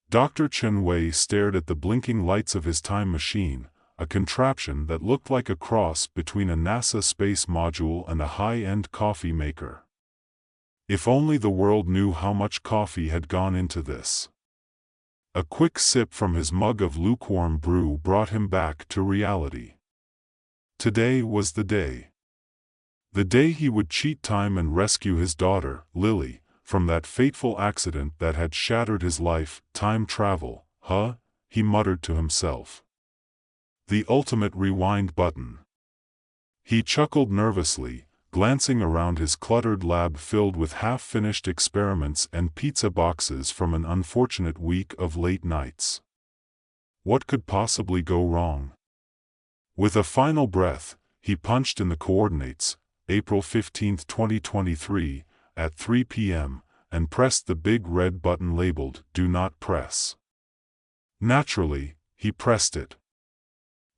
Dr. Chen Wei stared at the blinking lights of his time machine, a contraption that looked like a cross between a NASA space module and a high-end coffee maker. If only the world knew how much coffee had gone into this. A quick sip from his mug of lukewarm brew brought him back to reality. Today was the day. The day he would cheat time and rescue his daughter, Lily, from that fateful accident that had shattered his life. Time travel, huh? He muttered to himself. The ultimate rewind button. He chuckled nervously, glancing around his cluttered lab filled with half-finished experiments and pizza boxes from an unfortunate week of late nights. What could possibly go wrong? With a final breath, he punched in the coordinates, April 15, 2023, at 3 p.m., and pressed the big red button labeled "Do Not Press." Naturally, he pressed it.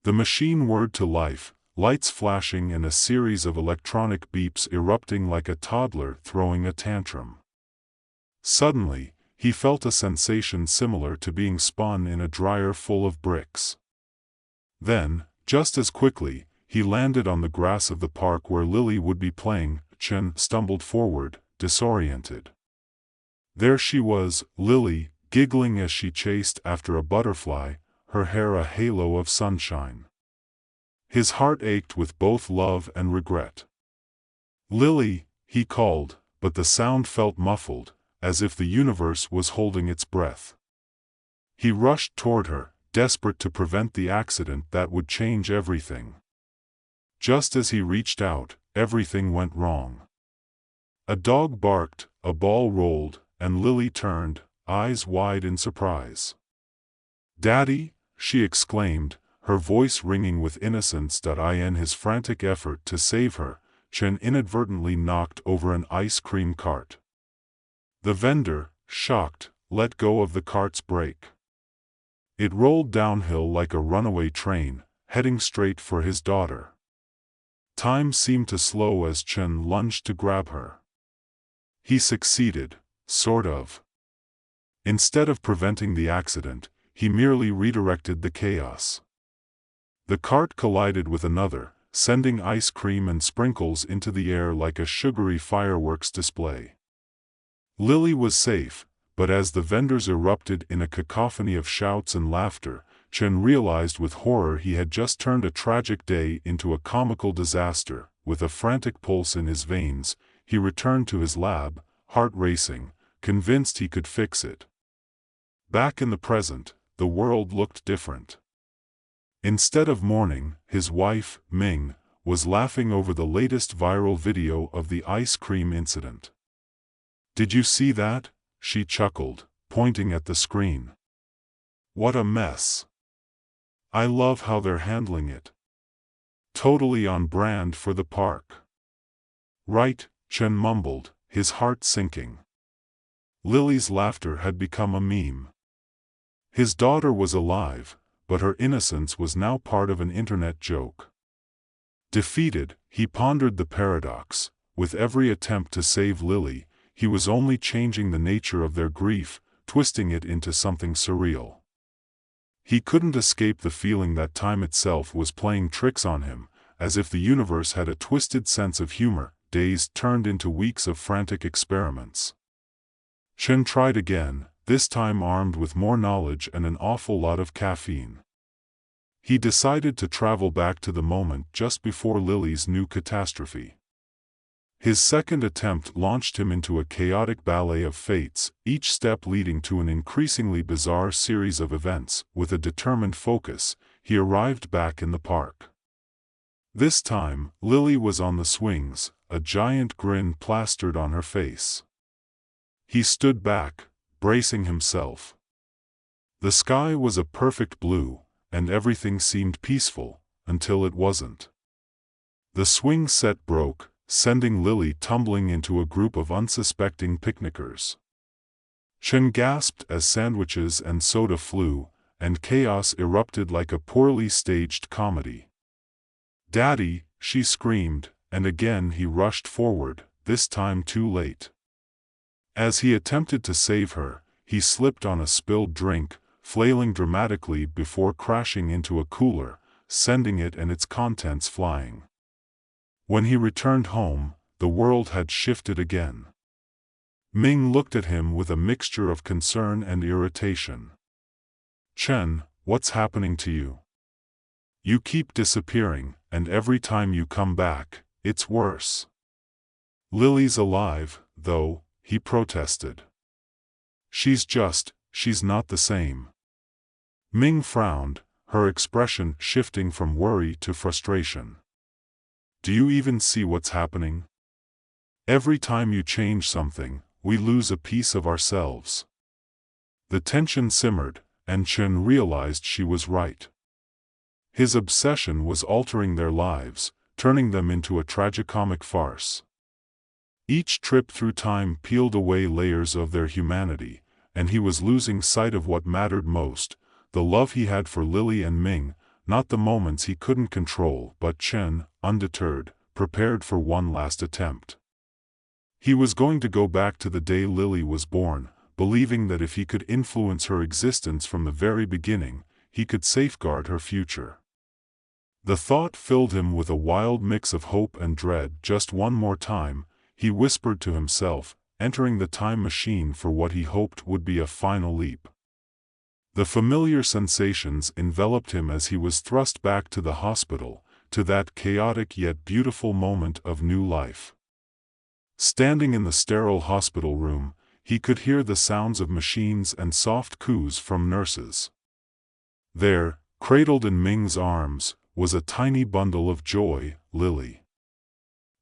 The machine whirred to life, lights flashing and a series of electronic beeps erupting like a toddler throwing a tantrum. Suddenly, he felt a sensation similar to being spun in a dryer full of bricks. Then, just as quickly, he landed on the grass of the park where Lily would be playing. Chen stumbled forward, disoriented. There she was, Lily, giggling as she chased after a butterfly, her hair a halo of sunshine. His heart ached with both love and regret. "Lily," he called, but the sound felt muffled, as if the universe was holding its breath. He rushed toward her, desperate to prevent the accident that would change everything. Just as he reached out, everything went wrong. A dog barked, a ball rolled, and Lily turned, eyes wide in surprise. "Daddy!" she exclaimed, her voice ringing with innocence. In his frantic effort to save her, Chen inadvertently knocked over an ice cream cart. The vendor, shocked, let go of the cart's brake. It rolled downhill like a runaway train, heading straight for his daughter. Time seemed to slow as Chen lunged to grab her. He succeeded, sort of. Instead of preventing the accident, he merely redirected the chaos. The cart collided with another, sending ice cream and sprinkles into the air like a sugary fireworks display. Lily was safe, but as the vendors erupted in a cacophony of shouts and laughter, Chen realized with horror he had just turned a tragic day into a comical disaster. With a frantic pulse in his veins, he returned to his lab, heart racing, convinced he could fix it. Back in the present, the world looked different. Instead of mourning, his wife, Ming, was laughing over the latest viral video of the ice cream incident. "Did you see that?" she chuckled, pointing at the screen. "What a mess. I love how they're handling it. Totally on brand for the park." "Right," Chen mumbled, his heart sinking. Lily's laughter had become a meme. His daughter was alive, but her innocence was now part of an internet joke. Defeated, he pondered the paradox. With every attempt to save Lily, he was only changing the nature of their grief, twisting it into something surreal. He couldn't escape the feeling that time itself was playing tricks on him, as if the universe had a twisted sense of humor. Days turned into weeks of frantic experiments. Chen tried again, this time armed with more knowledge and an awful lot of caffeine. He decided to travel back to the moment just before Lily's new catastrophe. His second attempt launched him into a chaotic ballet of fates, each step leading to an increasingly bizarre series of events. With a determined focus, he arrived back in the park. This time, Lily was on the swings, a giant grin plastered on her face. He stood back, bracing himself. The sky was a perfect blue, and everything seemed peaceful, until it wasn't. The swing set broke, sending Lily tumbling into a group of unsuspecting picnickers. Chen gasped as sandwiches and soda flew, and chaos erupted like a poorly staged comedy. "Daddy!" she screamed, and again he rushed forward, this time too late. As he attempted to save her, he slipped on a spilled drink, flailing dramatically before crashing into a cooler, sending it and its contents flying. When he returned home, the world had shifted again. Ming looked at him with a mixture of concern and irritation. "Chen, what's happening to you? You keep disappearing, and every time you come back, it's worse." "Lily's alive, though," he protested. She's not the same." Ming frowned, her expression shifting from worry to frustration. "Do you even see what's happening? Every time you change something, we lose a piece of ourselves." The tension simmered, and Chen realized she was right. His obsession was altering their lives, turning them into a tragicomic farce. Each trip through time peeled away layers of their humanity, and he was losing sight of what mattered most, the love he had for Lily and Ming, not the moments he couldn't control. But Chen, undeterred, prepared for one last attempt. He was going to go back to the day Lily was born, believing that if he could influence her existence from the very beginning, he could safeguard her future. The thought filled him with a wild mix of hope and dread. Just one more time, he whispered to himself, entering the time machine for what he hoped would be a final leap. The familiar sensations enveloped him as he was thrust back to the hospital, to that chaotic yet beautiful moment of new life. Standing in the sterile hospital room, he could hear the sounds of machines and soft coos from nurses. There, cradled in Ming's arms, was a tiny bundle of joy, Lily.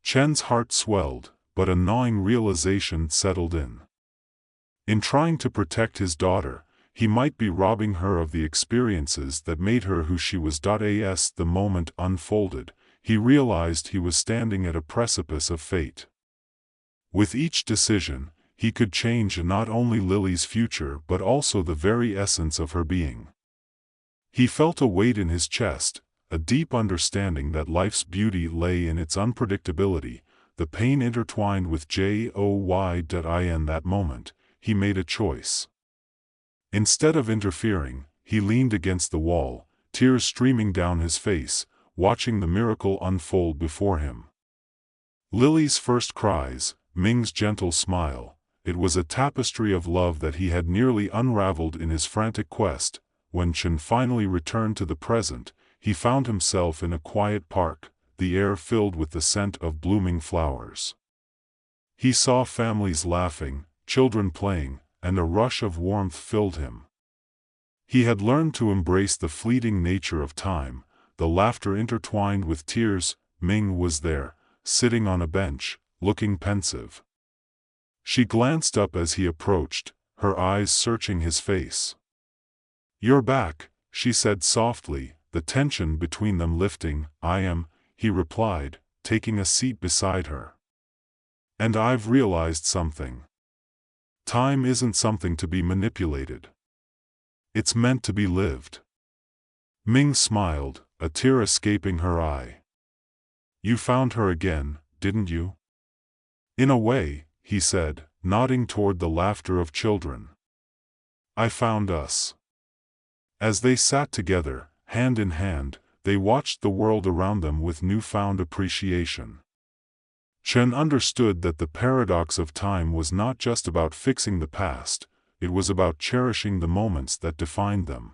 Chen's heart swelled, but a gnawing realization settled in. In trying to protect his daughter, he might be robbing her of the experiences that made her who she was. As the moment unfolded, he realized he was standing at a precipice of fate. With each decision, he could change not only Lily's future but also the very essence of her being. He felt a weight in his chest, a deep understanding that life's beauty lay in its unpredictability, the pain intertwined with joy. In that moment, he made a choice. Instead of interfering, he leaned against the wall, tears streaming down his face, watching the miracle unfold before him. Lily's first cries, Ming's gentle smile, it was a tapestry of love that he had nearly unraveled in his frantic quest. When Chen finally returned to the present, he found himself in a quiet park, the air filled with the scent of blooming flowers. He saw families laughing, children playing, and a rush of warmth filled him. He had learned to embrace the fleeting nature of time, the laughter intertwined with tears. Ming was there, sitting on a bench, looking pensive. She glanced up as he approached, her eyes searching his face. "You're back," she said softly, the tension between them lifting. "I am," he replied, taking a seat beside her. "And I've realized something. Time isn't something to be manipulated. It's meant to be lived." Ming smiled, a tear escaping her eye. "You found her again, didn't you?" "In a way," he said, nodding toward the laughter of children. "I found us." As they sat together, hand in hand, they watched the world around them with newfound appreciation. Chen understood that the paradox of time was not just about fixing the past, it was about cherishing the moments that defined them.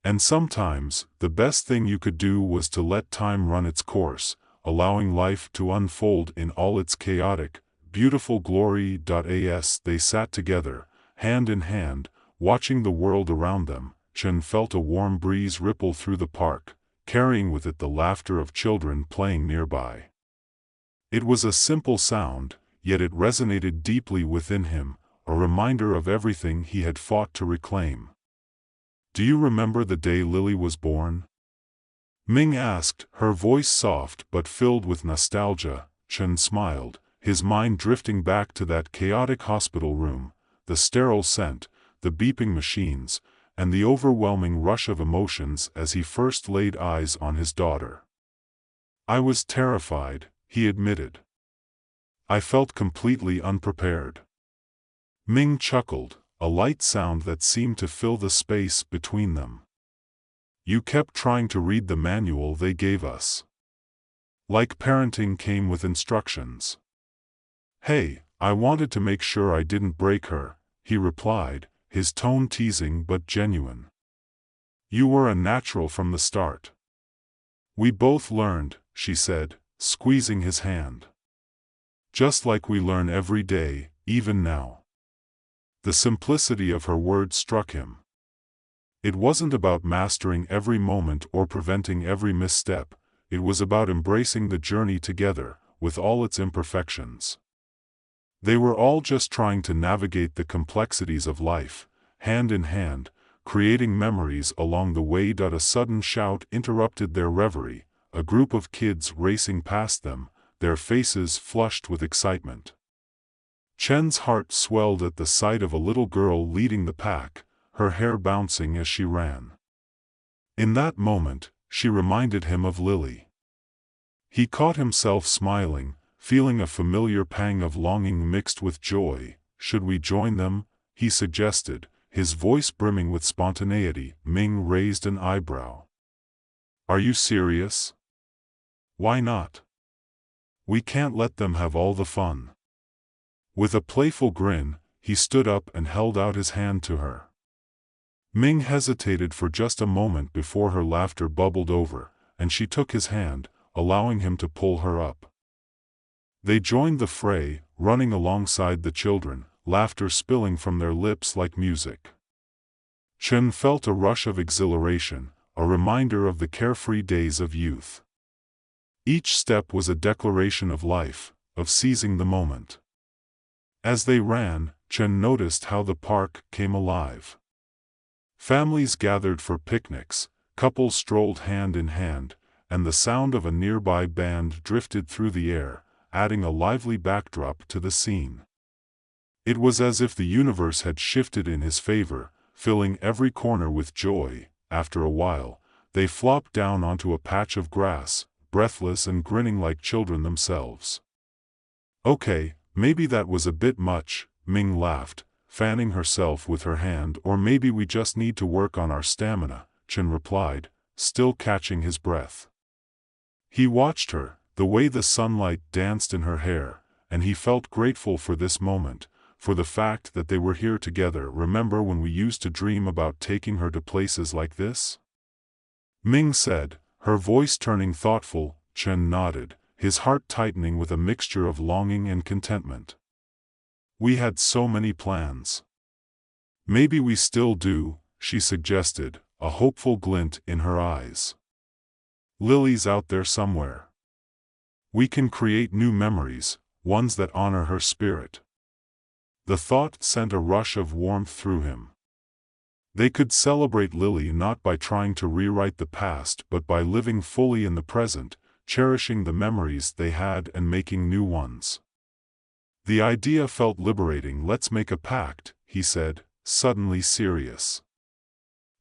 And sometimes, the best thing you could do was to let time run its course, allowing life to unfold in all its chaotic, beautiful glory. As they sat together, hand in hand, watching the world around them, Chen felt a warm breeze ripple through the park, carrying with it the laughter of children playing nearby. It was a simple sound, yet it resonated deeply within him, a reminder of everything he had fought to reclaim. "Do you remember the day Lily was born?" Ming asked, her voice soft but filled with nostalgia. Chen smiled, his mind drifting back to that chaotic hospital room, the sterile scent, the beeping machines, and the overwhelming rush of emotions as he first laid eyes on his daughter. "I was terrified," he admitted. "I felt completely unprepared." Ming chuckled, a light sound that seemed to fill the space between them. You kept trying to read the manual they gave us. Like parenting came with instructions. Hey, I wanted to make sure I didn't break her, he replied, his tone teasing but genuine. You were a natural from the start. We both learned, she said, squeezing his hand. Just like we learn every day, even now. The simplicity of her words struck him. It wasn't about mastering every moment or preventing every misstep, it was about embracing the journey together, with all its imperfections. They were all just trying to navigate the complexities of life, hand in hand, creating memories along the way. A sudden shout interrupted their reverie, a group of kids racing past them, their faces flushed with excitement. Chen's heart swelled at the sight of a little girl leading the pack, her hair bouncing as she ran. In that moment, she reminded him of Lily. He caught himself smiling, feeling a familiar pang of longing mixed with joy. Should we join them? He suggested, his voice brimming with spontaneity. Ming raised an eyebrow. Are you serious? Why not? We can't let them have all the fun. With a playful grin, he stood up and held out his hand to her. Ming hesitated for just a moment before her laughter bubbled over, and she took his hand, allowing him to pull her up. They joined the fray, running alongside the children, laughter spilling from their lips like music. Chen felt a rush of exhilaration, a reminder of the carefree days of youth. Each step was a declaration of life, of seizing the moment. As they ran, Chen noticed how the park came alive. Families gathered for picnics, couples strolled hand in hand, and the sound of a nearby band drifted through the air, adding a lively backdrop to the scene. It was as if the universe had shifted in his favor, filling every corner with joy. After a while, they flopped down onto a patch of grass, breathless and grinning like children themselves. Okay, maybe that was a bit much, Ming laughed, fanning herself with her hand. Or maybe we just need to work on our stamina, Chen replied, still catching his breath. He watched her, the way the sunlight danced in her hair, and he felt grateful for this moment, for the fact that they were here together. Remember when we used to dream about taking her to places like this? Ming said, her voice turning thoughtful. Chen nodded, his heart tightening with a mixture of longing and contentment. We had so many plans. Maybe we still do, she suggested, a hopeful glint in her eyes. Lily's out there somewhere. We can create new memories, ones that honor her spirit. The thought sent a rush of warmth through him. They could celebrate Lily not by trying to rewrite the past but by living fully in the present, cherishing the memories they had and making new ones. The idea felt liberating. Let's make a pact, he said, suddenly serious.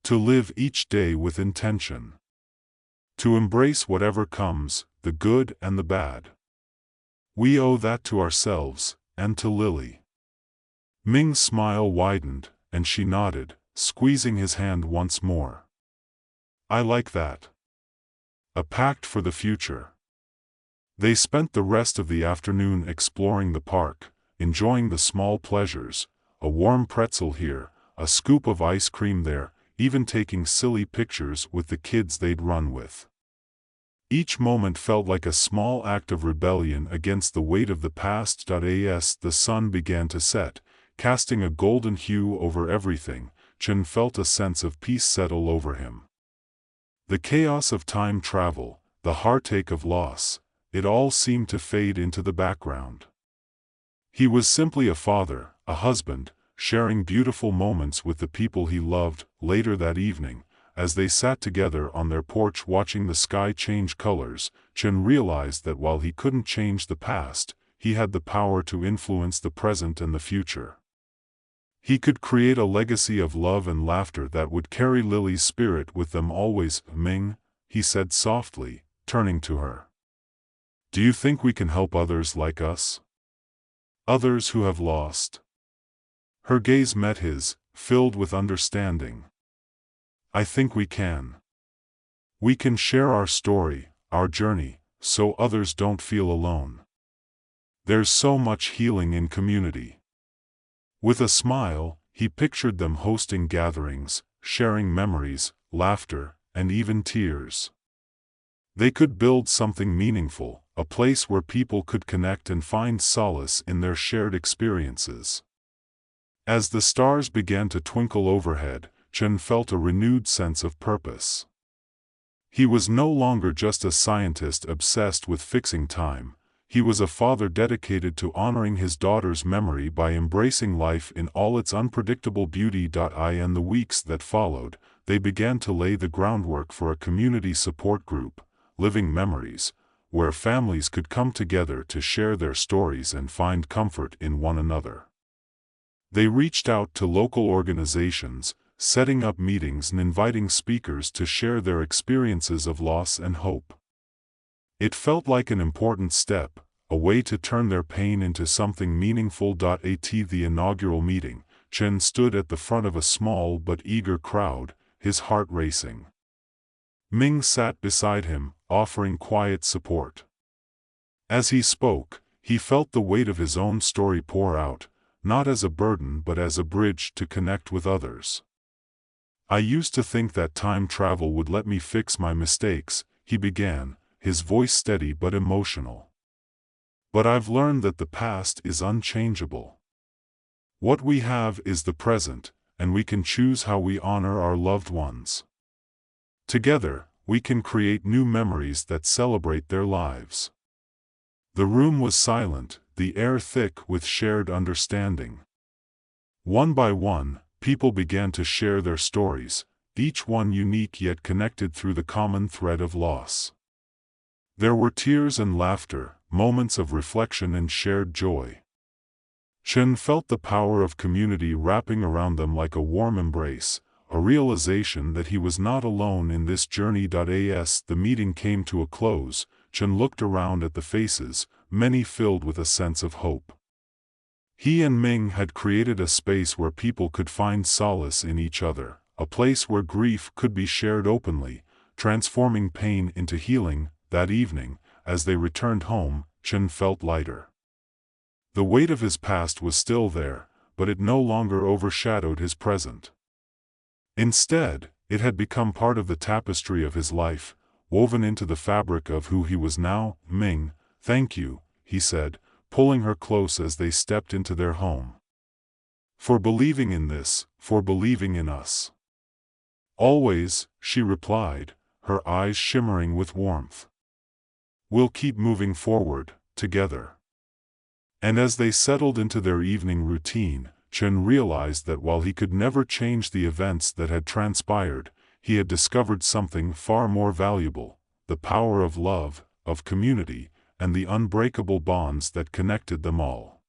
To live each day with intention. To embrace whatever comes, the good and the bad. We owe that to ourselves, and to Lily. Ming's smile widened, and she nodded, squeezing his hand once more. I like that. A pact for the future. They spent the rest of the afternoon exploring the park, enjoying the small pleasures, a warm pretzel here, a scoop of ice cream there, even taking silly pictures with the kids they'd run with. Each moment felt like a small act of rebellion against the weight of the past. As the sun began to set, casting a golden hue over everything, Chen felt a sense of peace settle over him. The chaos of time travel, the heartache of loss, it all seemed to fade into the background. He was simply a father, a husband, sharing beautiful moments with the people he loved. Later that evening, as they sat together on their porch watching the sky change colors, Chen realized that while he couldn't change the past, he had the power to influence the present and the future. He could create a legacy of love and laughter that would carry Lily's spirit with them always. Ming, he said softly, turning to her. Do you think we can help others like us? Others who have lost? Her gaze met his, filled with understanding. "I think we can. We can share our story, our journey, so others don't feel alone. There's so much healing in community." With a smile, he pictured them hosting gatherings, sharing memories, laughter, and even tears. They could build something meaningful, a place where people could connect and find solace in their shared experiences. As the stars began to twinkle overhead, Chen felt a renewed sense of purpose. He was no longer just a scientist obsessed with fixing time. He was a father dedicated to honoring his daughter's memory by embracing life in all its unpredictable beauty. In the weeks that followed, they began to lay the groundwork for a community support group, Living Memories, where families could come together to share their stories and find comfort in one another. They reached out to local organizations, setting up meetings and inviting speakers to share their experiences of loss and hope. It felt like an important step, a way to turn their pain into something meaningful. At the inaugural meeting, Chen stood at the front of a small but eager crowd, his heart racing. Ming sat beside him, offering quiet support. As he spoke, he felt the weight of his own story pour out, not as a burden but as a bridge to connect with others. "I used to think that time travel would let me fix my mistakes," he began, his voice steady but emotional. "But I've learned that the past is unchangeable. What we have is the present, and we can choose how we honor our loved ones. Together, we can create new memories that celebrate their lives." The room was silent, the air thick with shared understanding. One by one, people began to share their stories, each one unique yet connected through the common thread of loss. There were tears and laughter, moments of reflection and shared joy. Chen felt the power of community wrapping around them like a warm embrace, a realization that he was not alone in this journey. As the meeting came to a close, Chen looked around at the faces, many filled with a sense of hope. He and Ming had created a space where people could find solace in each other, a place where grief could be shared openly, transforming pain into healing. That evening, as they returned home, Chen felt lighter. The weight of his past was still there, but it no longer overshadowed his present. Instead, it had become part of the tapestry of his life, woven into the fabric of who he was now. "Ming, thank you," he said, pulling her close as they stepped into their home. "For believing in this, for believing in us." "Always," she replied, her eyes shimmering with warmth. "We'll keep moving forward, together." And as they settled into their evening routine, Chen realized that while he could never change the events that had transpired, he had discovered something far more valuable: the power of love, of community, and the unbreakable bonds that connected them all.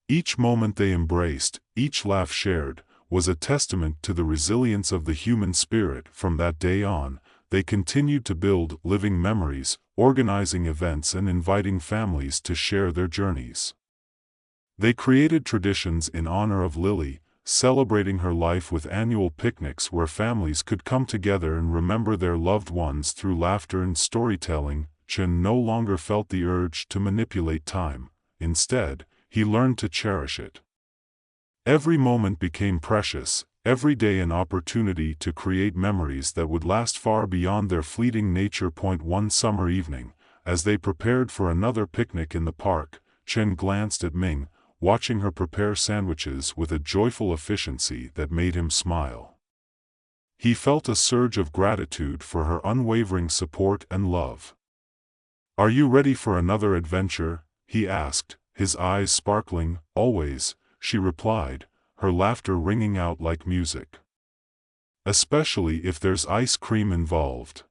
Each moment they embraced, each laugh shared, was a testament to the resilience of the human spirit. From that day on, they continued to build living memories, organizing events and inviting families to share their journeys. They created traditions in honor of Lily, celebrating her life with annual picnics where families could come together and remember their loved ones through laughter and storytelling. Chen no longer felt the urge to manipulate time. Instead, he learned to cherish it. Every moment became precious, every day an opportunity to create memories that would last far beyond their fleeting nature. One summer evening, as they prepared for another picnic in the park, Chen glanced at Ming, watching her prepare sandwiches with a joyful efficiency that made him smile. He felt a surge of gratitude for her unwavering support and love. "Are you ready for another adventure?" he asked, his eyes sparkling. "Always," she replied, her laughter ringing out like music. "Especially if there's ice cream involved."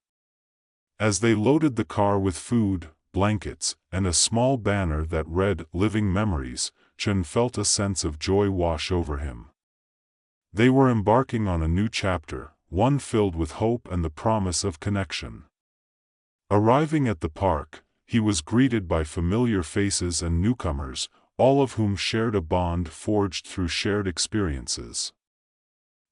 As they loaded the car with food, blankets, and a small banner that read "Living Memories," Chen felt a sense of joy wash over him. They were embarking on a new chapter, one filled with hope and the promise of connection. Arriving at the park, he was greeted by familiar faces and newcomers, all of whom shared a bond forged through shared experiences.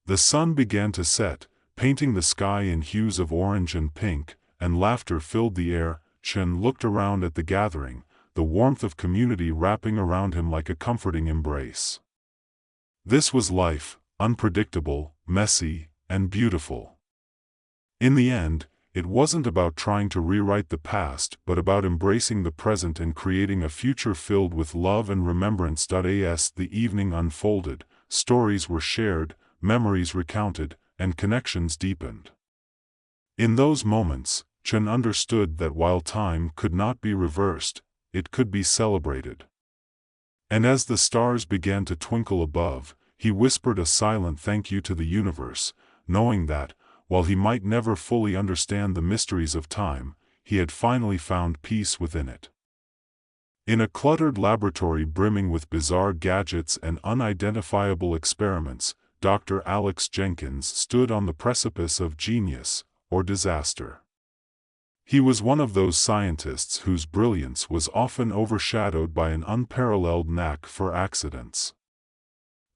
The sun began to set, painting the sky in hues of orange and pink, and laughter filled the air. Chen looked around at the gathering, the warmth of community wrapping around him like a comforting embrace. This was life, unpredictable, messy, and beautiful. In the end, it wasn't about trying to rewrite the past but about embracing the present and creating a future filled with love and remembrance. As the evening unfolded, stories were shared, memories recounted, and connections deepened. In those moments, Chen understood that while time could not be reversed, it could be celebrated. And as the stars began to twinkle above, he whispered a silent thank you to the universe, knowing that, while he might never fully understand the mysteries of time, he had finally found peace within it. In a cluttered laboratory brimming with bizarre gadgets and unidentifiable experiments, Dr. Alex Jenkins stood on the precipice of genius, or disaster. He was one of those scientists whose brilliance was often overshadowed by an unparalleled knack for accidents.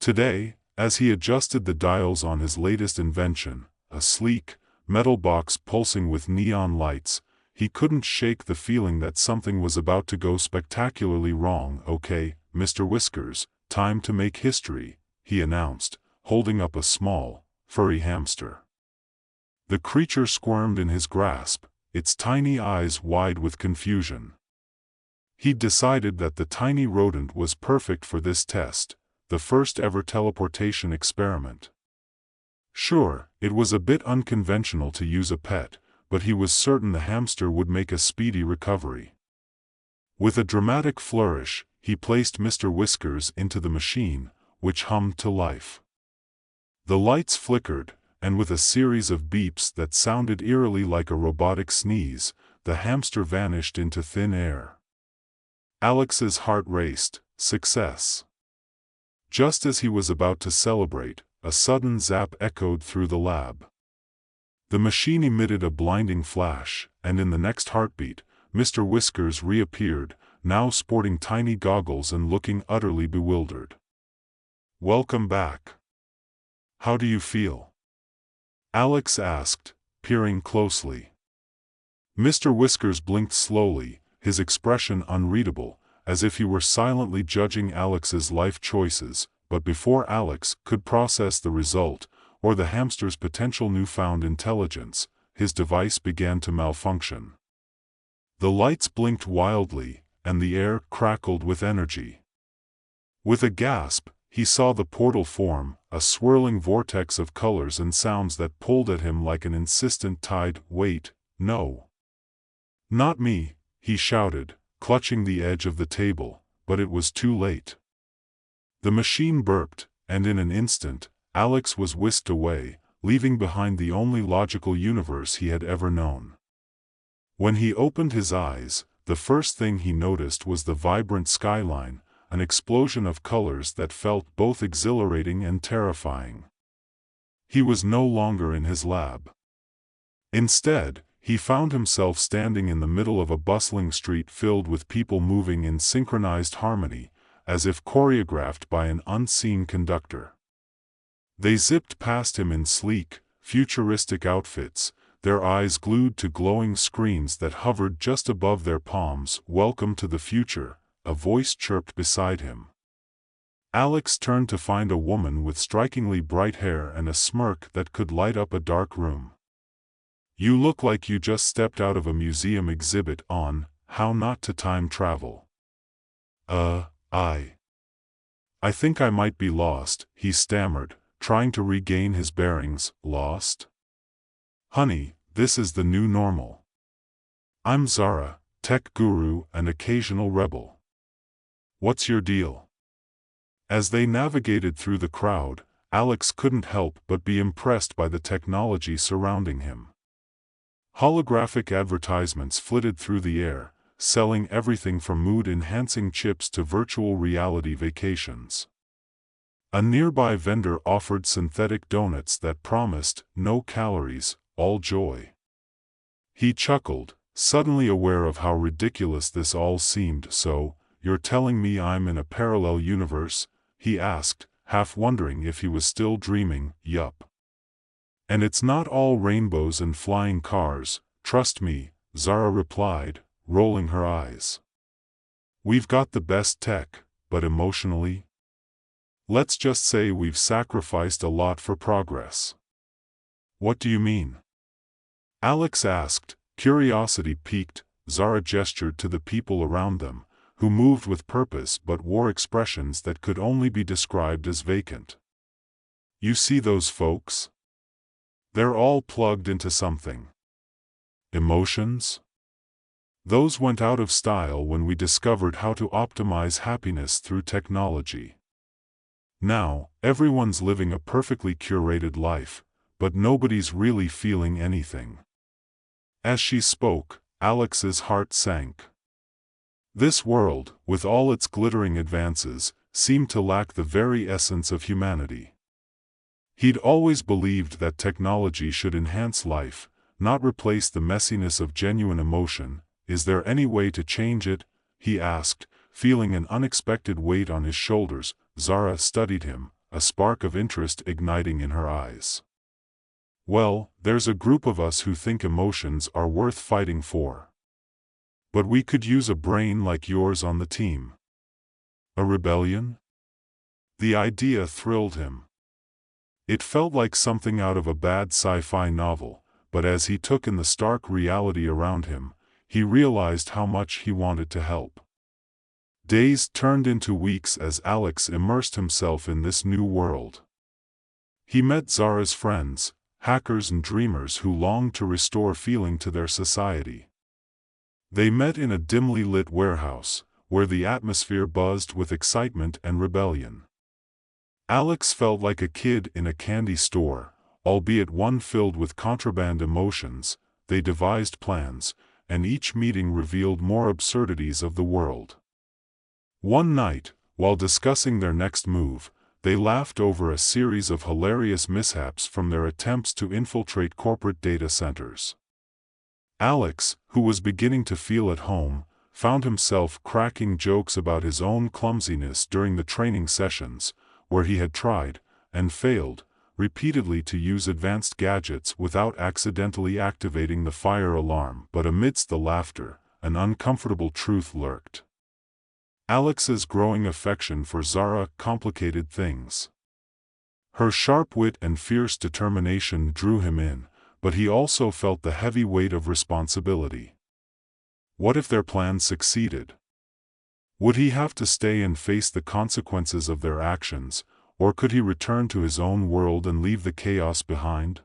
Today, as he adjusted the dials on his latest invention, a sleek, metal box pulsing with neon lights, he couldn't shake the feeling that something was about to go spectacularly wrong. "Okay, Mr. Whiskers, time to make history," he announced, holding up a small, furry hamster. The creature squirmed in his grasp, its tiny eyes wide with confusion. He'd decided that the tiny rodent was perfect for this test, the first ever teleportation experiment. Sure, it was a bit unconventional to use a pet, but he was certain the hamster would make a speedy recovery. With a dramatic flourish, he placed Mr. Whiskers into the machine, which hummed to life. The lights flickered, and with a series of beeps that sounded eerily like a robotic sneeze, the hamster vanished into thin air. Alex's heart raced. Success. Just as he was about to celebrate, a sudden zap echoed through the lab. The machine emitted a blinding flash, and in the next heartbeat, Mr. Whiskers reappeared, now sporting tiny goggles and looking utterly bewildered. "Welcome back. How do you feel?" Alex asked, peering closely. Mr. Whiskers blinked slowly, his expression unreadable, as if he were silently judging Alex's life choices, but before Alex could process the result, or the hamster's potential newfound intelligence, his device began to malfunction. The lights blinked wildly, and the air crackled with energy. With a gasp, he saw the portal form, a swirling vortex of colors and sounds that pulled at him like an insistent tide. "Wait, no. Not me," he shouted, clutching the edge of the table, but it was too late. The machine burped, and in an instant, Alex was whisked away, leaving behind the only logical universe he had ever known. When he opened his eyes, the first thing he noticed was the vibrant skyline, an explosion of colors that felt both exhilarating and terrifying. He was no longer in his lab. Instead, he found himself standing in the middle of a bustling street filled with people moving in synchronized harmony, as if choreographed by an unseen conductor. They zipped past him in sleek, futuristic outfits, their eyes glued to glowing screens that hovered just above their palms. "Welcome to the future," a voice chirped beside him. Alex turned to find a woman with strikingly bright hair and a smirk that could light up a dark room. "You look like you just stepped out of a museum exhibit on how not to time travel." I think I might be lost," he stammered, trying to regain his bearings. "Lost? Honey, this is the new normal. I'm Zara, tech guru and occasional rebel. What's your deal?" As they navigated through the crowd, Alex couldn't help but be impressed by the technology surrounding him. Holographic advertisements flitted through the air, selling everything from mood-enhancing chips to virtual reality vacations. A nearby vendor offered synthetic donuts that promised no calories, all joy. He chuckled, suddenly aware of how ridiculous this all seemed. "So, you're telling me I'm in a parallel universe?" he asked, half wondering if he was still dreaming. "Yup. And it's not all rainbows and flying cars, trust me," Zara replied, rolling her eyes. "We've got the best tech, but emotionally? Let's just say we've sacrificed a lot for progress." "What do you mean?" Alex asked, curiosity piqued. Zara gestured to the people around them, who moved with purpose but wore expressions that could only be described as vacant. "You see those folks? They're all plugged into something. Emotions? Those went out of style when we discovered how to optimize happiness through technology. Now, everyone's living a perfectly curated life, but nobody's really feeling anything." As she spoke, Alex's heart sank. This world, with all its glittering advances, seemed to lack the very essence of humanity. He'd always believed that technology should enhance life, not replace the messiness of genuine emotion. "Is there any way to change it?" he asked, feeling an unexpected weight on his shoulders. Zara studied him, a spark of interest igniting in her eyes. "Well, there's a group of us who think emotions are worth fighting for. But we could use a brain like yours on the team." "A rebellion?" The idea thrilled him. It felt like something out of a bad sci-fi novel, but as he took in the stark reality around him, he realized how much he wanted to help. Days turned into weeks as Alex immersed himself in this new world. He met Zara's friends, hackers and dreamers who longed to restore feeling to their society. They met in a dimly lit warehouse, where the atmosphere buzzed with excitement and rebellion. Alex felt like a kid in a candy store, albeit one filled with contraband emotions. They devised plans, and each meeting revealed more absurdities of the world. One night, while discussing their next move, they laughed over a series of hilarious mishaps from their attempts to infiltrate corporate data centers. Alex, who was beginning to feel at home, found himself cracking jokes about his own clumsiness during the training sessions, where he had tried, and failed, repeatedly to use advanced gadgets without accidentally activating the fire alarm. But amidst the laughter, an uncomfortable truth lurked. Alex's growing affection for Zara complicated things. Her sharp wit and fierce determination drew him in, but he also felt the heavy weight of responsibility. What if their plan succeeded? Would he have to stay and face the consequences of their actions, or could he return to his own world and leave the chaos behind?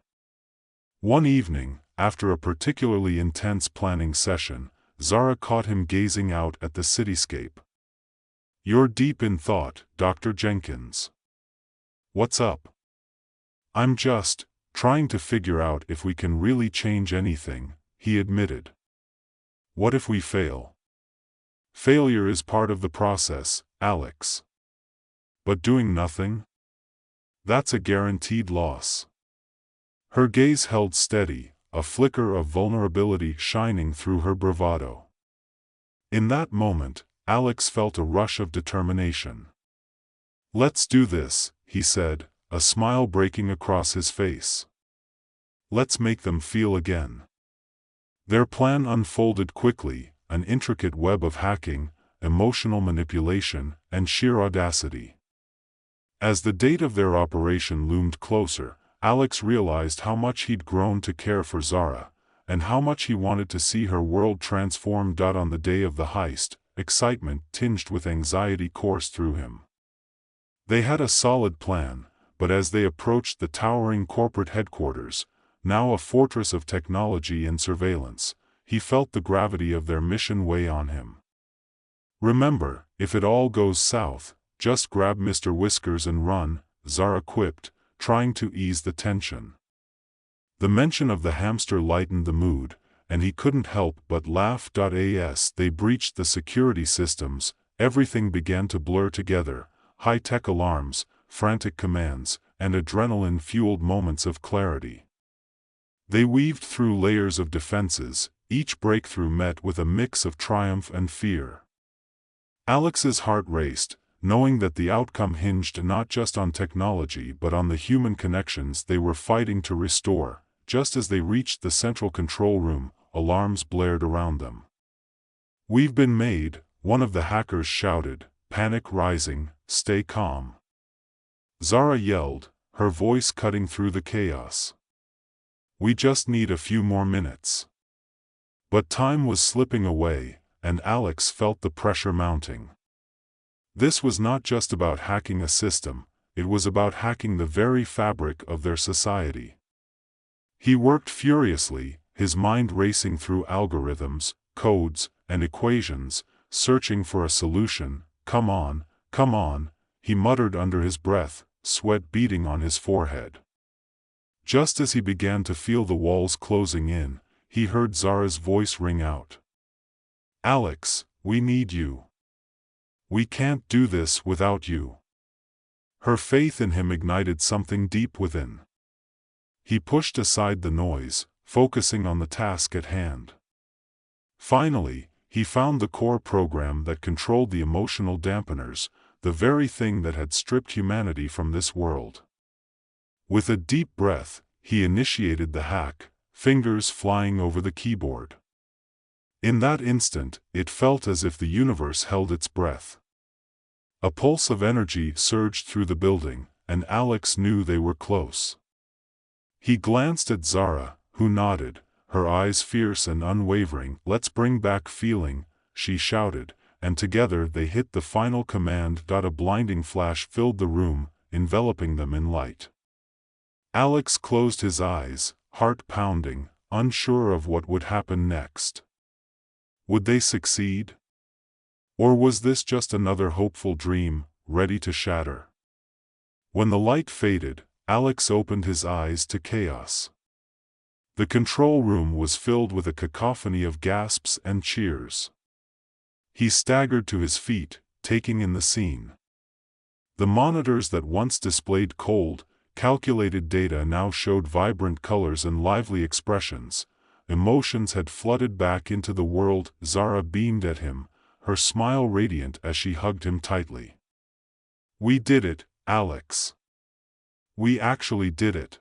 One evening, after a particularly intense planning session, Zara caught him gazing out at the cityscape. "You're deep in thought, Dr. Jenkins. What's up?" "I'm just trying to figure out if we can really change anything," he admitted. "What if we fail?" "Failure is part of the process, Alex. But doing nothing? That's a guaranteed loss." Her gaze held steady, a flicker of vulnerability shining through her bravado. In that moment, Alex felt a rush of determination. "Let's do this," he said, a smile breaking across his face. "Let's make them feel again." Their plan unfolded quickly, an intricate web of hacking, emotional manipulation, and sheer audacity. As the date of their operation loomed closer, Alex realized how much he'd grown to care for Zara, and how much he wanted to see her world transformed. On the day of the heist, excitement tinged with anxiety coursed through him. They had a solid plan, but as they approached the towering corporate headquarters, now a fortress of technology and surveillance, he felt the gravity of their mission weigh on him. "Remember, if it all goes south, just grab Mr. Whiskers and run," Zara quipped, trying to ease the tension. The mention of the hamster lightened the mood, and he couldn't help but laugh. As they breached the security systems, everything began to blur together: high-tech alarms, frantic commands, and adrenaline-fueled moments of clarity. They weaved through layers of defenses, each breakthrough met with a mix of triumph and fear. Alex's heart raced, knowing that the outcome hinged not just on technology but on the human connections they were fighting to restore. Just as they reached the central control room, alarms blared around them. "We've been made," one of the hackers shouted, panic rising. "Stay calm," Zara yelled, her voice cutting through the chaos. "We just need a few more minutes." But time was slipping away, and Alex felt the pressure mounting. This was not just about hacking a system, it was about hacking the very fabric of their society. He worked furiously, his mind racing through algorithms, codes, and equations, searching for a solution. Come on," he muttered under his breath, sweat beading on his forehead. Just as he began to feel the walls closing in, he heard Zara's voice ring out. "Alex, we need you. We can't do this without you." Her faith in him ignited something deep within. He pushed aside the noise, focusing on the task at hand. Finally, he found the core program that controlled the emotional dampeners, the very thing that had stripped humanity from this world. With a deep breath, he initiated the hack, fingers flying over the keyboard. In that instant, it felt as if the universe held its breath. A pulse of energy surged through the building, and Alex knew they were close. He glanced at Zara, who nodded, her eyes fierce and unwavering. "Let's bring back feeling," she shouted, and together they hit the final command. A blinding flash filled the room, enveloping them in light. Alex closed his eyes, heart pounding, unsure of what would happen next. Would they succeed? Or was this just another hopeful dream, ready to shatter? When the light faded, Alex opened his eyes to chaos. The control room was filled with a cacophony of gasps and cheers. He staggered to his feet, taking in the scene. The monitors that once displayed cold, calculated data now showed vibrant colors and lively expressions. Emotions had flooded back into the world. Zara beamed at him, her smile radiant as she hugged him tightly. "We did it, Alex. We actually did it."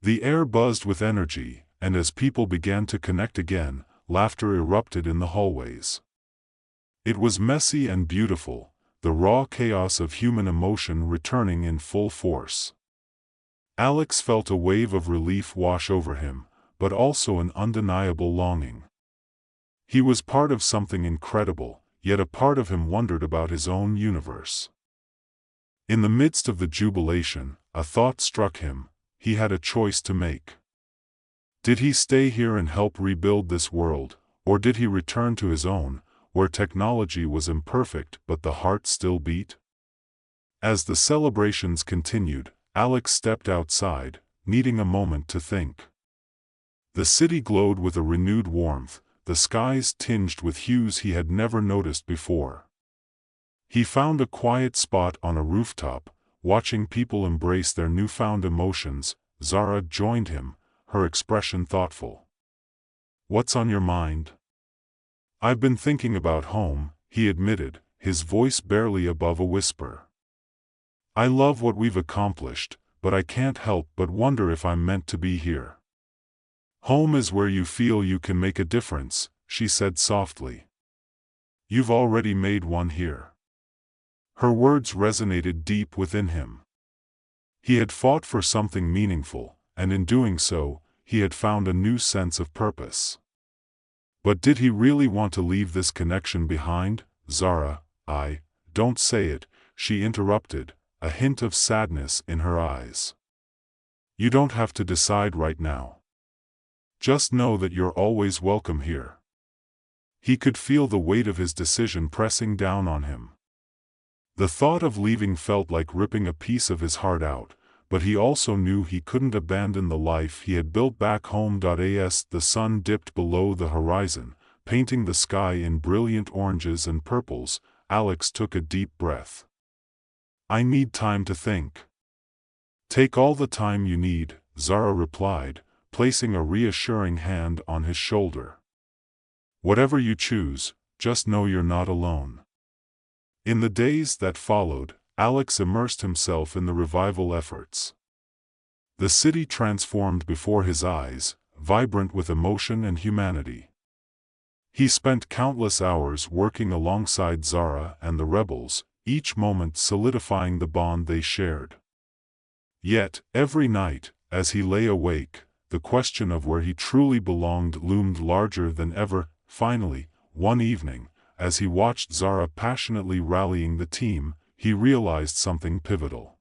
The air buzzed with energy, and as people began to connect again, laughter erupted in the hallways. It was messy and beautiful, the raw chaos of human emotion returning in full force. Alex felt a wave of relief wash over him, but also an undeniable longing. He was part of something incredible, yet a part of him wondered about his own universe. In the midst of the jubilation, a thought struck him. He had a choice to make. Did he stay here and help rebuild this world, or did he return to his own, where technology was imperfect but the heart still beat? As the celebrations continued, Alex stepped outside, needing a moment to think. The city glowed with a renewed warmth, the skies tinged with hues he had never noticed before. He found a quiet spot on a rooftop, watching people embrace their newfound emotions. Zara joined him, her expression thoughtful. "What's on your mind?" "I've been thinking about home," he admitted, his voice barely above a whisper. "I love what we've accomplished, but I can't help but wonder if I'm meant to be here." "Home is where you feel you can make a difference," she said softly. "You've already made one here." Her words resonated deep within him. He had fought for something meaningful, and in doing so, he had found a new sense of purpose. But did he really want to leave this connection behind? "Zara, don't say it," she interrupted, a hint of sadness in her eyes. "You don't have to decide right now. Just know that you're always welcome here." He could feel the weight of his decision pressing down on him. The thought of leaving felt like ripping a piece of his heart out, but he also knew he couldn't abandon the life he had built back home. As the sun dipped below the horizon, painting the sky in brilliant oranges and purples, Alex took a deep breath. "I need time to think." "Take all the time you need," Zara replied, placing a reassuring hand on his shoulder. "Whatever you choose, just know you're not alone." In the days that followed, Alex immersed himself in the revival efforts. The city transformed before his eyes, vibrant with emotion and humanity. He spent countless hours working alongside Zara and the rebels, each moment solidifying the bond they shared. Yet, every night, as he lay awake, the question of where he truly belonged loomed larger than ever. Finally, one evening, as he watched Zara passionately rallying the team, he realized something pivotal.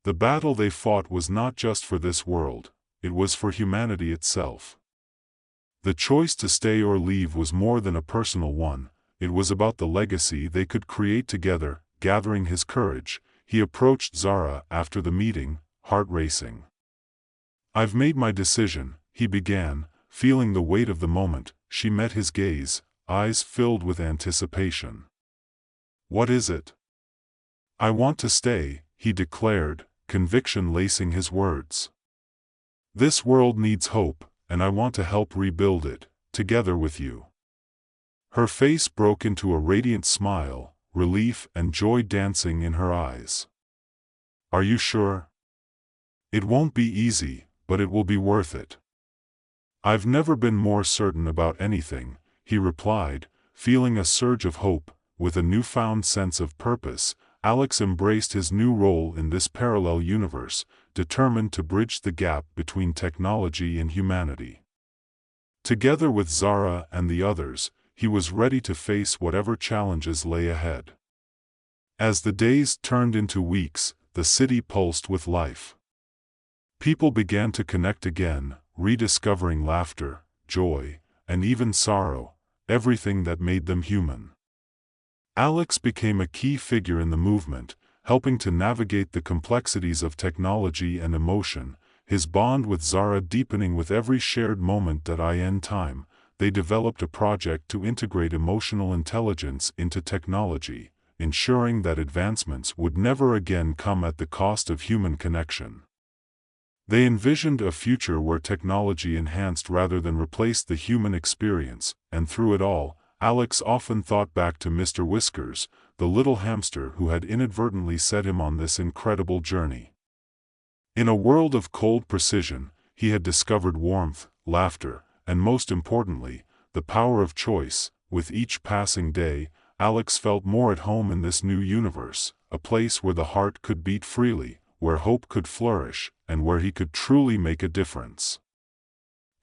The battle they fought was not just for this world, it was for humanity itself. The choice to stay or leave was more than a personal one, it was about the legacy they could create together. Gathering his courage, he approached Zara after the meeting, heart racing. "I've made my decision," he began, feeling the weight of the moment. She met his gaze, eyes filled with anticipation. "What is it?" "I want to stay," he declared, conviction lacing his words. "This world needs hope, and I want to help rebuild it, together with you." Her face broke into a radiant smile, relief and joy dancing in her eyes. "Are you sure?" "It won't be easy, but it will be worth it." "I've never been more certain about anything," he replied, feeling a surge of hope. With a newfound sense of purpose, Alex embraced his new role in this parallel universe, determined to bridge the gap between technology and humanity. Together with Zara and the others, he was ready to face whatever challenges lay ahead. As the days turned into weeks, the city pulsed with life. People began to connect again, rediscovering laughter, joy, and even sorrow, everything that made them human. Alex became a key figure in the movement, helping to navigate the complexities of technology and emotion, his bond with Zara deepening with every shared moment. In time, they developed a project to integrate emotional intelligence into technology, ensuring that advancements would never again come at the cost of human connection. They envisioned a future where technology enhanced rather than replaced the human experience, and through it all, Alex often thought back to Mr. Whiskers, the little hamster who had inadvertently set him on this incredible journey. In a world of cold precision, he had discovered warmth, laughter, and most importantly, the power of choice. With each passing day, Alex felt more at home in this new universe, a place where the heart could beat freely, where hope could flourish, and where he could truly make a difference.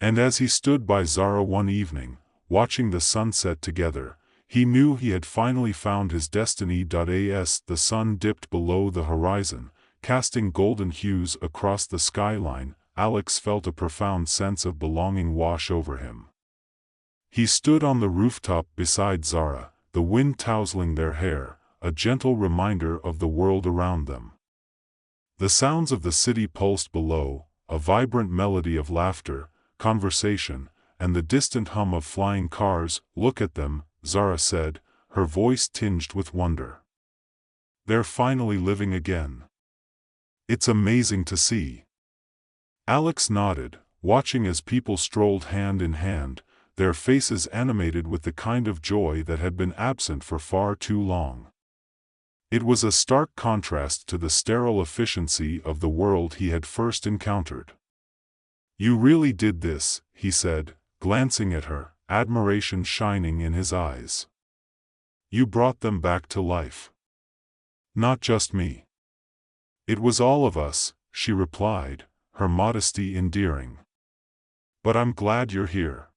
And as he stood by Zara one evening, watching the sunset together, he knew he had finally found his destiny. As the sun dipped below the horizon, casting golden hues across the skyline, Alex felt a profound sense of belonging wash over him. He stood on the rooftop beside Zara, the wind tousling their hair, a gentle reminder of the world around them. The sounds of the city pulsed below, a vibrant melody of laughter, conversation, and the distant hum of flying cars. "Look at them," Zara said, her voice tinged with wonder. "They're finally living again. It's amazing to see." Alex nodded, watching as people strolled hand in hand, their faces animated with the kind of joy that had been absent for far too long. It was a stark contrast to the sterile efficiency of the world he had first encountered. "You really did this," he said, glancing at her, admiration shining in his eyes. "You brought them back to life." "Not just me. It was all of us," she replied, her modesty endearing. "But I'm glad you're here.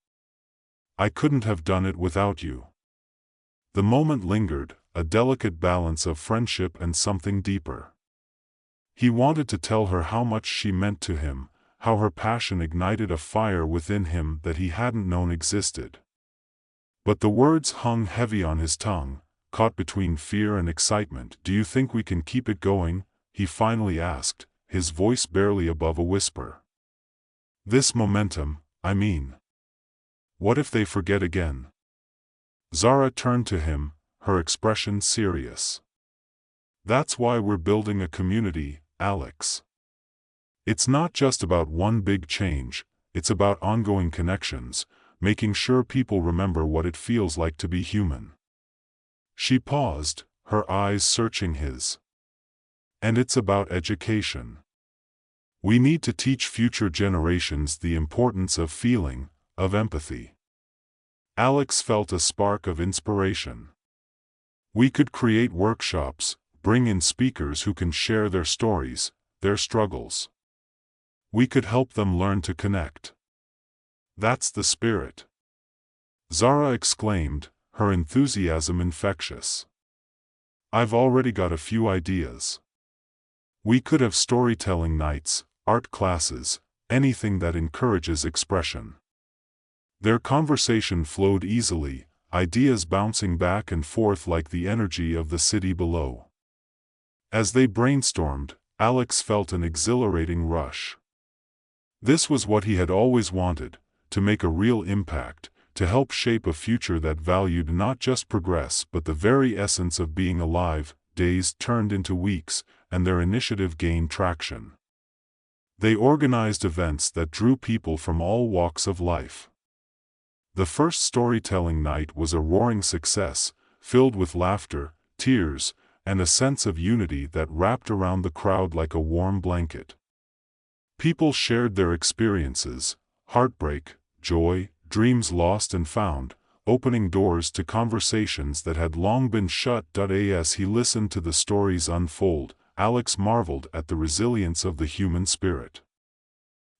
I couldn't have done it without you." The moment lingered, a delicate balance of friendship and something deeper. He wanted to tell her how much she meant to him, how her passion ignited a fire within him that he hadn't known existed. But the words hung heavy on his tongue, caught between fear and excitement. "Do you think we can keep it going?" he finally asked, his voice barely above a whisper. "This momentum, I mean. What if they forget again?" Zara turned to him, her expression serious. "That's why we're building a community, Alex. It's not just about one big change, it's about ongoing connections, making sure people remember what it feels like to be human." She paused, her eyes searching his. And it's about education. We need to teach future generations the importance of feeling, of empathy. Alex felt a spark of inspiration. We could create workshops, bring in speakers who can share their stories, their struggles. We could help them learn to connect. That's the spirit. Zara exclaimed, her enthusiasm infectious. I've already got a few ideas. We could have storytelling nights, art classes, anything that encourages expression. Their conversation flowed easily, ideas bouncing back and forth like the energy of the city below. As they brainstormed, Alex felt an exhilarating rush. This was what he had always wanted, to make a real impact, to help shape a future that valued not just progress but the very essence of being alive. Days turned into weeks, and their initiative gained traction. They organized events that drew people from all walks of life. The first storytelling night was a roaring success, filled with laughter, tears, and a sense of unity that wrapped around the crowd like a warm blanket. People shared their experiences, heartbreak, joy, dreams lost and found, opening doors to conversations that had long been shut. As he listened to the stories unfold, Alex marveled at the resilience of the human spirit.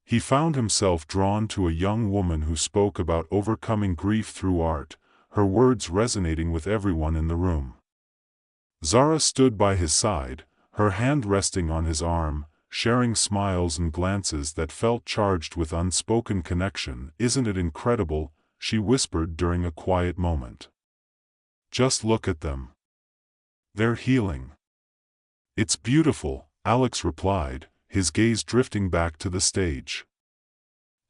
He found himself drawn to a young woman who spoke about overcoming grief through art, her words resonating with everyone in the room. Zara stood by his side, her hand resting on his arm, sharing smiles and glances that felt charged with unspoken connection. Isn't it incredible? She whispered during a quiet moment. Just look at them. They're healing. It's beautiful, Alex replied, his gaze drifting back to the stage.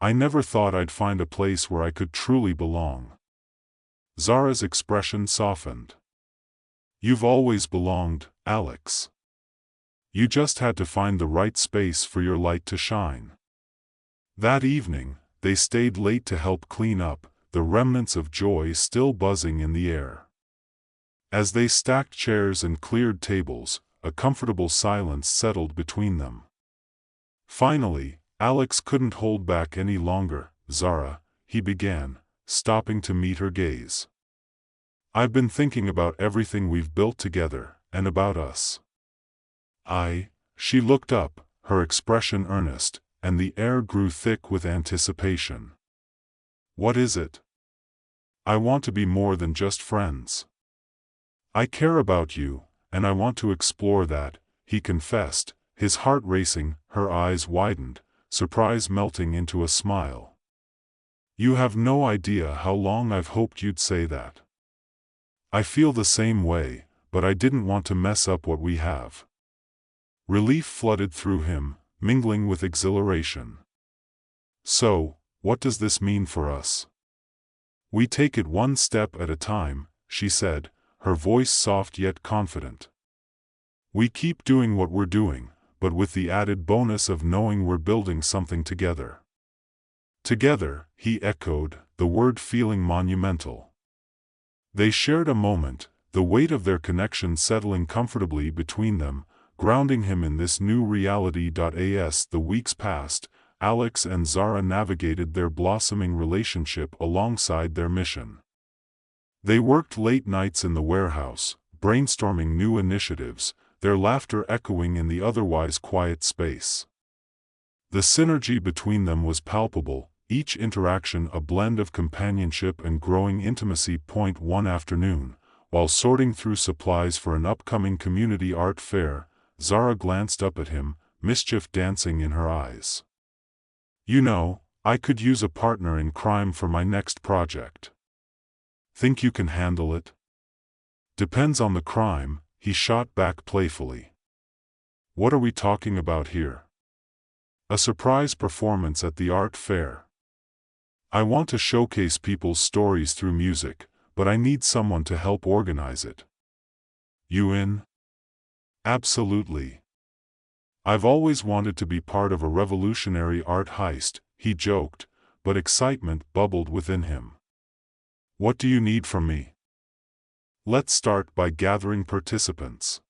I never thought I'd find a place where I could truly belong. Zara's expression softened. You've always belonged, Alex. You just had to find the right space for your light to shine. That evening, they stayed late to help clean up, the remnants of joy still buzzing in the air. As they stacked chairs and cleared tables, a comfortable silence settled between them. Finally, Alex couldn't hold back any longer. Zara, he began, stopping to meet her gaze. I've been thinking about everything we've built together, and about us. She looked up, her expression earnest, and the air grew thick with anticipation. What is it? I want to be more than just friends. I care about you, and I want to explore that, he confessed, his heart racing. Her eyes widened, surprise melting into a smile. You have no idea how long I've hoped you'd say that. I feel the same way, but I didn't want to mess up what we have. Relief flooded through him, mingling with exhilaration. So, what does this mean for us? We take it one step at a time, she said, her voice soft yet confident. We keep doing what we're doing, but with the added bonus of knowing we're building something together. Together, he echoed, the word feeling monumental. They shared a moment, the weight of their connection settling comfortably between them, grounding him in this new reality. As the weeks passed, Alex and Zara navigated their blossoming relationship alongside their mission. They worked late nights in the warehouse, brainstorming new initiatives, their laughter echoing in the otherwise quiet space. The synergy between them was palpable, each interaction a blend of companionship and growing intimacy. One afternoon, while sorting through supplies for an upcoming community art fair, Zara glanced up at him, mischief dancing in her eyes. You know, I could use a partner in crime for my next project. Think you can handle it? Depends on the crime, he shot back playfully. What are we talking about here? A surprise performance at the art fair. I want to showcase people's stories through music, but I need someone to help organize it. You in? Absolutely. I've always wanted to be part of a revolutionary art heist, he joked, but excitement bubbled within him. What do you need from me? Let's start by gathering participants.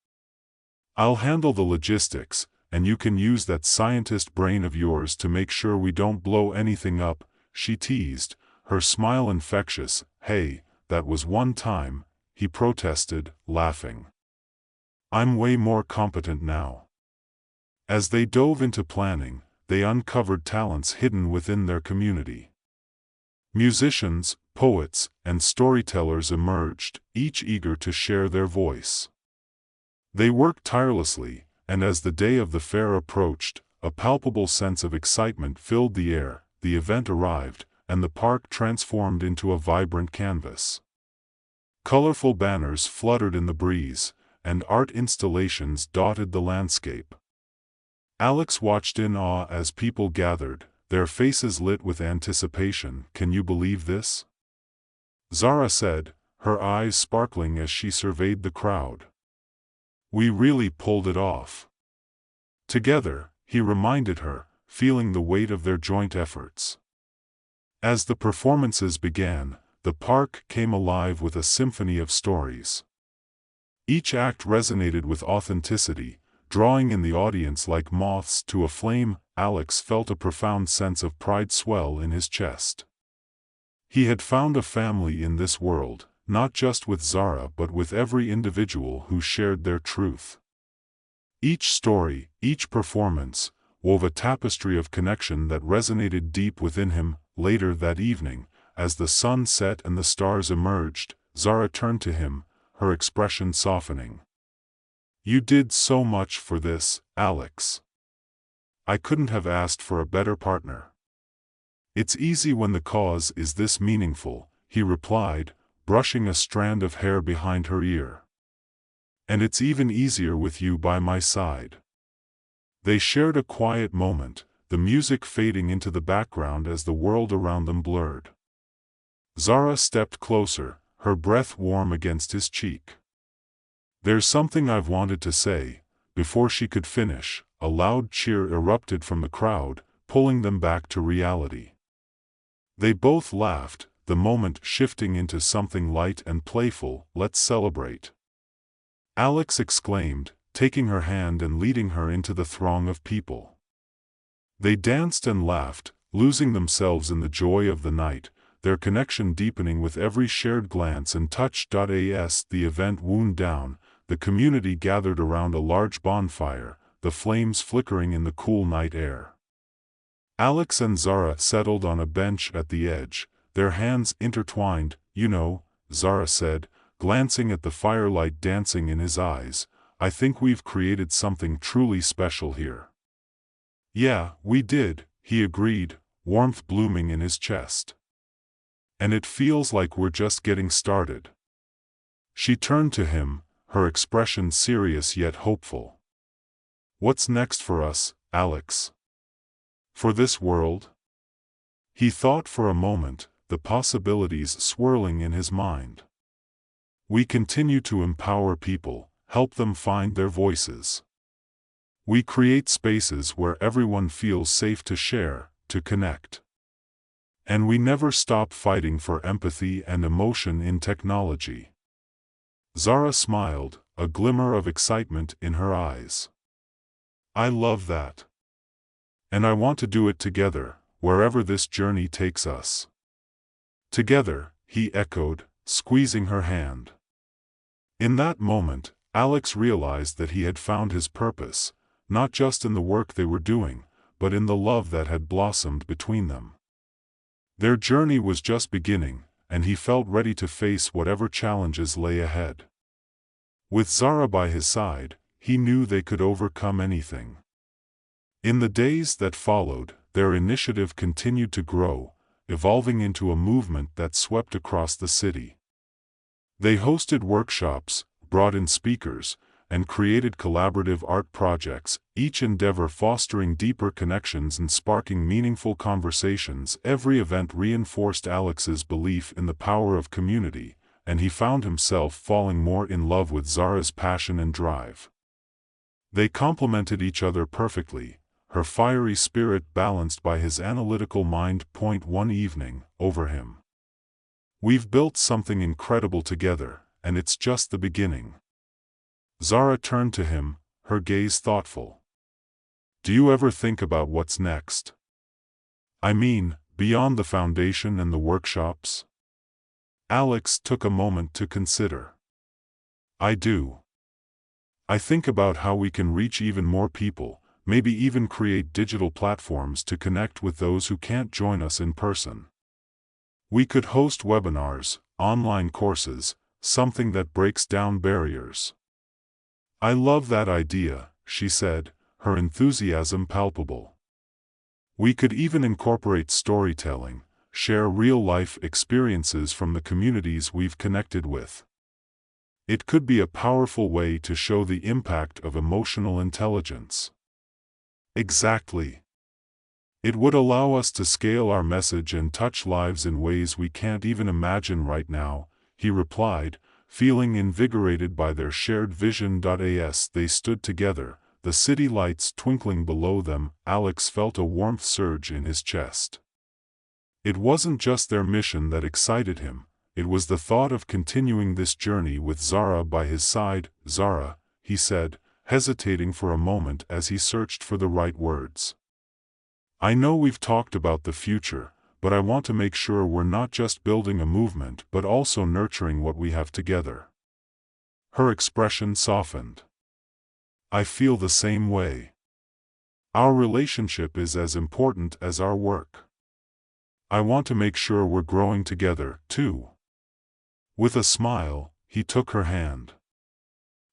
I'll handle the logistics, and you can use that scientist brain of yours to make sure we don't blow anything up, she teased, her smile infectious. Hey, that was one time, he protested, laughing. I'm way more competent now. As they dove into planning, they uncovered talents hidden within their community. Musicians, poets, and storytellers emerged, each eager to share their voice. They worked tirelessly, and as the day of the fair approached, a palpable sense of excitement filled the air. The event arrived, and the park transformed into a vibrant canvas. Colorful banners fluttered in the breeze, and art installations dotted the landscape. Alex watched in awe as people gathered, their faces lit with anticipation. Can you believe this? Zara said, her eyes sparkling as she surveyed the crowd. We really pulled it off. Together, he reminded her, feeling the weight of their joint efforts. As the performances began, the park came alive with a symphony of stories. Each act resonated with authenticity, drawing in the audience like moths to a flame. Alex felt a profound sense of pride swell in his chest. He had found a family in this world, not just with Zara but with every individual who shared their truth. Each story, each performance, wove a tapestry of connection that resonated deep within him. Later that evening, as the sun set and the stars emerged, Zara turned to him, her expression softening. You did so much for this, Alex. I couldn't have asked for a better partner. It's easy when the cause is this meaningful, he replied, brushing a strand of hair behind her ear. And it's even easier with you by my side. They shared a quiet moment, the music fading into the background as the world around them blurred. Zara stepped closer, her breath warm against his cheek. There's something I've wanted to say. Before she could finish, a loud cheer erupted from the crowd, pulling them back to reality. They both laughed, the moment shifting into something light and playful. Let's celebrate. Alex exclaimed, taking her hand and leading her into the throng of people. They danced and laughed, losing themselves in the joy of the night, their connection deepening with every shared glance and touch. As the event wound down, the community gathered around a large bonfire, the flames flickering in the cool night air. Alex and Zara settled on a bench at the edge, their hands intertwined. You know, Zara said, glancing at the firelight dancing in his eyes, I think we've created something truly special here. Yeah, we did, he agreed, warmth blooming in his chest. And it feels like we're just getting started. She turned to him, her expression serious yet hopeful. What's next for us, Alex? For this world? He thought for a moment, the possibilities swirling in his mind. We continue to empower people, help them find their voices. We create spaces where everyone feels safe to share, to connect. And we never stop fighting for empathy and emotion in technology. Zara smiled, a glimmer of excitement in her eyes. I love that. And I want to do it together, wherever this journey takes us. Together, he echoed, squeezing her hand. In that moment, Alex realized that he had found his purpose, not just in the work they were doing, but in the love that had blossomed between them. Their journey was just beginning, and he felt ready to face whatever challenges lay ahead. With Zara by his side, he knew they could overcome anything. In the days that followed, their initiative continued to grow, evolving into a movement that swept across the city. They hosted workshops, brought in speakers, and created collaborative art projects, each endeavor fostering deeper connections and sparking meaningful conversations. Every event reinforced Alex's belief in the power of community, and he found himself falling more in love with Zara's passion and drive. They complemented each other perfectly, her fiery spirit balanced by his analytical mind. One evening, over him. We've built something incredible together, and it's just the beginning. Zara turned to him, her gaze thoughtful. Do you ever think about what's next? I mean, beyond the foundation and the workshops? Alex took a moment to consider. I do. I think about how we can reach even more people, maybe even create digital platforms to connect with those who can't join us in person. We could host webinars, online courses, something that breaks down barriers. I love that idea, she said, her enthusiasm palpable. We could even incorporate storytelling, share real-life experiences from the communities we've connected with. It could be a powerful way to show the impact of emotional intelligence. Exactly. It would allow us to scale our message and touch lives in ways we can't even imagine right now, he replied, feeling invigorated by their shared vision. As they stood together, the city lights twinkling below them, Alex felt a warmth surge in his chest. It wasn't just their mission that excited him, it was the thought of continuing this journey with Zara by his side. Zara, he said, hesitating for a moment as he searched for the right words. I know we've talked about the future, but I want to make sure we're not just building a movement but also nurturing what we have together. Her expression softened. I feel the same way. Our relationship is as important as our work. I want to make sure we're growing together, too. With a smile, he took her hand.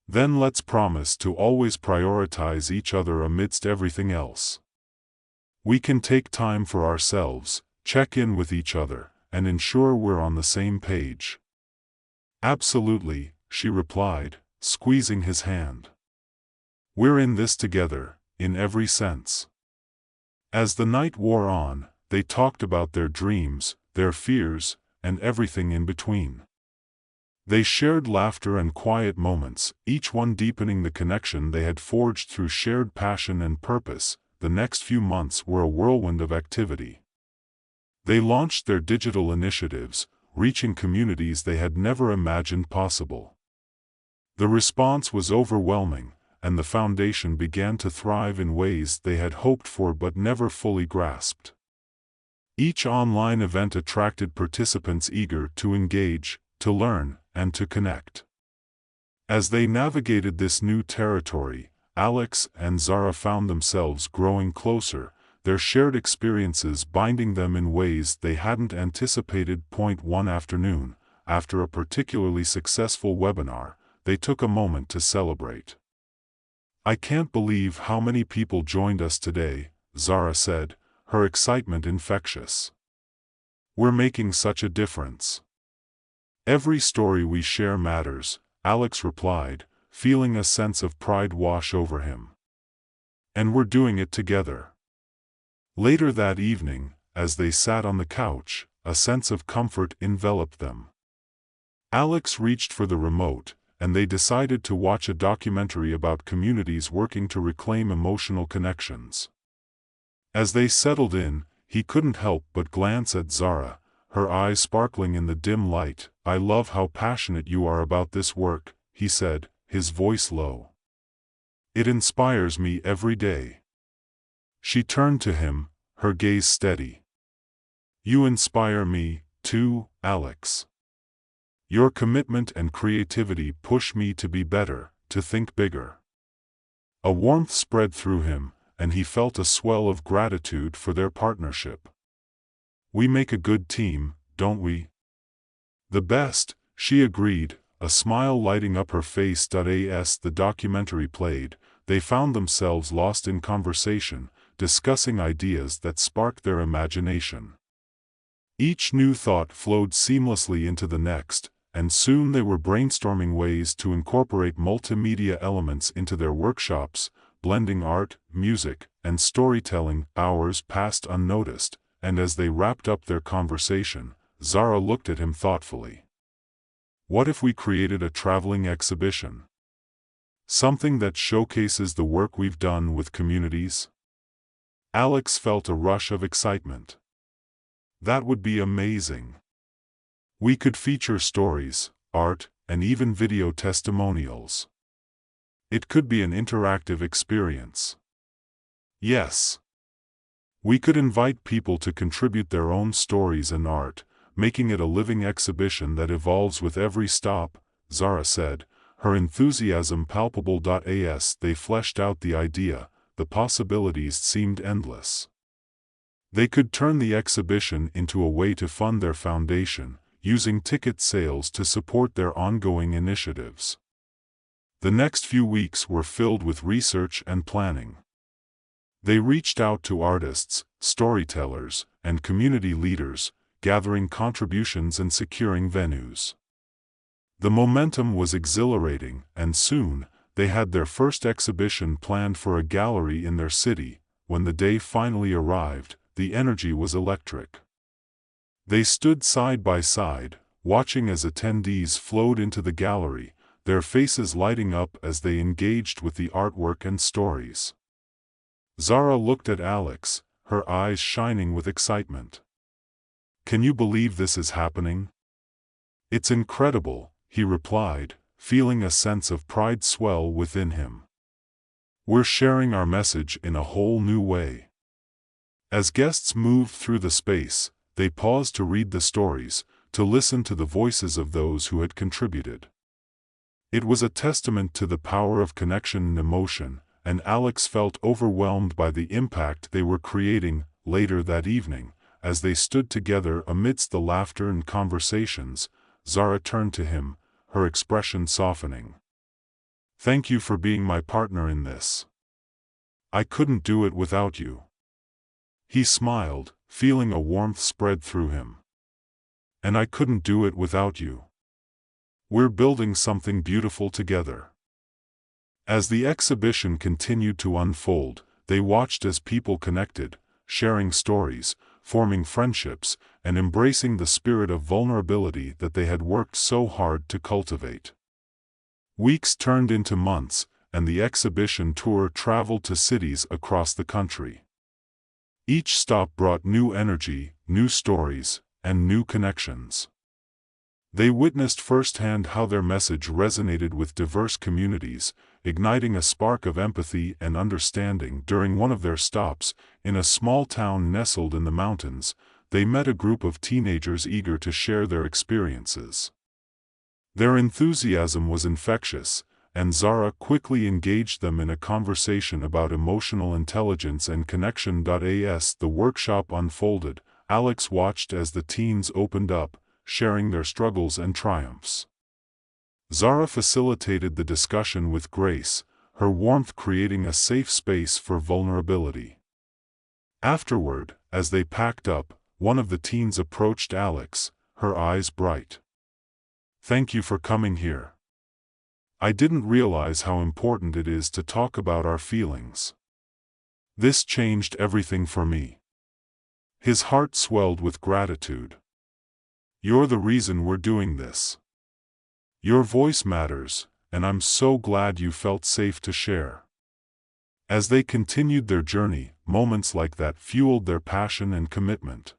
Then let's promise to always prioritize each other amidst everything else. We can take time for ourselves, check in with each other, and ensure we're on the same page. Absolutely, she replied, squeezing his hand. We're in this together, in every sense. As the night wore on, they talked about their dreams, their fears, and everything in between. They shared laughter and quiet moments, each one deepening the connection they had forged through shared passion and purpose. The next few months were a whirlwind of activity. They launched their digital initiatives, reaching communities they had never imagined possible. The response was overwhelming, and the foundation began to thrive in ways they had hoped for but never fully grasped. Each online event attracted participants eager to engage, to learn, and to connect. As they navigated this new territory, Alex and Zara found themselves growing closer, their shared experiences binding them in ways they hadn't anticipated. One afternoon, after a particularly successful webinar, they took a moment to celebrate. I can't believe how many people joined us today, Zara said, her excitement infectious. We're making such a difference. Every story we share matters, Alex replied, feeling a sense of pride wash over him. And we're doing it together. Later that evening, as they sat on the couch, a sense of comfort enveloped them. Alex reached for the remote, and they decided to watch a documentary about communities working to reclaim emotional connections. As they settled in, he couldn't help but glance at Zara, her eyes sparkling in the dim light. I love how passionate you are about this work, he said, his voice low. It inspires me every day. She turned to him, her gaze steady. You inspire me, too, Alex. Your commitment and creativity push me to be better, to think bigger. A warmth spread through him, and he felt a swell of gratitude for their partnership. We make a good team, don't we? The best, she agreed, a smile lighting up her face. As the documentary played, they found themselves lost in conversation, discussing ideas that sparked their imagination. Each new thought flowed seamlessly into the next, and soon they were brainstorming ways to incorporate multimedia elements into their workshops, blending art, music, and storytelling. Hours passed unnoticed, and as they wrapped up their conversation, Zara looked at him thoughtfully. What if we created a traveling exhibition? Something that showcases the work we've done with communities? Alex felt a rush of excitement. That would be amazing. We could feature stories, art, and even video testimonials. It could be an interactive experience. Yes. We could invite people to contribute their own stories and art, making it a living exhibition that evolves with every stop, Zara said, her enthusiasm palpable. As they fleshed out the idea, the possibilities seemed endless. They could turn the exhibition into a way to fund their foundation, using ticket sales to support their ongoing initiatives. The next few weeks were filled with research and planning. They reached out to artists, storytellers, and community leaders, gathering contributions and securing venues. The momentum was exhilarating, and soon, they had their first exhibition planned for a gallery in their city. When the day finally arrived, the energy was electric. They stood side by side, watching as attendees flowed into the gallery, their faces lighting up as they engaged with the artwork and stories. Zara looked at Alex, her eyes shining with excitement. "Can you believe this is happening?" "It's incredible," he replied, feeling a sense of pride swell within him. "We're sharing our message in a whole new way." As guests moved through the space, they paused to read the stories, to listen to the voices of those who had contributed. It was a testament to the power of connection and emotion, and Alex felt overwhelmed by the impact they were creating. Later that evening, as they stood together amidst the laughter and conversations, Zara turned to him, her expression softening. "Thank you for being my partner in this. I couldn't do it without you." He smiled, feeling a warmth spread through him. "And I couldn't do it without you. We're building something beautiful together." As the exhibition continued to unfold, they watched as people connected, sharing stories, forming friendships, and embracing the spirit of vulnerability that they had worked so hard to cultivate. Weeks turned into months, and the exhibition tour traveled to cities across the country. Each stop brought new energy, new stories, and new connections. They witnessed firsthand how their message resonated with diverse communities, igniting a spark of empathy and understanding. During one of their stops, in a small town nestled in the mountains, they met a group of teenagers eager to share their experiences. Their enthusiasm was infectious, and Zara quickly engaged them in a conversation about emotional intelligence and connection. As the workshop unfolded, Alex watched as the teens opened up, sharing their struggles and triumphs. Zara facilitated the discussion with grace, her warmth creating a safe space for vulnerability. Afterward, as they packed up, one of the teens approached Alex, her eyes bright. "Thank you for coming here. I didn't realize how important it is to talk about our feelings. This changed everything for me." His heart swelled with gratitude. "You're the reason we're doing this. Your voice matters, and I'm so glad you felt safe to share." As they continued their journey, moments like that fueled their passion and commitment.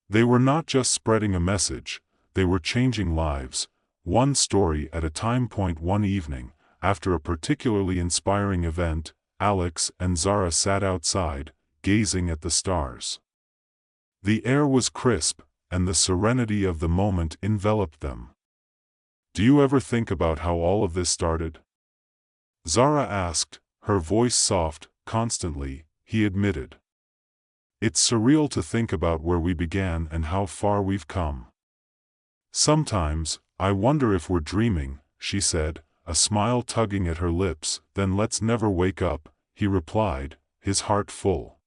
They were not just spreading a message, they were changing lives, one story at a time. One evening, after a particularly inspiring event, Alex and Zara sat outside, gazing at the stars. The air was crisp, and the serenity of the moment enveloped them. "Do you ever think about how all of this started?" Zara asked, her voice soft. "Constantly," he admitted. "It's surreal to think about where we began and how far we've come. Sometimes, I wonder if we're dreaming," she said, a smile tugging at her lips. "Then let's never wake up," he replied, his heart full.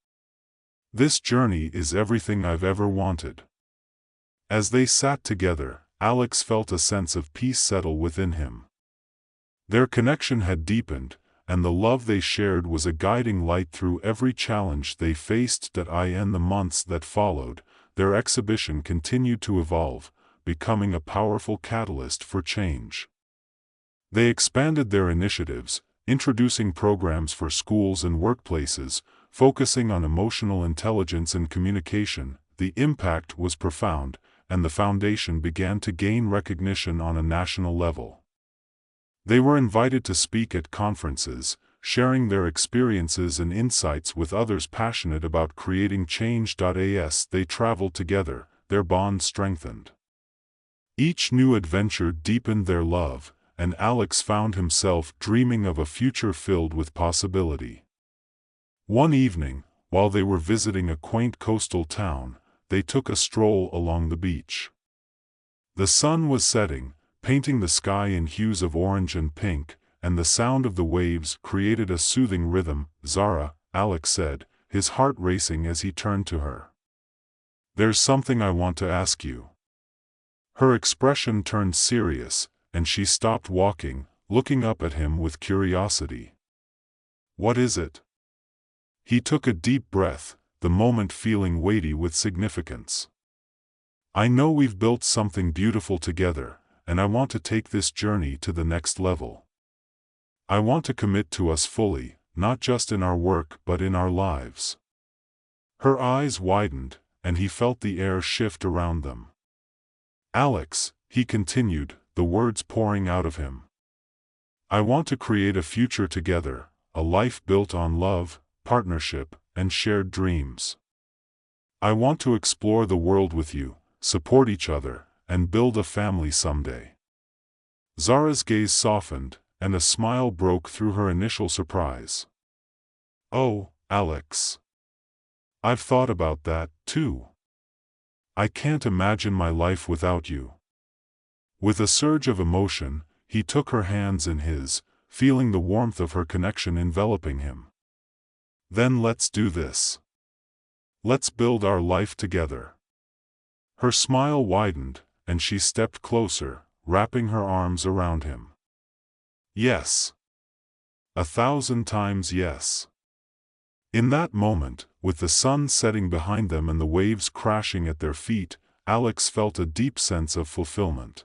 "This journey is everything I've ever wanted." As they sat together, Alex felt a sense of peace settle within him. Their connection had deepened, and the love they shared was a guiding light through every challenge they faced. In the months that followed, their exhibition continued to evolve, becoming a powerful catalyst for change. They expanded their initiatives, introducing programs for schools and workplaces, focusing on emotional intelligence and communication. The impact was profound, and the foundation began to gain recognition on a national level. They were invited to speak at conferences, sharing their experiences and insights with others passionate about creating change. As they traveled together, their bond strengthened. Each new adventure deepened their love, and Alex found himself dreaming of a future filled with possibility. One evening, while they were visiting a quaint coastal town, they took a stroll along the beach. The sun was setting, painting the sky in hues of orange and pink, and the sound of the waves created a soothing rhythm. "Zara," Alex said, his heart racing as he turned to her. "There's something I want to ask you." Her expression turned serious, and she stopped walking, looking up at him with curiosity. "What is it?" He took a deep breath, the moment feeling weighty with significance. "I know we've built something beautiful together, and I want to take this journey to the next level. I want to commit to us fully, not just in our work but in our lives." Her eyes widened, and he felt the air shift around them. "Alex," he continued, the words pouring out of him. "I want to create a future together, a life built on love, partnership, and shared dreams. I want to explore the world with you, support each other, and build a family someday." Zara's gaze softened, and a smile broke through her initial surprise. "Oh, Alex. I've thought about that, too. I can't imagine my life without you." With a surge of emotion, he took her hands in his, feeling the warmth of her connection enveloping him. "Then let's do this. Let's build our life together." Her smile widened, and she stepped closer, wrapping her arms around him. "Yes. 1,000 times yes." In that moment, with the sun setting behind them and the waves crashing at their feet, Alex felt a deep sense of fulfillment.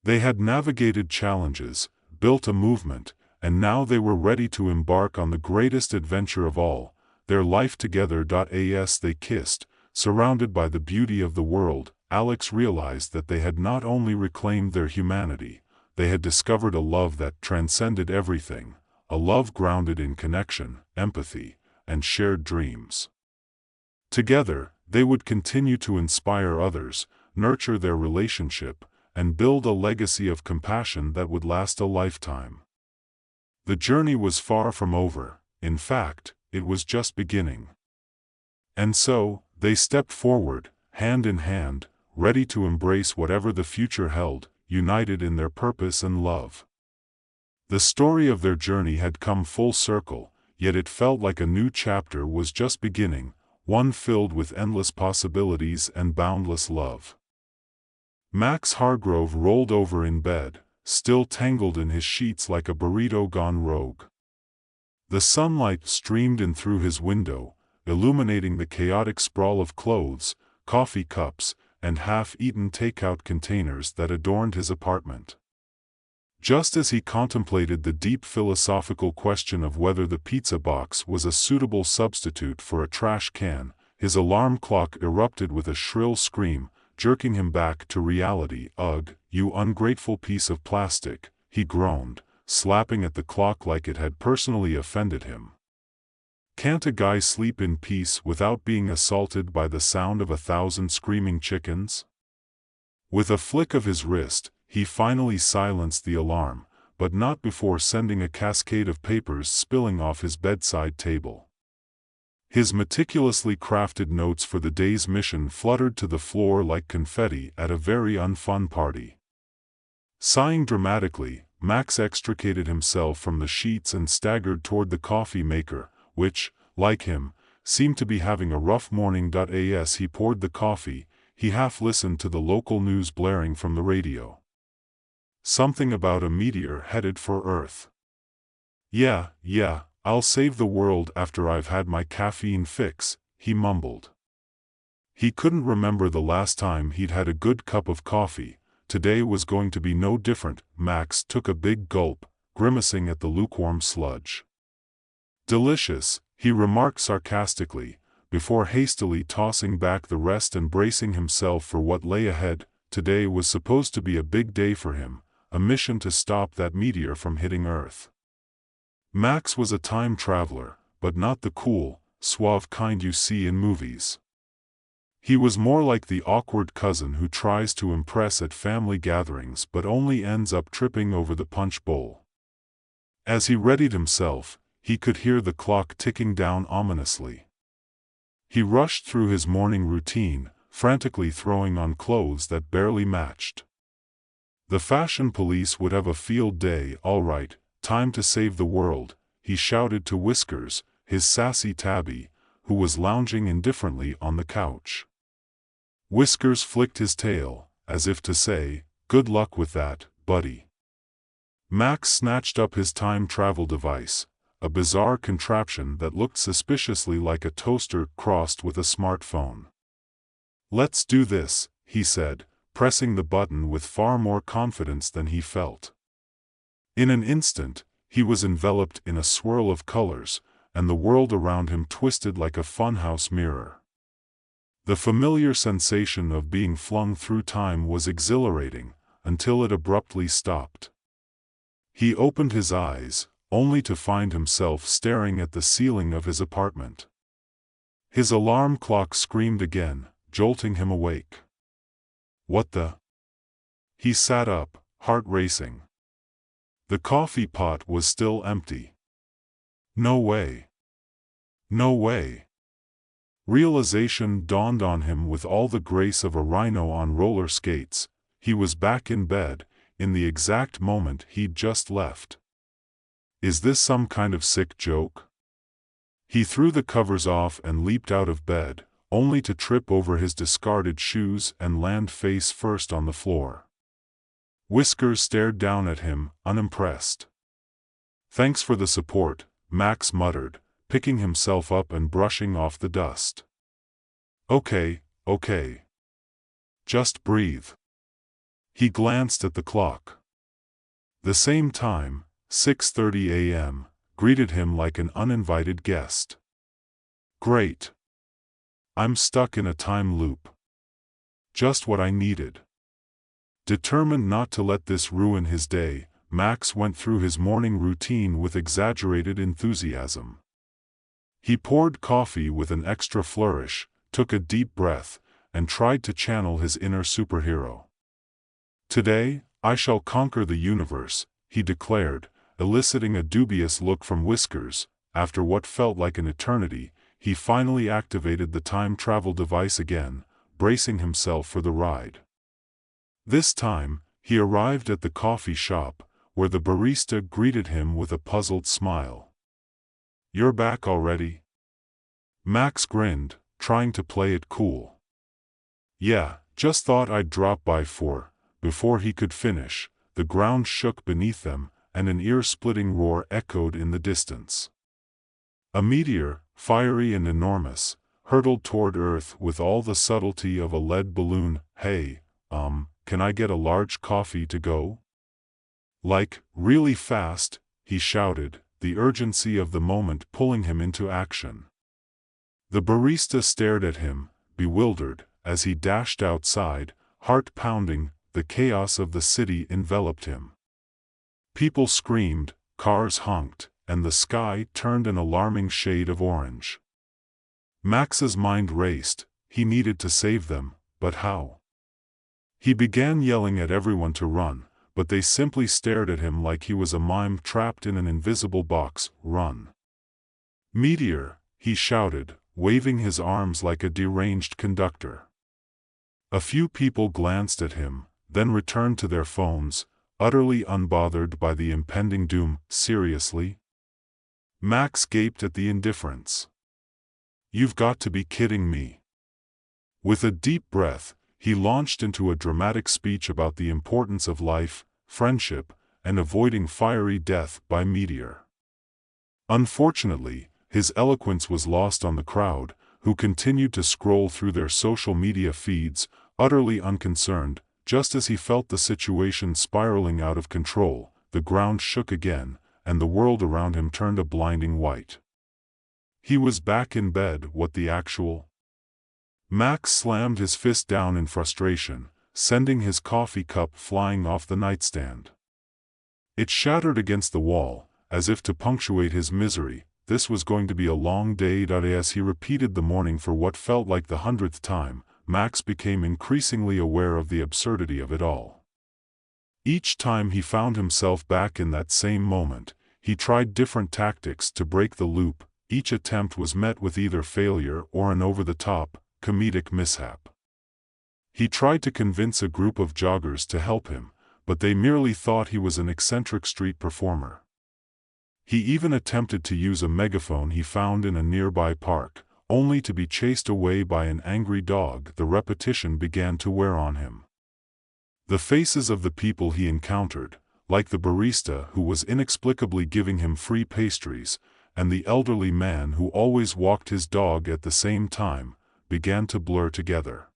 They had navigated challenges, built a movement, and now they were ready to embark on the greatest adventure of all, their life together. As they kissed, surrounded by the beauty of the world, Alex realized that they had not only reclaimed their humanity, they had discovered a love that transcended everything, a love grounded in connection, empathy, and shared dreams. Together, they would continue to inspire others, nurture their relationship, and build a legacy of compassion that would last a lifetime. The journey was far from over, in fact, it was just beginning. And so, they stepped forward, hand in hand, ready to embrace whatever the future held, united in their purpose and love. The story of their journey had come full circle, yet it felt like a new chapter was just beginning, one filled with endless possibilities and boundless love. Max Hargrove rolled over in bed, still tangled in his sheets like a burrito gone rogue. The sunlight streamed in through his window, illuminating the chaotic sprawl of clothes, coffee cups, and half-eaten takeout containers that adorned his apartment. Just as he contemplated the deep philosophical question of whether the pizza box was a suitable substitute for a trash can, his alarm clock erupted with a shrill scream, jerking him back to reality. "Ugh, you ungrateful piece of plastic," he groaned, slapping at the clock like it had personally offended him. "Can't a guy sleep in peace without being assaulted by the sound of 1,000 screaming chickens?" With a flick of his wrist, he finally silenced the alarm, but not before sending a cascade of papers spilling off his bedside table. His meticulously crafted notes for the day's mission fluttered to the floor like confetti at a very unfun party. Sighing dramatically, Max extricated himself from the sheets and staggered toward the coffee maker, which, like him, seemed to be having a rough morning. As he poured the coffee, he half listened to the local news blaring from the radio. Something about a meteor headed for Earth. Yeah, I'll save the world after I've had my caffeine fix," he mumbled. He couldn't remember the last time he'd had a good cup of coffee. Today was going to be no different. Max took a big gulp, grimacing at the lukewarm sludge. "Delicious," he remarked sarcastically, before hastily tossing back the rest and bracing himself for what lay ahead. Today was supposed to be a big day for him, a mission to stop that meteor from hitting Earth. Max was a time traveler, but not the cool, suave kind you see in movies. He was more like the awkward cousin who tries to impress at family gatherings but only ends up tripping over the punch bowl. As he readied himself, he could hear the clock ticking down ominously. He rushed through his morning routine, frantically throwing on clothes that barely matched. The fashion police would have a field day. All right, time to save the world, he shouted to Whiskers, his sassy tabby, who was lounging indifferently on the couch. Whiskers flicked his tail, as if to say, "Good luck with that, buddy." Max snatched up his time travel device, a bizarre contraption that looked suspiciously like a toaster crossed with a smartphone. "Let's do this," he said, pressing the button with far more confidence than he felt. In an instant, he was enveloped in a swirl of colors, and the world around him twisted like a funhouse mirror. The familiar sensation of being flung through time was exhilarating, until it abruptly stopped. He opened his eyes, only to find himself staring at the ceiling of his apartment. His alarm clock screamed again, jolting him awake. What the? He sat up, heart racing. The coffee pot was still empty. No way. No way. Realization dawned on him with all the grace of a rhino on roller skates. He was back in bed, in the exact moment he'd just left. Is this some kind of sick joke? He threw the covers off and leaped out of bed, only to trip over his discarded shoes and land face first on the floor. Whiskers stared down at him, unimpressed. "Thanks for the support," Max muttered, picking himself up and brushing off the dust. Okay. Just breathe." He glanced at the clock. The same time, 6:30 a.m., greeted him like an uninvited guest. Great. I'm stuck in a time loop. Just what I needed. Determined not to let this ruin his day, Max went through his morning routine with exaggerated enthusiasm. He poured coffee with an extra flourish, took a deep breath, and tried to channel his inner superhero. "Today, I shall conquer the universe," he declared, eliciting a dubious look from Whiskers. After what felt like an eternity, he finally activated the time travel device again, bracing himself for the ride. This time, he arrived at the coffee shop, where the barista greeted him with a puzzled smile. "You're back already?" Max grinned, trying to play it cool. "Yeah, just thought I'd drop by for..." Before he could finish, the ground shook beneath them, and an ear-splitting roar echoed in the distance. A meteor, fiery and enormous, hurtled toward Earth with all the subtlety of a lead balloon. "Hey, can I get a large coffee to go?" "Like, really fast," he shouted, the urgency of the moment pulling him into action. The barista stared at him, bewildered, as he dashed outside, heart pounding. The chaos of the city enveloped him. People screamed, cars honked, and the sky turned an alarming shade of orange. Max's mind raced. He needed to save them, but how? He began yelling at everyone to run, but they simply stared at him like he was a mime trapped in an invisible box. "Run. Meteor," he shouted, waving his arms like a deranged conductor. A few people glanced at him, then returned to their phones, utterly unbothered by the impending doom. "Seriously?" Max gaped at the indifference. "You've got to be kidding me." With a deep breath, he launched into a dramatic speech about the importance of life, friendship, and avoiding fiery death by meteor. Unfortunately, his eloquence was lost on the crowd, who continued to scroll through their social media feeds, utterly unconcerned. Just as he felt the situation spiraling out of control, the ground shook again, and the world around him turned a blinding white. He was back in bed, what the actual? Max slammed his fist down in frustration, sending his coffee cup flying off the nightstand. It shattered against the wall, as if to punctuate his misery. This was going to be a long day. As he repeated the morning for what felt like the 100th time, Max became increasingly aware of the absurdity of it all. Each time he found himself back in that same moment, he tried different tactics to break the loop. Each attempt was met with either failure or an over-the-top, comedic mishap. He tried to convince a group of joggers to help him, but they merely thought he was an eccentric street performer. He even attempted to use a megaphone he found in a nearby park, only to be chased away by an angry dog. The repetition began to wear on him. The faces of the people he encountered, like the barista who was inexplicably giving him free pastries, and the elderly man who always walked his dog at the same time, began to blur together.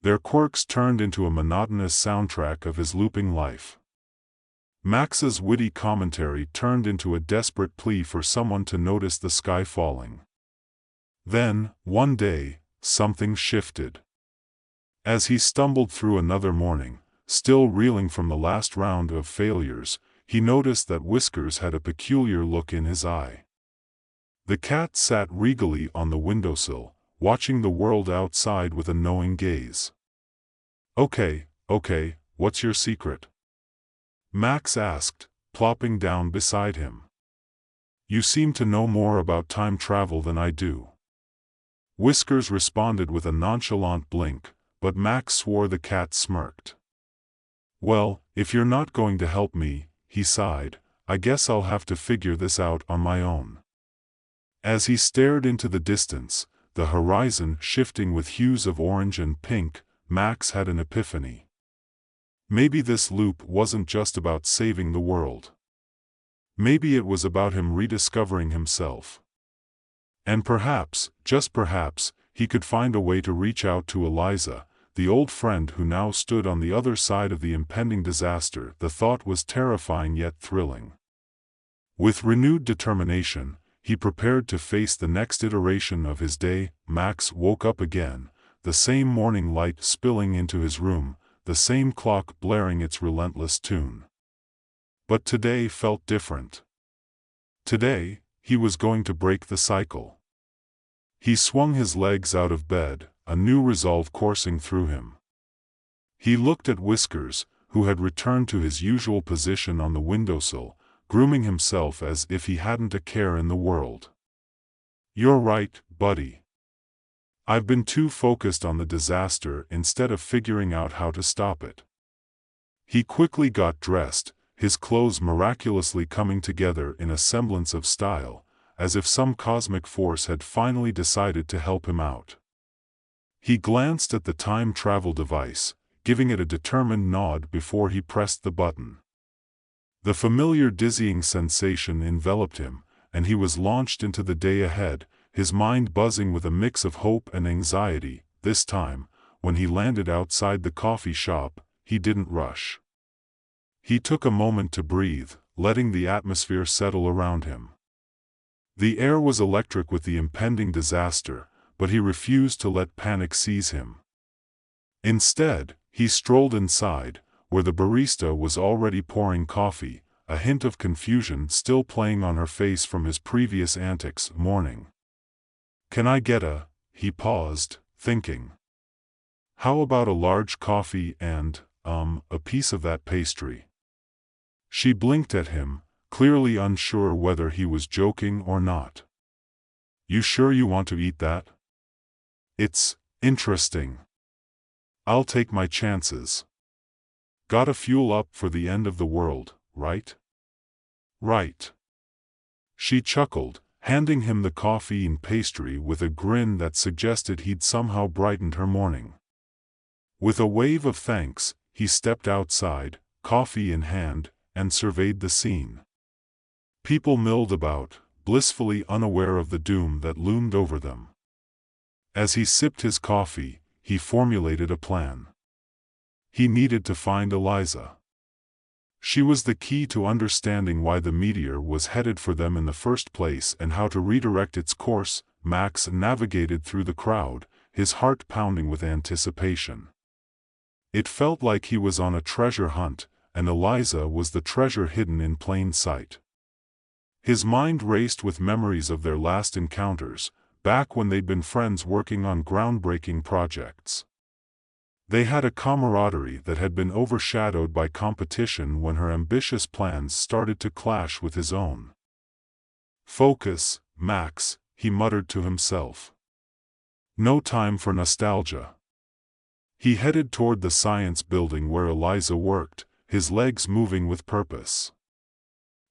Their quirks turned into a monotonous soundtrack of his looping life. Max's witty commentary turned into a desperate plea for someone to notice the sky falling. Then, one day, something shifted. As he stumbled through another morning, still reeling from the last round of failures, he noticed that Whiskers had a peculiar look in his eye. The cat sat regally on the windowsill, watching the world outside with a knowing gaze. Okay, what's your secret?" Max asked, plopping down beside him. "You seem to know more about time travel than I do." Whiskers responded with a nonchalant blink, but Max swore the cat smirked. "Well, if you're not going to help me," he sighed, "I guess I'll have to figure this out on my own." As he stared into the distance, the horizon shifting with hues of orange and pink, Max had an epiphany. Maybe this loop wasn't just about saving the world. Maybe it was about him rediscovering himself. And perhaps, just perhaps, he could find a way to reach out to Eliza, the old friend who now stood on the other side of the impending disaster. The thought was terrifying yet thrilling. With renewed determination, he prepared to face the next iteration of his day. Max woke up again, the same morning light spilling into his room, the same clock blaring its relentless tune. But today felt different. Today, he was going to break the cycle. He swung his legs out of bed, a new resolve coursing through him. He looked at Whiskers, who had returned to his usual position on the windowsill, grooming himself as if he hadn't a care in the world. "You're right, buddy. I've been too focused on the disaster instead of figuring out how to stop it." He quickly got dressed, his clothes miraculously coming together in a semblance of style, as if some cosmic force had finally decided to help him out. He glanced at the time travel device, giving it a determined nod before he pressed the button. The familiar dizzying sensation enveloped him, and he was launched into the day ahead, his mind buzzing with a mix of hope and anxiety. This time, when he landed outside the coffee shop, he didn't rush. He took a moment to breathe, letting the atmosphere settle around him. The air was electric with the impending disaster, but he refused to let panic seize him. Instead, he strolled inside, where the barista was already pouring coffee, a hint of confusion still playing on her face from his previous antics. "Morning. Can I get a..." He paused, thinking. "How about a large coffee and, a piece of that pastry?" She blinked at him, clearly unsure whether he was joking or not. "You sure you want to eat that? It's interesting. I'll take my chances. Gotta fuel up for the end of the world, right?" "Right." She chuckled, handing him the coffee and pastry with a grin that suggested he'd somehow brightened her morning. With a wave of thanks, he stepped outside, coffee in hand, and surveyed the scene. People milled about, blissfully unaware of the doom that loomed over them. As he sipped his coffee, he formulated a plan. He needed to find Eliza. She was the key to understanding why the meteor was headed for them in the first place and how to redirect its course. Max navigated through the crowd, his heart pounding with anticipation. It felt like he was on a treasure hunt, and Eliza was the treasure hidden in plain sight. His mind raced with memories of their last encounters, back when they'd been friends working on groundbreaking projects. They had a camaraderie that had been overshadowed by competition when her ambitious plans started to clash with his own. "Focus, Max," he muttered to himself. "No time for nostalgia." He headed toward the science building where Eliza worked, his legs moving with purpose.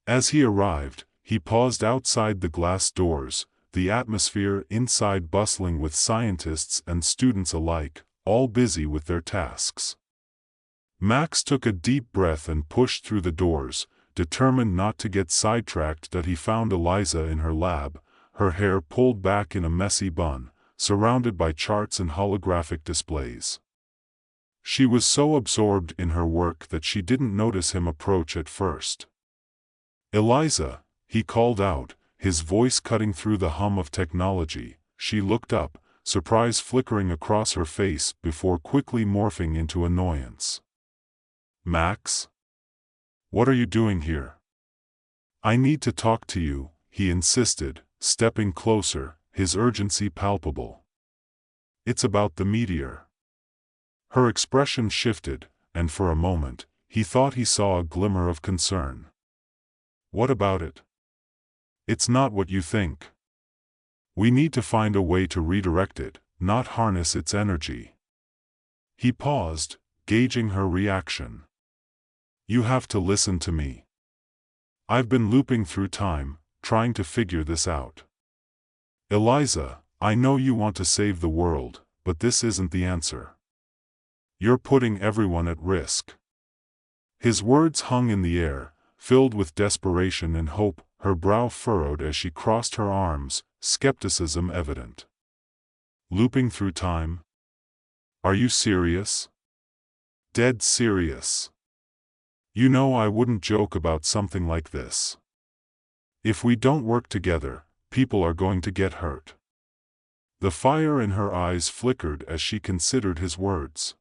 As he arrived, he paused outside the glass doors, the atmosphere inside bustling with scientists and students alike, all busy with their tasks. Max took a deep breath and pushed through the doors, determined not to get sidetracked. That he found Eliza in her lab, her hair pulled back in a messy bun, surrounded by charts and holographic displays. She was so absorbed in her work that she didn't notice him approach at first. "Eliza," he called out, his voice cutting through the hum of technology. She looked up, surprise flickering across her face before quickly morphing into annoyance. "Max? What are you doing here?" "I need to talk to you," he insisted, stepping closer, his urgency palpable. "It's about the meteor." Her expression shifted, and for a moment, he thought he saw a glimmer of concern. "What about it?" "It's not what you think. We need to find a way to redirect it, not harness its energy." He paused, gauging her reaction. "You have to listen to me. I've been looping through time, trying to figure this out. Eliza, I know you want to save the world, but this isn't the answer. You're putting everyone at risk." His words hung in the air, filled with desperation and hope, her brow furrowed as she crossed her arms, skepticism evident. "Looping through time? Are you serious?" "Dead serious. You know I wouldn't joke about something like this. If we don't work together, people are going to get hurt." The fire in her eyes flickered as she considered his words.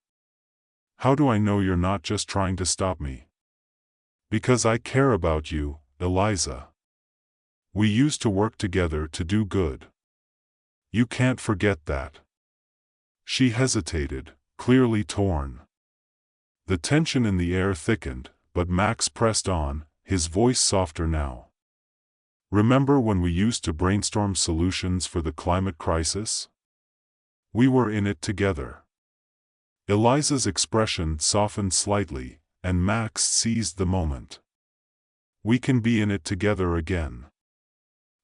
"How do I know you're not just trying to stop me?" "Because I care about you, Eliza. We used to work together to do good. You can't forget that." She hesitated, clearly torn. The tension in the air thickened, but Max pressed on, his voice softer now. "Remember when we used to brainstorm solutions for the climate crisis? We were in it together." Eliza's expression softened slightly, and Max seized the moment. "We can be in it together again.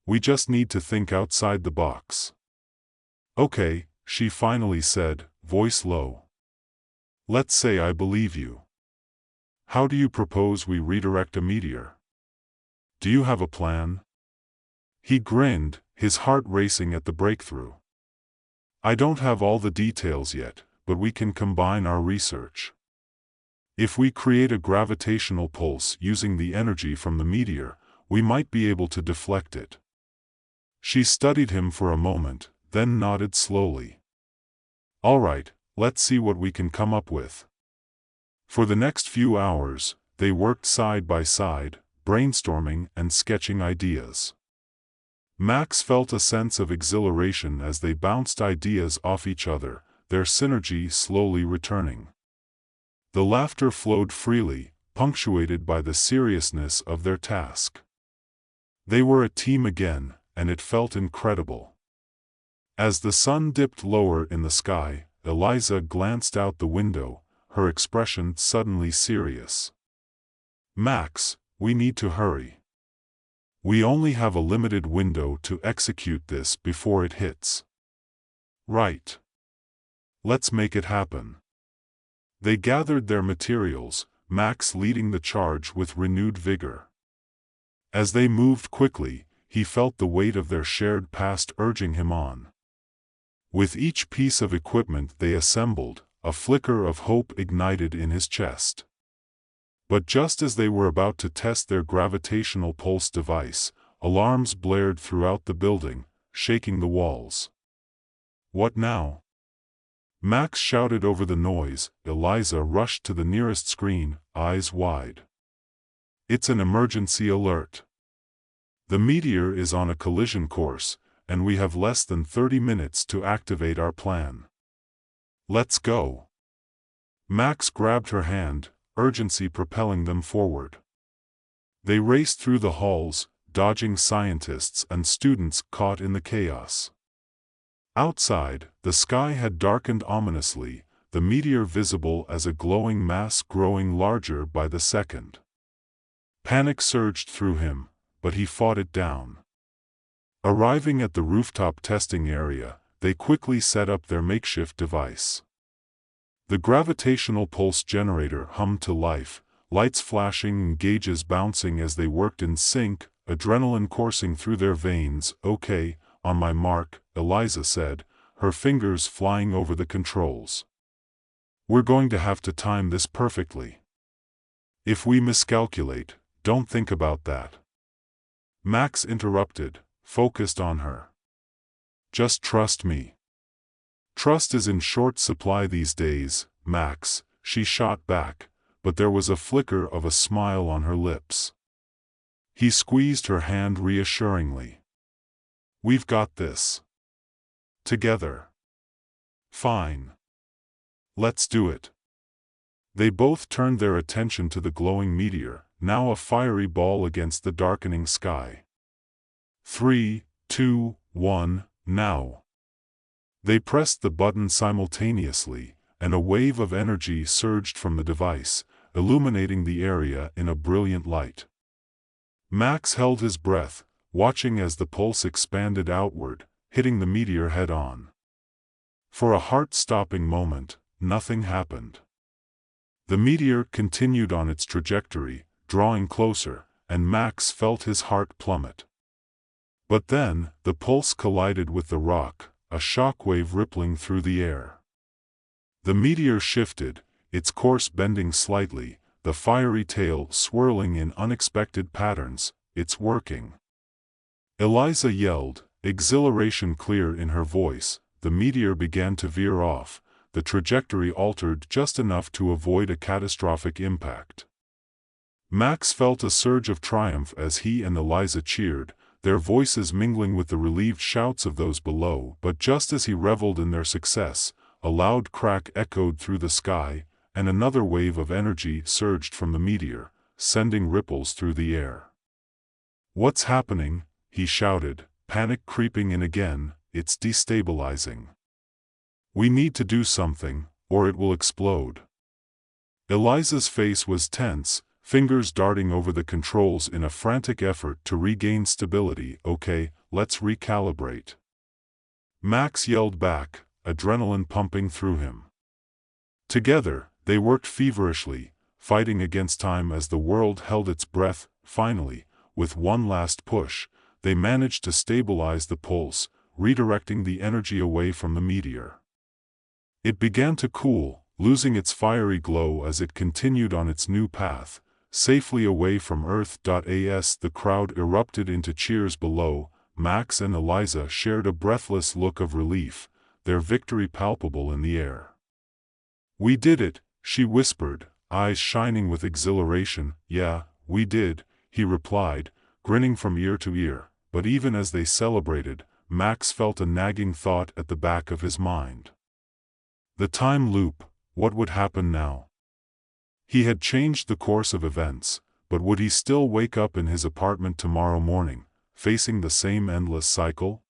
We just need to think outside the box." "Okay," she finally said, voice low. "Let's say I believe you. How do you propose we redirect a meteor? Do you have a plan?" He grinned, his heart racing at the breakthrough. "I don't have all the details yet, but we can combine our research. If we create a gravitational pulse using the energy from the meteor, we might be able to deflect it." She studied him for a moment, then nodded slowly. "All right, let's see what we can come up with." For the next few hours, they worked side by side, brainstorming and sketching ideas. Max felt a sense of exhilaration as they bounced ideas off each other, their synergy slowly returning. The laughter flowed freely, punctuated by the seriousness of their task. They were a team again, and it felt incredible. As the sun dipped lower in the sky, Eliza glanced out the window, her expression suddenly serious. "Max, we need to hurry. We only have a limited window to execute this before it hits." "Right. Let's make it happen." They gathered their materials, Max leading the charge with renewed vigor. As they moved quickly, he felt the weight of their shared past urging him on. With each piece of equipment they assembled, a flicker of hope ignited in his chest. But just as they were about to test their gravitational pulse device, alarms blared throughout the building, shaking the walls. "What now?" Max shouted over the noise. Eliza rushed to the nearest screen, eyes wide. "It's an emergency alert. The meteor is on a collision course, and we have less than 30 minutes to activate our plan. Let's go." Max grabbed her hand, urgency propelling them forward. They raced through the halls, dodging scientists and students caught in the chaos. Outside, the sky had darkened ominously, the meteor visible as a glowing mass growing larger by the second. Panic surged through him, but he fought it down. Arriving at the rooftop testing area, they quickly set up their makeshift device. The gravitational pulse generator hummed to life, lights flashing and gauges bouncing as they worked in sync, adrenaline coursing through their veins. "Okay, on my mark," Eliza said, her fingers flying over the controls. "We're going to have to time this perfectly. If we miscalculate, don't think about that." Max interrupted, focused on her. "Just trust me." "Trust is in short supply these days, Max," she shot back, but there was a flicker of a smile on her lips. He squeezed her hand reassuringly. "We've got this. Together." "Fine. Let's do it." They both turned their attention to the glowing meteor, now a fiery ball against the darkening sky. 3, 2, 1, now. They pressed the button simultaneously, and a wave of energy surged from the device, illuminating the area in a brilliant light. Max held his breath, watching as the pulse expanded outward, hitting the meteor head-on. For a heart-stopping moment, nothing happened. The meteor continued on its trajectory, drawing closer, and Max felt his heart plummet. But then, the pulse collided with the rock, a shockwave rippling through the air. The meteor shifted, its course bending slightly, the fiery tail swirling in unexpected patterns. "It's working!" Eliza yelled, exhilaration clear in her voice. The meteor began to veer off, the trajectory altered just enough to avoid a catastrophic impact. Max felt a surge of triumph as he and Eliza cheered, their voices mingling with the relieved shouts of those below. But just as he reveled in their success, a loud crack echoed through the sky, and another wave of energy surged from the meteor, sending ripples through the air. "What's happening?" he shouted, panic creeping in again. "It's destabilizing. We need to do something, or it will explode." Eliza's face was tense, fingers darting over the controls in a frantic effort to regain stability. "Okay, let's recalibrate." Max yelled back, adrenaline pumping through him. Together, they worked feverishly, fighting against time as the world held its breath. Finally, with one last push, they managed to stabilize the pulse, redirecting the energy away from the meteor. It began to cool, losing its fiery glow as it continued on its new path, safely away from Earth. As the crowd erupted into cheers below, Max and Eliza shared a breathless look of relief, their victory palpable in the air. "We did it," she whispered, eyes shining with exhilaration. "Yeah, we did," he replied, grinning from ear to ear. But even as they celebrated, Max felt a nagging thought at the back of his mind. The time loop, what would happen now? He had changed the course of events, but would he still wake up in his apartment tomorrow morning, facing the same endless cycle?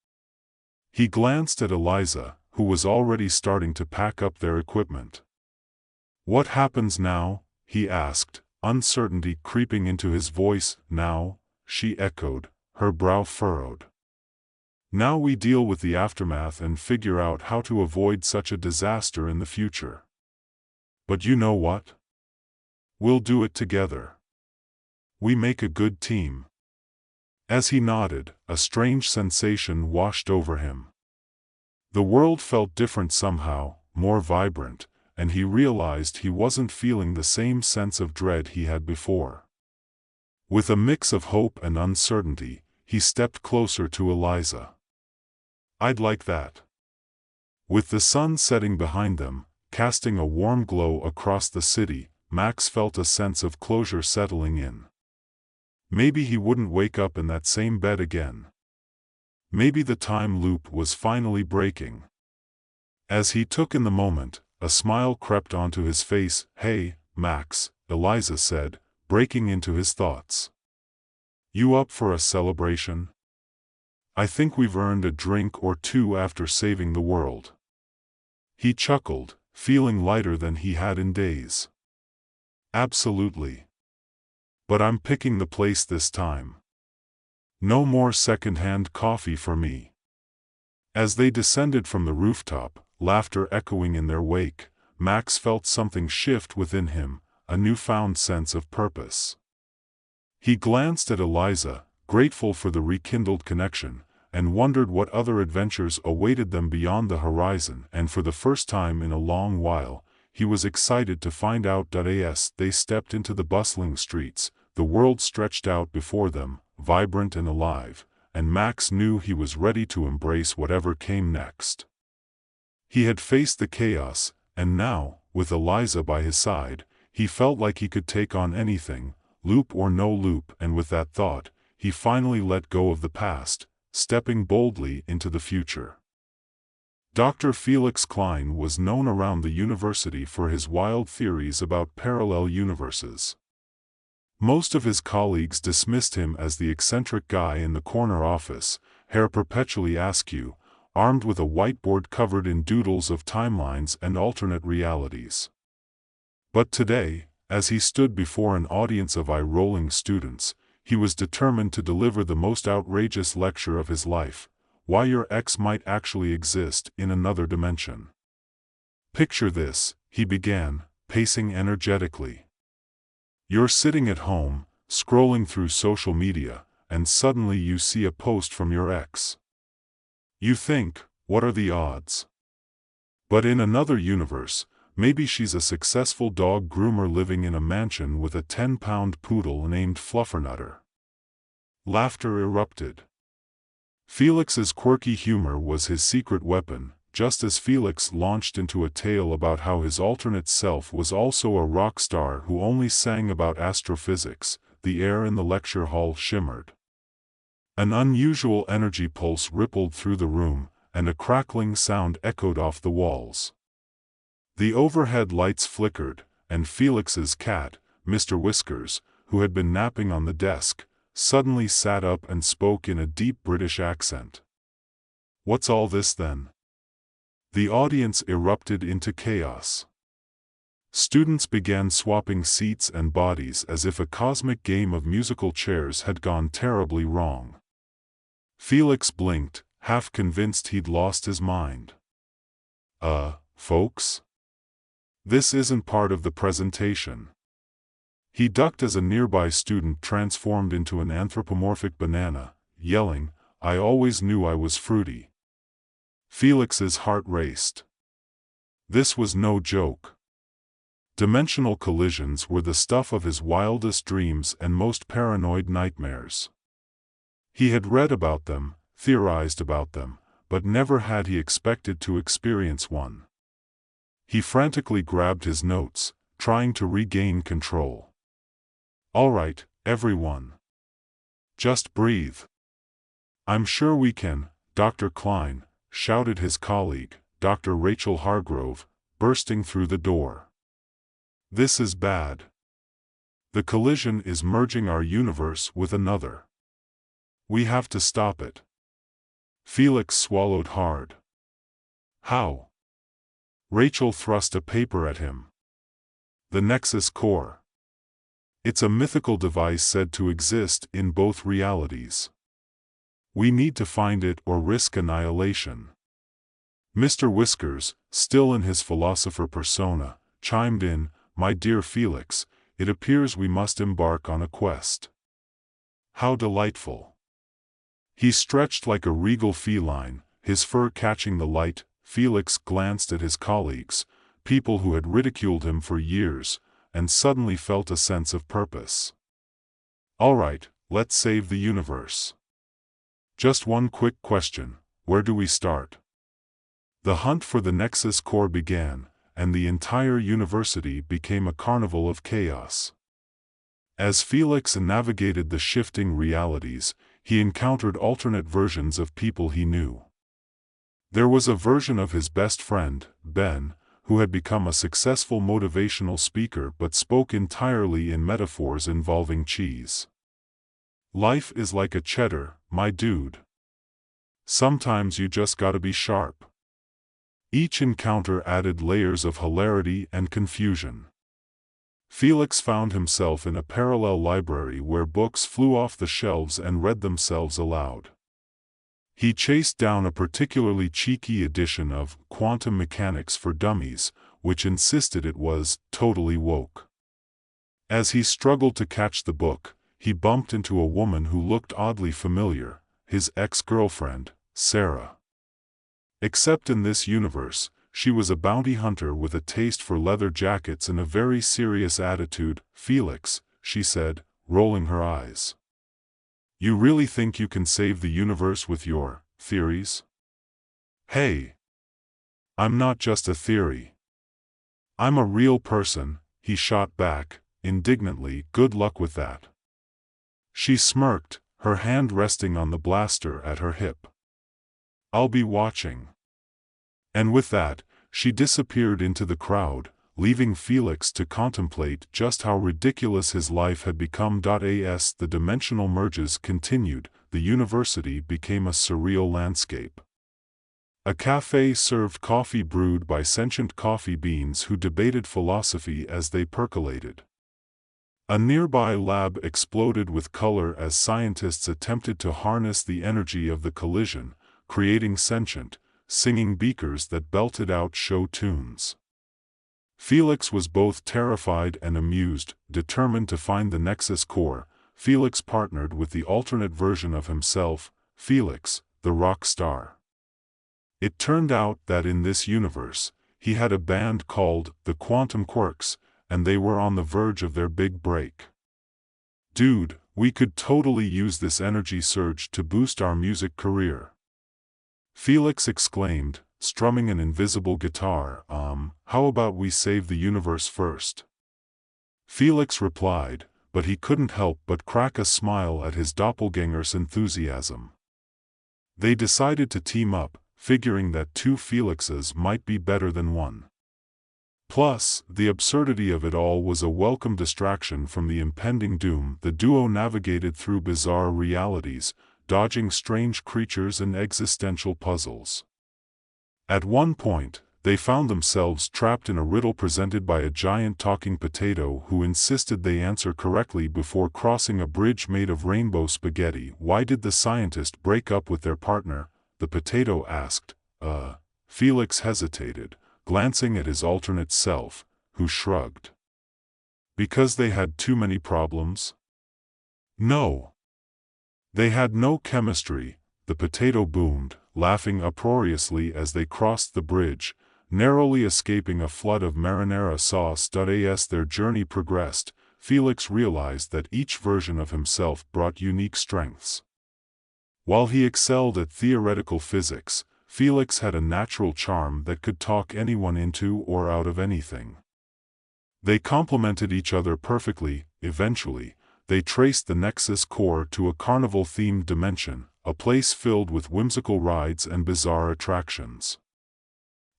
He glanced at Eliza, who was already starting to pack up their equipment. "What happens now?" he asked, uncertainty creeping into his voice. "Now," she echoed, her brow furrowed. "Now we deal with the aftermath and figure out how to avoid such a disaster in the future. But you know what? We'll do it together. We make a good team." As he nodded, a strange sensation washed over him. The world felt different somehow, more vibrant, and he realized he wasn't feeling the same sense of dread he had before. With a mix of hope and uncertainty, he stepped closer to Eliza. "I'd like that." With the sun setting behind them, casting a warm glow across the city, Max felt a sense of closure settling in. Maybe he wouldn't wake up in that same bed again. Maybe the time loop was finally breaking. As he took in the moment, a smile crept onto his face. "Hey, Max," Eliza said, breaking into his thoughts. "You up for a celebration? I think we've earned a drink or two after saving the world." He chuckled, feeling lighter than he had in days. "Absolutely. But I'm picking the place this time. No more second-hand coffee for me." As they descended from the rooftop, laughter echoing in their wake, Max felt something shift within him, a newfound sense of purpose. He glanced at Eliza, grateful for the rekindled connection, and wondered what other adventures awaited them beyond the horizon, and for the first time in a long while, he was excited to find out. As they stepped into the bustling streets, the world stretched out before them, vibrant and alive, and Max knew he was ready to embrace whatever came next. He had faced the chaos, and now, with Eliza by his side, he felt like he could take on anything, loop or no loop, and with that thought, he finally let go of the past, stepping boldly into the future. Dr. Felix Klein was known around the university for his wild theories about parallel universes. Most of his colleagues dismissed him as the eccentric guy in the corner office, hair perpetually askew, armed with a whiteboard covered in doodles of timelines and alternate realities. But today, as he stood before an audience of eye-rolling students, he was determined to deliver the most outrageous lecture of his life: why your ex might actually exist in another dimension. "Picture this," he began, pacing energetically. "You're sitting at home, scrolling through social media, and suddenly you see a post from your ex. You think, what are the odds? But in another universe, maybe she's a successful dog groomer living in a mansion with a 10-pound poodle named Fluffernutter." Laughter erupted. Felix's quirky humor was his secret weapon, just as Felix launched into a tale about how his alternate self was also a rock star who only sang about astrophysics. The air in the lecture hall shimmered. An unusual energy pulse rippled through the room, and a crackling sound echoed off the walls. The overhead lights flickered, and Felix's cat, Mr. Whiskers, who had been napping on the desk, suddenly sat up and spoke in a deep British accent. "What's all this then?" The audience erupted into chaos. Students began swapping seats and bodies as if a cosmic game of musical chairs had gone terribly wrong. Felix blinked, half convinced he'd lost his mind. Folks? This isn't part of the presentation." He ducked as a nearby student transformed into an anthropomorphic banana, yelling, "I always knew I was fruity." Felix's heart raced. This was no joke. Dimensional collisions were the stuff of his wildest dreams and most paranoid nightmares. He had read about them, theorized about them, but never had he expected to experience one. He frantically grabbed his notes, trying to regain control. "All right, everyone. Just breathe. I'm sure we can, Dr. Klein," shouted his colleague, Dr. Rachel Hargrove, bursting through the door. "This is bad. The collision is merging our universe with another. We have to stop it." Felix swallowed hard. "How?" Rachel thrust a paper at him. "The Nexus Core. It's a mythical device said to exist in both realities. We need to find it or risk annihilation." Mr. Whiskers, still in his philosopher persona, chimed in, "My dear Felix, it appears we must embark on a quest." "How delightful." He stretched like a regal feline, his fur catching the light. Felix glanced at his colleagues, people who had ridiculed him for years, and suddenly felt a sense of purpose. All right, let's save the universe. Just one quick question: where do we start? The hunt for the Nexus core began, and the entire university became a carnival of chaos. As Felix navigated the shifting realities, he encountered alternate versions of people he knew. There was a version of his best friend, Ben, who had become a successful motivational speaker but spoke entirely in metaphors involving cheese. Life is like a cheddar, my dude. Sometimes you just gotta be sharp. Each encounter added layers of hilarity and confusion. Felix found himself in a parallel library where books flew off the shelves and read themselves aloud. He chased down a particularly cheeky edition of Quantum Mechanics for Dummies, which insisted it was totally woke. As he struggled to catch the book, he bumped into a woman who looked oddly familiar, his ex-girlfriend, Sarah. Except in this universe, she was a bounty hunter with a taste for leather jackets and a very serious attitude. "Felix," she said, rolling her eyes. "You really think you can save the universe with your theories?" "Hey! I'm not just a theory. I'm a real person," he shot back, indignantly. "Good luck with that." She smirked, her hand resting on the blaster at her hip. "I'll be watching." And with that, she disappeared into the crowd, leaving Felix to contemplate just how ridiculous his life had become. As the dimensional merges continued, the university became a surreal landscape. A cafe served coffee brewed by sentient coffee beans who debated philosophy as they percolated. A nearby lab exploded with color as scientists attempted to harness the energy of the collision, creating sentient, singing beakers that belted out show tunes. Felix was both terrified and amused. Determined to find the Nexus core, Felix partnered with the alternate version of himself, Felix, the rock star. It turned out that in this universe, he had a band called the Quantum Quirks, and they were on the verge of their big break. "Dude, we could totally use this energy surge to boost our music career," Felix exclaimed, strumming an invisible guitar. How about we save the universe first?" Felix replied, but he couldn't help but crack a smile at his doppelganger's enthusiasm. They decided to team up, figuring that two Felixes might be better than one. Plus, the absurdity of it all was a welcome distraction from the impending doom. The duo navigated through bizarre realities, dodging strange creatures and existential puzzles. At one point, they found themselves trapped in a riddle presented by a giant talking potato who insisted they answer correctly before crossing a bridge made of rainbow spaghetti. "Why did the scientist break up with their partner?" the potato asked. Felix hesitated, glancing at his alternate self, who shrugged. "Because they had too many problems?" "No. They had no chemistry," the potato boomed, laughing uproariously as they crossed the bridge, narrowly escaping a flood of marinara sauce. As their journey progressed, Felix realized that each version of himself brought unique strengths. While he excelled at theoretical physics, Felix had a natural charm that could talk anyone into or out of anything. They complemented each other perfectly. Eventually, they traced the Nexus core to a carnival-themed dimension, a place filled with whimsical rides and bizarre attractions.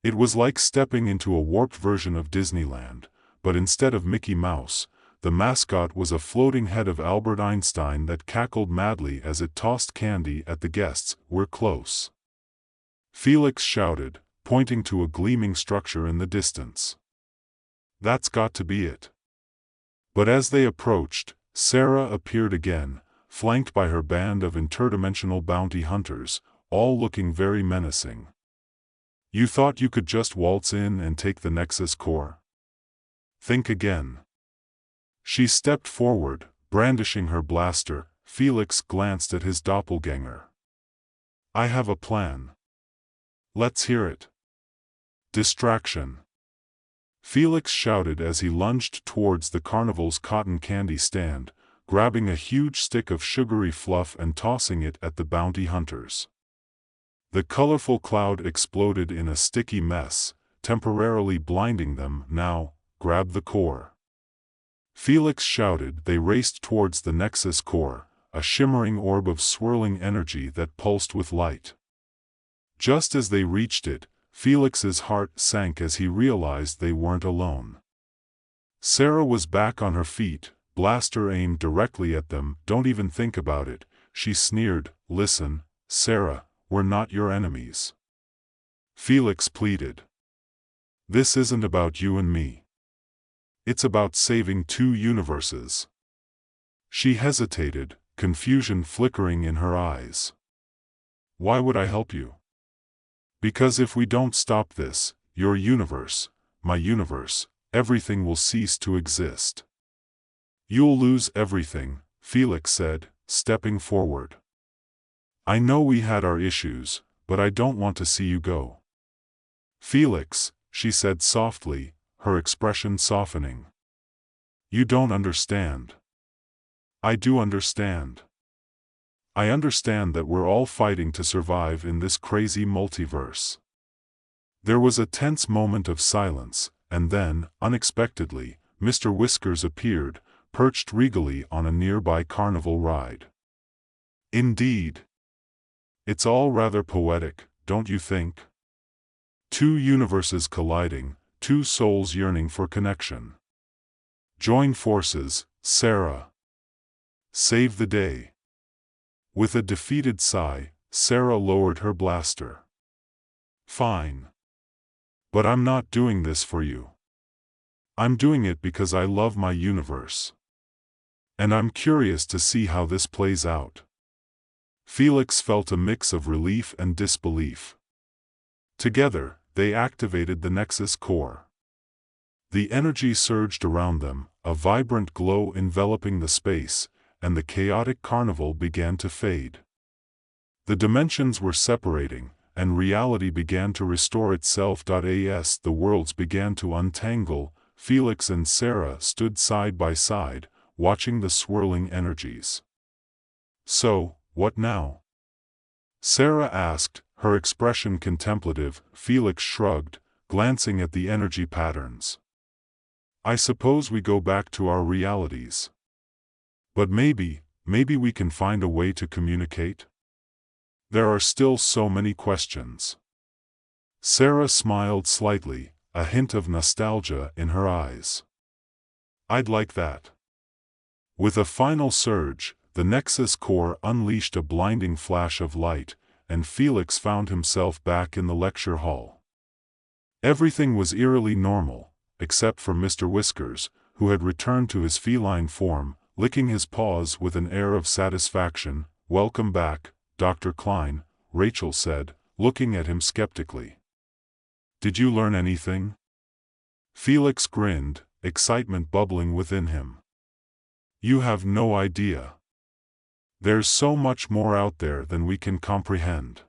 It was like stepping into a warped version of Disneyland, but instead of Mickey Mouse, the mascot was a floating head of Albert Einstein that cackled madly as it tossed candy at the guests. "We're close," Felix shouted, pointing to a gleaming structure in the distance. "That's got to be it." But as they approached, Sarah appeared again, flanked by her band of interdimensional bounty hunters, all looking very menacing. "You thought you could just waltz in and take the Nexus core? Think again." She stepped forward, brandishing her blaster. Felix glanced at his doppelganger. "I have a plan." "Let's hear it." Distraction. Felix shouted as he lunged towards the carnival's cotton candy stand, grabbing a huge stick of sugary fluff and tossing it at the bounty hunters. The colorful cloud exploded in a sticky mess, temporarily blinding them. Now, grab the core. Felix shouted. They raced towards the Nexus core, a shimmering orb of swirling energy that pulsed with light. Just as they reached it, Felix's heart sank as he realized they weren't alone. Sarah was back on her feet, blaster aimed directly at them. Don't even think about it, she sneered. Listen, Sarah, we're not your enemies. Felix pleaded. This isn't about you and me. It's about saving two universes. She hesitated, confusion flickering in her eyes. Why would I help you? Because if we don't stop this, your universe, my universe, everything will cease to exist. You'll lose everything, Felix said, stepping forward. I know we had our issues, but I don't want to see you go. Felix, she said softly, her expression softening. You don't understand. I do understand. I understand that we're all fighting to survive in this crazy multiverse. There was a tense moment of silence, and then, unexpectedly, Mr. Whiskers appeared, perched regally on a nearby carnival ride. Indeed. It's all rather poetic, don't you think? Two universes colliding, two souls yearning for connection. Join forces, Sarah. Save the day. With a defeated sigh, Sarah lowered her blaster. Fine. But I'm not doing this for you. I'm doing it because I love my universe. And I'm curious to see how this plays out. Felix felt a mix of relief and disbelief. Together, they activated the Nexus core. The energy surged around them, a vibrant glow enveloping the space, and the chaotic carnival began to fade. The dimensions were separating, and reality began to restore itself. As the worlds began to untangle, Felix and Sarah stood side by side, watching the swirling energies. So, what now? Sarah asked, her expression contemplative. Felix shrugged, glancing at the energy patterns. I suppose we go back to our realities. But maybe we can find a way to communicate? There are still so many questions. Sarah smiled slightly, a hint of nostalgia in her eyes. I'd like that. With a final surge, the Nexus core unleashed a blinding flash of light, and Felix found himself back in the lecture hall. Everything was eerily normal, except for Mr. Whiskers, who had returned to his feline form, licking his paws with an air of satisfaction. Welcome back, Dr. Klein, Rachel said, looking at him skeptically. Did you learn anything? Felix grinned, excitement bubbling within him. You have no idea. There's so much more out there than we can comprehend.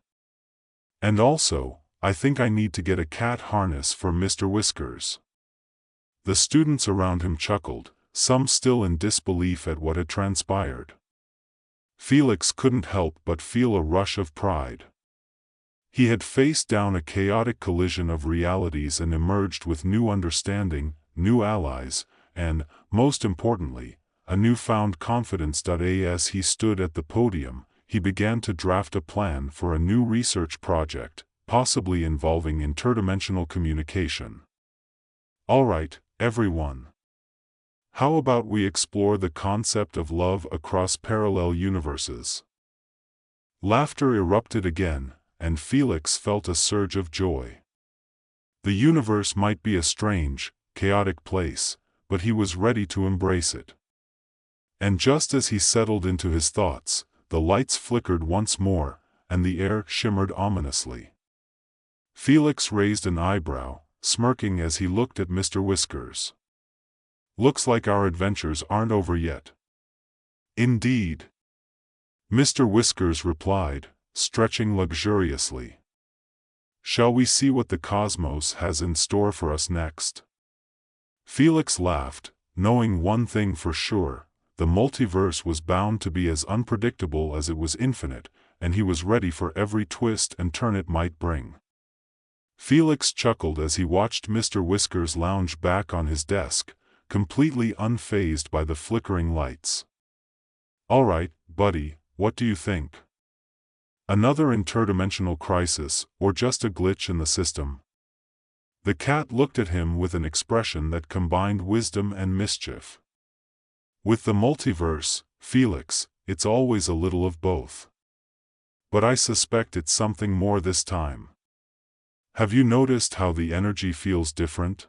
And also, I think I need to get a cat harness for Mr. Whiskers. The students around him chuckled, some still in disbelief at what had transpired. Felix couldn't help but feel a rush of pride. He had faced down a chaotic collision of realities and emerged with new understanding, new allies, and, most importantly, a newfound confidence. As he stood at the podium, he began to draft a plan for a new research project, possibly involving interdimensional communication. All right, everyone. How about we explore the concept of love across parallel universes? Laughter erupted again, and Felix felt a surge of joy. The universe might be a strange, chaotic place, but he was ready to embrace it. And just as he settled into his thoughts, the lights flickered once more, and the air shimmered ominously. Felix raised an eyebrow, smirking as he looked at Mr. Whiskers. Looks like our adventures aren't over yet. Indeed. Mr. Whiskers replied, stretching luxuriously. Shall we see what the cosmos has in store for us next? Felix laughed, knowing one thing for sure: the multiverse was bound to be as unpredictable as it was infinite, and he was ready for every twist and turn it might bring. Felix chuckled as he watched Mr. Whiskers lounge back on his desk, completely unfazed by the flickering lights. "All right, buddy, what do you think? Another interdimensional crisis, or just a glitch in the system?" The cat looked at him with an expression that combined wisdom and mischief. "With the multiverse, Felix, it's always a little of both. But I suspect it's something more this time. Have you noticed how the energy feels different?"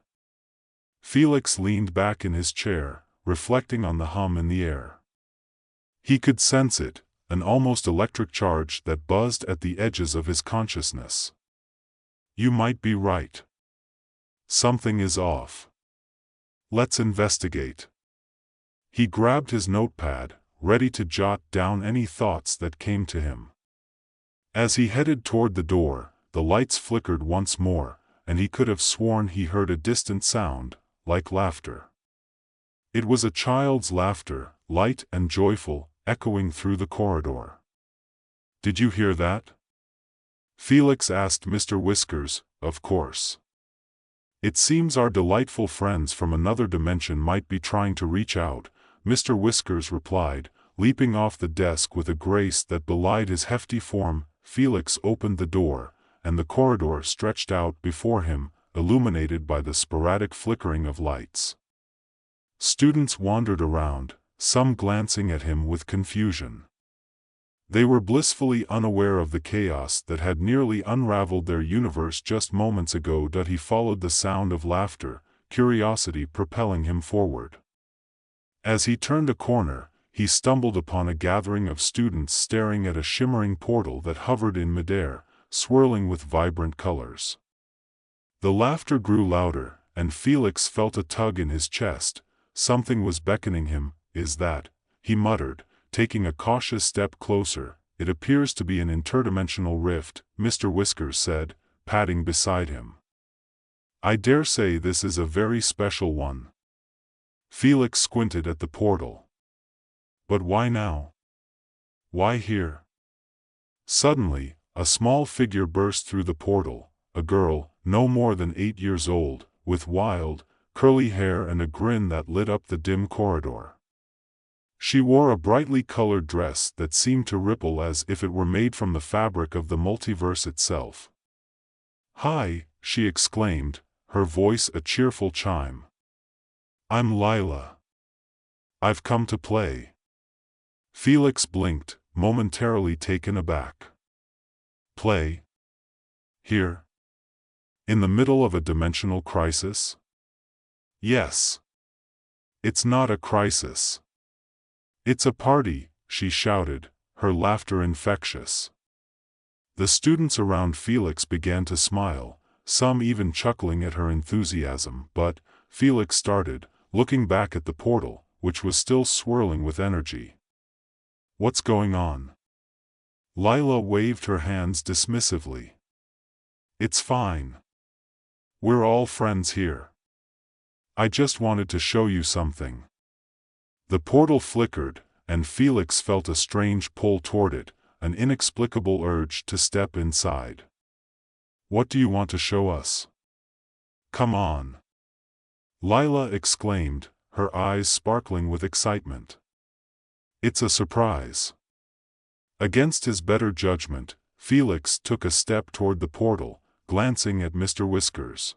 Felix leaned back in his chair, reflecting on the hum in the air. He could sense it, an almost electric charge that buzzed at the edges of his consciousness. "You might be right. Something is off. Let's investigate." He grabbed his notepad, ready to jot down any thoughts that came to him. As he headed toward the door, the lights flickered once more, and he could have sworn he heard a distant sound, like laughter. It was a child's laughter, light and joyful, echoing through the corridor. "Did you hear that?" Felix asked Mr. Whiskers. "Of course. It seems our delightful friends from another dimension might be trying to reach out," Mr. Whiskers replied, leaping off the desk with a grace that belied his hefty form. Felix opened the door, and the corridor stretched out before him, illuminated by the sporadic flickering of lights. Students wandered around, some glancing at him with confusion. They were blissfully unaware of the chaos that had nearly unraveled their universe just moments ago. He followed the sound of laughter, curiosity propelling him forward. As he turned a corner, he stumbled upon a gathering of students staring at a shimmering portal that hovered in midair, swirling with vibrant colors. The laughter grew louder, and Felix felt a tug in his chest. Something was beckoning him. "Is that?" he muttered, taking a cautious step closer. "It appears to be an interdimensional rift," Mr. Whiskers said, padding beside him. "I dare say this is a very special one." Felix squinted at the portal. "But why now? Why here?" Suddenly, a small figure burst through the portal, a girl, no more than 8 years old, with wild, curly hair and a grin that lit up the dim corridor. She wore a brightly colored dress that seemed to ripple as if it were made from the fabric of the multiverse itself. "Hi," she exclaimed, her voice a cheerful chime. "I'm Lila. I've come to play." Felix blinked, momentarily taken aback. "Play? Here? In the middle of a dimensional crisis?" "Yes. It's not a crisis. It's a party," she shouted, her laughter infectious. The students around Felix began to smile, some even chuckling at her enthusiasm. "But," Felix started, looking back at the portal, which was still swirling with energy. "What's going on?" Lila waved her hands dismissively. "It's fine. We're all friends here. I just wanted to show you something." The portal flickered, and Felix felt a strange pull toward it, an inexplicable urge to step inside. "What do you want to show us? Come on!" Lila exclaimed, her eyes sparkling with excitement. "It's a surprise." Against his better judgment, Felix took a step toward the portal, glancing at Mr. Whiskers.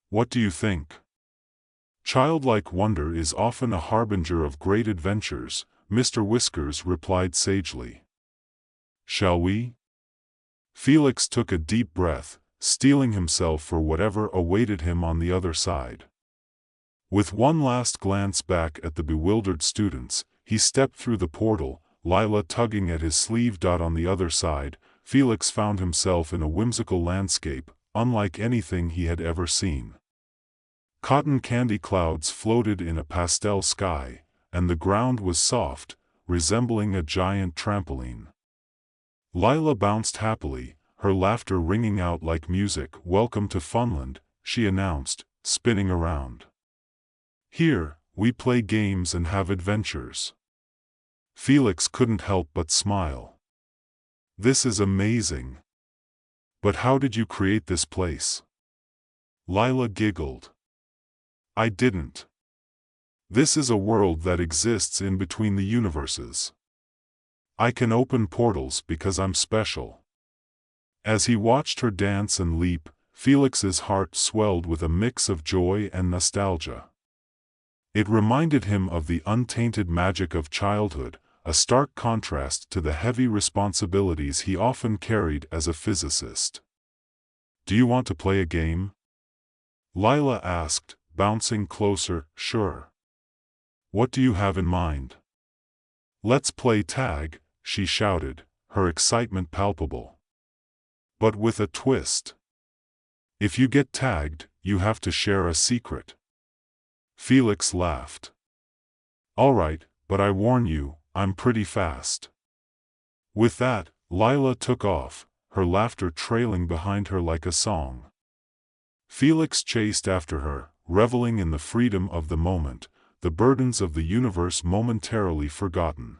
"What do you think?" "Childlike wonder is often a harbinger of great adventures," Mr. Whiskers replied sagely. "Shall we?" Felix took a deep breath, steeling himself for whatever awaited him on the other side. With one last glance back at the bewildered students, he stepped through the portal, Lila tugging at his sleeve. On the other side, Felix found himself in a whimsical landscape, unlike anything he had ever seen. Cotton candy clouds floated in a pastel sky, and the ground was soft, resembling a giant trampoline. Lila bounced happily, her laughter ringing out like music. "Welcome to Funland," she announced, spinning around. Here, we play games and have adventures. Felix couldn't help but smile. This is amazing. But how did you create this place? Lila giggled. I didn't. This is a world that exists in between the universes. I can open portals because I'm special. As he watched her dance and leap, Felix's heart swelled with a mix of joy and nostalgia. It reminded him of the untainted magic of childhood, a stark contrast to the heavy responsibilities he often carried as a physicist. Do you want to play a game? Lila asked, bouncing closer. Sure. What do you have in mind? Let's play tag, she shouted, her excitement palpable. But with a twist. If you get tagged, you have to share a secret. Felix laughed. All right, but I warn you, I'm pretty fast. With that, Lila took off, her laughter trailing behind her like a song. Felix chased after her, reveling in the freedom of the moment, the burdens of the universe momentarily forgotten.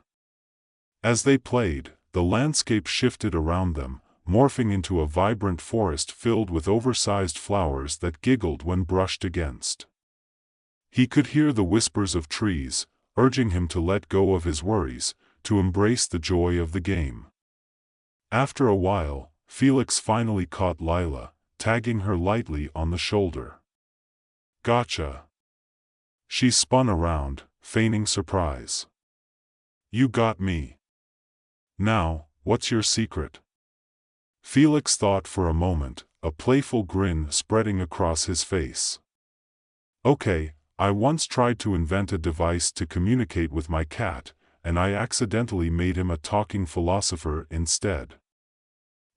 As they played, the landscape shifted around them, morphing into a vibrant forest filled with oversized flowers that giggled when brushed against. He could hear the whispers of trees, urging him to let go of his worries, to embrace the joy of the game. After a while, Felix finally caught Lila, tagging her lightly on the shoulder. Gotcha. She spun around, feigning surprise. You got me. Now, what's your secret? Felix thought for a moment, a playful grin spreading across his face. Okay, I once tried to invent a device to communicate with my cat, and I accidentally made him a talking philosopher instead.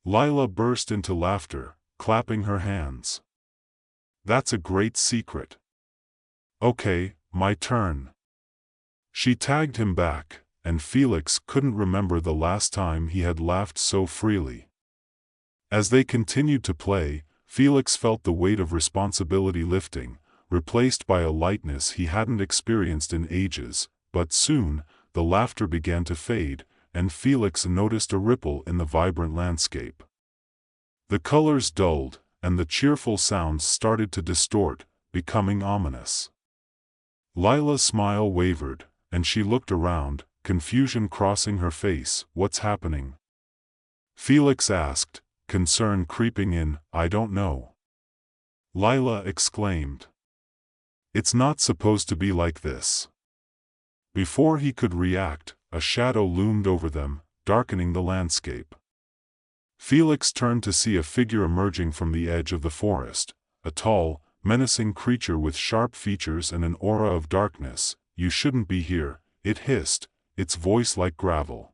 Lila burst into laughter, clapping her hands. That's a great secret. Okay, my turn. She tagged him back, and Felix couldn't remember the last time he had laughed so freely. As they continued to play, Felix felt the weight of responsibility lifting, replaced by a lightness he hadn't experienced in ages, but soon, the laughter began to fade, and Felix noticed a ripple in the vibrant landscape. The colors dulled, and the cheerful sounds started to distort, becoming ominous. Lila's smile wavered, and she looked around, confusion crossing her face. What's happening? Felix asked, concern creeping in. I don't know. Lila exclaimed. It's not supposed to be like this. Before he could react, a shadow loomed over them, darkening the landscape. Felix turned to see a figure emerging from the edge of the forest, a tall, menacing creature with sharp features and an aura of darkness. You shouldn't be here, it hissed, its voice like gravel.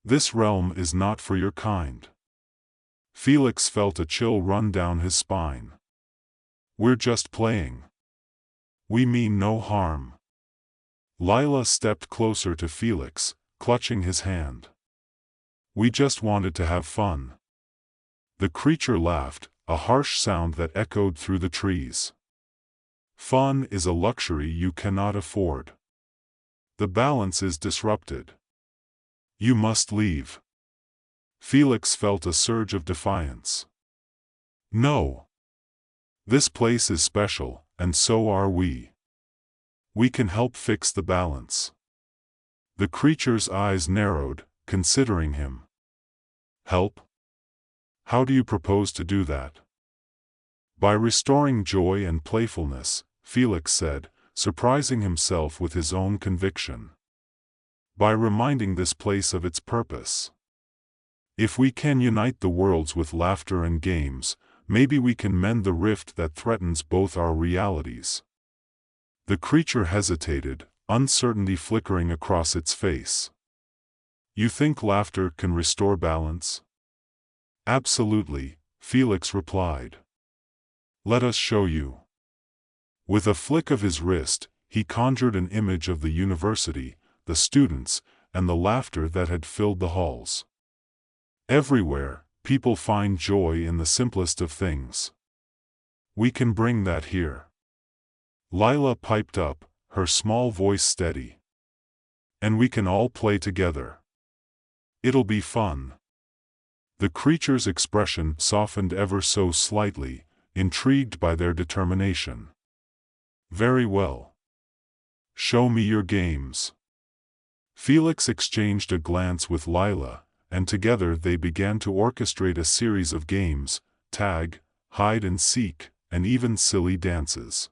This realm is not for your kind. Felix felt a chill run down his spine. We're just playing. We mean no harm. Lila stepped closer to Felix, clutching his hand. We just wanted to have fun. The creature laughed, a harsh sound that echoed through the trees. Fun is a luxury you cannot afford. The balance is disrupted. You must leave. Felix felt a surge of defiance. No. This place is special, and so are we. We can help fix the balance. The creature's eyes narrowed, considering him. Help? How do you propose to do that? By restoring joy and playfulness, Felix said, surprising himself with his own conviction. By reminding this place of its purpose. If we can unite the worlds with laughter and games, maybe we can mend the rift that threatens both our realities. The creature hesitated, uncertainty flickering across its face. You think laughter can restore balance? Absolutely, Felix replied. Let us show you. With a flick of his wrist, he conjured an image of the university, the students, and the laughter that had filled the halls. Everywhere, people find joy in the simplest of things. We can bring that here. Lila piped up, her small voice steady. And we can all play together. It'll be fun. The creature's expression softened ever so slightly, intrigued by their determination. Very well. Show me your games. Felix exchanged a glance with Lila, and together they began to orchestrate a series of games: tag, hide and seek, and even silly dances.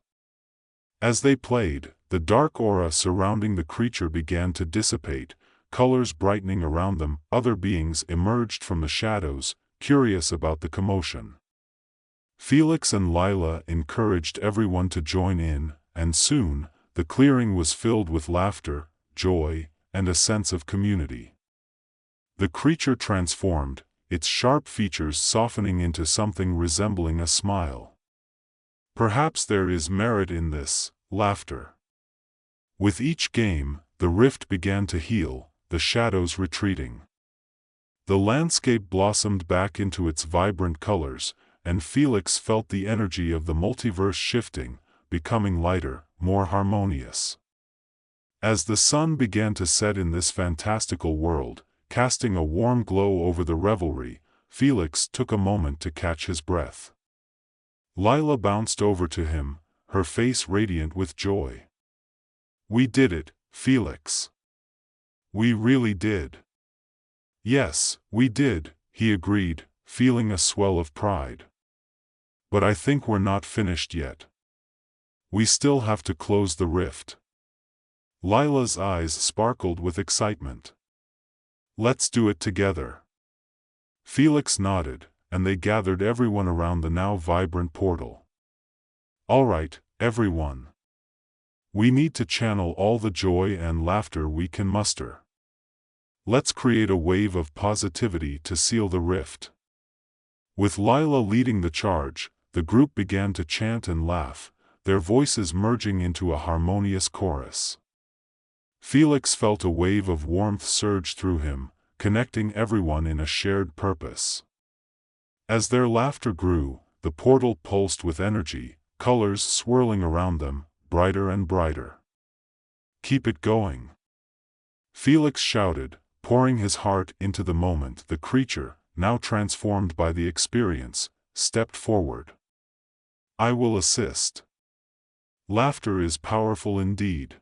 As they played, the dark aura surrounding the creature began to dissipate, colors brightening around them. Other beings emerged from the shadows, curious about the commotion. Felix and Lila encouraged everyone to join in, and soon, the clearing was filled with laughter, joy, and a sense of community. The creature transformed, its sharp features softening into something resembling a smile. Perhaps there is merit in this, laughter. With each game, the rift began to heal, the shadows retreating. The landscape blossomed back into its vibrant colors, and Felix felt the energy of the multiverse shifting, becoming lighter, more harmonious. As the sun began to set in this fantastical world, casting a warm glow over the revelry, Felix took a moment to catch his breath. Lila bounced over to him, her face radiant with joy. We did it, Felix. We really did. Yes, we did, he agreed, feeling a swell of pride. But I think we're not finished yet. We still have to close the rift. Lila's eyes sparkled with excitement. Let's do it together. Felix nodded, and they gathered everyone around the now vibrant portal. All right, everyone. We need to channel all the joy and laughter we can muster. Let's create a wave of positivity to seal the rift. With Lila leading the charge, the group began to chant and laugh, their voices merging into a harmonious chorus. Felix felt a wave of warmth surge through him, connecting everyone in a shared purpose. As their laughter grew, the portal pulsed with energy, colors swirling around them, brighter and brighter. Keep it going. Felix shouted, pouring his heart into the moment. The creature, now transformed by the experience, stepped forward. I will assist. Laughter is powerful indeed.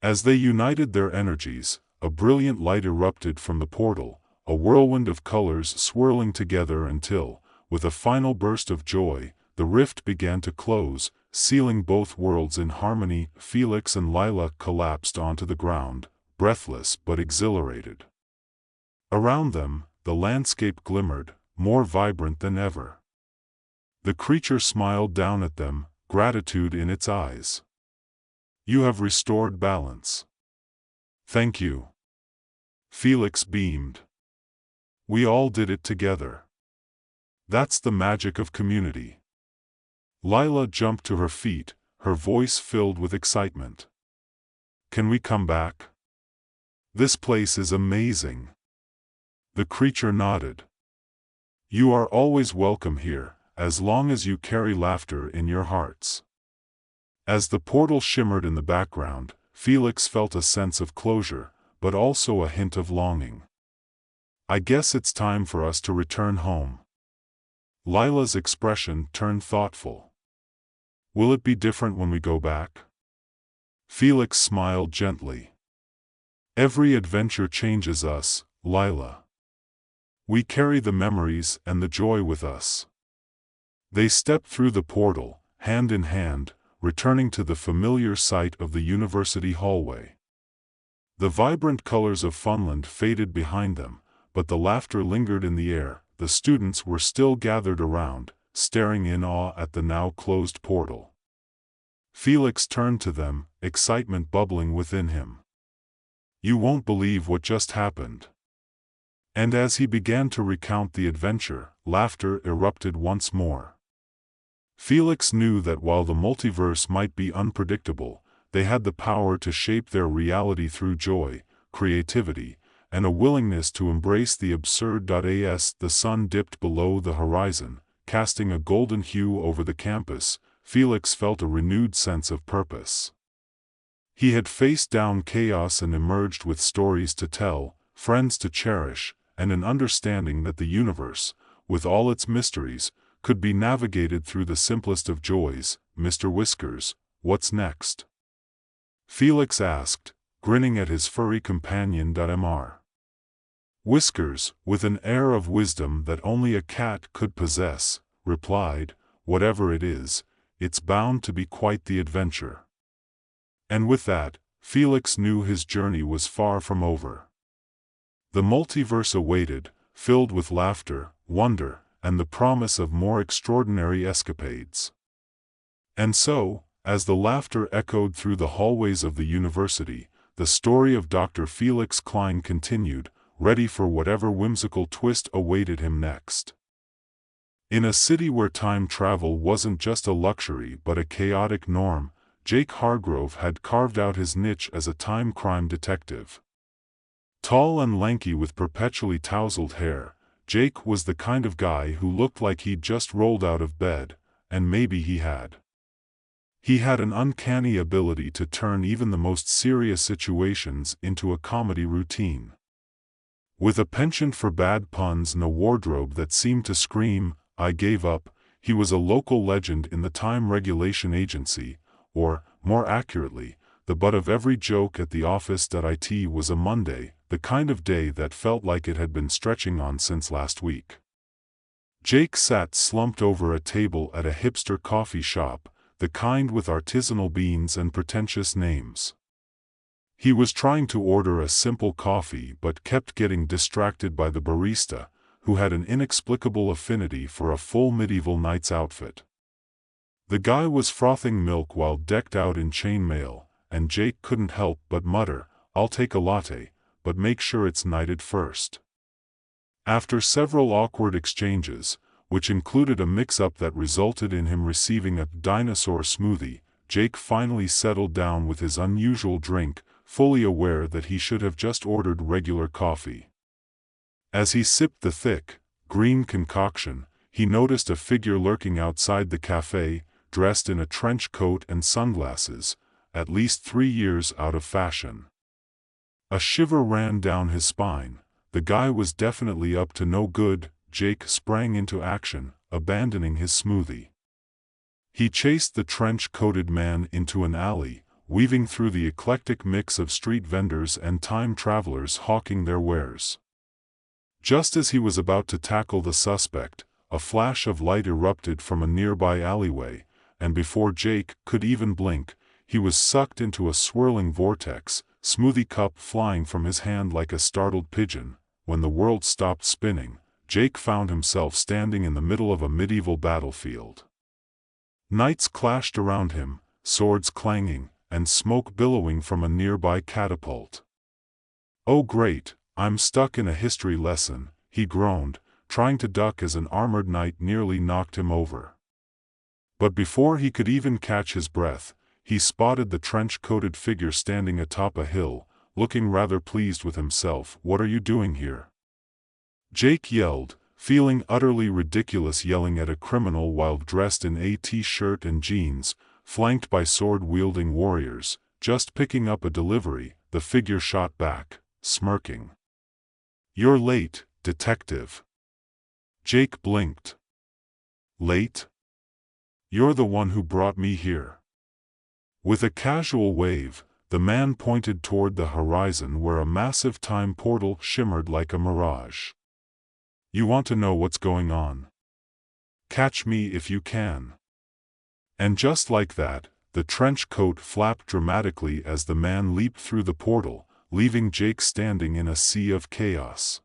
As they united their energies, a brilliant light erupted from the portal, a whirlwind of colors swirling together until, with a final burst of joy, the rift began to close, sealing both worlds in harmony. Felix and Lila collapsed onto the ground, breathless but exhilarated. Around them, the landscape glimmered, more vibrant than ever. The creature smiled down at them, gratitude in its eyes. You have restored balance. Thank you. Felix beamed. We all did it together. That's the magic of community. Lila jumped to her feet, her voice filled with excitement. Can we come back? This place is amazing. The creature nodded. You are always welcome here, as long as you carry laughter in your hearts. As the portal shimmered in the background, Felix felt a sense of closure, but also a hint of longing. I guess it's time for us to return home. Lila's expression turned thoughtful. Will it be different when we go back? Felix smiled gently. Every adventure changes us, Lila. We carry the memories and the joy with us. They stepped through the portal, hand in hand, returning to the familiar sight of the university hallway. The vibrant colors of Funland faded behind them, but the laughter lingered in the air. The students were still gathered around, staring in awe at the now closed portal. Felix turned to them, excitement bubbling within him. You won't believe what just happened. And as he began to recount the adventure, laughter erupted once more. Felix knew that while the multiverse might be unpredictable, they had the power to shape their reality through joy, creativity, and a willingness to embrace the absurd. As the sun dipped below the horizon, casting a golden hue over the campus, Felix felt a renewed sense of purpose. He had faced down chaos and emerged with stories to tell, friends to cherish, and an understanding that the universe, with all its mysteries, could be navigated through the simplest of joys. "Mr. Whiskers, what's next?" Felix asked, grinning at his furry companion. Mr. Whiskers, with an air of wisdom that only a cat could possess, replied, "Whatever it is, it's bound to be quite the adventure." And with that, Felix knew his journey was far from over. The multiverse awaited, filled with laughter, wonder, and the promise of more extraordinary escapades. And so, as the laughter echoed through the hallways of the university, the story of Dr. Felix Klein continued, ready for whatever whimsical twist awaited him next. In a city where time travel wasn't just a luxury but a chaotic norm, Jake Hargrove had carved out his niche as a time crime detective. Tall and lanky with perpetually tousled hair, Jake was the kind of guy who looked like he'd just rolled out of bed, and maybe he had. He had an uncanny ability to turn even the most serious situations into a comedy routine. With a penchant for bad puns and a wardrobe that seemed to scream, "I gave up," he was a local legend in the time regulation agency, or, more accurately, the butt of every joke at the office. It was a Monday, the kind of day that felt like it had been stretching on since last week. Jake sat slumped over a table at a hipster coffee shop, the kind with artisanal beans and pretentious names. He was trying to order a simple coffee but kept getting distracted by the barista, who had an inexplicable affinity for a full medieval knight's outfit. The guy was frothing milk while decked out in chainmail, and Jake couldn't help but mutter, "I'll take a latte, but make sure it's knighted first." After several awkward exchanges, which included a mix-up that resulted in him receiving a dinosaur smoothie, Jake finally settled down with his unusual drink, fully aware that he should have just ordered regular coffee. As he sipped the thick, green concoction, he noticed a figure lurking outside the cafe, dressed in a trench coat and sunglasses, at least 3 years out of fashion. A shiver ran down his spine. The guy was definitely up to no good. Jake sprang into action, abandoning his smoothie. He chased the trench-coated man into an alley, weaving through the eclectic mix of street vendors and time travelers hawking their wares. Just as he was about to tackle the suspect, a flash of light erupted from a nearby alleyway, and before Jake could even blink, he was sucked into a swirling vortex, smoothie cup flying from his hand like a startled pigeon. When the world stopped spinning, Jake found himself standing in the middle of a medieval battlefield. Knights clashed around him, swords clanging, and smoke billowing from a nearby catapult. "Oh great, I'm stuck in a history lesson," he groaned, trying to duck as an armored knight nearly knocked him over. But before he could even catch his breath, he spotted the trench-coated figure standing atop a hill, looking rather pleased with himself. "What are you doing here?" Jake yelled, feeling utterly ridiculous yelling at a criminal while dressed in a t-shirt and jeans, flanked by sword-wielding warriors. "Just picking up a delivery," the figure shot back, smirking. "You're late, detective." Jake blinked. "Late? You're the one who brought me here." With a casual wave, the man pointed toward the horizon where a massive time portal shimmered like a mirage. "You want to know what's going on? Catch me if you can." And just like that, the trench coat flapped dramatically as the man leaped through the portal, leaving Jake standing in a sea of chaos.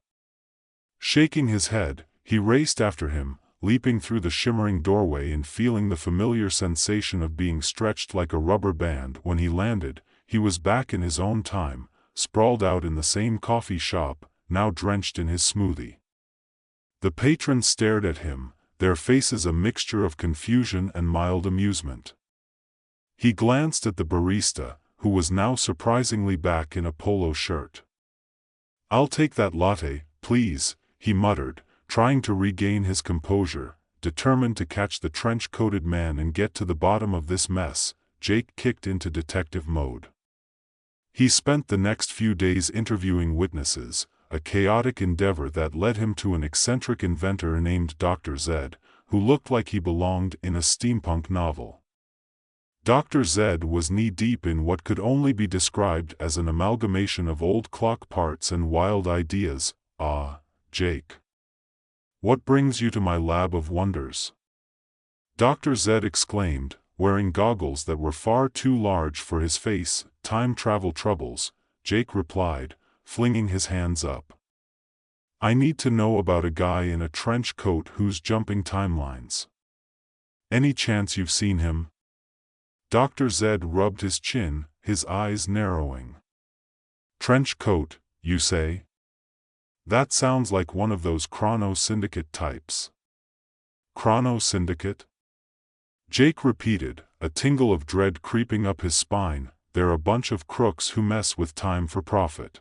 Shaking his head, he raced after him, leaping through the shimmering doorway and feeling the familiar sensation of being stretched like a rubber band. When he landed, he was back in his own time, sprawled out in the same coffee shop, now drenched in his smoothie. The patrons stared at him, their faces a mixture of confusion and mild amusement. He glanced at the barista, who was now surprisingly back in a polo shirt. "I'll take that latte, please," he muttered, trying to regain his composure. determined to catch the trench-coated man and get to the bottom of this mess. Jake kicked into detective mode. He spent the next few days interviewing witnesses, a chaotic endeavor that led him to an eccentric inventor named Dr. Zed, who looked like he belonged in a steampunk novel. Dr. Zed was knee-deep in what could only be described as an amalgamation of old clock parts and wild ideas. "Ah, Jake. What brings you to my lab of wonders?" Dr. Zed exclaimed, wearing goggles that were far too large for his face. "Time travel troubles," Jake replied, flinging his hands up. "I need to know about a guy in a trench coat who's jumping timelines. Any chance you've seen him?" Dr. Zed rubbed his chin, his eyes narrowing. "Trench coat, you say? That sounds like one of those Chrono Syndicate types." "Chrono Syndicate?" Jake repeated, a tingle of dread creeping up his spine. "They're a bunch of crooks who mess with time for profit."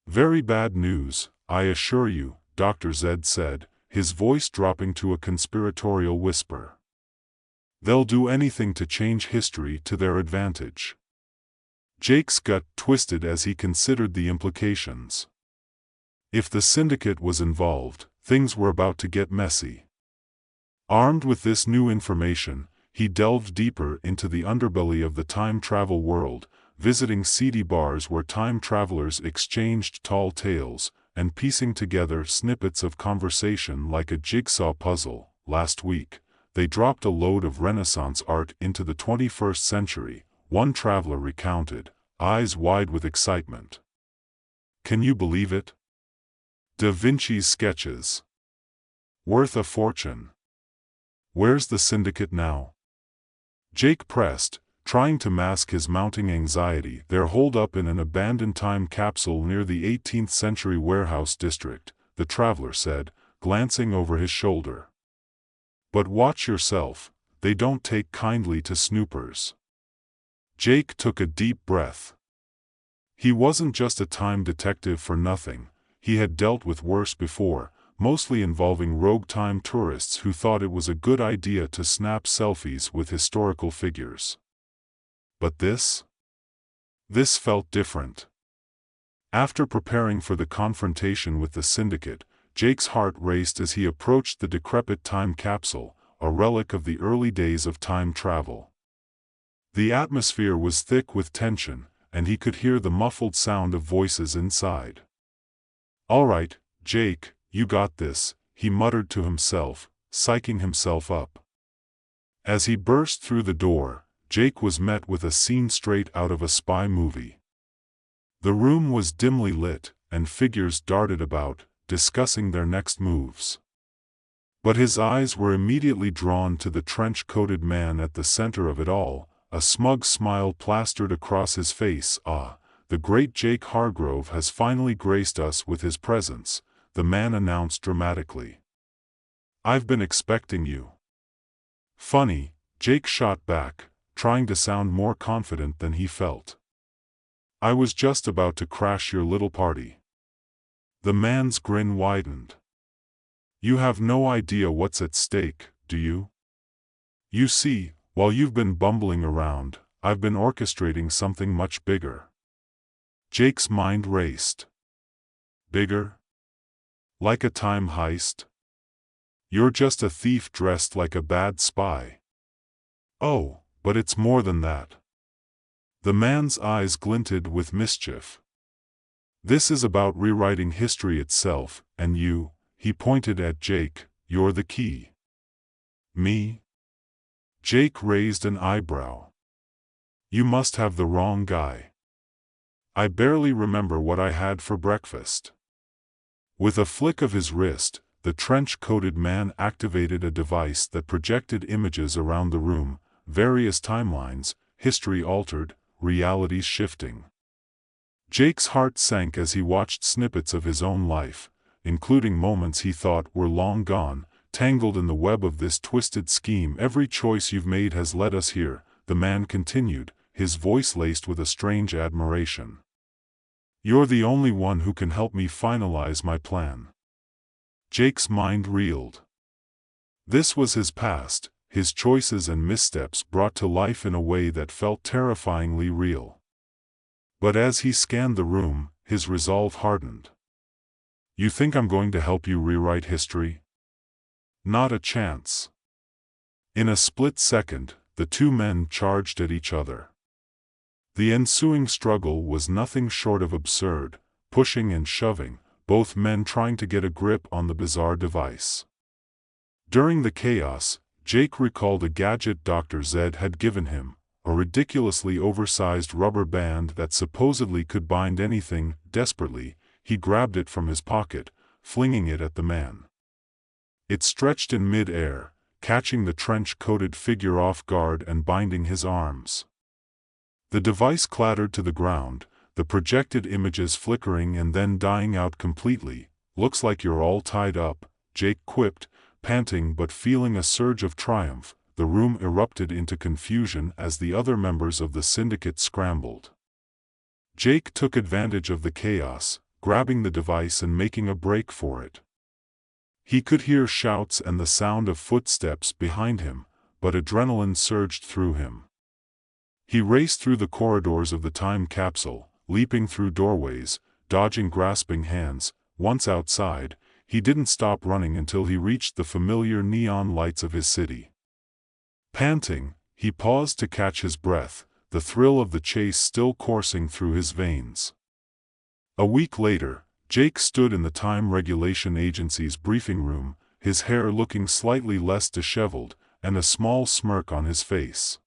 "Very bad news, I assure you," Dr. Zed said, his voice dropping to a conspiratorial whisper. "They'll do anything to change history to their advantage." Jake's gut twisted as he considered the implications. If the syndicate was involved, things were about to get messy. Armed with this new information, he delved deeper into the underbelly of the time travel world, visiting seedy bars where time travelers exchanged tall tales, and piecing together snippets of conversation like a jigsaw puzzle. "Last week, they dropped a load of Renaissance art into the 21st century, one traveler recounted, eyes wide with excitement. "Can you believe it? Da Vinci's sketches. Worth a fortune. Where's the syndicate now?" Jake pressed, trying to mask his mounting anxiety. "They're holed up in an abandoned time capsule near the 18th century warehouse district," the traveler said, glancing over his shoulder. "But watch yourself, they don't take kindly to snoopers." Jake took a deep breath. He wasn't just a time detective for nothing. He had dealt with worse before, mostly involving rogue time tourists who thought it was a good idea to snap selfies with historical figures. But this felt different. After preparing for the confrontation with the syndicate, Jake's heart raced as he approached the decrepit time capsule, a relic of the early days of time travel. The atmosphere was thick with tension, and he could hear the muffled sound of voices inside. "All right, Jake, you got this," he muttered to himself, psyching himself up. As he burst through the door, Jake was met with a scene straight out of a spy movie. The room was dimly lit, and figures darted about, discussing their next moves. But his eyes were immediately drawn to the trench-coated man at the center of it all, a smug smile plastered across his face. "Ah, the great Jake Hargrove has finally graced us with his presence," the man announced dramatically. "I've been expecting you." "Funny," Jake shot back, trying to sound more confident than he felt. "I was just about to crash your little party." The man's grin widened. "You have no idea what's at stake, do you? You see, while you've been bumbling around, I've been orchestrating something much bigger." Jake's mind raced. "Bigger? Like a time heist? You're just a thief dressed like a bad spy." "Oh, but it's more than that." The man's eyes glinted with mischief. "This is about rewriting history itself, and you," he pointed at Jake, "you're the key." "Me?" Jake raised an eyebrow. "You must have the wrong guy. I barely remember what I had for breakfast." With a flick of his wrist, the trench-coated man activated a device that projected images around the room, various timelines, history altered, realities shifting. Jake's heart sank as he watched snippets of his own life, including moments he thought were long gone, tangled in the web of this twisted scheme. "Every choice you've made has led us here," the man continued, his voice laced with a strange admiration. "You're the only one who can help me finalize my plan." Jake's mind reeled. This was his past, his choices and missteps brought to life in a way that felt terrifyingly real. But as he scanned the room, his resolve hardened. "You think I'm going to help you rewrite history? Not a chance." In a split second, the two men charged at each other. The ensuing struggle was nothing short of absurd, pushing and shoving, both men trying to get a grip on the bizarre device. During the chaos, Jake recalled a gadget Dr. Zed had given him, a ridiculously oversized rubber band that supposedly could bind anything. Desperately, he grabbed it from his pocket, flinging it at the man. It stretched in mid-air, catching the trench-coated figure off guard and binding his arms. The device clattered to the ground, the projected images flickering and then dying out completely. "Looks like you're all tied up," Jake quipped, panting but feeling a surge of triumph. The room erupted into confusion as the other members of the syndicate scrambled. Jake took advantage of the chaos, grabbing the device and making a break for it. He could hear shouts and the sound of footsteps behind him, but adrenaline surged through him. He raced through the corridors of the time capsule, leaping through doorways, dodging grasping hands. Once outside, he didn't stop running until he reached the familiar neon lights of his city. Panting, he paused to catch his breath, the thrill of the chase still coursing through his veins. A week later, Jake stood in the Time Regulation Agency's briefing room, his hair looking slightly less disheveled, and a small smirk on his face.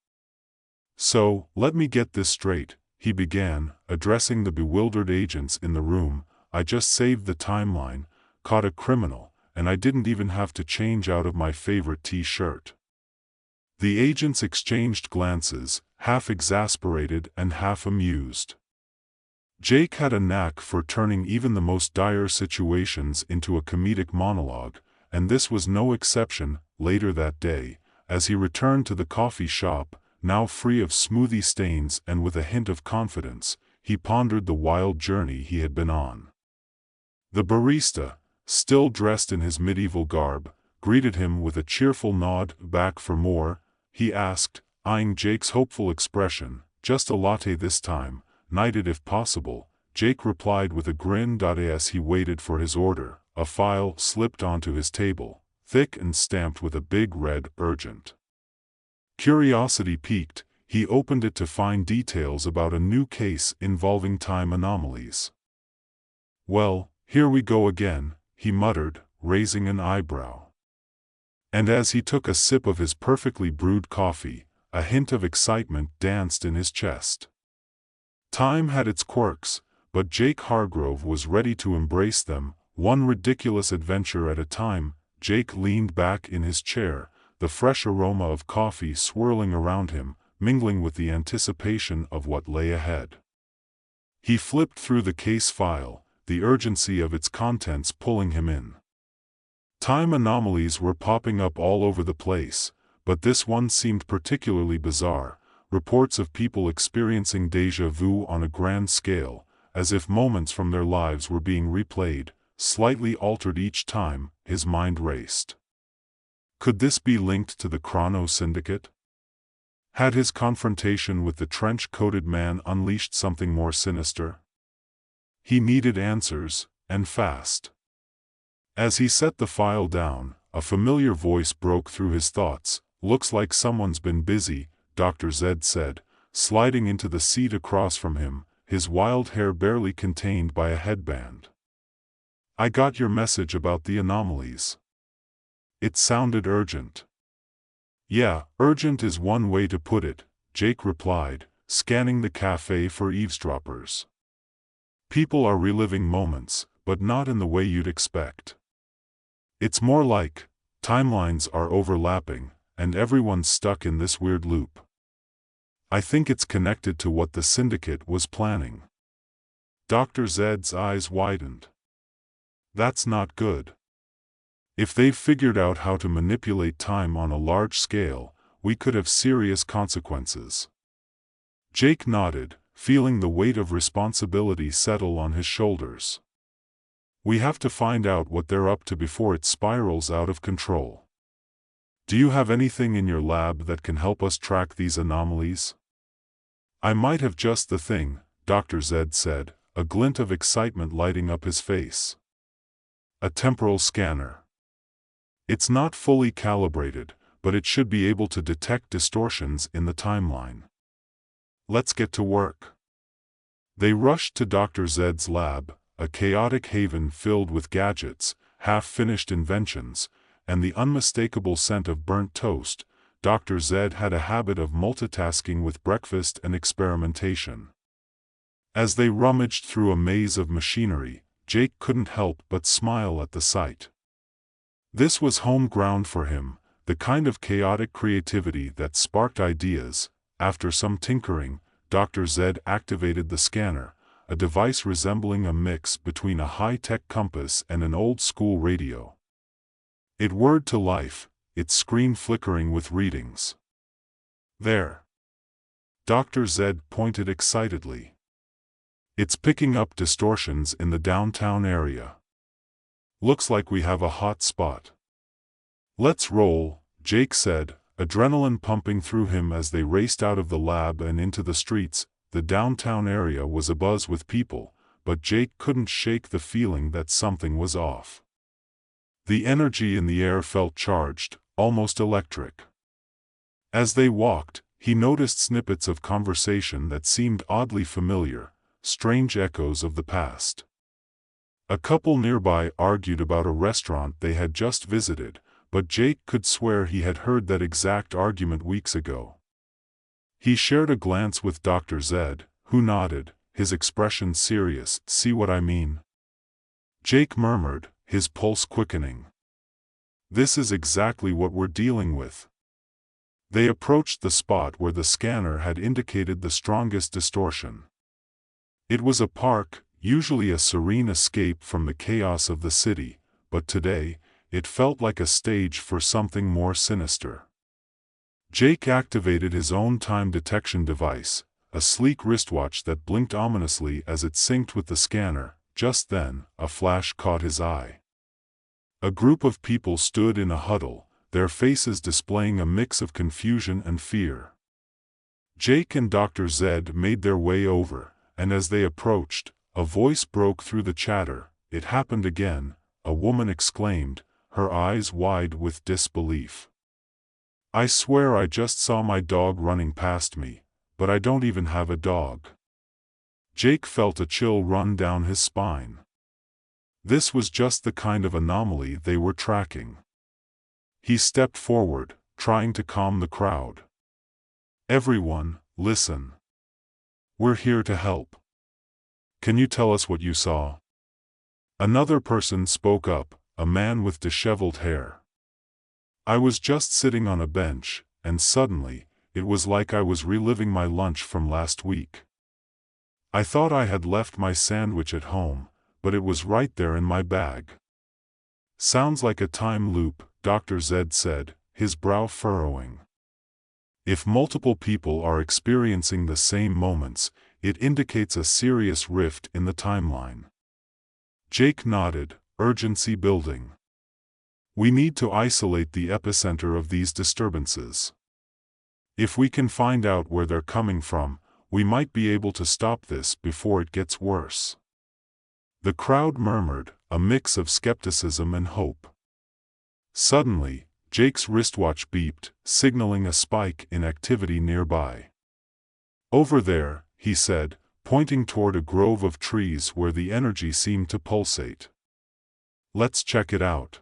"So, let me get this straight," he began, addressing the bewildered agents in the room. "I just saved the timeline, caught a criminal, and I didn't even have to change out of my favorite t-shirt." The agents exchanged glances, half exasperated and half amused. Jake had a knack for turning even the most dire situations into a comedic monologue, and this was no exception. Later that day, as he returned to the coffee shop, now free of smoothie stains and with a hint of confidence, he pondered the wild journey he had been on. The barista, still dressed in his medieval garb, greeted him with a cheerful nod. "Back for more?" he asked, eyeing Jake's hopeful expression. "Just a latte this time, knighted if possible," Jake replied with a grin. As he waited for his order, a file slipped onto his table, thick and stamped with a big red "Urgent." Curiosity piqued, he opened it to find details about a new case involving time anomalies. "Well, here we go again," he muttered, raising an eyebrow. And as he took a sip of his perfectly brewed coffee, a hint of excitement danced in his chest. Time had its quirks, but Jake Hargrove was ready to embrace them, one ridiculous adventure at a time. Jake leaned back in his chair, the fresh aroma of coffee swirling around him, mingling with the anticipation of what lay ahead. He flipped through the case file, the urgency of its contents pulling him in. Time anomalies were popping up all over the place, but this one seemed particularly bizarre. Reports of people experiencing déjà vu on a grand scale, as if moments from their lives were being replayed, slightly altered each time. His mind raced. Could this be linked to the Chrono Syndicate? Had his confrontation with the trench-coated man unleashed something more sinister? He needed answers, and fast. As he set the file down, a familiar voice broke through his thoughts. "Looks like someone's been busy," Dr. Zed said, sliding into the seat across from him, his wild hair barely contained by a headband. "I got your message about the anomalies." It sounded urgent. "Yeah, urgent is one way to put it," Jake replied, scanning the cafe for eavesdroppers. "People are reliving moments, but not in the way you'd expect. It's more like, timelines are overlapping, and everyone's stuck in this weird loop. I think it's connected to what the syndicate was planning." Dr. Zed's eyes widened. "That's not good. If they've figured out how to manipulate time on a large scale, we could have serious consequences." Jake nodded, feeling the weight of responsibility settle on his shoulders. "We have to find out what they're up to before it spirals out of control." Do you have anything in your lab that can help us track these anomalies? I might have just the thing, Dr. Zed said, a glint of excitement lighting up his face. A temporal scanner. It's not fully calibrated, but it should be able to detect distortions in the timeline. Let's get to work. They rushed to Dr. Zed's lab, a chaotic haven filled with gadgets, half-finished inventions, and the unmistakable scent of burnt toast. Dr. Zed had a habit of multitasking with breakfast and experimentation. As they rummaged through a maze of machinery, Jake couldn't help but smile at the sight. This was home ground for him, the kind of chaotic creativity that sparked ideas. After some tinkering, Dr. Zed activated the scanner, a device resembling a mix between a high-tech compass and an old-school radio. It whirred to life, its screen flickering with readings. There. Dr. Zed pointed excitedly. It's picking up distortions in the downtown area. Looks like we have a hot spot. Let's roll, Jake said, adrenaline pumping through him as they raced out of the lab and into the streets. The downtown area was abuzz with people, but Jake couldn't shake the feeling that something was off. The energy in the air felt charged, almost electric. As they walked, he noticed snippets of conversation that seemed oddly familiar, strange echoes of the past. A couple nearby argued about a restaurant they had just visited, but Jake could swear he had heard that exact argument weeks ago. He shared a glance with Dr. Zed, who nodded, his expression serious. See what I mean? Jake murmured, his pulse quickening. This is exactly what we're dealing with. They approached the spot where the scanner had indicated the strongest distortion. It was a park, usually a serene escape from the chaos of the city, but today, it felt like a stage for something more sinister. Jake activated his own time detection device, a sleek wristwatch that blinked ominously as it synced with the scanner. Just then, a flash caught his eye. A group of people stood in a huddle, their faces displaying a mix of confusion and fear. Jake and Dr. Zed made their way over, and as they approached, a voice broke through the chatter. It happened again, a woman exclaimed, her eyes wide with disbelief. I swear I just saw my dog running past me, but I don't even have a dog. Jake felt a chill run down his spine. This was just the kind of anomaly they were tracking. He stepped forward, trying to calm the crowd. Everyone, listen. We're here to help. Can you tell us what you saw? Another person spoke up, a man with disheveled hair. I was just sitting on a bench, and suddenly, it was like I was reliving my lunch from last week. I thought I had left my sandwich at home, but it was right there in my bag. Sounds like a time loop, Dr. Zed said, his brow furrowing. If multiple people are experiencing the same moments, it indicates a serious rift in the timeline. Jake nodded, urgency building. We need to isolate the epicenter of these disturbances. If we can find out where they're coming from, we might be able to stop this before it gets worse. The crowd murmured, a mix of skepticism and hope. Suddenly, Jake's wristwatch beeped, signaling a spike in activity nearby. Over there, he said, pointing toward a grove of trees where the energy seemed to pulsate. Let's check it out.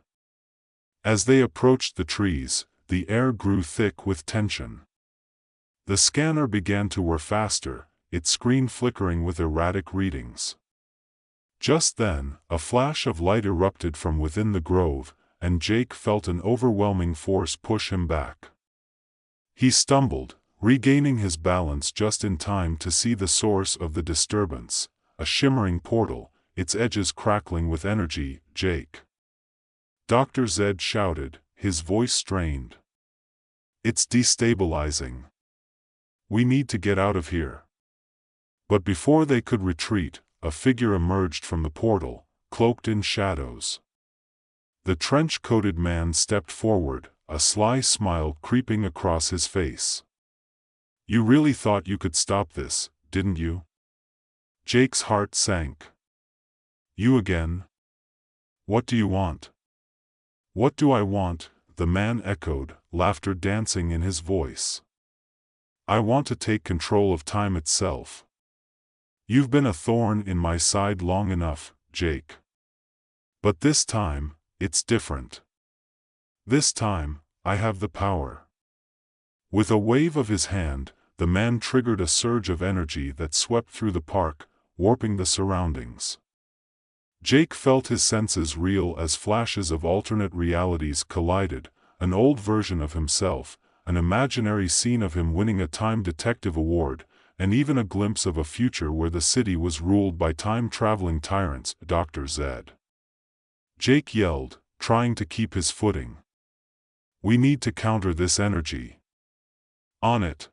As they approached the trees, the air grew thick with tension. The scanner began to whir faster, its screen flickering with erratic readings. Just then, a flash of light erupted from within the grove, and Jake felt an overwhelming force push him back. He stumbled, regaining his balance just in time to see the source of the disturbance, a shimmering portal, its edges crackling with energy. Jake. Dr. Zed shouted, his voice strained. It's destabilizing. We need to get out of here. But before they could retreat, a figure emerged from the portal, cloaked in shadows. The trench-coated man stepped forward, a sly smile creeping across his face. "You really thought you could stop this, didn't you?" Jake's heart sank. "You again? What do you want?" "What do I want?" the man echoed, laughter dancing in his voice. "I want to take control of time itself. You've been a thorn in my side long enough, Jake. But this time, it's different. This time, I have the power." With a wave of his hand, the man triggered a surge of energy that swept through the park, warping the surroundings. Jake felt his senses reel as flashes of alternate realities collided, an old version of himself, an imaginary scene of him winning a Time Detective Award, and even a glimpse of a future where the city was ruled by time-traveling tyrants, Dr. Zed. Jake yelled, trying to keep his footing. "We need to counter this energy." "On it!"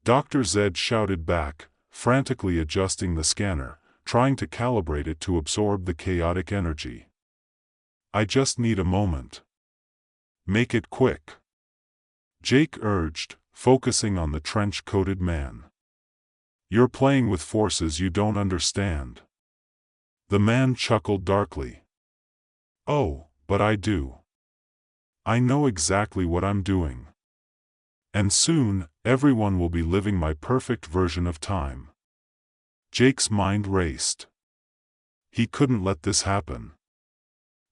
Dr. Zed shouted back, frantically adjusting the scanner, trying to calibrate it to absorb the chaotic energy. "I just need a moment." "Make it quick," Jake urged, focusing on the trench-coated man. "You're playing with forces you don't understand." The man chuckled darkly. "Oh, but I do. I know exactly what I'm doing. And soon, everyone will be living my perfect version of time." Jake's mind raced. He couldn't let this happen.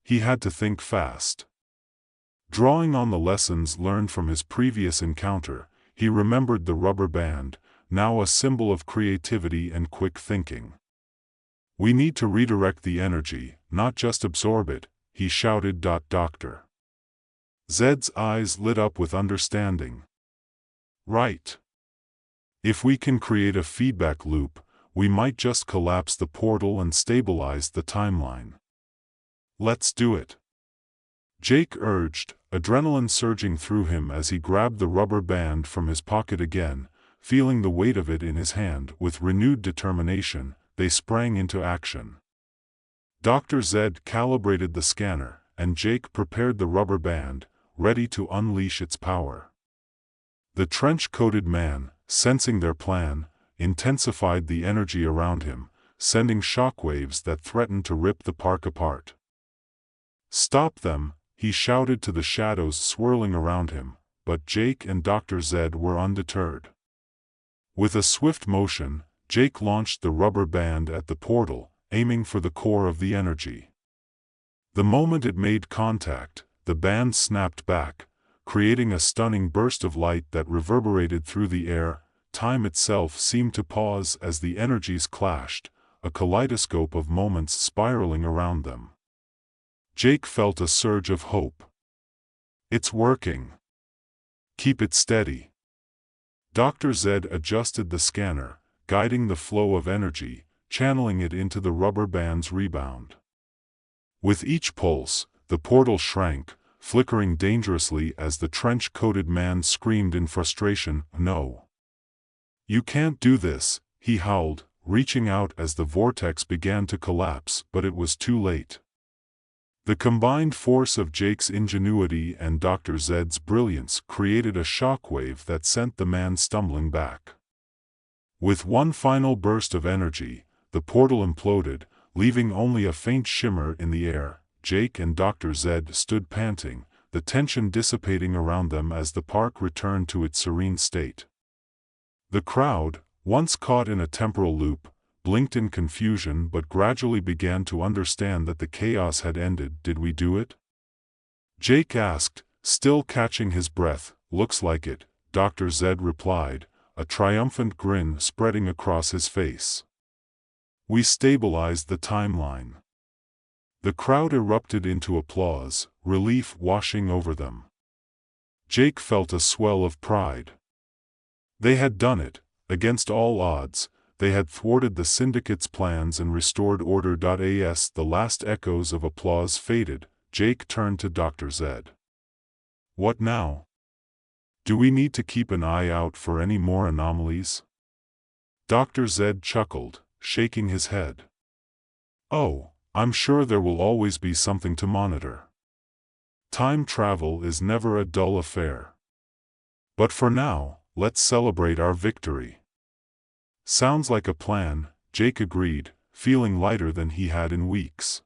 He had to think fast. Drawing on the lessons learned from his previous encounter, he remembered the rubber band, now a symbol of creativity and quick thinking. "We need to redirect the energy, not just absorb it," he shouted. Dr. Zed's eyes lit up with understanding. "Right. If we can create a feedback loop, we might just collapse the portal and stabilize the timeline." "Let's do it," Jake urged, adrenaline surging through him as he grabbed the rubber band from his pocket again, feeling the weight of it in his hand. With renewed determination, they sprang into action. Dr. Zed calibrated the scanner, and Jake prepared the rubber band, ready to unleash its power. The trench-coated man, sensing their plan, intensified the energy around him, sending shockwaves that threatened to rip the park apart. "Stop them," he shouted to the shadows swirling around him, but Jake and Dr. Zed were undeterred. With a swift motion, Jake launched the rubber band at the portal, aiming for the core of the energy. The moment it made contact, the band snapped back, creating a stunning burst of light that reverberated through the air. Time itself seemed to pause as the energies clashed, a kaleidoscope of moments spiraling around them. Jake felt a surge of hope. "It's working. Keep it steady." Dr. Zed adjusted the scanner, guiding the flow of energy, channeling it into the rubber band's rebound. With each pulse, the portal shrank, flickering dangerously as the trench-coated man screamed in frustration, "No. You can't do this," he howled, reaching out as the vortex began to collapse, but it was too late. The combined force of Jake's ingenuity and Dr. Zed's brilliance created a shockwave that sent the man stumbling back. With one final burst of energy, the portal imploded, leaving only a faint shimmer in the air. Jake and Dr. Zed stood panting, the tension dissipating around them as the park returned to its serene state. The crowd, once caught in a temporal loop, blinked in confusion but gradually began to understand that the chaos had ended. "Did we do it?" Jake asked, still catching his breath. "Looks like it," Dr. Zed replied, a triumphant grin spreading across his face. "We stabilized the timeline." The crowd erupted into applause, relief washing over them. Jake felt a swell of pride. They had done it, against all odds. They had thwarted the syndicate's plans and restored order. As the last echoes of applause faded, Jake turned to Dr. Zed. "What now? Do we need to keep an eye out for any more anomalies?" Dr. Zed chuckled, shaking his head. "Oh, I'm sure there will always be something to monitor. Time travel is never a dull affair. But for now, let's celebrate our victory. Sounds like a plan, Jake agreed, feeling lighter than he had in weeks.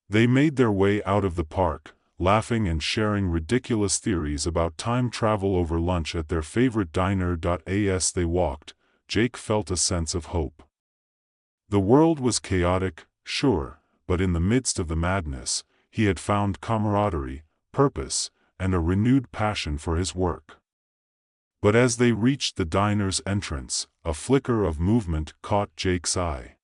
They made their way out of the park, laughing and sharing ridiculous theories about time travel over lunch at their favorite diner. As they walked, Jake felt a sense of hope. The world was chaotic, sure, but in the midst of the madness, he had found camaraderie, purpose, and a renewed passion for his work. But as they reached the diner's entrance, a flicker of movement caught Jake's eye.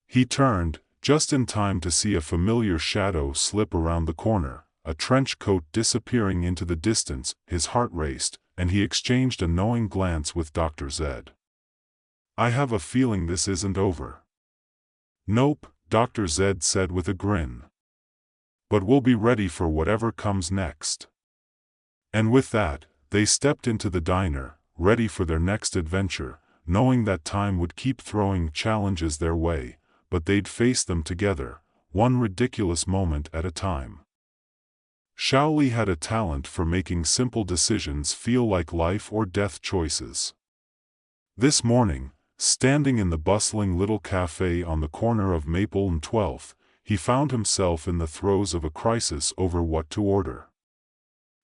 He turned, just in time to see a familiar shadow slip around the corner, a trench coat disappearing into the distance. His heart raced, and he exchanged a knowing glance with Dr. Zed. "I have a feeling this isn't over." "Nope," Dr. Zed said with a grin. "But we'll be ready for whatever comes next." And with that, they stepped into the diner, ready for their next adventure, knowing that time would keep throwing challenges their way, but they'd face them together, one ridiculous moment at a time. Shaoli had a talent for making simple decisions feel like life or death choices. This morning, standing in the bustling little cafe on the corner of Maple and 12th, he found himself in the throes of a crisis over what to order.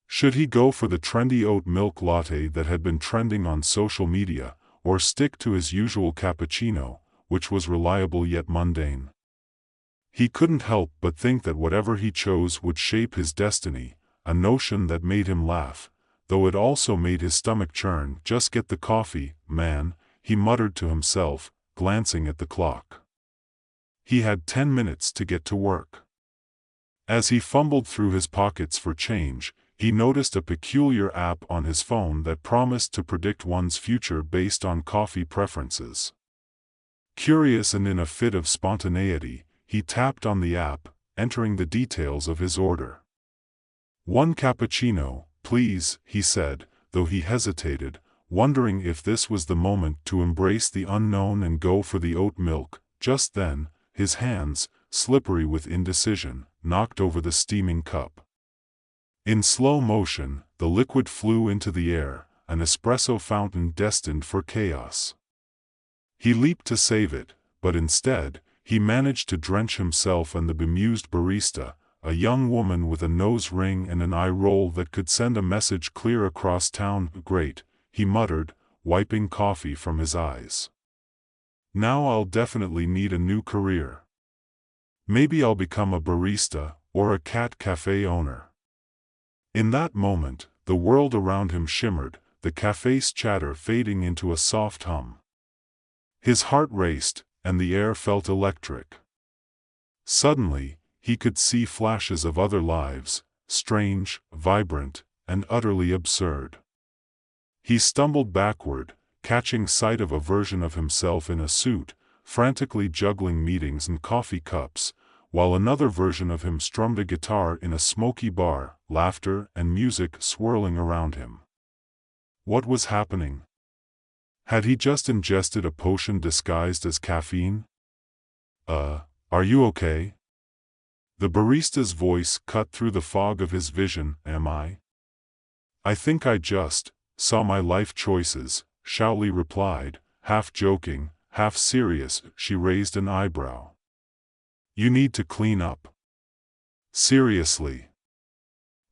Should he go for the trendy oat milk latte that had been trending on social media, or stick to his usual cappuccino, which was reliable yet mundane? He couldn't help but think that whatever he chose would shape his destiny, a notion that made him laugh, though it also made his stomach churn. "Just get the coffee, man," he muttered to himself, glancing at the clock. He had 10 minutes to get to work. As he fumbled through his pockets for change, he noticed a peculiar app on his phone that promised to predict one's future based on coffee preferences. Curious and in a fit of spontaneity, he tapped on the app, entering the details of his order. "1 cappuccino, please," he said, though he hesitated, wondering if this was the moment to embrace the unknown and go for the oat milk. Just then, his hands, slippery with indecision, knocked over the steaming cup. In slow motion, the liquid flew into the air, an espresso fountain destined for chaos. He leaped to save it, but instead, he managed to drench himself and the bemused barista, a young woman with a nose ring and an eye roll that could send a message clear across town. "Great," he muttered, wiping coffee from his eyes. "Now I'll definitely need a new career. Maybe I'll become a barista, or a cat cafe owner." In that moment, the world around him shimmered, the cafe's chatter fading into a soft hum. His heart raced, and the air felt electric. Suddenly, he could see flashes of other lives, strange, vibrant, and utterly absurd. He stumbled backward, catching sight of a version of himself in a suit, frantically juggling meetings and coffee cups, while another version of him strummed a guitar in a smoky bar, laughter and music swirling around him. What was happening? Had he just ingested a potion disguised as caffeine? Are you okay?" The barista's voice cut through the fog of his vision. "Am I? I think I just saw my life choices," Shaoli replied, half joking, half serious. She raised an eyebrow. "You need to clean up." "Seriously?"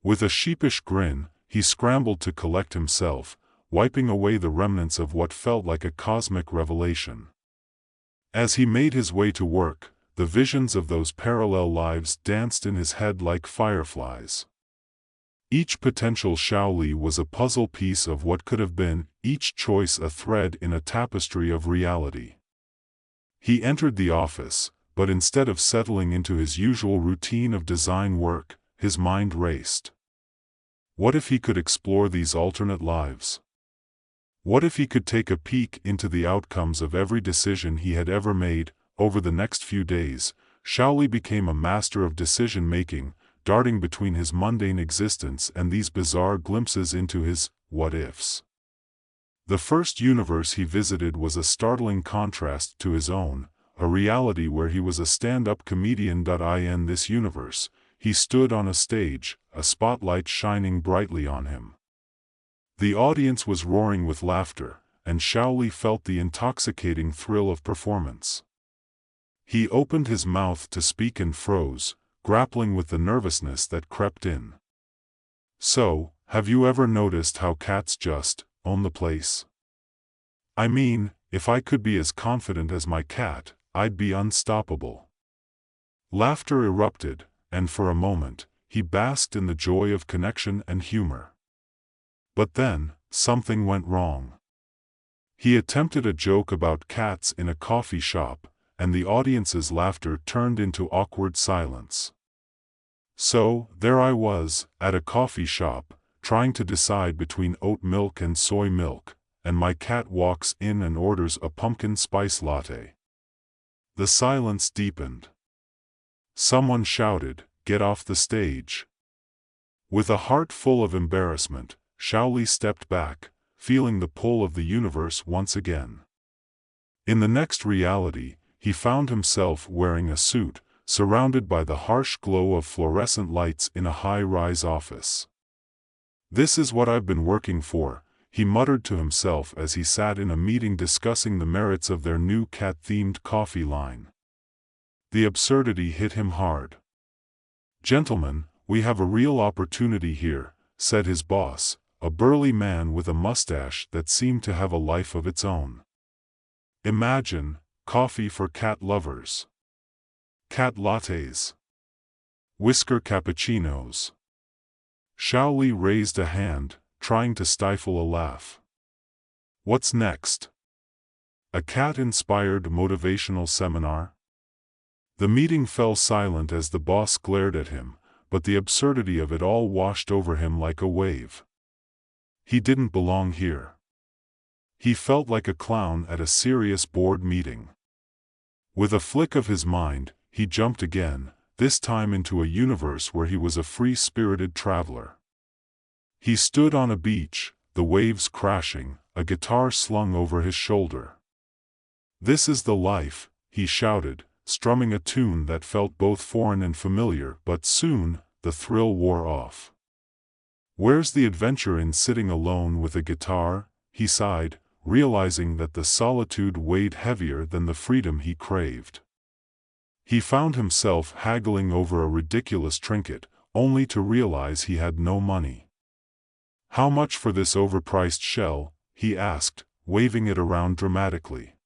With a sheepish grin, he scrambled to collect himself, wiping away the remnants of what felt like a cosmic revelation. As he made his way to work, the visions of those parallel lives danced in his head like fireflies. Each potential Shaoli was a puzzle piece of what could have been, each choice a thread in a tapestry of reality. He entered the office, but instead of settling into his usual routine of design work, his mind raced. What if he could explore these alternate lives? What if he could take a peek into the outcomes of every decision he had ever made? Over the next few days, Shaoli became a master of decision-making, darting between his mundane existence and these bizarre glimpses into his what-ifs. The first universe he visited was a startling contrast to his own, a reality where he was a stand-up comedian. In this universe, he stood on a stage, a spotlight shining brightly on him. The audience was roaring with laughter, and Shaoli felt the intoxicating thrill of performance. He opened his mouth to speak and froze, grappling with the nervousness that crept in. "So, have you ever noticed how cats just own the place? I mean, if I could be as confident as my cat, I'd be unstoppable." Laughter erupted, and for a moment, he basked in the joy of connection and humor. But then, something went wrong. He attempted a joke about cats in a coffee shop, and the audience's laughter turned into awkward silence. So, there I was, at a coffee shop, trying to decide between oat milk and soy milk, and my cat walks in and orders a pumpkin spice latte. The silence deepened. Someone shouted, "Get off the stage." With a heart full of embarrassment, Shaoli stepped back, feeling the pull of the universe once again. In the next reality, he found himself wearing a suit, surrounded by the harsh glow of fluorescent lights in a high-rise office. "This is what I've been working for," he muttered to himself as he sat in a meeting discussing the merits of their new cat-themed coffee line. The absurdity hit him hard. "Gentlemen, we have a real opportunity here," said his boss, a burly man with a mustache that seemed to have a life of its own. "Imagine, coffee for cat lovers. Cat lattes. Whisker cappuccinos." Shaoli raised a hand, trying to stifle a laugh. "What's next? A cat-inspired motivational seminar?" The meeting fell silent as the boss glared at him, but the absurdity of it all washed over him like a wave. He didn't belong here. He felt like a clown at a serious board meeting. With a flick of his mind, he jumped again, this time into a universe where he was a free-spirited traveler. He stood on a beach, the waves crashing, a guitar slung over his shoulder. "This is the life," he shouted, strumming a tune that felt both foreign and familiar, but soon, the thrill wore off. "Where's the adventure in sitting alone with a guitar?" he sighed, realizing that the solitude weighed heavier than the freedom he craved. He found himself haggling over a ridiculous trinket, only to realize he had no money. "How much for this overpriced shell?" he asked, waving it around dramatically.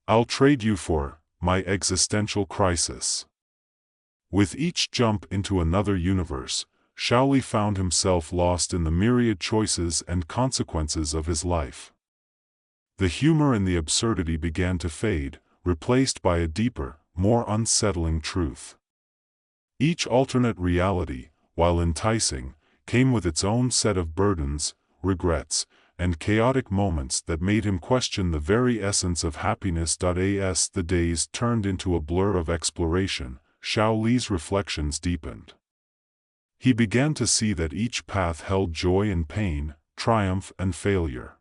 "I'll trade you for my existential crisis." With each jump into another universe, Shaoli found himself lost in the myriad choices and consequences of his life. The humor and the absurdity began to fade, replaced by a deeper, more unsettling truth. Each alternate reality, while enticing, came with its own set of burdens, regrets, and chaotic moments that made him question the very essence of happiness. As the days turned into a blur of exploration, Shaoli's reflections deepened. He began to see that each path held joy and pain, triumph and failure.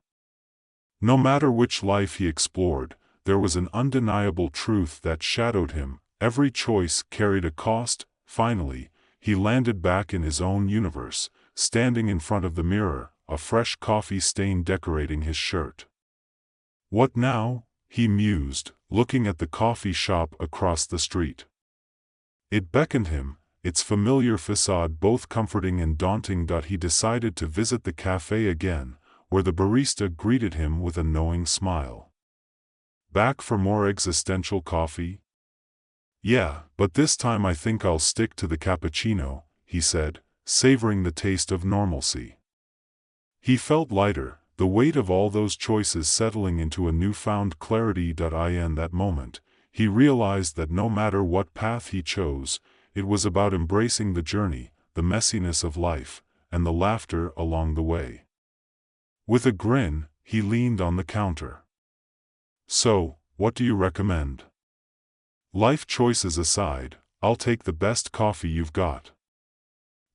No matter which life he explored, there was an undeniable truth that shadowed him. Every choice carried a cost. Finally, he landed back in his own universe, standing in front of the mirror, a fresh coffee stain decorating his shirt. "What now?" he mused, looking at the coffee shop across the street. It beckoned him, its familiar facade both comforting and daunting. He decided to visit the cafe again, where the barista greeted him with a knowing smile. "Back for more existential coffee?" "Yeah, but this time I think I'll stick to the cappuccino," he said, savoring the taste of normalcy. He felt lighter, the weight of all those choices settling into a newfound clarity. In that moment, he realized that no matter what path he chose, it was about embracing the journey, the messiness of life, and the laughter along the way. With a grin, he leaned on the counter. "So, what do you recommend? Life choices aside, I'll take the best coffee you've got."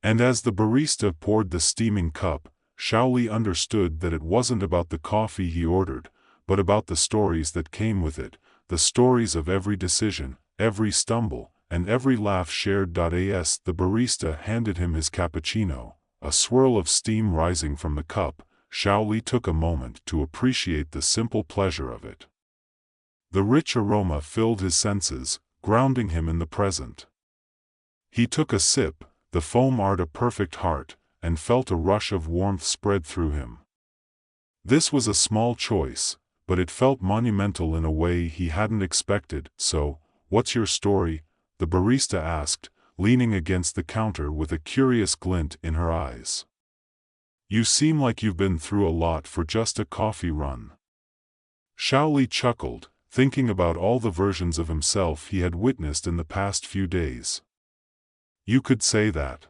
And as the barista poured the steaming cup, Shaoli understood that it wasn't about the coffee he ordered, but about the stories that came with it, the stories of every decision, every stumble, and every laugh shared. As the barista handed him his cappuccino, a swirl of steam rising from the cup, Shaoli took a moment to appreciate the simple pleasure of it. The rich aroma filled his senses, grounding him in the present. He took a sip, the foam art a perfect heart, and felt a rush of warmth spread through him. This was a small choice, but it felt monumental in a way he hadn't expected. "So, what's your story?" the barista asked, leaning against the counter with a curious glint in her eyes. "You seem like you've been through a lot for just a coffee run." Shaoli chuckled, thinking about all the versions of himself he had witnessed in the past few days. "You could say that.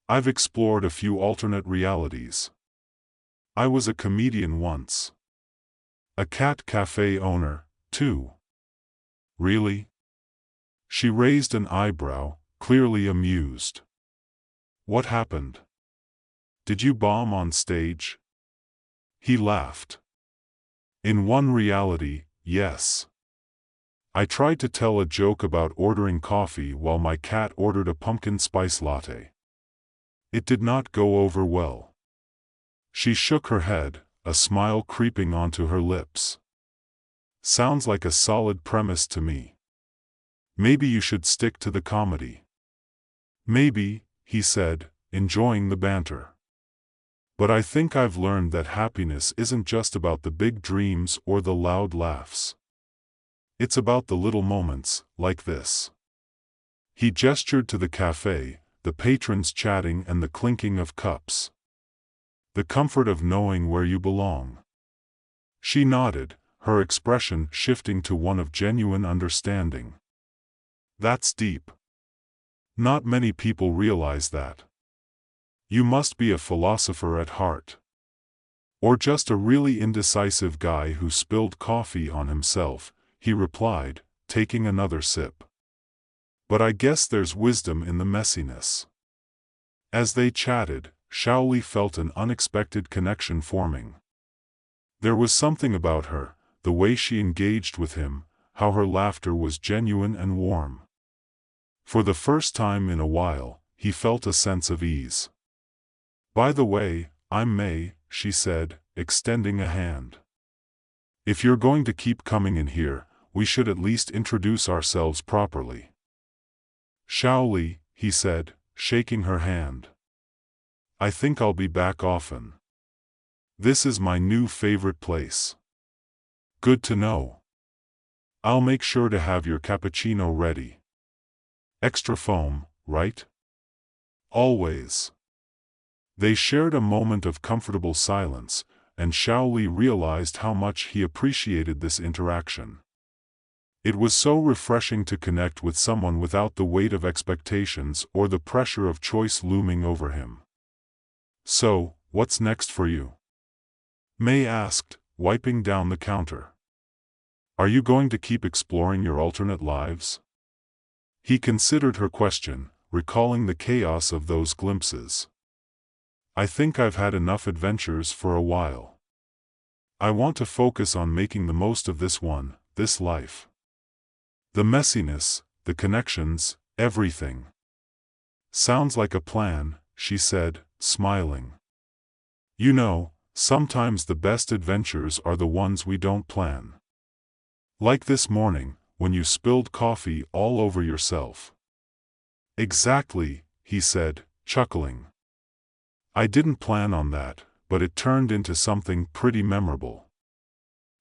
I've explored a few alternate realities. I was a comedian once. A cat cafe owner, too." "Really?" She raised an eyebrow, clearly amused. "What happened? Did you bomb on stage?" He laughed. "In one reality, yes. I tried to tell a joke about ordering coffee while my cat ordered a pumpkin spice latte. It did not go over well." She shook her head, a smile creeping onto her lips. "Sounds like a solid premise to me. Maybe you should stick to the comedy." "Maybe," he said, enjoying the banter. "But I think I've learned that happiness isn't just about the big dreams or the loud laughs. It's about the little moments, like this." He gestured to the cafe, the patrons chatting and the clinking of cups. "The comfort of knowing where you belong." She nodded, her expression shifting to one of genuine understanding. "That's deep. Not many people realize that. You must be a philosopher at heart. Or just a really indecisive guy who spilled coffee on himself," he replied, taking another sip. "But I guess there's wisdom in the messiness." As they chatted, Shaoli felt an unexpected connection forming. There was something about her, the way she engaged with him, how her laughter was genuine and warm. For the first time in a while, he felt a sense of ease. "By the way, I'm May," she said, extending a hand. "If you're going to keep coming in here, we should at least introduce ourselves properly." "Shaoli," he said, shaking her hand. "I think I'll be back often. This is my new favorite place." "Good to know. I'll make sure to have your cappuccino ready. Extra foam, right?" "Always." They shared a moment of comfortable silence, and Shaoli realized how much he appreciated this interaction. It was so refreshing to connect with someone without the weight of expectations or the pressure of choice looming over him. "So, what's next for you?" May asked, wiping down the counter. "Are you going to keep exploring your alternate lives?" He considered her question, recalling the chaos of those glimpses. "I think I've had enough adventures for a while. I want to focus on making the most of this life. The messiness, the connections, everything." "Sounds like a plan," she said, smiling. "You know, sometimes the best adventures are the ones we don't plan. Like this morning, when you spilled coffee all over yourself." "Exactly," he said, chuckling. "I didn't plan on that, but it turned into something pretty memorable."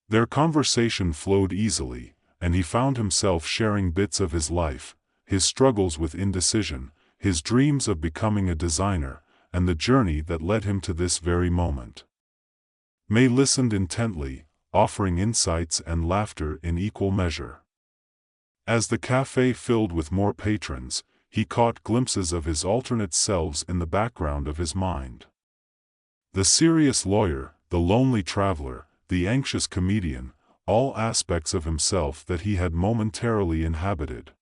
Their conversation flowed easily, and he found himself sharing bits of his life, his struggles with indecision, his dreams of becoming a designer, and the journey that led him to this very moment. May listened intently, offering insights and laughter in equal measure. As the cafe filled with more patrons, he caught glimpses of his alternate selves in the background of his mind. The serious lawyer, the lonely traveler, the anxious comedian, all aspects of himself that he had momentarily inhabited.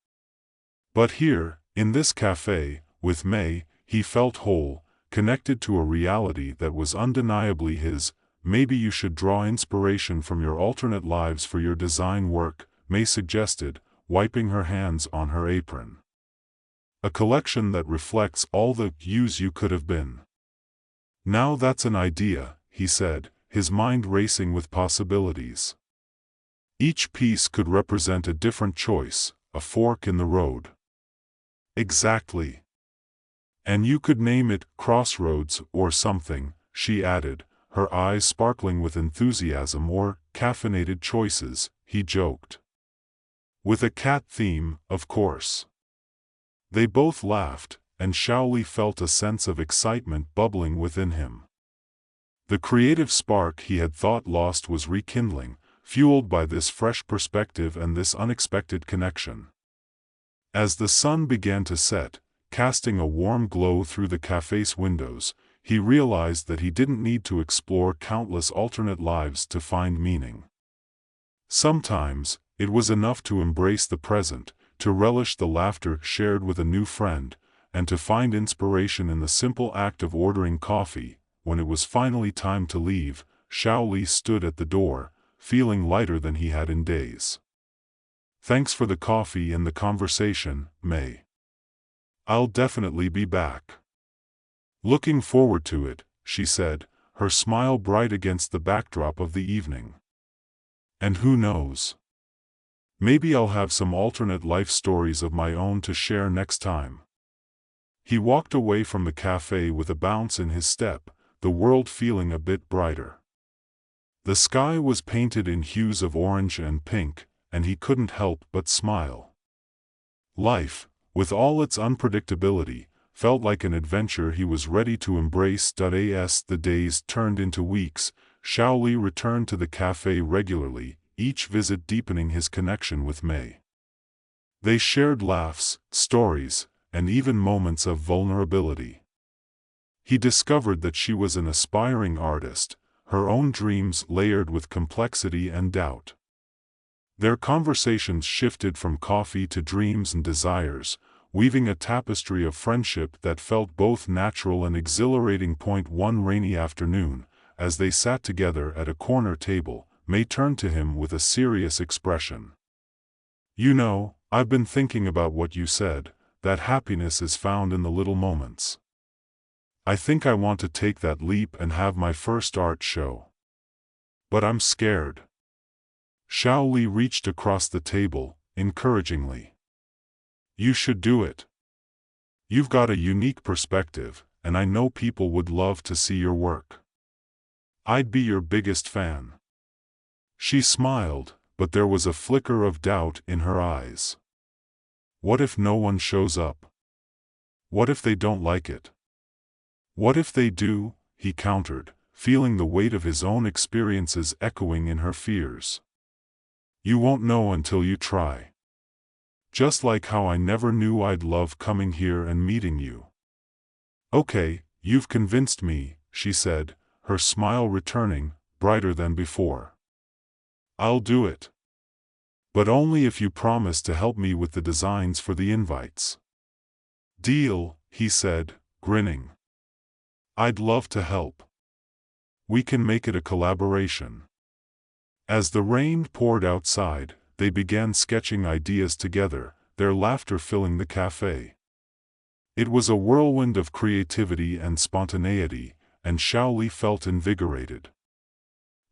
But here, in this cafe, with May, he felt whole, connected to a reality that was undeniably his. "Maybe you should draw inspiration from your alternate lives for your design work," May suggested, wiping her hands on her apron. A collection that reflects all the yous you could have been. Now that's an idea, he said, his mind racing with possibilities. Each piece could represent a different choice, a fork in the road. Exactly. And you could name it Crossroads or something, she added, her eyes sparkling with enthusiasm, or caffeinated choices, he joked. With a cat theme, of course. They both laughed, and Shaoli felt a sense of excitement bubbling within him. The creative spark he had thought lost was rekindling, fueled by this fresh perspective and this unexpected connection. As the sun began to set, casting a warm glow through the cafe's windows, he realized that he didn't need to explore countless alternate lives to find meaning. Sometimes, it was enough to embrace the present, to relish the laughter shared with a new friend, and to find inspiration in the simple act of ordering coffee. When it was finally time to leave, Shaoli stood at the door, feeling lighter than he had in days. Thanks for the coffee and the conversation, May. I'll definitely be back. Looking forward to it, she said, her smile bright against the backdrop of the evening. And who knows? Maybe I'll have some alternate life stories of my own to share next time. He walked away from the cafe with a bounce in his step, the world feeling a bit brighter. The sky was painted in hues of orange and pink, and he couldn't help but smile. Life, with all its unpredictability, felt like an adventure he was ready to embrace. As the days turned into weeks, Shaoli returned to the cafe regularly, each visit deepening his connection with May. They shared laughs, stories, and even moments of vulnerability. He discovered that she was an aspiring artist, her own dreams layered with complexity and doubt. Their conversations shifted from coffee to dreams and desires, weaving a tapestry of friendship that felt both natural and exhilarating. One rainy afternoon, as they sat together at a corner table, May turned to him with a serious expression. You know, I've been thinking about what you said, that happiness is found in the little moments. I think I want to take that leap and have my first art show. But I'm scared. Shaoli reached across the table, encouragingly. You should do it. You've got a unique perspective, and I know people would love to see your work. I'd be your biggest fan. She smiled, but there was a flicker of doubt in her eyes. What if no one shows up? What if they don't like it? What if they do? He countered, feeling the weight of his own experiences echoing in her fears. You won't know until you try. Just like how I never knew I'd love coming here and meeting you. Okay, you've convinced me, she said, her smile returning, brighter than before. I'll do it. But only if you promise to help me with the designs for the invites. Deal, he said, grinning. I'd love to help. We can make it a collaboration. As the rain poured outside, they began sketching ideas together, their laughter filling the cafe. It was a whirlwind of creativity and spontaneity, and Shaoli felt invigorated.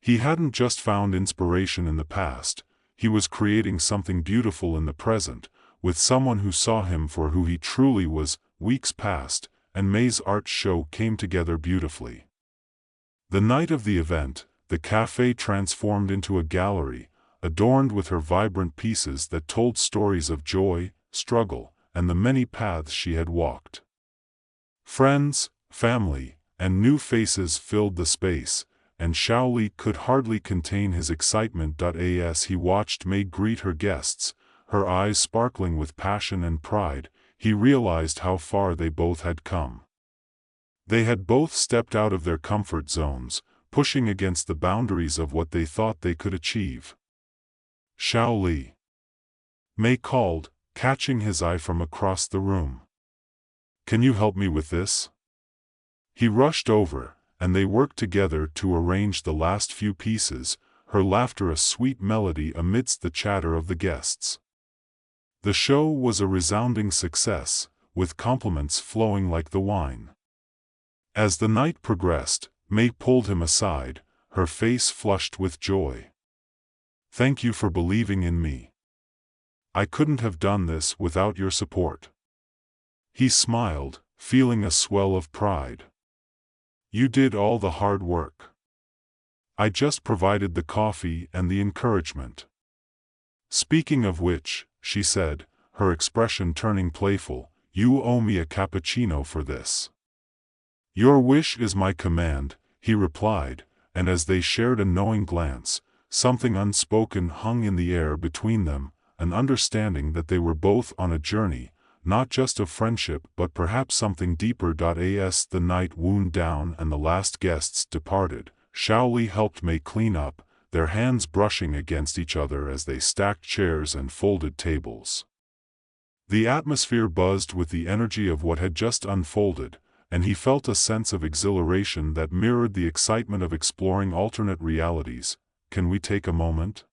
He hadn't just found inspiration in the past, he was creating something beautiful in the present, with someone who saw him for who he truly was. Weeks passed, and May's art show came together beautifully. The night of the event, the cafe transformed into a gallery, adorned with her vibrant pieces that told stories of joy, struggle, and the many paths she had walked. Friends, family, and new faces filled the space, and Shaoli could hardly contain his excitement. As he watched May greet her guests, her eyes sparkling with passion and pride, he realized how far they both had come. They had both stepped out of their comfort zones, pushing against the boundaries of what they thought they could achieve. Shaoli. May called, catching his eye from across the room. Can you help me with this? He rushed over, and they worked together to arrange the last few pieces, her laughter a sweet melody amidst the chatter of the guests. The show was a resounding success, with compliments flowing like the wine. As the night progressed, May pulled him aside, her face flushed with joy. "Thank you for believing in me. I couldn't have done this without your support." He smiled, feeling a swell of pride. "You did all the hard work. I just provided the coffee and the encouragement." "Speaking of which," she said, her expression turning playful, "you owe me a cappuccino for this." "Your wish is my command," he replied, and as they shared a knowing glance, something unspoken hung in the air between them, an understanding that they were both on a journey, not just of friendship but perhaps something deeper. As the night wound down and the last guests departed, Shaoli helped May clean up, their hands brushing against each other as they stacked chairs and folded tables. The atmosphere buzzed with the energy of what had just unfolded, and he felt a sense of exhilaration that mirrored the excitement of exploring alternate realities. "Can we take a moment?"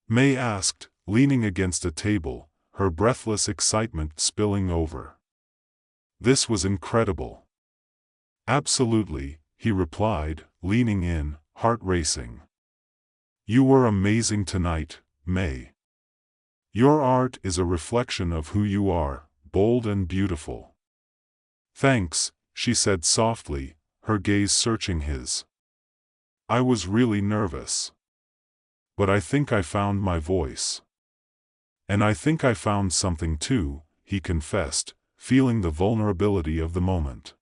May asked, leaning against a table, her breathless excitement spilling over. This was incredible. "Absolutely," he replied, leaning in, heart racing. "You were amazing tonight, May. Your art is a reflection of who you are, bold and beautiful." "Thanks," she said softly, her gaze searching his. "I was really nervous. But I think I found my voice." "And I think I found something too," he confessed, feeling the vulnerability of the moment.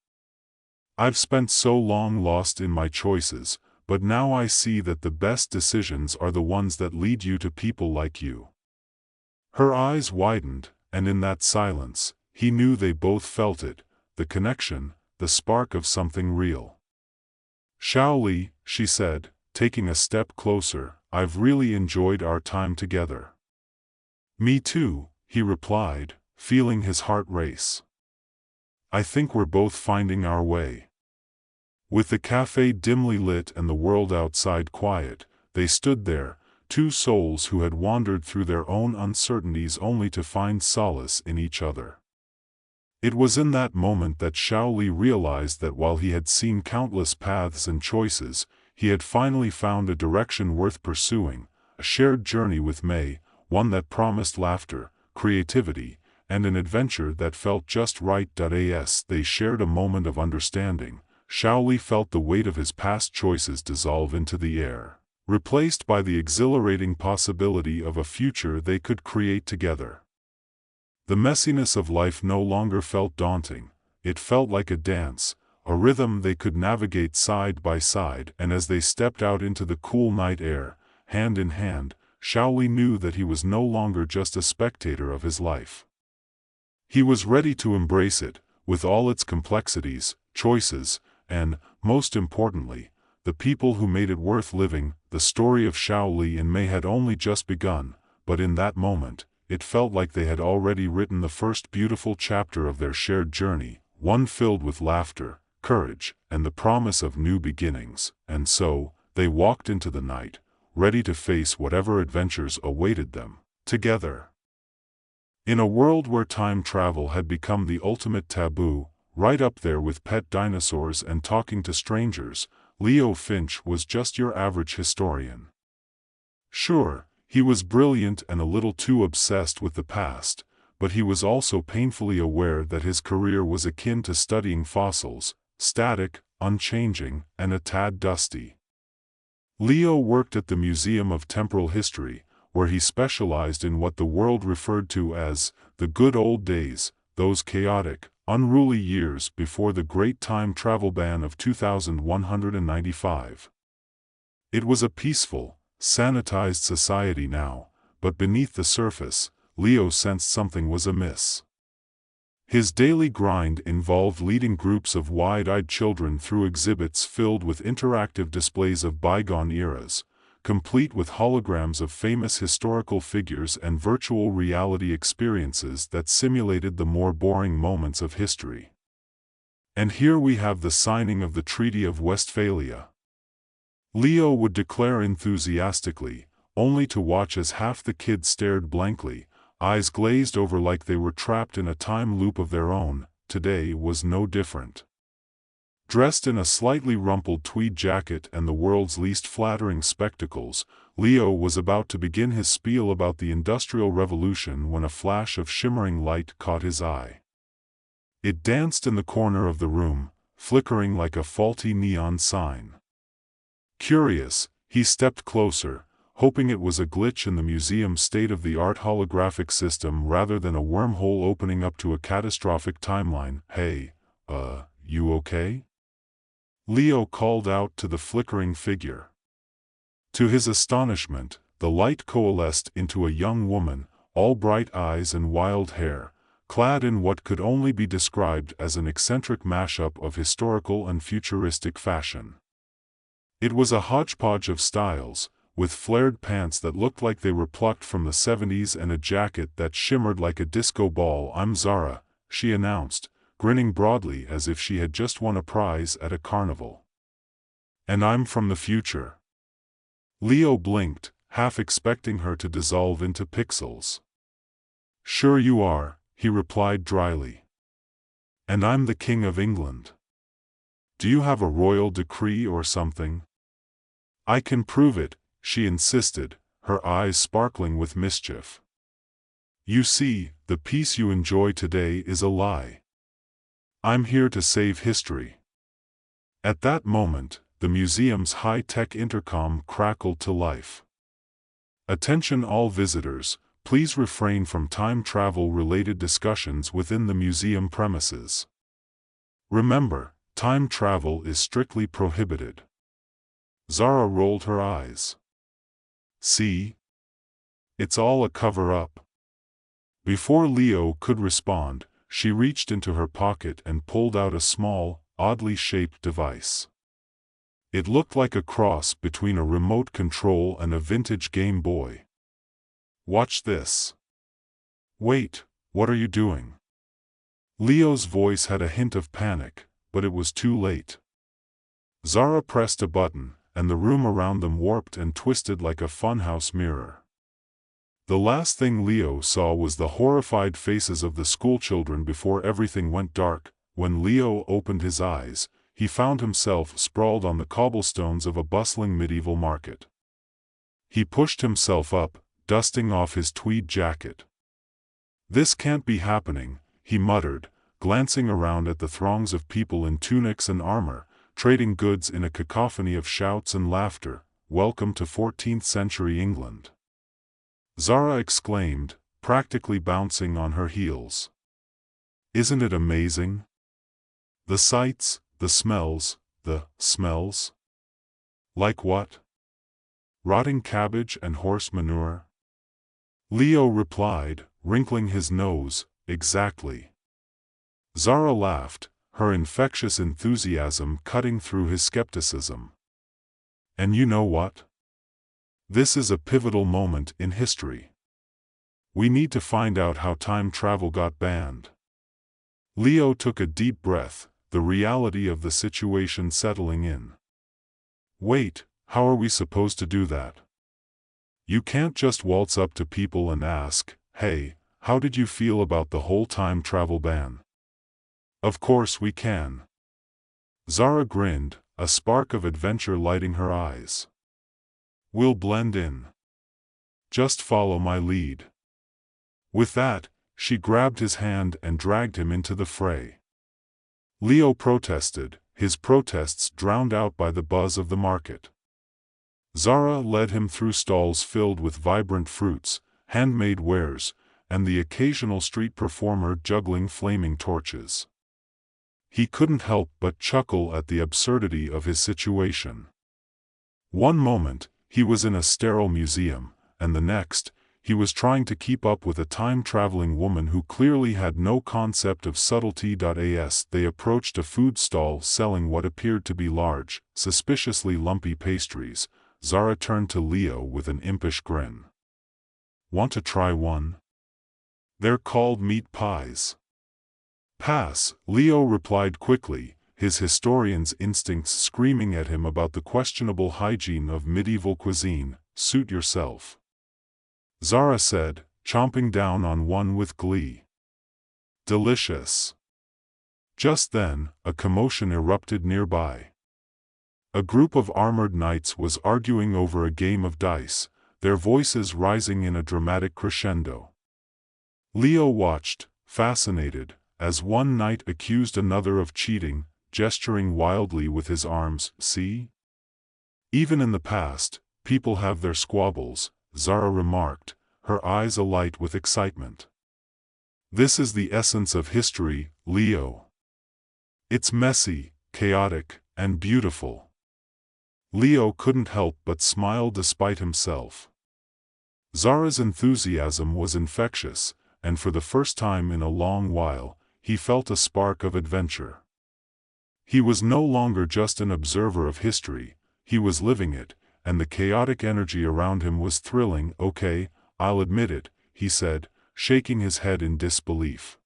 "I've spent so long lost in my choices, but now I see that the best decisions are the ones that lead you to people like you." Her eyes widened, and in that silence, he knew they both felt it, the connection, the spark of something real. "Shaoli," she said, taking a step closer, "I've really enjoyed our time together." "Me too," he replied, feeling his heart race. "I think we're both finding our way." With the cafe dimly lit and the world outside quiet, they stood there, two souls who had wandered through their own uncertainties only to find solace in each other. It was in that moment that Shaoli realized that while he had seen countless paths and choices, he had finally found a direction worth pursuing, a shared journey with May, one that promised laughter, creativity, and an adventure that felt just right. As they shared a moment of understanding, Shaoli felt the weight of his past choices dissolve into the air, replaced by the exhilarating possibility of a future they could create together. The messiness of life no longer felt daunting, it felt like a dance, a rhythm they could navigate side by side. And as they stepped out into the cool night air, hand in hand, Shaoli knew that he was no longer just a spectator of his life. He was ready to embrace it, with all its complexities, choices, and, most importantly, the people who made it worth living. The story of Shaoli and May had only just begun, but in that moment, it felt like they had already written the first beautiful chapter of their shared journey, one filled with laughter, courage, and the promise of new beginnings. And so, they walked into the night, ready to face whatever adventures awaited them, together. In a world where time travel had become the ultimate taboo, right up there with pet dinosaurs and talking to strangers, Leo Finch was just your average historian. Sure, he was brilliant and a little too obsessed with the past, but he was also painfully aware that his career was akin to studying fossils, static, unchanging, and a tad dusty. Leo worked at the Museum of Temporal History, where he specialized in what the world referred to as the good old days, those chaotic, unruly years before the great time travel ban of 2195. It was a peaceful, sanitized society now, but beneath the surface, Leo sensed something was amiss. His daily grind involved leading groups of wide-eyed children through exhibits filled with interactive displays of bygone eras, complete with holograms of famous historical figures and virtual reality experiences that simulated the more boring moments of history. And here we have the signing of the Treaty of Westphalia. Leo would declare enthusiastically, only to watch as half the kids stared blankly, eyes glazed over like they were trapped in a time loop of their own. Today was no different. Dressed in a slightly rumpled tweed jacket and the world's least flattering spectacles, Leo was about to begin his spiel about the Industrial Revolution when a flash of shimmering light caught his eye. It danced in the corner of the room, flickering like a faulty neon sign. Curious, he stepped closer, hoping it was a glitch in the museum's state-of-the-art holographic system rather than a wormhole opening up to a catastrophic timeline. "Hey, you okay?" Leo called out to the flickering figure. To his astonishment, the light coalesced into a young woman, all bright eyes and wild hair, clad in what could only be described as an eccentric mashup of historical and futuristic fashion. It was a hodgepodge of styles, with flared pants that looked like they were plucked from the 70s and a jacket that shimmered like a disco ball. "I'm Zara," she announced, grinning broadly as if she had just won a prize at a carnival. "And I'm from the future." Leo blinked, half expecting her to dissolve into pixels. "Sure you are," he replied dryly. "And I'm the King of England. Do you have a royal decree or something?" "I can prove it," she insisted, her eyes sparkling with mischief. "You see, the peace you enjoy today is a lie. I'm here to save history." At that moment, the museum's high-tech intercom crackled to life. "Attention all visitors, please refrain from time travel-related discussions within the museum premises. Remember, time travel is strictly prohibited." Zara rolled her eyes. "See? It's all a cover-up." Before Leo could respond, she reached into her pocket and pulled out a small, oddly shaped device. It looked like a cross between a remote control and a vintage Game Boy. "Watch this." "Wait, what are you doing?" Leo's voice had a hint of panic, but it was too late. Zara pressed a button, and the room around them warped and twisted like a funhouse mirror. The last thing Leo saw was the horrified faces of the schoolchildren before everything went dark. When Leo opened his eyes, he found himself sprawled on the cobblestones of a bustling medieval market. He pushed himself up, dusting off his tweed jacket. "This can't be happening," he muttered, glancing around at the throngs of people in tunics and armor, trading goods in a cacophony of shouts and laughter. "Welcome to 14th century England," Zara exclaimed, practically bouncing on her heels. "Isn't it amazing? The sights, the smells, the smells." "Like what?" "Rotting cabbage and horse manure," Leo replied, wrinkling his nose. "Exactly." Zara laughed, her infectious enthusiasm cutting through his skepticism. "And you know what? This is a pivotal moment in history. We need to find out how time travel got banned." Leo took a deep breath, the reality of the situation settling in. "Wait, how are we supposed to do that? You can't just waltz up to people and ask, 'Hey, how did you feel about the whole time travel ban?'" "Of course we can." Zara grinned, a spark of adventure lighting her eyes. "We'll blend in. Just follow my lead." With that, she grabbed his hand and dragged him into the fray. Leo protested, his protests drowned out by the buzz of the market. Zara led him through stalls filled with vibrant fruits, handmade wares, and the occasional street performer juggling flaming torches. He couldn't help but chuckle at the absurdity of his situation. One moment, he was in a sterile museum, and the next, he was trying to keep up with a time-traveling woman who clearly had no concept of subtlety. As they approached a food stall selling what appeared to be large, suspiciously lumpy pastries, Zara turned to Leo with an impish grin. "Want to try one? They're called meat pies." "Pass," Leo replied quickly, his historian's instincts screaming at him about the questionable hygiene of medieval cuisine. "Suit yourself." Zara said, chomping down on one with glee. Delicious. Just then, a commotion erupted nearby. A group of armored knights was arguing over a game of dice, their voices rising in a dramatic crescendo. Leo watched, fascinated, as one knight accused another of cheating, gesturing wildly with his arms. See? Even in the past, people have their squabbles, Zara remarked, her eyes alight with excitement. This is the essence of history, Leo. It's messy, chaotic, and beautiful. Leo couldn't help but smile despite himself. Zara's enthusiasm was infectious, and for the first time in a long while, he felt a spark of adventure. He was no longer just an observer of history, he was living it, and the chaotic energy around him was thrilling. Okay, I'll admit it, he said, shaking his head in disbelief.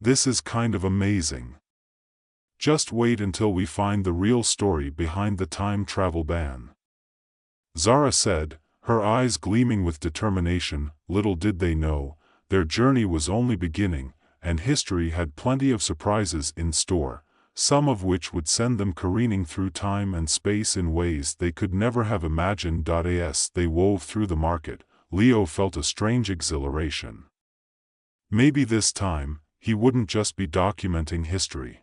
This is kind of amazing. Just wait until we find the real story behind the time travel ban. Zara said, her eyes gleaming with determination. Little did they know, their journey was only beginning, and history had plenty of surprises in store, some of which would send them careening through time and space in ways they could never have imagined. As they wove through the market, Leo felt a strange exhilaration. Maybe this time, he wouldn't just be documenting history.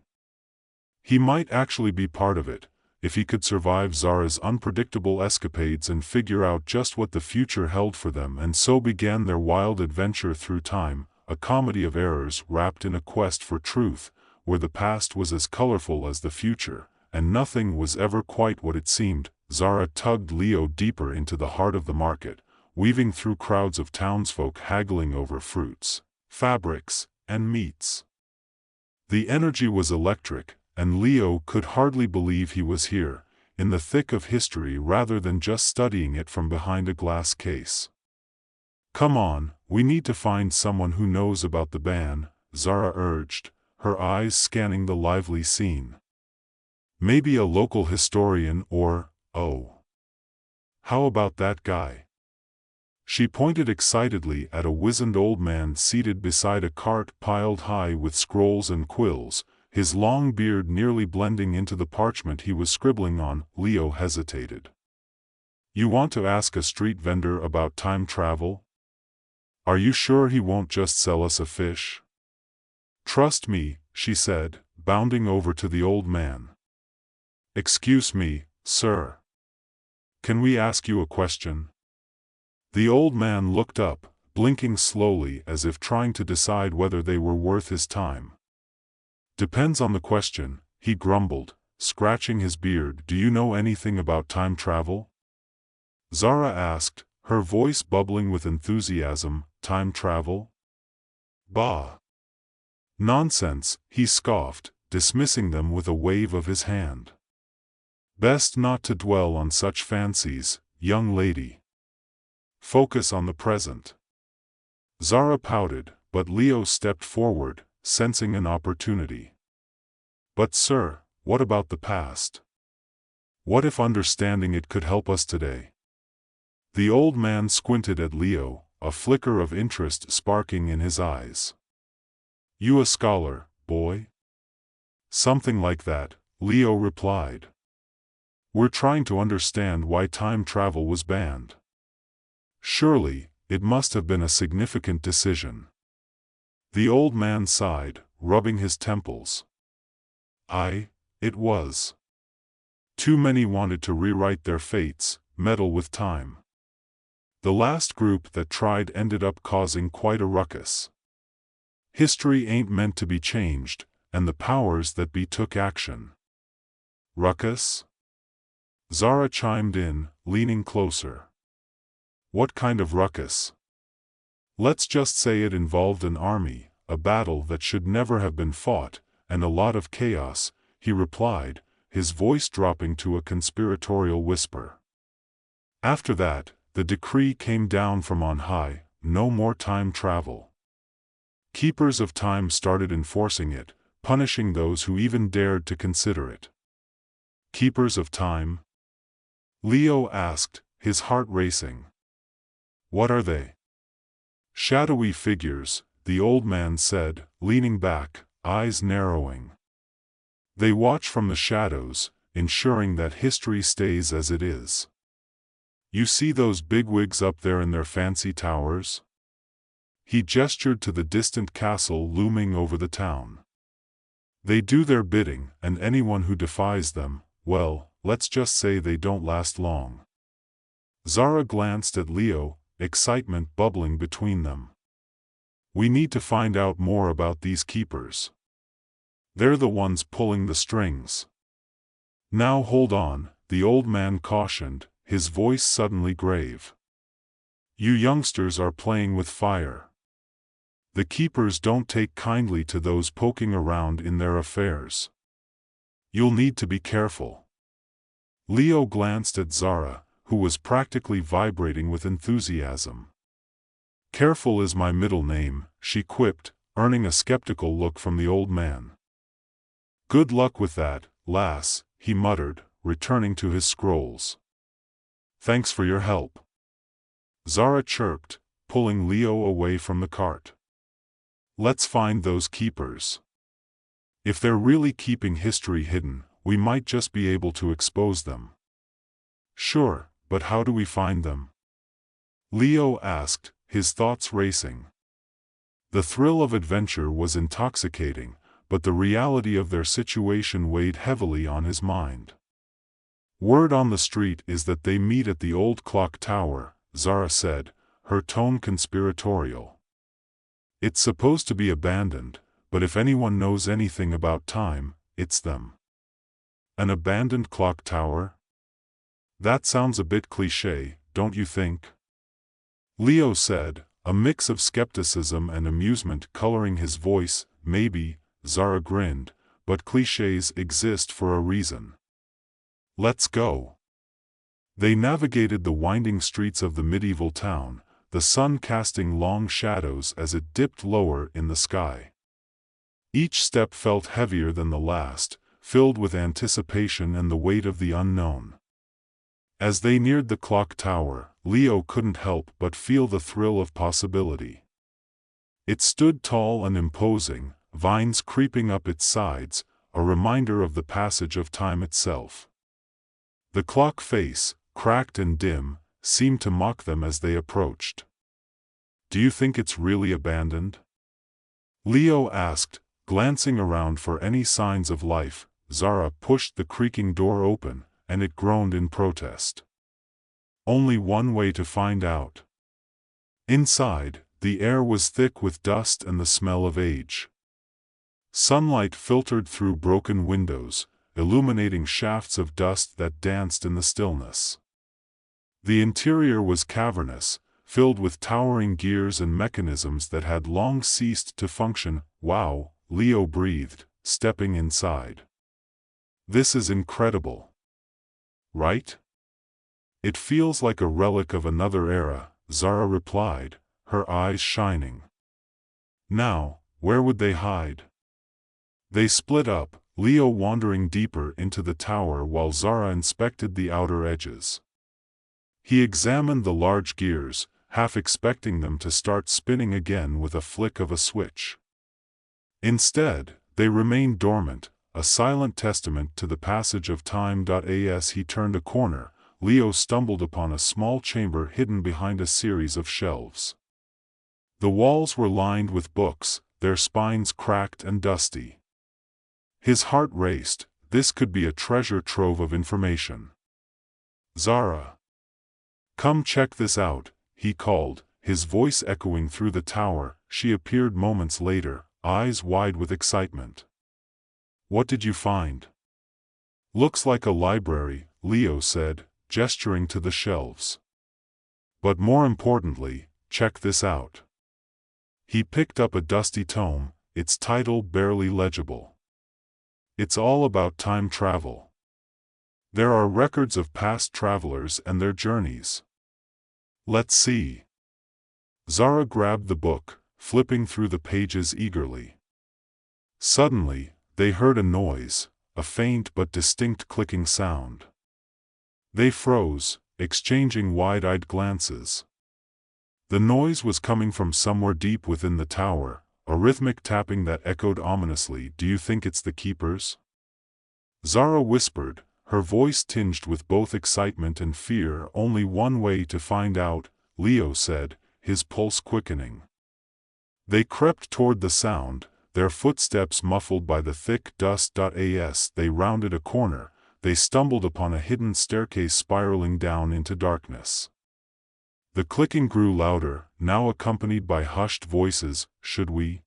He might actually be part of it, if he could survive Zara's unpredictable escapades and figure out just what the future held for them. And so began their wild adventure through time, a comedy of errors wrapped in a quest for truth, where the past was as colorful as the future, and nothing was ever quite what it seemed. Zara tugged Leo deeper into the heart of the market, weaving through crowds of townsfolk haggling over fruits, fabrics, and meats. The energy was electric, and Leo could hardly believe he was here, in the thick of history rather than just studying it from behind a glass case. Come on, we need to find someone who knows about the ban, Zara urged, her eyes scanning the lively scene. Maybe a local historian or, oh, how about that guy? She pointed excitedly at a wizened old man seated beside a cart piled high with scrolls and quills, his long beard nearly blending into the parchment he was scribbling on. Leo hesitated. You want to ask a street vendor about time travel? Are you sure he won't just sell us a fish? Trust me, she said, bounding over to the old man. Excuse me, sir. Can we ask you a question? The old man looked up, blinking slowly as if trying to decide whether they were worth his time. Depends on the question, he grumbled, scratching his beard. Do you know anything about time travel? Zara asked, her voice bubbling with enthusiasm. Time travel? Bah! Nonsense, he scoffed, dismissing them with a wave of his hand. Best not to dwell on such fancies, young lady. Focus on the present. Zara pouted, but Leo stepped forward, sensing an opportunity. But sir, what about the past? What if understanding it could help us today? The old man squinted at Leo, a flicker of interest sparking in his eyes. You a scholar, boy? Something like that, Leo replied. We're trying to understand why time travel was banned. Surely, it must have been a significant decision. The old man sighed, rubbing his temples. It was. Too many wanted to rewrite their fates, meddle with time. The last group that tried ended up causing quite a ruckus. History ain't meant to be changed, and the powers that be took action. Ruckus? Zara chimed in, leaning closer. What kind of ruckus? Let's just say it involved an army, a battle that should never have been fought, and a lot of chaos, he replied, his voice dropping to a conspiratorial whisper. After that, the decree came down from on high, no more time travel. Keepers of time started enforcing it, punishing those who even dared to consider it. Keepers of time? Leo asked, his heart racing. What are they? Shadowy figures, the old man said, leaning back, eyes narrowing. They watch from the shadows, ensuring that history stays as it is. You see those bigwigs up there in their fancy towers? He gestured to the distant castle looming over the town. They do their bidding, and anyone who defies them, well, let's just say they don't last long. Zara glanced at Leo, excitement bubbling between them. We need to find out more about these keepers. They're the ones pulling the strings. Now hold on, the old man cautioned, his voice suddenly grave. You youngsters are playing with fire. The keepers don't take kindly to those poking around in their affairs. You'll need to be careful. Leo glanced at Zara, who was practically vibrating with enthusiasm. Careful is my middle name, she quipped, earning a skeptical look from the old man. Good luck with that, lass, he muttered, returning to his scrolls. Thanks for your help. Zara chirped, pulling Leo away from the cart. Let's find those keepers. If they're really keeping history hidden, we might just be able to expose them. Sure, but how do we find them? Leo asked, his thoughts racing. The thrill of adventure was intoxicating, but the reality of their situation weighed heavily on his mind. Word on the street is that they meet at the old clock tower, Zara said, her tone conspiratorial. It's supposed to be abandoned, but if anyone knows anything about time, it's them. An abandoned clock tower? That sounds a bit cliché, don't you think? Leo said, a mix of skepticism and amusement coloring his voice. Maybe, Zara grinned, but clichés exist for a reason. Let's go. They navigated the winding streets of the medieval town, the sun casting long shadows as it dipped lower in the sky. Each step felt heavier than the last, filled with anticipation and the weight of the unknown. As they neared the clock tower, Leo couldn't help but feel the thrill of possibility. It stood tall and imposing, vines creeping up its sides, a reminder of the passage of time itself. The clock face, cracked and dim, seemed to mock them as they approached. Do you think it's really abandoned? Leo asked, glancing around for any signs of life. Zara pushed the creaking door open, and it groaned in protest. Only one way to find out. Inside, the air was thick with dust and the smell of age. Sunlight filtered through broken windows, illuminating shafts of dust that danced in the stillness. The interior was cavernous, filled with towering gears and mechanisms that had long ceased to function. Wow, Leo breathed, stepping inside. This is incredible. Right? It feels like a relic of another era, Zara replied, her eyes shining. Now, where would they hide? They split up, Leo wandering deeper into the tower while Zara inspected the outer edges. He examined the large gears, half expecting them to start spinning again with a flick of a switch. Instead, they remained dormant, a silent testament to the passage of time. As he turned a corner, Leo stumbled upon a small chamber hidden behind a series of shelves. The walls were lined with books, their spines cracked and dusty. His heart raced. This could be a treasure trove of information. Zara. Come check this out, he called, his voice echoing through the tower. She appeared moments later, eyes wide with excitement. What did you find? Looks like a library, Leo said, gesturing to the shelves. But more importantly, check this out. He picked up a dusty tome, its title barely legible. It's all about time travel. There are records of past travelers and their journeys. Let's see. Zara grabbed the book, flipping through the pages eagerly. Suddenly, they heard a noise, a faint but distinct clicking sound. They froze, exchanging wide-eyed glances. The noise was coming from somewhere deep within the tower, a rhythmic tapping that echoed ominously. "Do you think it's the keepers?" Zara whispered, her voice tinged with both excitement and fear. "Only one way to find out," Leo said, his pulse quickening. They crept toward the sound, their footsteps muffled by the thick dust. As they rounded a corner, they stumbled upon a hidden staircase spiraling down into darkness. The clicking grew louder, now accompanied by hushed voices. "Should we?"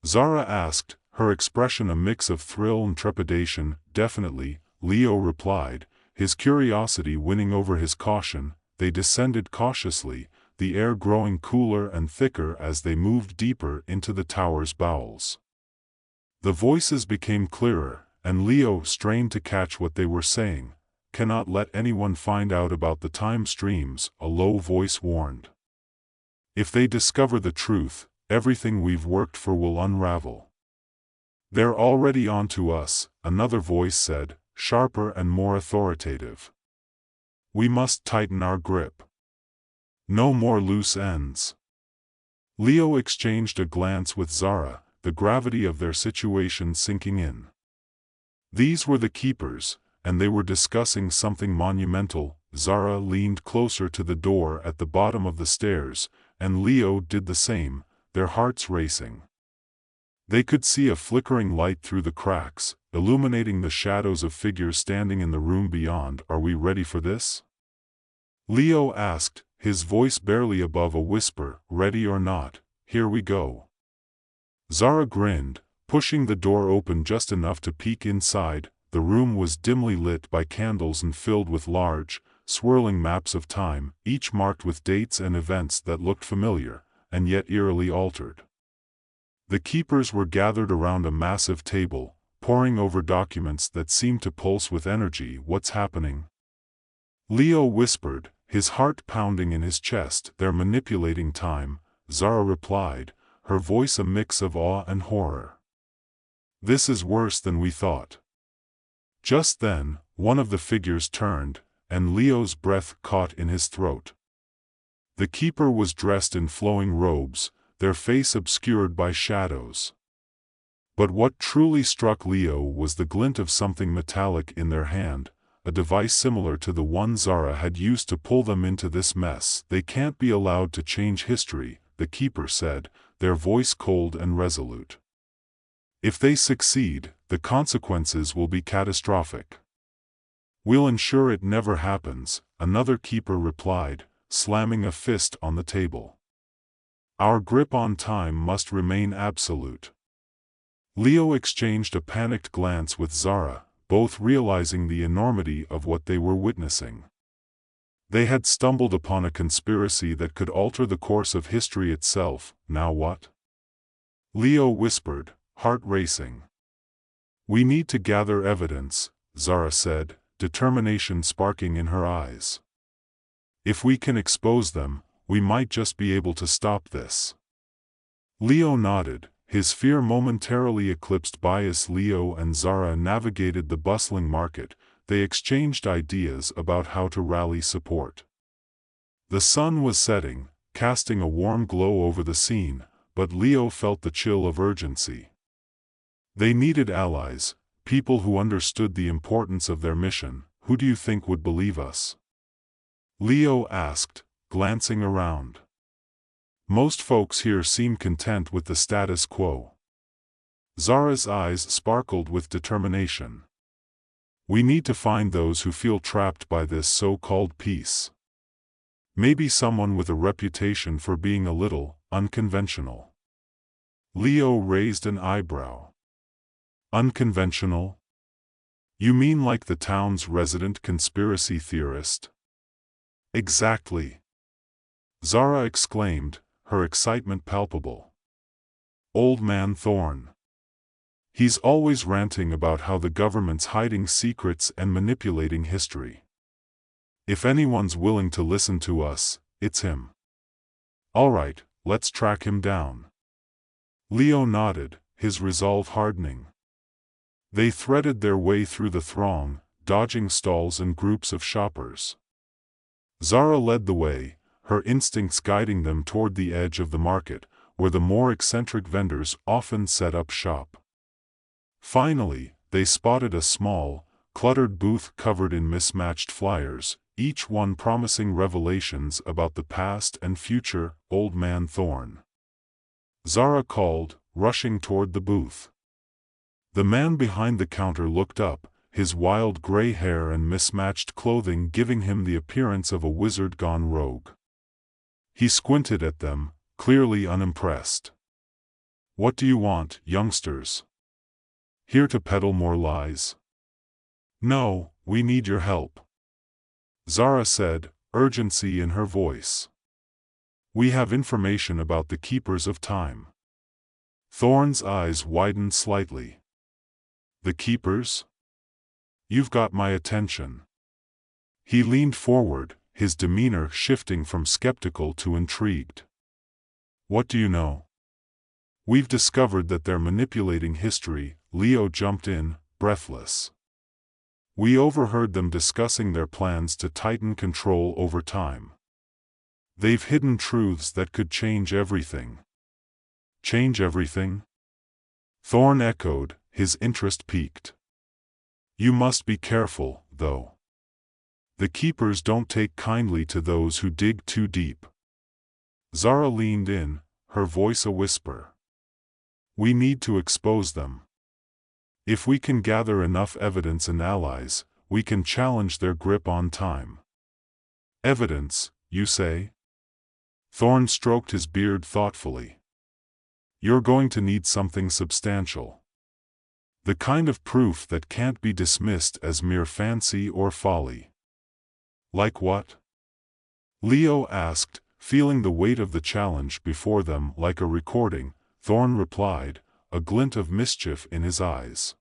Zara asked, her expression a mix of thrill and trepidation. "Definitely," Leo replied, his curiosity winning over his caution. They descended cautiously, the air growing cooler and thicker as they moved deeper into the tower's bowels. The voices became clearer, and Leo strained to catch what they were saying. "Cannot let anyone find out about the time streams," a low voice warned. "If they discover the truth, everything we've worked for will unravel." "They're already onto us," another voice said, sharper and more authoritative. "We must tighten our grip. No more loose ends." Leo exchanged a glance with Zara, the gravity of their situation sinking in. These were the keepers, and they were discussing something monumental. Zara leaned closer to the door at the bottom of the stairs, and Leo did the same, their hearts racing. They could see a flickering light through the cracks, illuminating the shadows of figures standing in the room beyond. "Are we ready for this?" Leo asked, his voice barely above a whisper. "Ready or not, here we go." Zara grinned, pushing the door open just enough to peek inside. The room was dimly lit by candles and filled with large, swirling maps of time, each marked with dates and events that looked familiar, and yet eerily altered. The keepers were gathered around a massive table, poring over documents that seemed to pulse with energy. "What's happening?" Leo whispered, his heart pounding in his chest. "They're manipulating time," Zara replied, her voice a mix of awe and horror. "This is worse than we thought." Just then, one of the figures turned, and Leo's breath caught in his throat. The keeper was dressed in flowing robes, their face obscured by shadows. But what truly struck Leo was the glint of something metallic in their hand, a device similar to the one Zara had used to pull them into this mess. "They can't be allowed to change history," the keeper said, their voice cold and resolute. "If they succeed, the consequences will be catastrophic." "We'll ensure it never happens," another keeper replied, slamming a fist on the table. "Our grip on time must remain absolute." Leo exchanged a panicked glance with Zara, both realizing the enormity of what they were witnessing. They had stumbled upon a conspiracy that could alter the course of history itself. "Now what?" Leo whispered, heart racing. "We need to gather evidence," Zara said, determination sparking in her eyes. "If we can expose them, we might just be able to stop this." Leo nodded, his fear momentarily eclipsed bias. Leo and Zara navigated the bustling market. They exchanged ideas about how to rally support. The sun was setting, casting a warm glow over the scene, but Leo felt the chill of urgency. They needed allies, people who understood the importance of their mission. "Who do you think would believe us?" Leo asked, glancing around. "Most folks here seem content with the status quo." Zara's eyes sparkled with determination. "We need to find those who feel trapped by this so-called peace. Maybe someone with a reputation for being a little unconventional." Leo raised an eyebrow. "Unconventional? You mean like the town's resident conspiracy theorist?" "Exactly," Zara exclaimed, her excitement palpable. "Old Man Thorn. He's always ranting about how the government's hiding secrets and manipulating history. If anyone's willing to listen to us, it's him." "All right, let's track him down." Leo nodded, his resolve hardening. They threaded their way through the throng, dodging stalls and groups of shoppers. Zara led the way, her instincts guiding them toward the edge of the market, where the more eccentric vendors often set up shop. Finally, they spotted a small, cluttered booth covered in mismatched flyers, each one promising revelations about the past and future. Old Man Thorn, Zara called, rushing toward the booth. The man behind the counter looked up, his wild gray hair and mismatched clothing giving him the appearance of a wizard gone rogue. He squinted at them, clearly unimpressed. "What do you want, youngsters? Here to peddle more lies?" "No, we need your help," Zara said, urgency in her voice. "We have information about the Keepers of Time." Thorn's eyes widened slightly. "The Keepers? You've got my attention." He leaned forward, his demeanor shifting from skeptical to intrigued. "What do you know?" "We've discovered that they're manipulating history," Leo jumped in, breathless. "We overheard them discussing their plans to tighten control over time. They've hidden truths that could change everything." "Change everything?" Thorn echoed, his interest piqued. "You must be careful, though. The Keepers don't take kindly to those who dig too deep." Zara leaned in, her voice a whisper. "We need to expose them. If we can gather enough evidence and allies, we can challenge their grip on time." "Evidence, you say?" Thorn stroked his beard thoughtfully. "You're going to need something substantial. The kind of proof that can't be dismissed as mere fancy or folly." "Like what?" Leo asked, feeling the weight of the challenge before them like a recording. Thorn replied, a glint of mischief in his eyes.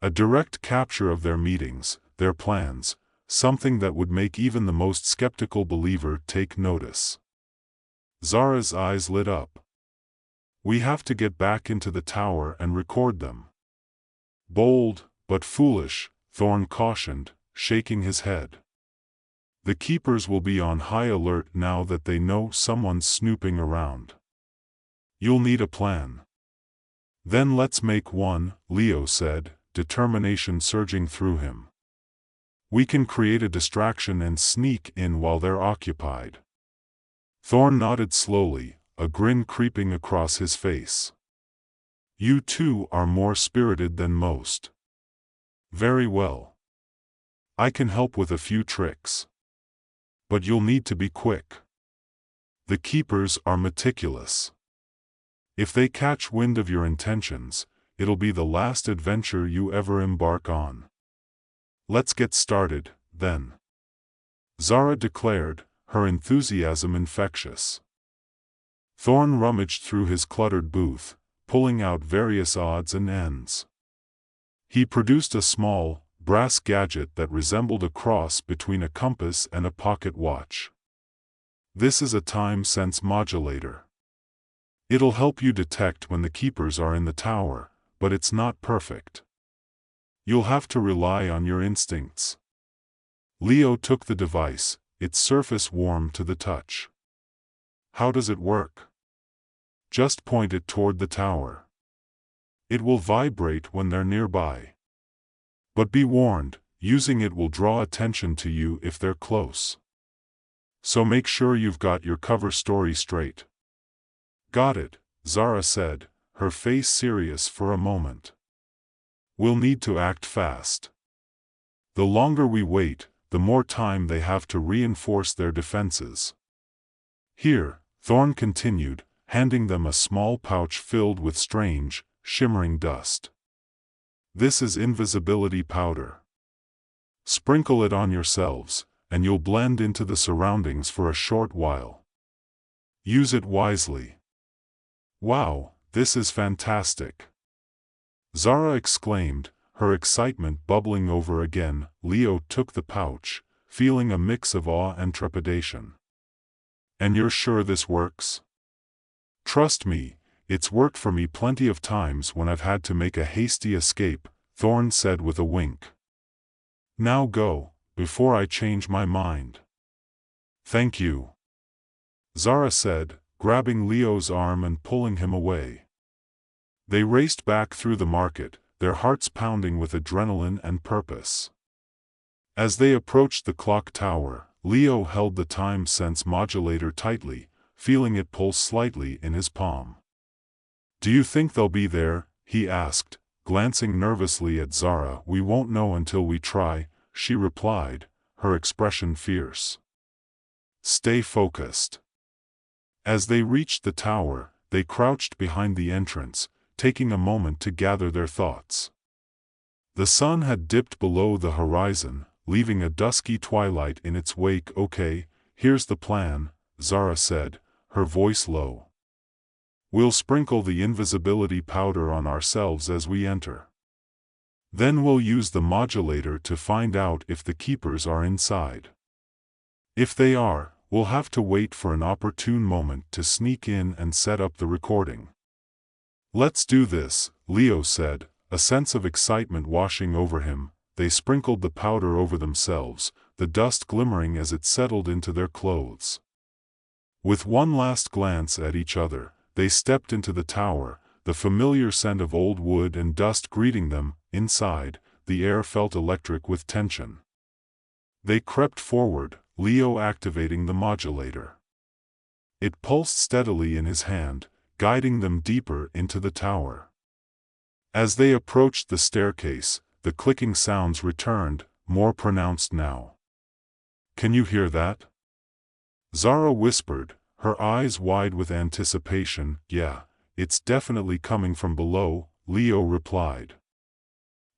"A direct capture of their meetings, their plans, something that would make even the most skeptical believer take notice." Zara's eyes lit up. "We have to get back into the tower and record them." "Bold, but foolish," Thorn cautioned, shaking his head. "The Keepers will be on high alert now that they know someone's snooping around. You'll need a plan." "Then let's make one," Leo said, determination surging through him. "We can create a distraction and sneak in while they're occupied." Thorn nodded slowly, a grin creeping across his face. "You two are more spirited than most." "Very well. I can help with a few tricks. But you'll need to be quick. The Keepers are meticulous. If they catch wind of your intentions, it'll be the last adventure you ever embark on." "Let's get started, then," Zara declared, her enthusiasm infectious. Thorn rummaged through his cluttered booth, pulling out various odds and ends. He produced a small, brass gadget that resembled a cross between a compass and a pocket watch. "This is a time sense modulator. It'll help you detect when the Keepers are in the tower, but it's not perfect. You'll have to rely on your instincts." Leo took the device, its surface warm to the touch. "How does it work?" "Just point it toward the tower. It will vibrate when they're nearby. But be warned, using it will draw attention to you if they're close. So make sure you've got your cover story straight." "Got it," Zara said, her face serious for a moment. "We'll need to act fast. The longer we wait, the more time they have to reinforce their defenses." "Here," Thorn continued, handing them a small pouch filled with strange, shimmering dust. "This is invisibility powder. Sprinkle it on yourselves, and you'll blend into the surroundings for a short while. Use it wisely." "Wow, this is fantastic!" Zara exclaimed, her excitement bubbling over again. Leo took the pouch, feeling a mix of awe and trepidation. "And you're sure this works?" "Trust me, it's worked for me plenty of times when I've had to make a hasty escape," Thorn said with a wink. "Now go, before I change my mind." "Thank you." Zara said, grabbing Leo's arm and pulling him away. They raced back through the market, their hearts pounding with adrenaline and purpose. As they approached the clock tower, Leo held the time sense modulator tightly, feeling it pulse slightly in his palm. "Do you think they'll be there?" he asked, glancing nervously at Zara. "We won't know until we try," she replied, her expression fierce. "Stay focused." As they reached the tower, they crouched behind the entrance, taking a moment to gather their thoughts. The sun had dipped below the horizon, leaving a dusky twilight in its wake. "Okay, here's the plan," Zara said, her voice low. "We'll sprinkle the invisibility powder on ourselves as we enter. Then we'll use the modulator to find out if the keepers are inside. If they are, we'll have to wait for an opportune moment to sneak in and set up the recording." "Let's do this," Leo said, a sense of excitement washing over him. They sprinkled the powder over themselves, the dust glimmering as it settled into their clothes. With one last glance at each other, they stepped into the tower, the familiar scent of old wood and dust greeting them. Inside, the air felt electric with tension. They crept forward, Leo activating the modulator. It pulsed steadily in his hand, guiding them deeper into the tower. As they approached the staircase, the clicking sounds returned, more pronounced now. "Can you hear that?" Zara whispered, her eyes wide with anticipation. "Yeah, it's definitely coming from below," Leo replied.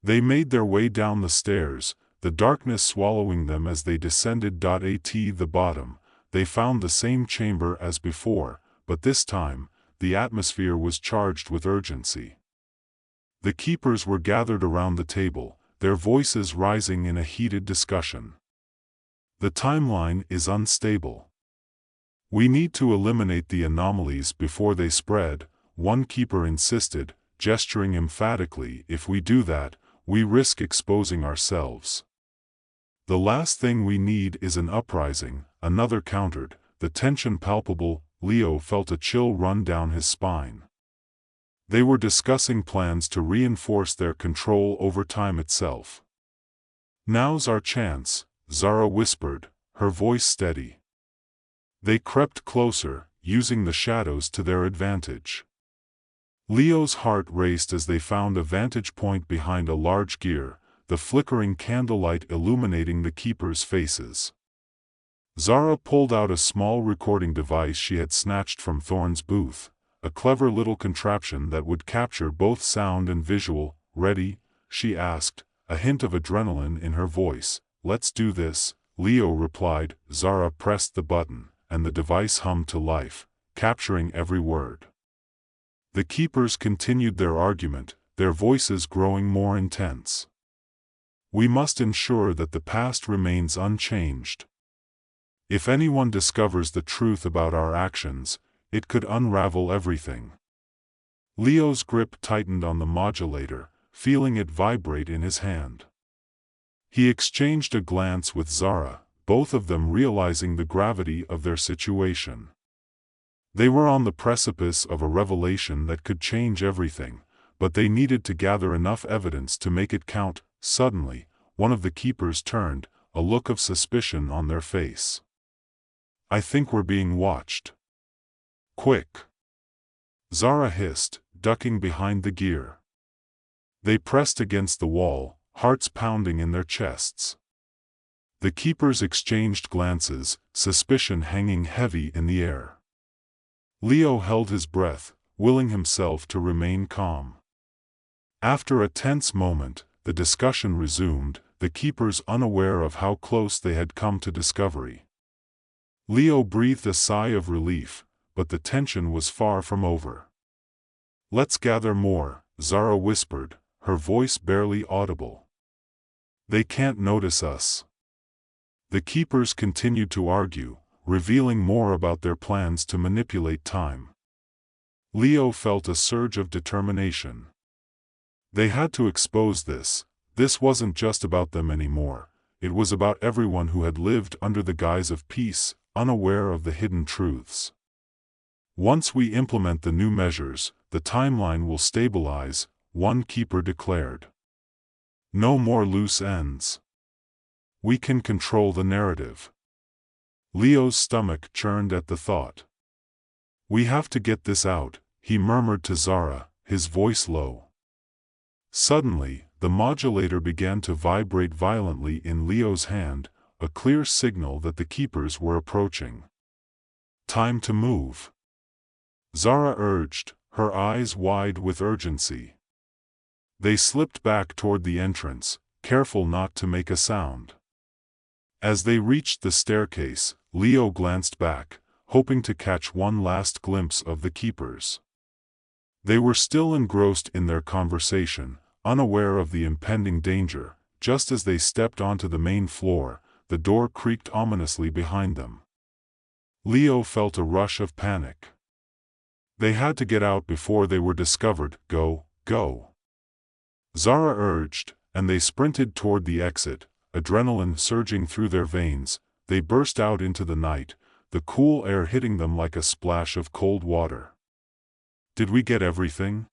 They made their way down the stairs, the darkness swallowing them as they descended. At the bottom, they found the same chamber as before, but this time, the atmosphere was charged with urgency. The keepers were gathered around the table, their voices rising in a heated discussion. "The timeline is unstable. We need to eliminate the anomalies before they spread," one keeper insisted, gesturing emphatically. "If we do that, we risk exposing ourselves." "The last thing we need is an uprising," another countered, the tension palpable. Leo felt a chill run down his spine. They were discussing plans to reinforce their control over time itself. "Now's our chance," Zara whispered, her voice steady. They crept closer, using the shadows to their advantage. Leo's heart raced as they found a vantage point behind a large gear, the flickering candlelight illuminating the keepers' faces. Zara pulled out a small recording device she had snatched from Thorne's booth, a clever little contraption that would capture both sound and visual. "Ready?" she asked, a hint of adrenaline in her voice. "Let's do this," Leo replied. Zara pressed the button, and the device hummed to life, capturing every word. The keepers continued their argument, their voices growing more intense. "We must ensure that the past remains unchanged. If anyone discovers the truth about our actions, it could unravel everything." Leo's grip tightened on the modulator, feeling it vibrate in his hand. He exchanged a glance with Zara, both of them realizing the gravity of their situation. They were on the precipice of a revelation that could change everything, but they needed to gather enough evidence to make it count. Suddenly, one of the keepers turned, a look of suspicion on their face. "I think we're being watched." "Quick!" Zara hissed, ducking behind the gear. They pressed against the wall, hearts pounding in their chests. The keepers exchanged glances, suspicion hanging heavy in the air. Leo held his breath, willing himself to remain calm. After a tense moment, the discussion resumed, the keepers unaware of how close they had come to discovery. Leo breathed a sigh of relief, but the tension was far from over. "Let's gather more," Zara whispered, her voice barely audible. "They can't notice us." The keepers continued to argue, revealing more about their plans to manipulate time. Leo felt a surge of determination. They had to expose this. This wasn't just about them anymore, it was about everyone who had lived under the guise of peace. unaware of the hidden truths. Once we implement the new measures, the timeline will stabilize, one keeper declared. No more loose ends. We can control the narrative. Leo's stomach churned at the thought. We have to get this out, he murmured to Zara, his voice low. Suddenly, the modulator began to vibrate violently in Leo's hand, a clear signal that the keepers were approaching. Time to move. Zara urged, her eyes wide with urgency. They slipped back toward the entrance, careful not to make a sound. As they reached the staircase, Leo glanced back, hoping to catch one last glimpse of the keepers. They were still engrossed in their conversation, unaware of the impending danger. Just as they stepped onto the main floor, the door creaked ominously behind them. Leo felt a rush of panic. They had to get out before they were discovered. Go, go. Zara urged, and they sprinted toward the exit, adrenaline surging through their veins. They burst out into the night, the cool air hitting them like a splash of cold water. Did we get everything?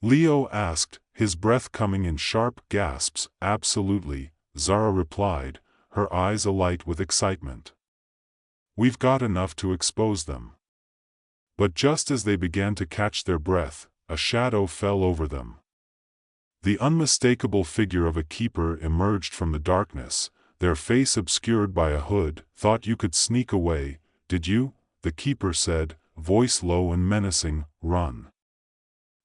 Leo asked, his breath coming in sharp gasps. Absolutely, Zara replied, her eyes alight with excitement. We've got enough to expose them. But just as they began to catch their breath, a shadow fell over them. The unmistakable figure of a keeper emerged from the darkness, their face obscured by a hood. Thought you could sneak away, did you? The keeper said, voice low and menacing. Run.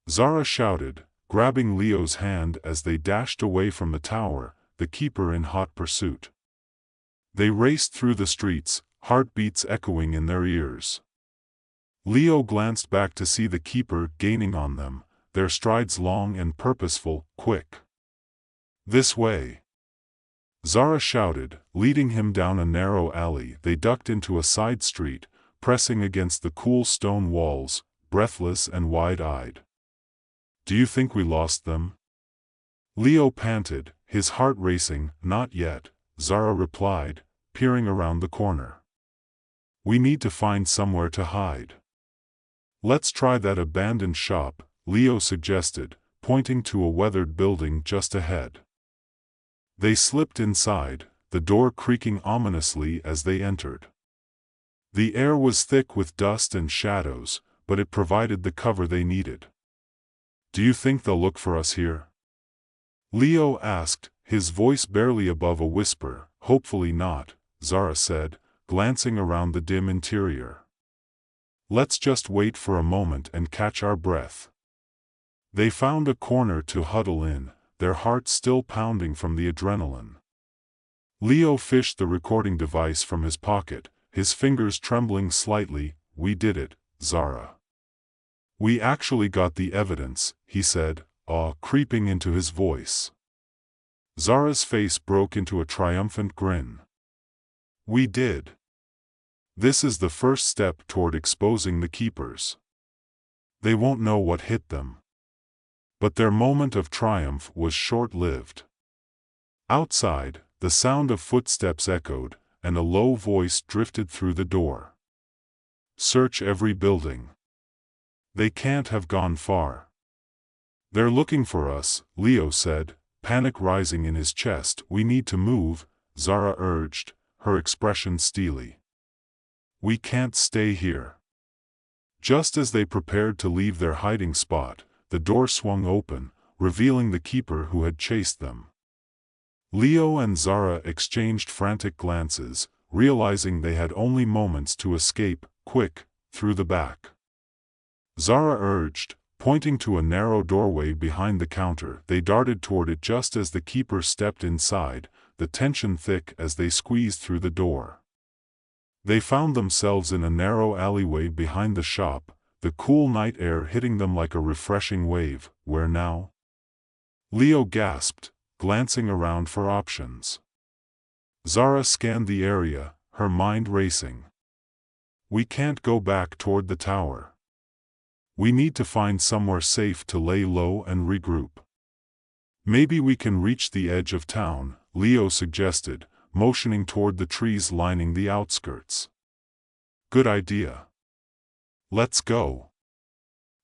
Zara shouted, grabbing Leo's hand as they dashed away from the tower, the keeper in hot pursuit. They raced through the streets, heartbeats echoing in their ears. Leo glanced back to see the keeper gaining on them, their strides long and purposeful. Quick. This way. Zara shouted, leading him down a narrow alley. They ducked into a side street, pressing against the cool stone walls, breathless and wide-eyed. Do you think we lost them? Leo panted, his heart racing. Not yet, Zara replied, peering around the corner. We need to find somewhere to hide. Let's try that abandoned shop, Leo suggested, pointing to a weathered building just ahead. They slipped inside, the door creaking ominously as they entered. The air was thick with dust and shadows, but it provided the cover they needed. Do you think they'll look for us here? Leo asked, his voice barely above a whisper. Hopefully not, Zara said, glancing around the dim interior. Let's just wait for a moment and catch our breath. They found a corner to huddle in, their hearts still pounding from the adrenaline. Leo fished the recording device from his pocket, his fingers trembling slightly. We did it, Zara. We actually got the evidence, he said, awe creeping into his voice. Zara's face broke into a triumphant grin. We did. This is the first step toward exposing the keepers. They won't know what hit them. But their moment of triumph was short-lived. Outside, the sound of footsteps echoed, and a low voice drifted through the door. Search every building. They can't have gone far. They're looking for us, Leo said, panic rising in his chest. We need to move, Zara urged, her expression steely. We can't stay here. Just as they prepared to leave their hiding spot, the door swung open, revealing the keeper who had chased them. Leo and Zara exchanged frantic glances, realizing they had only moments to escape. Quick, through the back. Zara urged, pointing to a narrow doorway behind the counter. They darted toward it just as the keeper stepped inside, the tension thick as they squeezed through the door. They found themselves in a narrow alleyway behind the shop, the cool night air hitting them like a refreshing wave. Where now? Leo gasped, glancing around for options. Zara scanned the area, her mind racing. We can't go back toward the tower. We need to find somewhere safe to lay low and regroup. Maybe we can reach the edge of town, Leo suggested, motioning toward the trees lining the outskirts. "Good idea. Let's go,"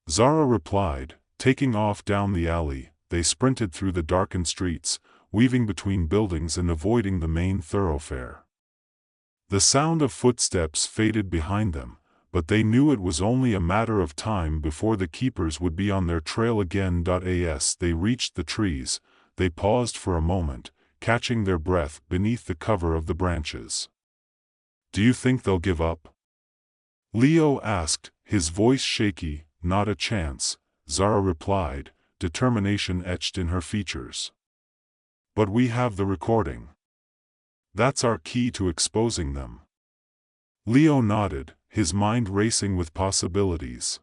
Zara replied, taking off down the alley. They sprinted through the darkened streets, weaving between buildings and avoiding the main thoroughfare. The sound of footsteps faded behind them, but they knew it was only a matter of time before the keepers would be on their trail again. As they reached the trees, they paused for a moment, catching their breath beneath the cover of the branches. "Do you think they'll give up?" Leo asked, his voice shaky. "Not a chance," Zara replied, determination etched in her features. "But we have the recording. That's our key to exposing them." Leo nodded, his mind racing with possibilities.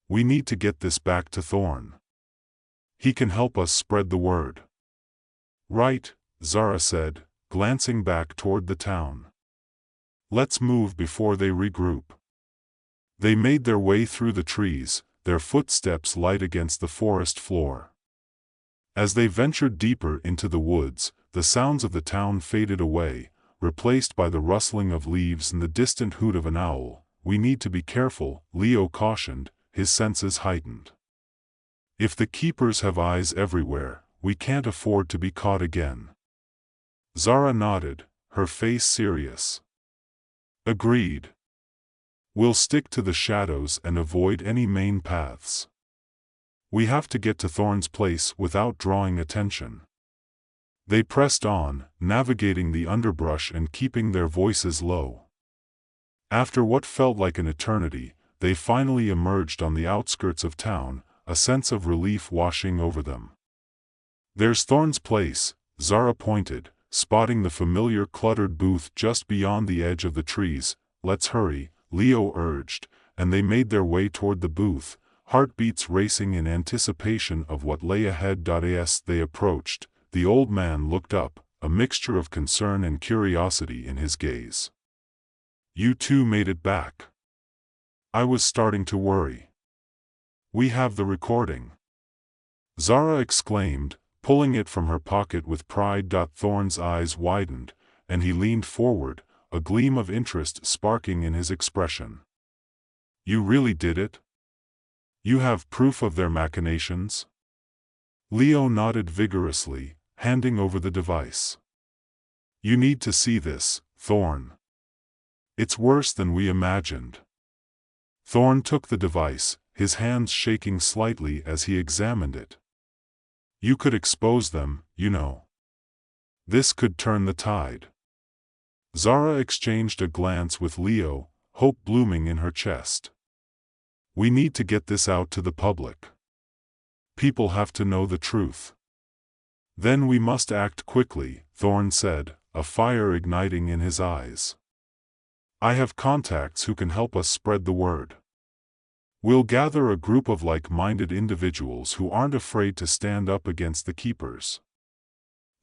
"We need to get this back to Thorn. He can help us spread the word." "Right," Zara said, glancing back toward the town. "Let's move before they regroup." They made their way through the trees, their footsteps light against the forest floor. As they ventured deeper into the woods, the sounds of the town faded away, replaced by the rustling of leaves and the distant hoot of an owl. "We need to be careful," Leo cautioned, his senses heightened. "If the keepers have eyes everywhere, we can't afford to be caught again." Zara nodded, her face serious. "Agreed. We'll stick to the shadows and avoid any main paths. We have to get to Thorn's place without drawing attention." They pressed on, navigating the underbrush and keeping their voices low. After what felt like an eternity, they finally emerged on the outskirts of town, a sense of relief washing over them. "There's Thorn's place," Zara pointed, spotting the familiar cluttered booth just beyond the edge of the trees. "Let's hurry," Leo urged, and they made their way toward the booth, heartbeats racing in anticipation of what lay ahead. As they approached, the old man looked up, a mixture of concern and curiosity in his gaze. "You two made it back. I was starting to worry." "We have the recording," Zara exclaimed, pulling it from her pocket with pride. Thorn's eyes widened, and he leaned forward, a gleam of interest sparking in his expression. "You really did it? You have proof of their machinations?" Leo nodded vigorously, handing over the device. "You need to see this, Thorn. It's worse than we imagined." Thorn took the device, his hands shaking slightly as he examined it. "You could expose them, you know. This could turn the tide." Zara exchanged a glance with Leo, hope blooming in her chest. "We need to get this out to the public. People have to know the truth." "Then we must act quickly," Thorn said, a fire igniting in his eyes. "I have contacts who can help us spread the word. We'll gather a group of like-minded individuals who aren't afraid to stand up against the keepers."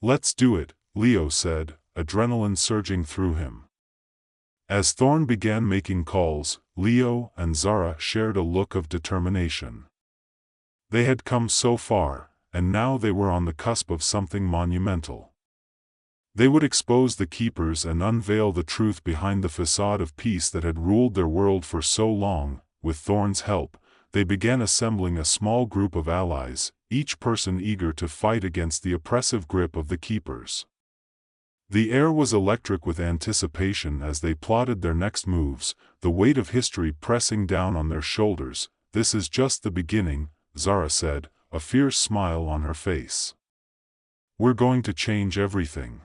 "Let's do it," Leo said, adrenaline surging through him. As Thorn began making calls, Leo and Zara shared a look of determination. They had come so far, and now they were on the cusp of something monumental. They would expose the keepers and unveil the truth behind the facade of peace that had ruled their world for so long. With Thorn's help, they began assembling a small group of allies, each person eager to fight against the oppressive grip of the keepers. The air was electric with anticipation as they plotted their next moves, the weight of history pressing down on their shoulders. "This is just the beginning," Zara said, a fierce smile on her face. "We're going to change everything."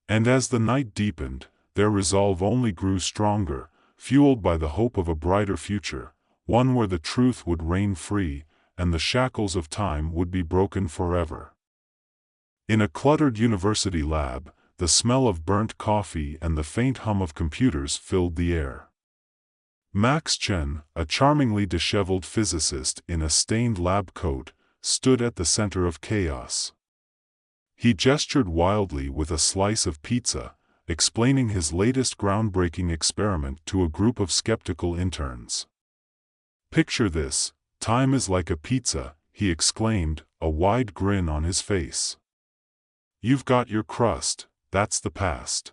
And as the night deepened, their resolve only grew stronger, fueled by the hope of a brighter future, one where the truth would reign free, and the shackles of time would be broken forever. In a cluttered university lab, the smell of burnt coffee and the faint hum of computers filled the air. Max Chen, a charmingly disheveled physicist in a stained lab coat, stood at the center of chaos. He gestured wildly with a slice of pizza, explaining his latest groundbreaking experiment to a group of skeptical interns. "Picture this, time is like a pizza," he exclaimed, a wide grin on his face. "You've got your crust, that's the past.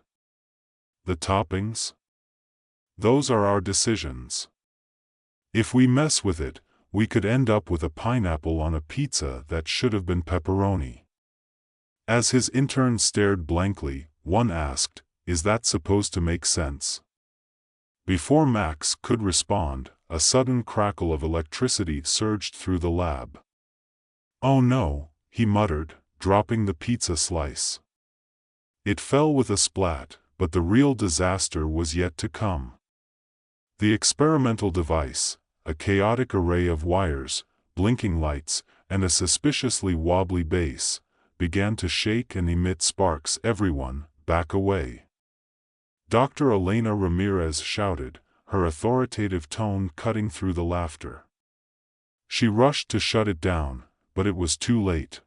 The toppings? Those are our decisions. If we mess with it, we could end up with a pineapple on a pizza that should have been pepperoni. As his interns stared blankly, one asked, "Is that supposed to make sense?" Before Max could respond, a sudden crackle of electricity surged through the lab. "Oh no," he muttered, dropping the pizza slice. It fell with a splat, but the real disaster was yet to come. The experimental device, a chaotic array of wires, blinking lights, and a suspiciously wobbly base, began to shake and emit sparks. "Everyone, back away!" Dr. Elena Ramirez shouted, her authoritative tone cutting through the laughter. She rushed to shut it down, but it was too late.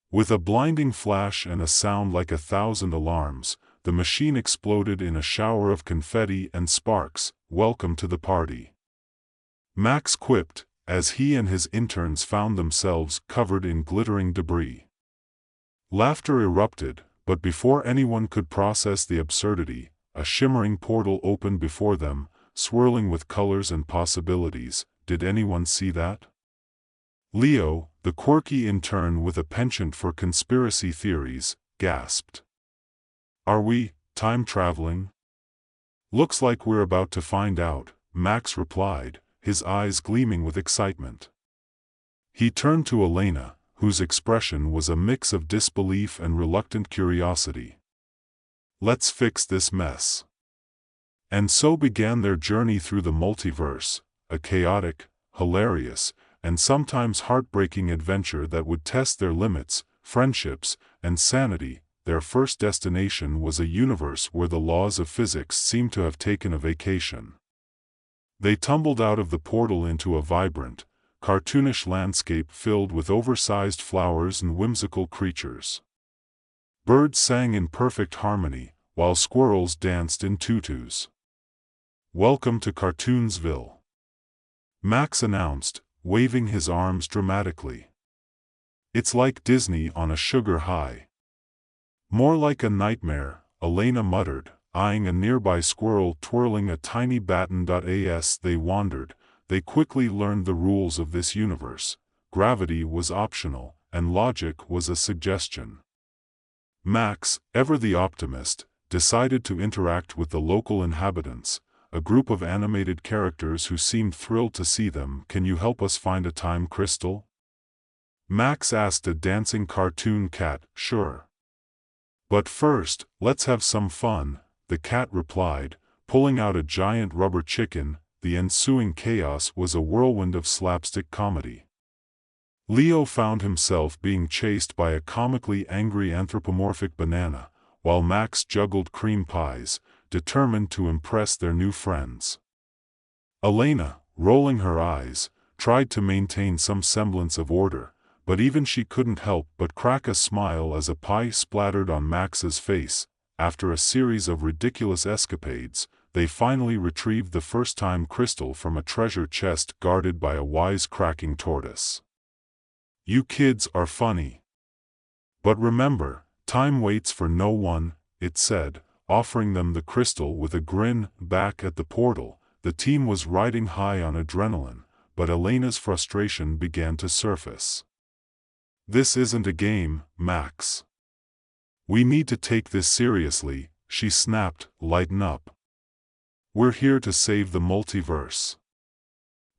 With a blinding flash and a sound like 1,000 alarms, the machine exploded in a shower of confetti and sparks. "Welcome to the party," Max quipped, as he and his interns found themselves covered in glittering debris. Laughter erupted, but before anyone could process the absurdity, a shimmering portal opened before them, swirling with colors and possibilities. Did anyone see that? Leo, the quirky intern with a penchant for conspiracy theories, gasped. "Are we time traveling?" "Looks like we're about to find out," Max replied, his eyes gleaming with excitement. He turned to Elena, whose expression was a mix of disbelief and reluctant curiosity. "Let's fix this mess." And so began their journey through the multiverse, a chaotic, hilarious, and sometimes heartbreaking adventure that would test their limits, friendships, and sanity. Their first destination was a universe where the laws of physics seemed to have taken a vacation. They tumbled out of the portal into a vibrant, cartoonish landscape filled with oversized flowers and whimsical creatures. Birds sang in perfect harmony, while squirrels danced in tutus. "Welcome to Cartoonsville," Max announced, waving his arms dramatically. "It's like Disney on a sugar high." "More like a nightmare," Elena muttered, eyeing a nearby squirrel twirling a tiny baton. As they wandered, they quickly learned the rules of this universe. Gravity was optional, and logic was a suggestion. Max, ever the optimist, decided to interact with the local inhabitants, a group of animated characters who seemed thrilled to see them. "Can you help us find a time crystal?" Max asked a dancing cartoon cat. "Sure. But first, let's have some fun," the cat replied, pulling out a giant rubber chicken. The ensuing chaos was a whirlwind of slapstick comedy. Leo found himself being chased by a comically angry anthropomorphic banana, while Max juggled cream pies, determined to impress their new friends. Elena, rolling her eyes, tried to maintain some semblance of order, but even she couldn't help but crack a smile as a pie splattered on Max's face. After a series of ridiculous escapades, they finally retrieved the first-time crystal from a treasure chest guarded by a wise-cracking tortoise. "You kids are funny. But remember, time waits for no one," it said, offering them the crystal with a grin. Back at the portal, the team was riding high on adrenaline, but Elena's frustration began to surface. "This isn't a game, Max. We need to take this seriously," she snapped. "Lighten up. We're here to save the multiverse."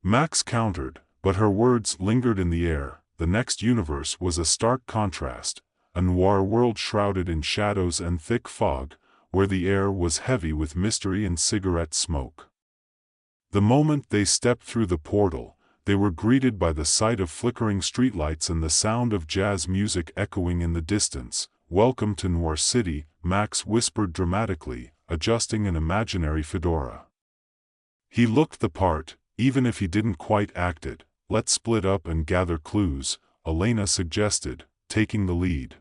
Max countered, but her words lingered in the air. The next universe was a stark contrast, a noir world shrouded in shadows and thick fog, where the air was heavy with mystery and cigarette smoke. The moment they stepped through the portal, they were greeted by the sight of flickering streetlights and the sound of jazz music echoing in the distance. "Welcome to Noir City," Max whispered dramatically, adjusting an imaginary fedora. He looked the part, even if he didn't quite act it. "Let's split up and gather clues," Elena suggested, taking the lead.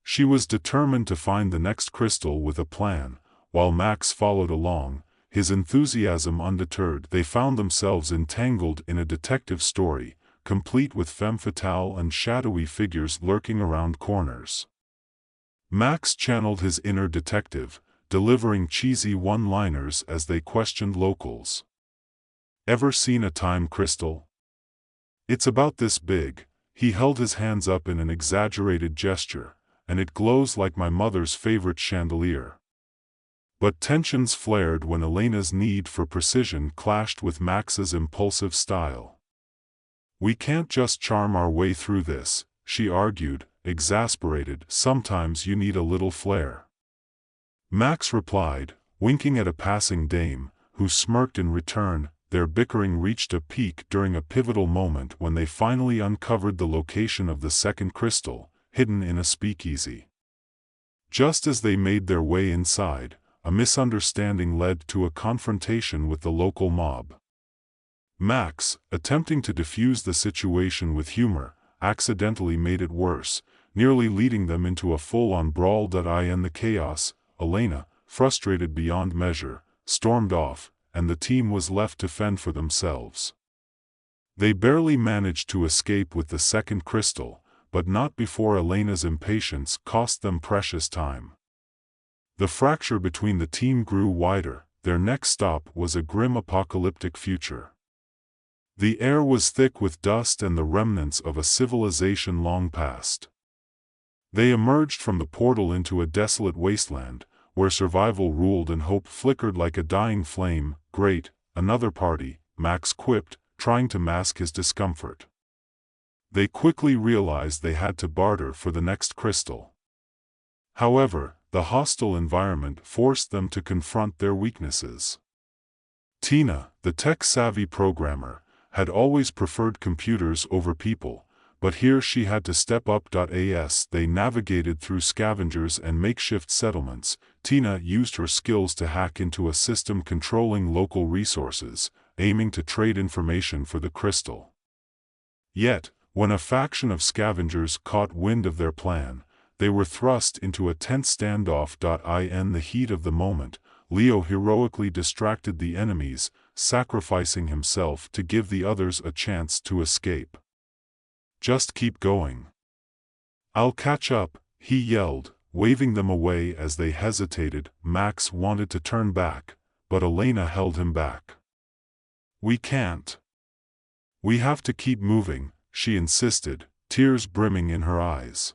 She was determined to find the next crystal with a plan, while Max followed along, his enthusiasm undeterred. They found themselves entangled in a detective story, complete with femme fatale and shadowy figures lurking around corners. Max channeled his inner detective, delivering cheesy one-liners as they questioned locals. Ever seen a time crystal? It's about this big. He held his hands up in an exaggerated gesture, and it glows like my mother's favorite chandelier. But tensions flared when Elena's need for precision clashed with Max's impulsive style. We can't just charm our way through this, she argued, exasperated. Sometimes you need a little flair. Max replied, winking at a passing dame, who smirked in return. Their bickering reached a peak during a pivotal moment when they finally uncovered the location of the second crystal, hidden in a speakeasy. Just as they made their way inside, a misunderstanding led to a confrontation with the local mob. Max, attempting to defuse the situation with humor, accidentally made it worse, nearly leading them into a full-on brawl. In the chaos, Elena, frustrated beyond measure, stormed off, and the team was left to fend for themselves. They barely managed to escape with the second crystal, but not before Elena's impatience cost them precious time. The fracture between the team grew wider. Their next stop was a grim apocalyptic future. The air was thick with dust and the remnants of a civilization long past. They emerged from the portal into a desolate wasteland, where survival ruled and hope flickered like a dying flame. Great, another party, Max quipped, trying to mask his discomfort. They quickly realized they had to barter for the next crystal. However, the hostile environment forced them to confront their weaknesses. Tina, the tech-savvy programmer, had always preferred computers over people, but here she had to step up. As they navigated through scavengers and makeshift settlements, Tina used her skills to hack into a system controlling local resources, aiming to trade information for the crystal. Yet, when a faction of scavengers caught wind of their plan, they were thrust into a tense standoff. In the heat of the moment, Leo heroically distracted the enemies, sacrificing himself to give the others a chance to escape. Just keep going. I'll catch up, he yelled, waving them away as they hesitated. Max wanted to turn back, but Elena held him back. We can't. We have to keep moving, she insisted, tears brimming in her eyes.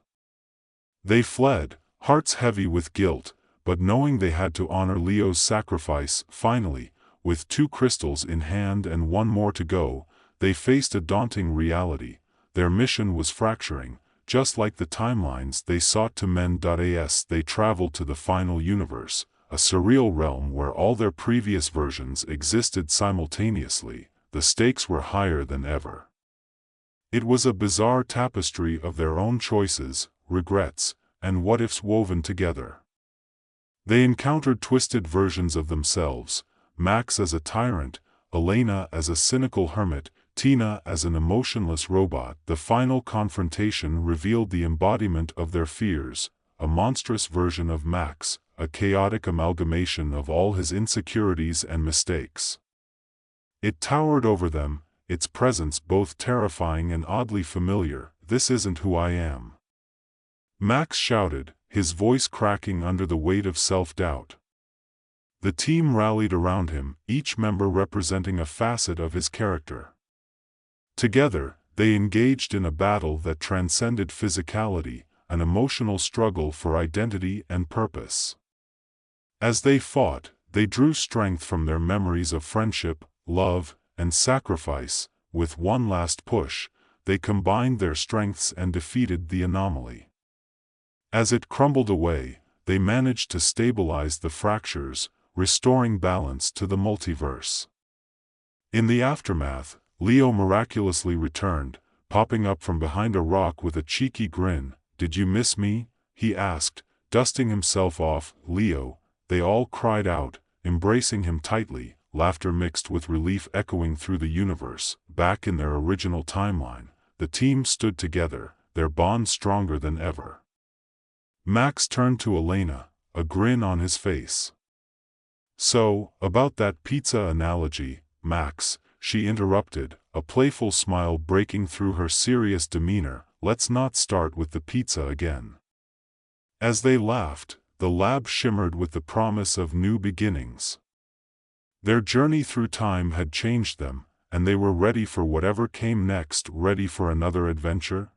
They fled, hearts heavy with guilt, but knowing they had to honor Leo's sacrifice. Finally, with 2 crystals in hand and 1 more to go, they faced a daunting reality. Their mission was fracturing, just like the timelines they sought to mend. As they traveled to the final universe, a surreal realm where all their previous versions existed simultaneously, the stakes were higher than ever. It was a bizarre tapestry of their own choices, regrets, and what-ifs woven together. They encountered twisted versions of themselves, Max as a tyrant, Elena as a cynical hermit, Tina as an emotionless robot. The final confrontation revealed the embodiment of their fears, a monstrous version of Max, a chaotic amalgamation of all his insecurities and mistakes. It towered over them, its presence both terrifying and oddly familiar. This isn't who I am, Max shouted, his voice cracking under the weight of self-doubt. The team rallied around him, each member representing a facet of his character. Together, they engaged in a battle that transcended physicality, an emotional struggle for identity and purpose. As they fought, they drew strength from their memories of friendship, love, and sacrifice. With one last push, they combined their strengths and defeated the anomaly. As it crumbled away, they managed to stabilize the fractures, restoring balance to the multiverse. In the aftermath, Leo miraculously returned, popping up from behind a rock with a cheeky grin. "Did you miss me?" he asked, dusting himself off. "Leo," they all cried out, embracing him tightly, laughter mixed with relief echoing through the universe. Back in their original timeline, the team stood together, their bond stronger than ever. Max turned to Elena, a grin on his face. "So, about that pizza analogy, Max," she interrupted, a playful smile breaking through her serious demeanor. "Let's not start with the pizza again. As they laughed, the lab shimmered with the promise of new beginnings. Their journey through time had changed them, and they were ready for whatever came next. Ready for another adventure?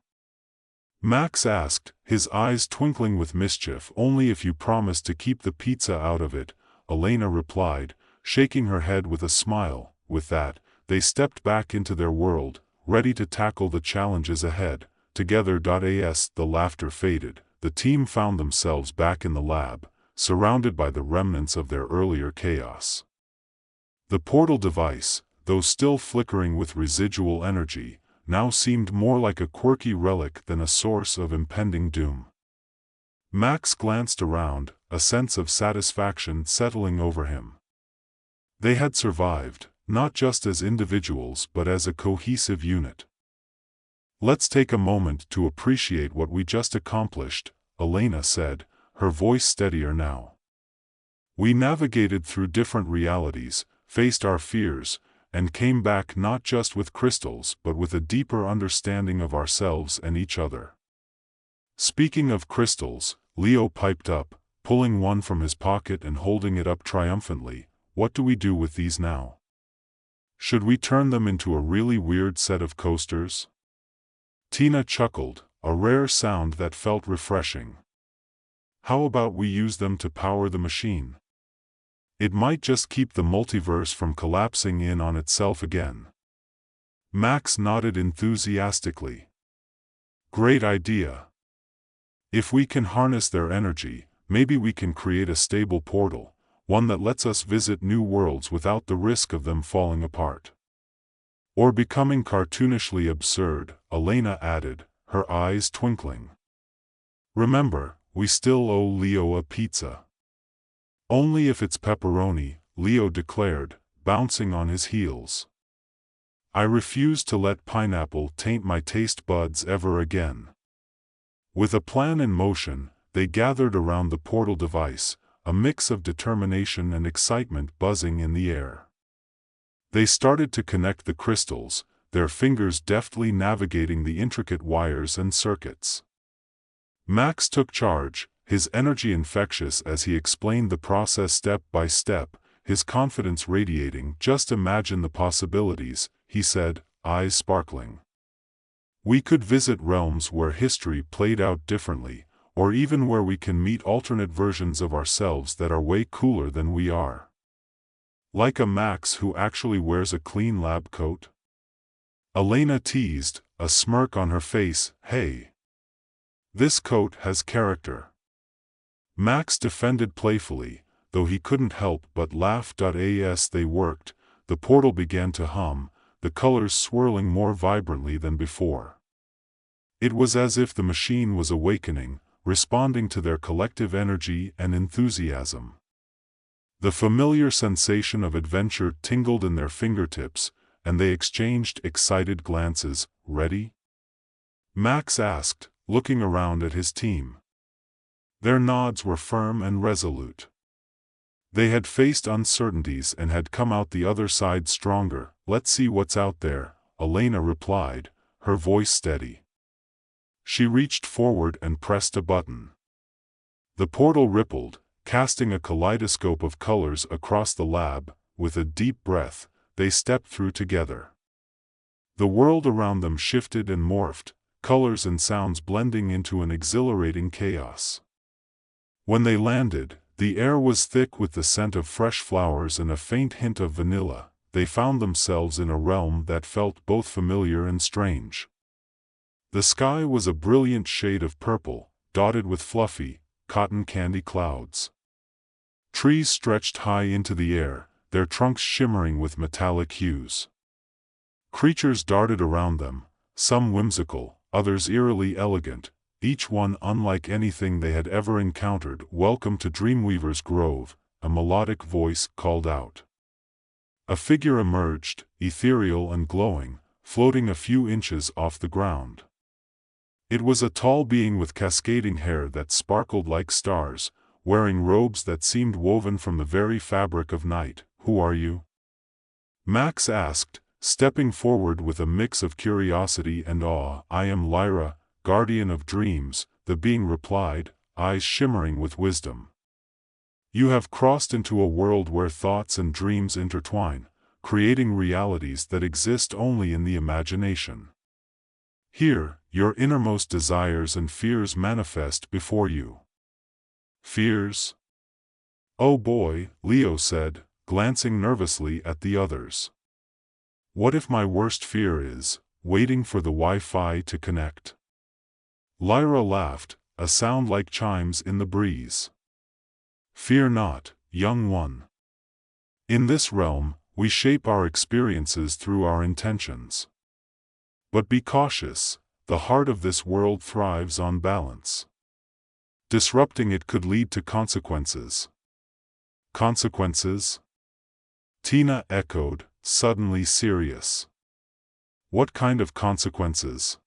Max asked, his eyes twinkling with mischief. Only if you promise to keep the pizza out of it, Elena replied, shaking her head with a smile. With that, they stepped back into their world, ready to tackle the challenges ahead. Together. As the laughter faded, the team found themselves back in the lab, surrounded by the remnants of their earlier chaos. The portal device, though still flickering with residual energy, now seemed more like a quirky relic than a source of impending doom. Max glanced around, a sense of satisfaction settling over him. They had survived, not just as individuals but as a cohesive unit. Let's take a moment to appreciate what we just accomplished, Elena said, her voice steadier now. We navigated through different realities, faced our fears, and came back not just with crystals but with a deeper understanding of ourselves and each other. Speaking of crystals, Leo piped up, pulling one from his pocket and holding it up triumphantly. What do we do with these now? Should we turn them into a really weird set of coasters? Tina chuckled, a rare sound that felt refreshing. How about we use them to power the machine? It might just keep the multiverse from collapsing in on itself again. Max nodded enthusiastically. Great idea. If we can harness their energy, maybe we can create a stable portal, one that lets us visit new worlds without the risk of them falling apart. Or becoming cartoonishly absurd, Elena added, her eyes twinkling. Remember, we still owe Leo a pizza. Only if it's pepperoni, Leo declared, bouncing on his heels. I refuse to let pineapple taint my taste buds ever again. With a plan in motion, they gathered around the portal device, a mix of determination and excitement buzzing in the air. They started to connect the crystals, their fingers deftly navigating the intricate wires and circuits. Max took charge, his energy infectious as he explained the process step by step, his confidence radiating. Just imagine the possibilities, he said, eyes sparkling. We could visit realms where history played out differently, or even where we can meet alternate versions of ourselves that are way cooler than we are. Like a Max who actually wears a clean lab coat? Elena teased, a smirk on her face. Hey! This coat has character. Max defended playfully, though he couldn't help but laugh. As they worked, the portal began to hum, the colors swirling more vibrantly than before. It was as if the machine was awakening, responding to their collective energy and enthusiasm. The familiar sensation of adventure tingled in their fingertips, and they exchanged excited glances. Ready? Max asked, looking around at his team. Their nods were firm and resolute. They had faced uncertainties and had come out the other side stronger. Let's see what's out there, Elena replied, her voice steady. She reached forward and pressed a button. The portal rippled, casting a kaleidoscope of colors across the lab. With a deep breath, they stepped through together. The world around them shifted and morphed, colors and sounds blending into an exhilarating chaos. When they landed, the air was thick with the scent of fresh flowers and a faint hint of vanilla. They found themselves in a realm that felt both familiar and strange. The sky was a brilliant shade of purple, dotted with fluffy, cotton candy clouds. Trees stretched high into the air, their trunks shimmering with metallic hues. Creatures darted around them, some whimsical, others eerily elegant, each one unlike anything they had ever encountered. Welcome to Dreamweaver's Grove, a melodic voice called out. A figure emerged, ethereal and glowing, floating a few inches off the ground. It was a tall being with cascading hair that sparkled like stars, wearing robes that seemed woven from the very fabric of night. Who are you? Max asked, stepping forward with a mix of curiosity and awe. I am Lyra, guardian of dreams, the being replied, eyes shimmering with wisdom. You have crossed into a world where thoughts and dreams intertwine, creating realities that exist only in the imagination. Here, your innermost desires and fears manifest before you. Fears? Oh boy, Leo said, glancing nervously at the others. What if my worst fear is waiting for the Wi-Fi to connect? Lyra laughed, a sound like chimes in the breeze. Fear not, young one. In this realm, we shape our experiences through our intentions. But be cautious, the heart of this world thrives on balance. Disrupting it could lead to consequences. Consequences? Tina echoed, suddenly serious. What kind of consequences?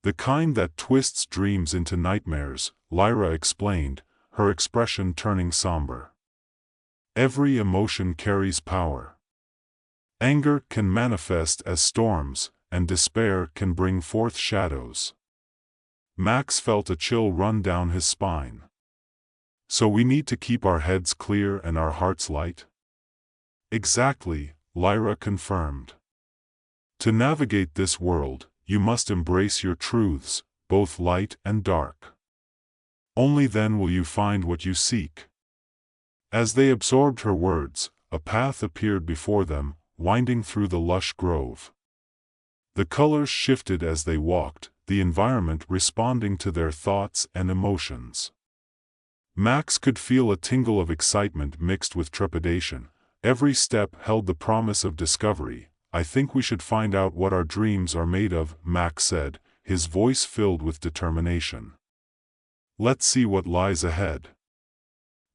The kind that twists dreams into nightmares, Lyra explained, her expression turning somber. Every emotion carries power. Anger can manifest as storms, and despair can bring forth shadows. Max felt a chill run down his spine. So we need to keep our heads clear and our hearts light? Exactly, Lyra confirmed. To navigate this world, you must embrace your truths, both light and dark. Only then will you find what you seek. As they absorbed her words, a path appeared before them, winding through the lush grove. The colors shifted as they walked, the environment responding to their thoughts and emotions. Max could feel a tingle of excitement mixed with trepidation. Every step held the promise of discovery. I think we should find out what our dreams are made of, Max said, his voice filled with determination. Let's see what lies ahead.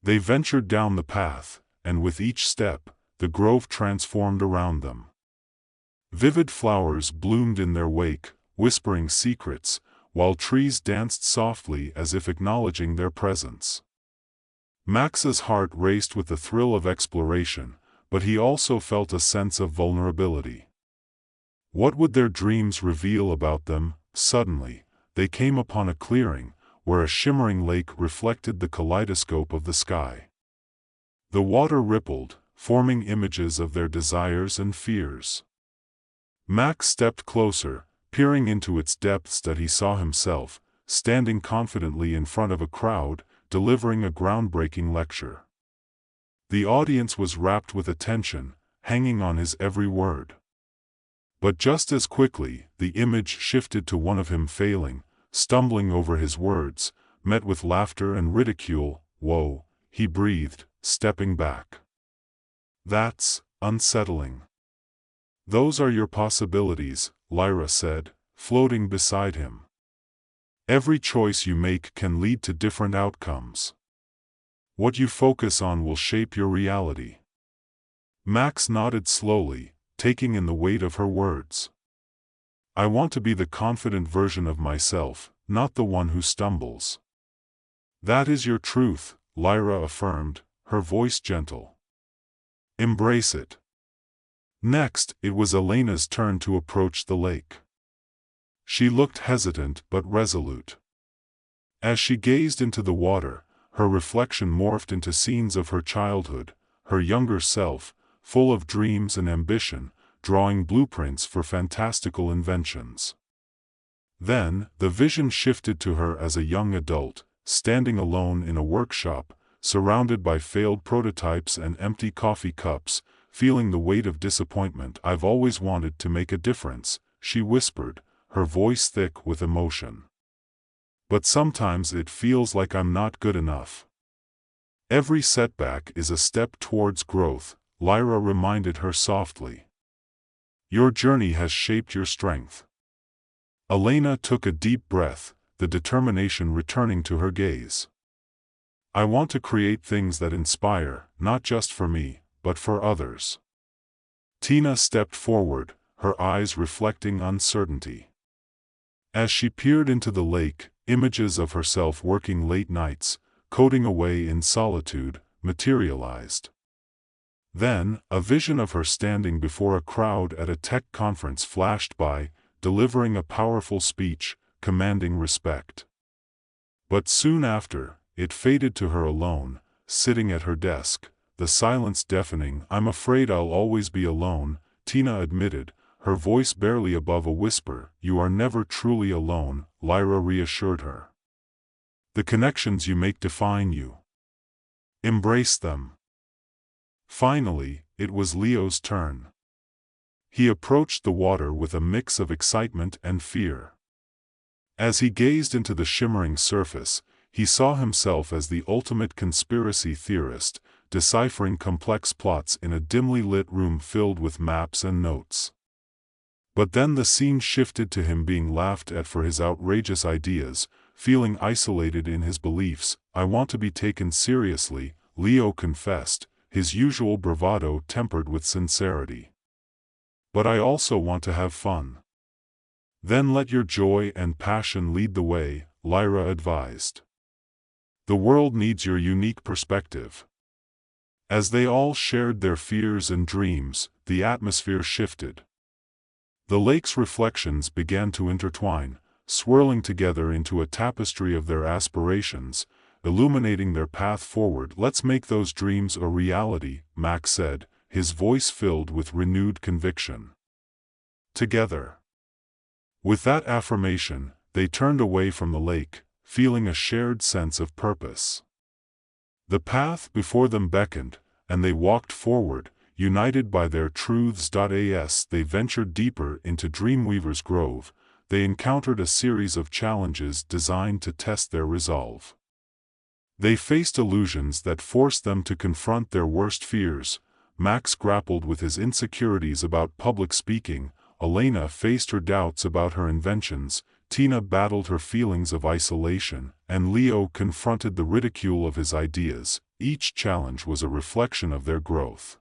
They ventured down the path, and with each step, the grove transformed around them. Vivid flowers bloomed in their wake, whispering secrets, while trees danced softly as if acknowledging their presence. Max's heart raced with the thrill of exploration, but he also felt a sense of vulnerability. What would their dreams reveal about them? Suddenly, they came upon a clearing, where a shimmering lake reflected the kaleidoscope of the sky. The water rippled, forming images of their desires and fears. Max stepped closer, peering into its depths that he saw himself, standing confidently in front of a crowd, delivering a groundbreaking lecture. The audience was rapt with attention, hanging on his every word. But just as quickly, the image shifted to one of him failing, stumbling over his words, met with laughter and ridicule. Whoa, he breathed, stepping back. That's unsettling. Those are your possibilities, Lyra said, floating beside him. Every choice you make can lead to different outcomes. What you focus on will shape your reality. Max nodded slowly, taking in the weight of her words. I want to be the confident version of myself, not the one who stumbles. That is your truth, Lyra affirmed, her voice gentle. Embrace it. Next, it was Elena's turn to approach the lake. She looked hesitant but resolute. As she gazed into the water, her reflection morphed into scenes of her childhood, her younger self, full of dreams and ambition, drawing blueprints for fantastical inventions. Then, the vision shifted to her as a young adult, standing alone in a workshop, surrounded by failed prototypes and empty coffee cups, feeling the weight of disappointment. I've always wanted to make a difference, she whispered, her voice thick with emotion. But sometimes it feels like I'm not good enough. Every setback is a step towards growth, Lyra reminded her softly. Your journey has shaped your strength. Elena took a deep breath, the determination returning to her gaze. I want to create things that inspire, not just for me, but for others. Tina stepped forward, her eyes reflecting uncertainty. As she peered into the lake, images of herself working late nights, coding away in solitude, materialized. Then, a vision of her standing before a crowd at a tech conference flashed by, delivering a powerful speech, commanding respect. But soon after, it faded to her alone, sitting at her desk, the silence deafening. "I'm afraid I'll always be alone," Tina admitted, her voice barely above a whisper. "You are never truly alone," Lyra reassured her. "The connections you make define you. Embrace them." Finally, it was Leo's turn. He approached the water with a mix of excitement and fear. As he gazed into the shimmering surface, he saw himself as the ultimate conspiracy theorist, deciphering complex plots in a dimly lit room filled with maps and notes. But then the scene shifted to him being laughed at for his outrageous ideas, feeling isolated in his beliefs. "I want to be taken seriously," Leo confessed, his usual bravado tempered with sincerity. "But I also want to have fun." "Then let your joy and passion lead the way," Lyra advised. "The world needs your unique perspective." As they all shared their fears and dreams, the atmosphere shifted. The lake's reflections began to intertwine, swirling together into a tapestry of their aspirations, illuminating their path forward. "Let's make those dreams a reality," Mechs said, his voice filled with renewed conviction. "Together." With that affirmation, they turned away from the lake, feeling a shared sense of purpose. The path before them beckoned, and they walked forward, united by their truths. As they ventured deeper into Dreamweaver's Grove, they encountered a series of challenges designed to test their resolve. They faced illusions that forced them to confront their worst fears. Mechs grappled with his insecurities about public speaking, Elena faced her doubts about her inventions, Tina battled her feelings of isolation, and Leo confronted the ridicule of his ideas. Each challenge was a reflection of their growth.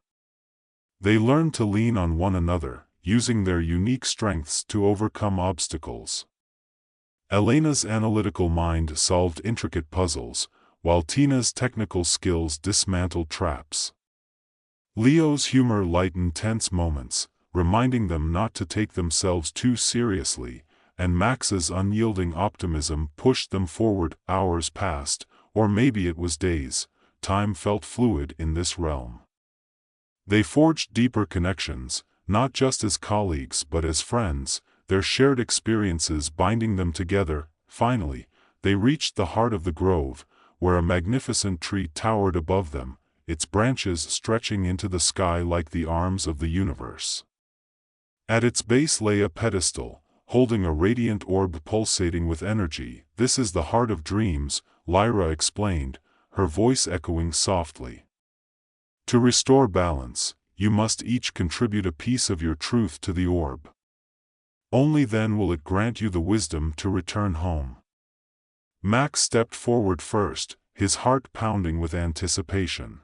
They learned to lean on one another, using their unique strengths to overcome obstacles. Elena's analytical mind solved intricate puzzles, while Tina's technical skills dismantled traps. Leo's humor lightened tense moments, reminding them not to take themselves too seriously, and Mechs's unyielding optimism pushed them forward. Hours passed, or maybe it was days. Time felt fluid in this realm. They forged deeper connections, not just as colleagues but as friends, their shared experiences binding them together. Finally, they reached the heart of the grove, where a magnificent tree towered above them, its branches stretching into the sky like the arms of the universe. At its base lay a pedestal, holding a radiant orb pulsating with energy. "This is the heart of dreams," Lyra explained, her voice echoing softly. "To restore balance, you must each contribute a piece of your truth to the orb. Only then will it grant you the wisdom to return home." Mechs stepped forward first, his heart pounding with anticipation.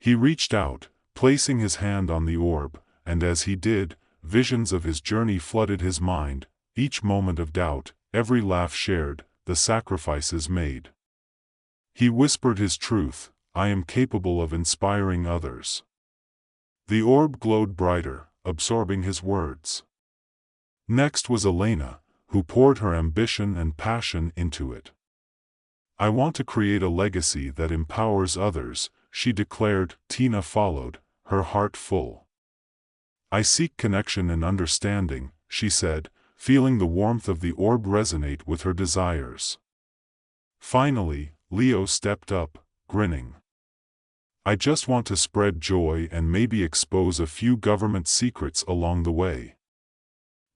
He reached out, placing his hand on the orb, and as he did, visions of his journey flooded his mind, each moment of doubt, every laugh shared, the sacrifices made. He whispered his truth, "I am capable of inspiring others." The orb glowed brighter, absorbing his words. Next was Elena, who poured her ambition and passion into it. "I want to create a legacy that empowers others," she declared. Tina followed, her heart full. "I seek connection and understanding," she said, feeling the warmth of the orb resonate with her desires. Finally, Leo stepped up, grinning. "I just want to spread joy and maybe expose a few government secrets along the way."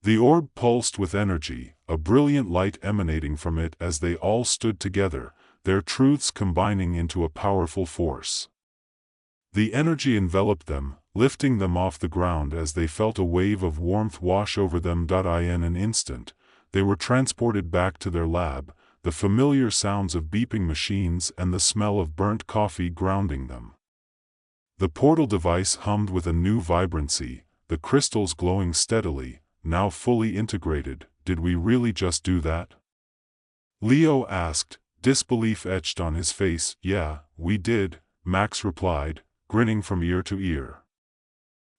The orb pulsed with energy, a brilliant light emanating from it as they all stood together, their truths combining into a powerful force. The energy enveloped them, lifting them off the ground as they felt a wave of warmth wash over them. In an instant, they were transported back to their lab, the familiar sounds of beeping machines and the smell of burnt coffee grounding them. The portal device hummed with a new vibrancy, the crystals glowing steadily, now fully integrated. "Did we really just do that?" Leo asked, disbelief etched on his face. "Yeah, we did," Mechs replied, grinning from ear to ear.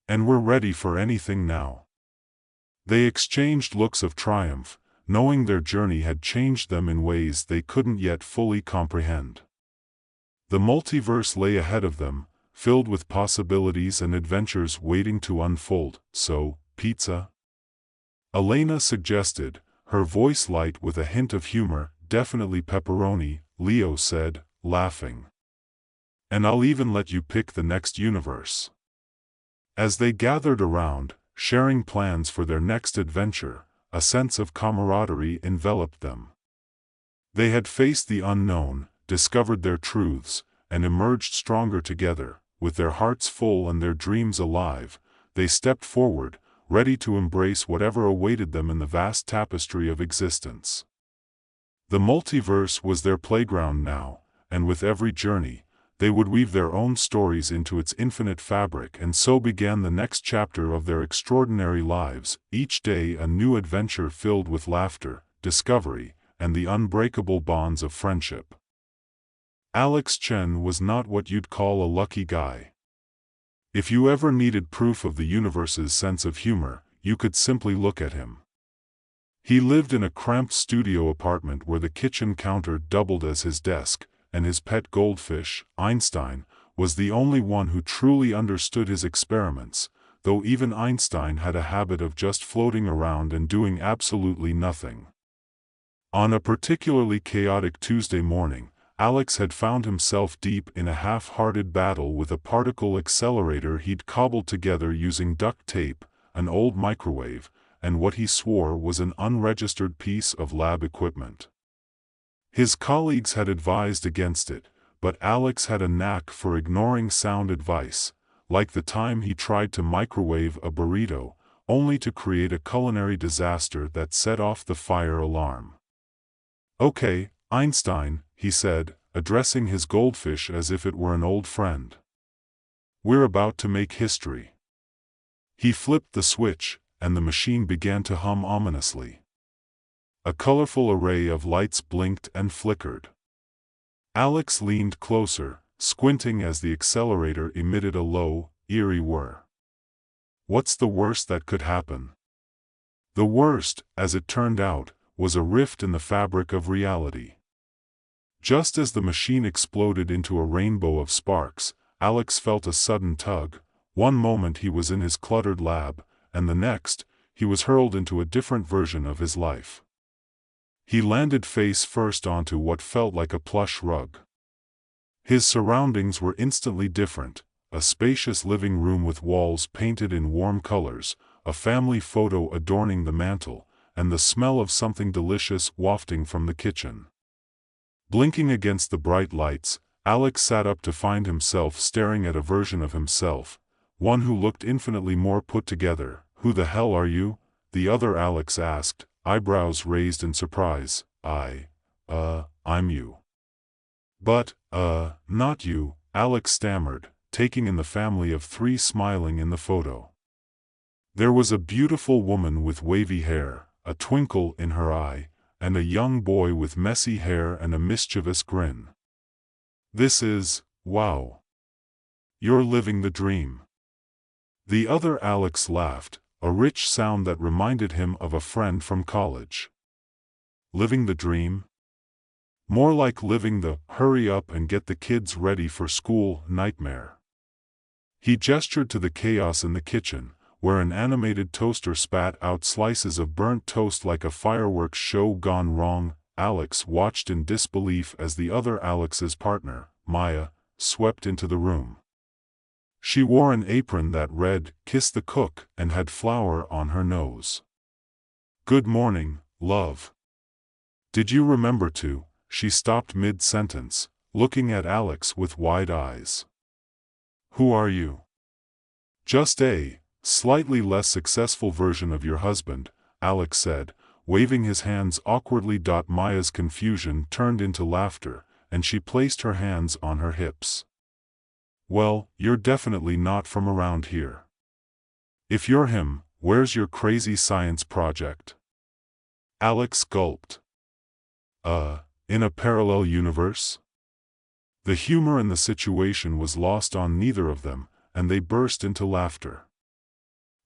"And we're ready for anything now." They exchanged looks of triumph, knowing their journey had changed them in ways they couldn't yet fully comprehend. The multiverse lay ahead of them, filled with possibilities and adventures waiting to unfold. So, pizza? Elena suggested, her voice light with a hint of humor. Definitely pepperoni, Leo said, laughing. And I'll even let you pick the next universe. As they gathered around, sharing plans for their next adventure, a sense of camaraderie enveloped them. They had faced the unknown, discovered their truths, and emerged stronger together. With their hearts full and their dreams alive, they stepped forward, ready to embrace whatever awaited them in the vast tapestry of existence. The multiverse was their playground now, and with every journey, they would weave their own stories into its infinite fabric, and so began the next chapter of their extraordinary lives, each day a new adventure filled with laughter, discovery, and the unbreakable bonds of friendship. Alex Chen was not what you'd call a lucky guy. If you ever needed proof of the universe's sense of humor, you could simply look at him. He lived in a cramped studio apartment where the kitchen counter doubled as his desk, and his pet goldfish, Einstein, was the only one who truly understood his experiments, though even Einstein had a habit of just floating around and doing absolutely nothing. On a particularly chaotic Tuesday morning, Alex had found himself deep in a half-hearted battle with a particle accelerator he'd cobbled together using duct tape, an old microwave, and what he swore was an unregistered piece of lab equipment. His colleagues had advised against it, but Alex had a knack for ignoring sound advice, like the time he tried to microwave a burrito, only to create a culinary disaster that set off the fire alarm. "Okay, Einstein," he said, addressing his goldfish as if it were an old friend. "We're about to make history." He flipped the switch, and the machine began to hum ominously. A colorful array of lights blinked and flickered. Alex leaned closer, squinting as the accelerator emitted a low, eerie whir. What's the worst that could happen? The worst, as it turned out, was a rift in the fabric of reality. Just as the machine exploded into a rainbow of sparks, Alex felt a sudden tug. One moment he was in his cluttered lab, and the next, he was hurled into a different version of his life. He landed face first onto what felt like a plush rug. His surroundings were instantly different: a spacious living room with walls painted in warm colors, a family photo adorning the mantel, and the smell of something delicious wafting from the kitchen. Blinking against the bright lights, Alex sat up to find himself staring at a version of himself, one who looked infinitely more put together. "Who the hell are you?" the other Alex asked, eyebrows raised in surprise. I'm you." "But, not you," Alex stammered, taking in the family of three smiling in the photo. There was a beautiful woman with wavy hair, a twinkle in her eye, and a young boy with messy hair and a mischievous grin. "This is, wow. You're living the dream." The other Alex laughed, a rich sound that reminded him of a friend from college. "Living the dream? More like living the hurry up and get the kids ready for school nightmare." He gestured to the chaos in the kitchen, where an animated toaster spat out slices of burnt toast like a fireworks show gone wrong. Alex watched in disbelief as the other Alex's partner, Maya, swept into the room. She wore an apron that read, "Kiss the cook," and had flour on her nose. "Good morning, love. Did you remember to?" She stopped mid-sentence, looking at Alex with wide eyes. "Who are you?" "Just a slightly less successful version of your husband," Alex said, waving his hands awkwardly. Maya's confusion turned into laughter, and she placed her hands on her hips. "Well, you're definitely not from around here. If you're him, where's your crazy science project?" Alex gulped. In a parallel universe?" The humor in the situation was lost on neither of them, and they burst into laughter.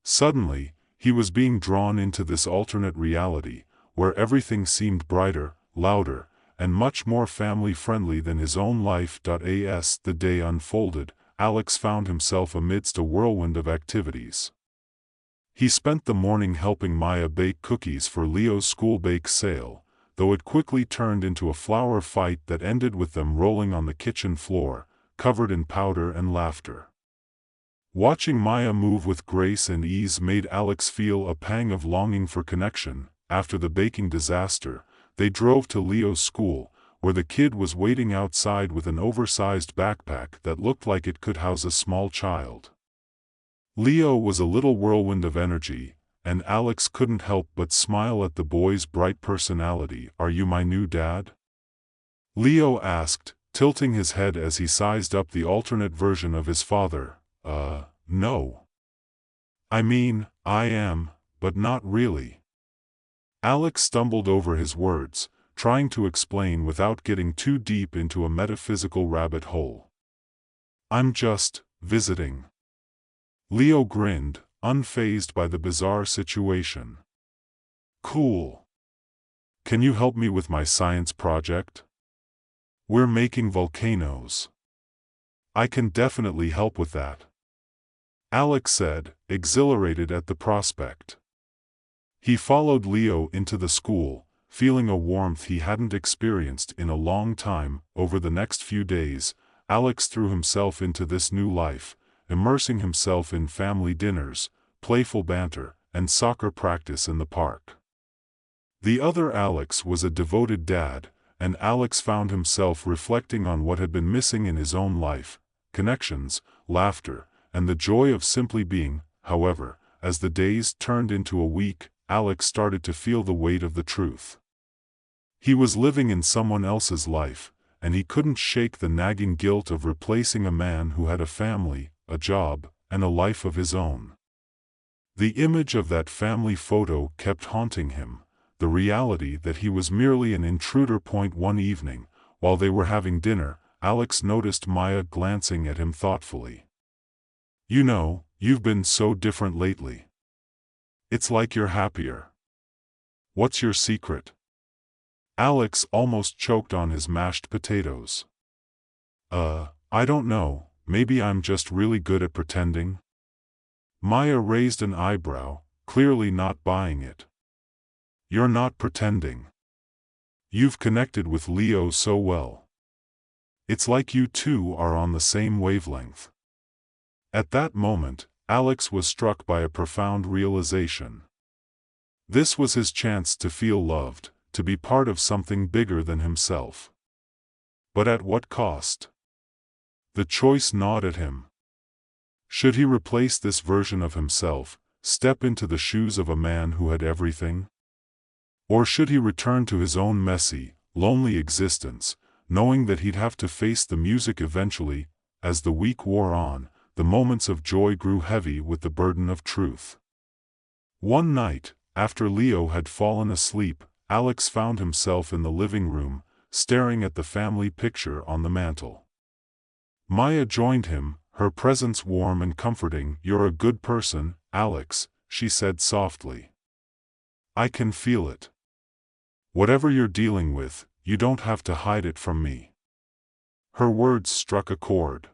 Suddenly, he was being drawn into this alternate reality, where everything seemed brighter, louder, and much more family-friendly than his own life. As the day unfolded, Alex found himself amidst a whirlwind of activities. He spent the morning helping Maya bake cookies for Leo's school bake sale, though it quickly turned into a flower fight that ended with them rolling on the kitchen floor, covered in powder and laughter. Watching Maya move with grace and ease made Alex feel a pang of longing for connection. After the baking disaster, they drove to Leo's school, where the kid was waiting outside with an oversized backpack that looked like it could house a small child. Leo was a little whirlwind of energy, and Alex couldn't help but smile at the boy's bright personality. "Are you my new dad?" Leo asked, tilting his head as he sized up the alternate version of his father. No. I mean, I am, but not really." Alex stumbled over his words, trying to explain without getting too deep into a metaphysical rabbit hole. "I'm just visiting." Leo grinned, unfazed by the bizarre situation. "Cool. Can you help me with my science project? We're making volcanoes." "I can definitely help with that," Alex said, exhilarated at the prospect. He followed Leo into the school, feeling a warmth he hadn't experienced in a long time. Over the next few days, Alex threw himself into this new life, immersing himself in family dinners, playful banter, and soccer practice in the park. The other Alex was a devoted dad, and Alex found himself reflecting on what had been missing in his own life: connections, laughter, and the joy of simply being. However, as the days turned into a week, Alex started to feel the weight of the truth. He was living in someone else's life, and he couldn't shake the nagging guilt of replacing a man who had a family, a job, and a life of his own. The image of that family photo kept haunting him, the reality that he was merely an intruder. One evening, while they were having dinner, Alex noticed Maya glancing at him thoughtfully. "You know, you've been so different lately. It's like you're happier. What's your secret?" Alex almost choked on his mashed potatoes. I don't know, maybe I'm just really good at pretending." Maya raised an eyebrow, clearly not buying it. "You're not pretending. You've connected with Leo so well. It's like you two are on the same wavelength." At that moment, Alex was struck by a profound realization. This was his chance to feel loved, to be part of something bigger than himself. But at what cost? The choice gnawed at him. Should he replace this version of himself, step into the shoes of a man who had everything? Or should he return to his own messy, lonely existence, knowing that he'd have to face the music eventually? As the week wore on, the moments of joy grew heavy with the burden of truth. One night, after Leo had fallen asleep, Alex found himself in the living room, staring at the family picture on the mantel. Maya joined him, her presence warm and comforting. "You're a good person, Alex," she said softly. "I can feel it. Whatever you're dealing with, you don't have to hide it from me." Her words struck a chord.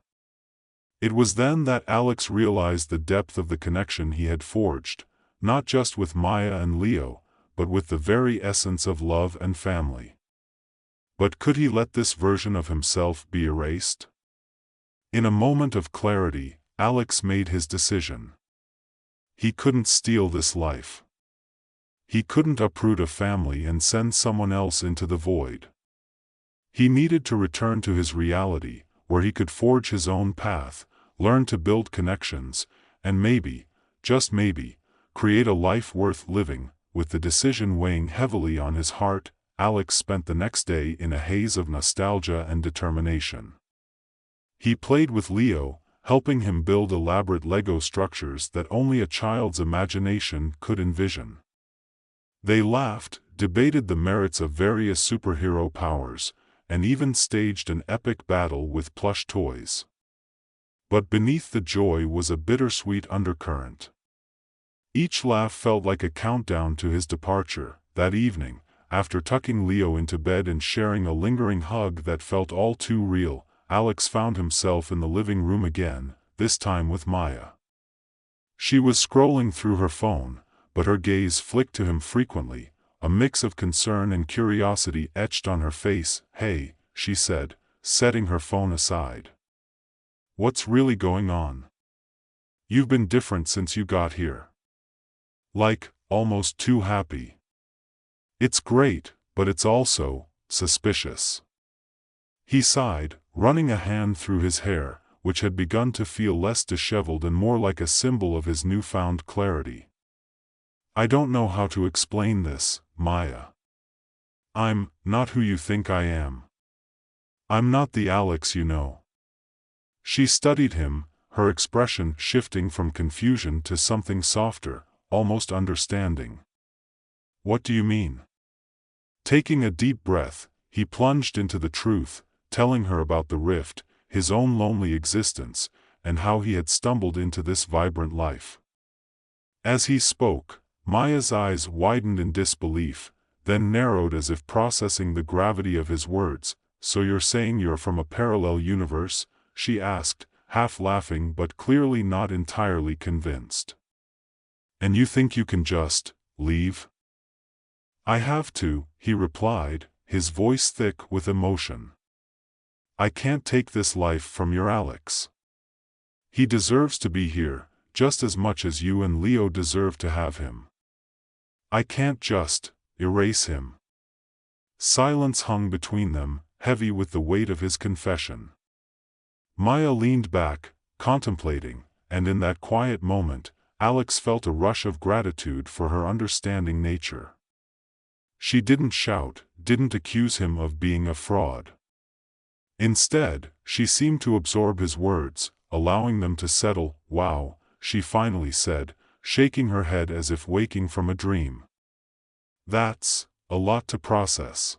It was then that Alex realized the depth of the connection he had forged, not just with Maya and Leo, but with the very essence of love and family. But could he let this version of himself be erased? In a moment of clarity, Alex made his decision. He couldn't steal this life. He couldn't uproot a family and send someone else into the void. He needed to return to his reality, where he could forge his own path, learn to build connections, and maybe, just maybe, create a life worth living. With the decision weighing heavily on his heart, Alex spent the next day in a haze of nostalgia and determination. He played with Leo, helping him build elaborate Lego structures that only a child's imagination could envision. They laughed, debated the merits of various superhero powers, and even staged an epic battle with plush toys. But beneath the joy was a bittersweet undercurrent. Each laugh felt like a countdown to his departure, that evening, after tucking Leo into bed and sharing a lingering hug that felt all too real, Alex found himself in the living room again, this time with Maya. She was scrolling through her phone, but her gaze flicked to him frequently, a mix of concern and curiosity etched on her face. "Hey," she said, setting her phone aside. "What's really going on? You've been different since you got here. Like, almost too happy." "It's great, but it's also suspicious." He sighed, running a hand through his hair, which had begun to feel less disheveled and more like a symbol of his newfound clarity. "I don't know how to explain this, Maya. I'm not who you think I am. I'm not the Alex you know." She studied him, her expression shifting from confusion to something softer, almost understanding. "What do you mean?" Taking a deep breath, he plunged into the truth, telling her about the rift, his own lonely existence, and how he had stumbled into this vibrant life. As he spoke, Maya's eyes widened in disbelief, then narrowed as if processing the gravity of his words. "So you're saying you're from a parallel universe?" she asked, half laughing but clearly not entirely convinced. "And you think you can just leave?" "I have to," he replied, his voice thick with emotion. "I can't take this life from your Alex. He deserves to be here, just as much as you and Leo deserve to have him. I can't just erase him." Silence hung between them, heavy with the weight of his confession. Maya leaned back, contemplating, and in that quiet moment, Alex felt a rush of gratitude for her understanding nature. She didn't shout, didn't accuse him of being a fraud. Instead, she seemed to absorb his words, allowing them to settle. "Wow," she finally said, shaking her head as if waking from a dream. "That's a lot to process.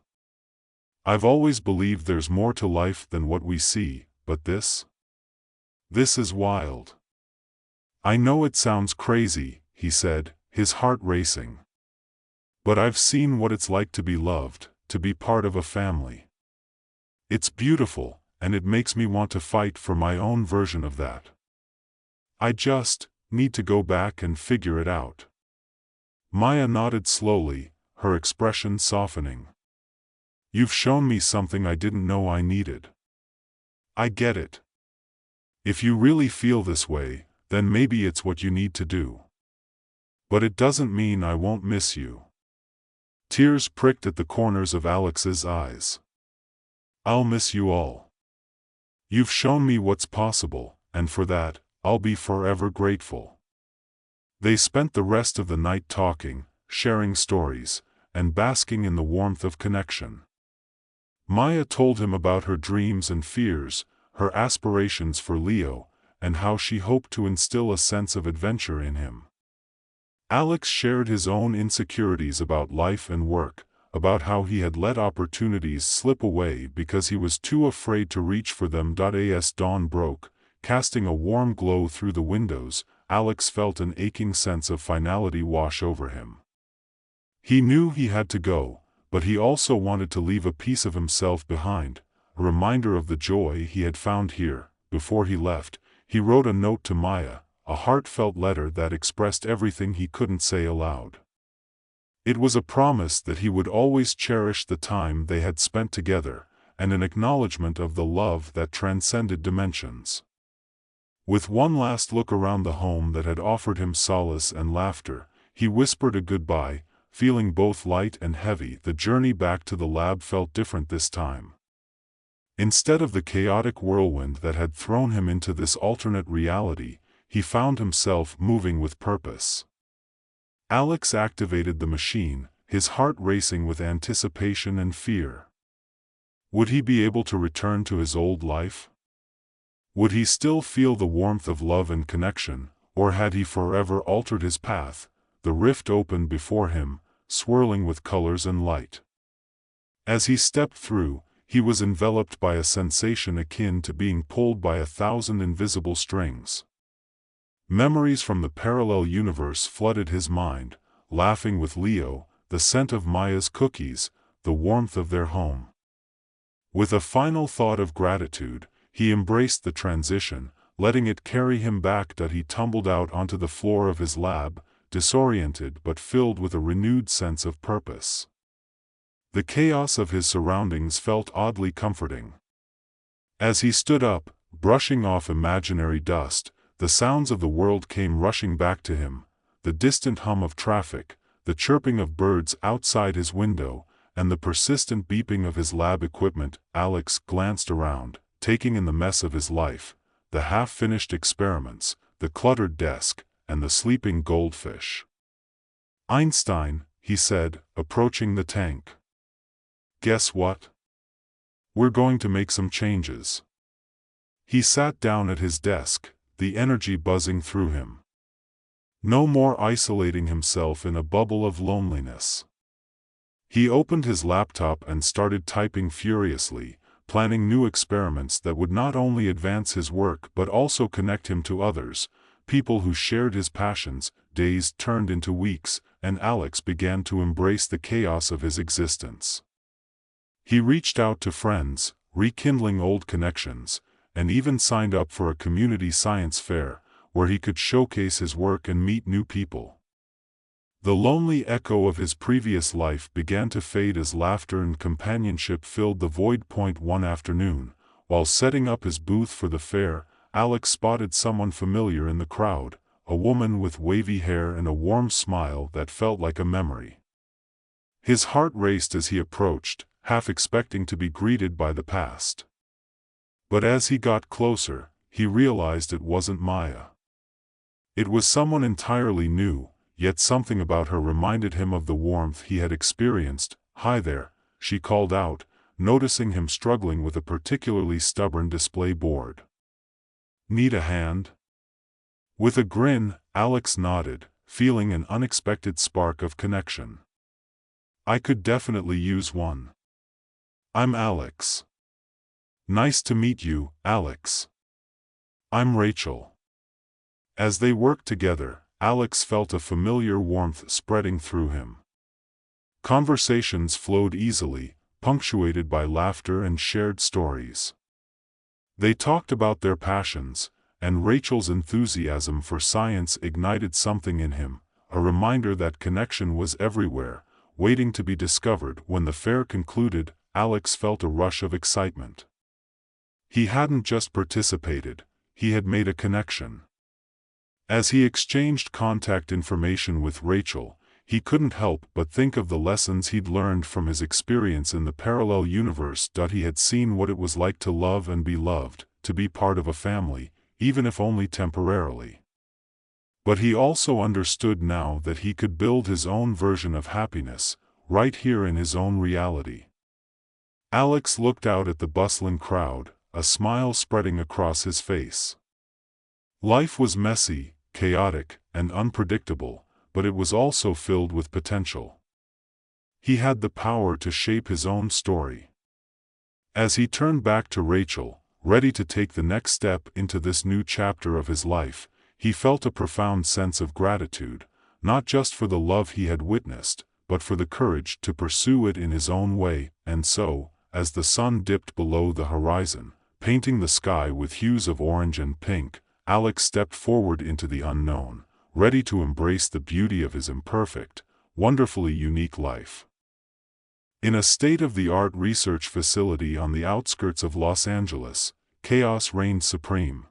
I've always believed there's more to life than what we see, but this is wild." "I know it sounds crazy," he said, his heart racing. "But I've seen what it's like to be loved, to be part of a family. It's beautiful, and it makes me want to fight for my own version of that. I just need to go back and figure it out." Maya nodded slowly, her expression softening. "You've shown me something I didn't know I needed. I get it. If you really feel this way, then maybe it's what you need to do. But it doesn't mean I won't miss you." Tears pricked at the corners of Alex's eyes. "I'll miss you all. You've shown me what's possible, and for that, I'll be forever grateful." They spent the rest of the night talking, sharing stories, and basking in the warmth of connection. Maya told him about her dreams and fears, her aspirations for Leo, and how she hoped to instill a sense of adventure in him. Alex shared his own insecurities about life and work, about how he had let opportunities slip away because he was too afraid to reach for them. As dawn broke, casting a warm glow through the windows, Alex felt an aching sense of finality wash over him. He knew he had to go, but he also wanted to leave a piece of himself behind, a reminder of the joy he had found here. Before he left, he wrote a note to Maya, a heartfelt letter that expressed everything he couldn't say aloud. It was a promise that he would always cherish the time they had spent together, and an acknowledgement of the love that transcended dimensions. With one last look around the home that had offered him solace and laughter, he whispered a goodbye, feeling both light and heavy. The journey back to the lab felt different this time. Instead of the chaotic whirlwind that had thrown him into this alternate reality, he found himself moving with purpose. Alex activated the machine, his heart racing with anticipation and fear. Would he be able to return to his old life? Would he still feel the warmth of love and connection, or had he forever altered his path? The rift opened before him, swirling with colors and light. As he stepped through, he was enveloped by a sensation akin to being pulled by 1,000 invisible strings. Memories from the parallel universe flooded his mind, laughing with Leo, the scent of Maya's cookies, the warmth of their home. With a final thought of gratitude, he embraced the transition, letting it carry him back. He tumbled out onto the floor of his lab, disoriented but filled with a renewed sense of purpose. The chaos of his surroundings felt oddly comforting. As he stood up, brushing off imaginary dust, the sounds of the world came rushing back to him, the distant hum of traffic, the chirping of birds outside his window, and the persistent beeping of his lab equipment. Alex glanced around, taking in the mess of his life, the half-finished experiments, the cluttered desk, and the sleeping goldfish. "Einstein," he said, approaching the tank. "Guess what? We're going to make some changes." He sat down at his desk, the energy buzzing through him. No more isolating himself in a bubble of loneliness. He opened his laptop and started typing furiously, planning new experiments that would not only advance his work but also connect him to others, people who shared his passions. Days turned into weeks, and Alex began to embrace the chaos of his existence. He reached out to friends, rekindling old connections, and even signed up for a community science fair, where he could showcase his work and meet new people. The lonely echo of his previous life began to fade as laughter and companionship filled the void. One afternoon, while setting up his booth for the fair, Alex spotted someone familiar in the crowd, a woman with wavy hair and a warm smile that felt like a memory. His heart raced as he approached, half expecting to be greeted by the past. But as he got closer, he realized it wasn't Maya. It was someone entirely new, yet something about her reminded him of the warmth he had experienced. "Hi there," she called out, noticing him struggling with a particularly stubborn display board. "Need a hand?" With a grin, Alex nodded, feeling an unexpected spark of connection. "I could definitely use one. I'm Alex." "Nice to meet you, Alex." "I'm Rachel." As they worked together, Alex felt a familiar warmth spreading through him. Conversations flowed easily, punctuated by laughter and shared stories. They talked about their passions, and Rachel's enthusiasm for science ignited something in him, a reminder that connection was everywhere, waiting to be discovered. When the fair concluded, Alex felt a rush of excitement. He hadn't just participated, he had made a connection. As he exchanged contact information with Rachel, he couldn't help but think of the lessons he'd learned from his experience in the parallel universe. He had seen what it was like to love and be loved, to be part of a family, even if only temporarily. But he also understood now that he could build his own version of happiness, right here in his own reality. Alex looked out at the bustling crowd, a smile spreading across his face. Life was messy, chaotic, and unpredictable, but it was also filled with potential. He had the power to shape his own story. As he turned back to Rachel, ready to take the next step into this new chapter of his life, he felt a profound sense of gratitude, not just for the love he had witnessed, but for the courage to pursue it in his own way. And so, as the sun dipped below the horizon, painting the sky with hues of orange and pink, Alex stepped forward into the unknown, ready to embrace the beauty of his imperfect, wonderfully unique life. In a state-of-the-art research facility on the outskirts of Los Angeles, chaos reigned supreme.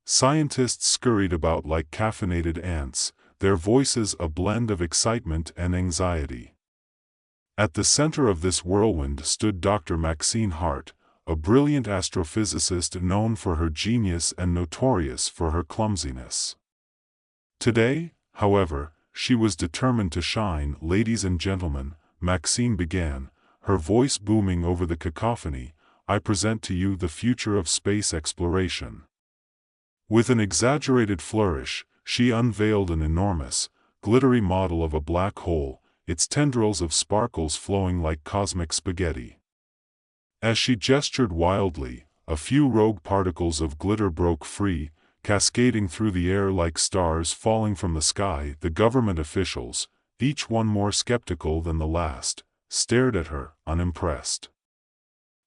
Scientists scurried about like caffeinated ants, their voices a blend of excitement and anxiety. At the center of this whirlwind stood Dr. Maxine Hart, a brilliant astrophysicist known for her genius and notorious for her clumsiness. Today, however, she was determined to shine. "Ladies and gentlemen," Maxine began, her voice booming over the cacophony, "I present to you the future of space exploration." With an exaggerated flourish, she unveiled an enormous, glittery model of a black hole, its tendrils of sparkles flowing like cosmic spaghetti. As she gestured wildly, a few rogue particles of glitter broke free, cascading through the air like stars falling from the sky. The government officials, each one more skeptical than the last, stared at her, unimpressed.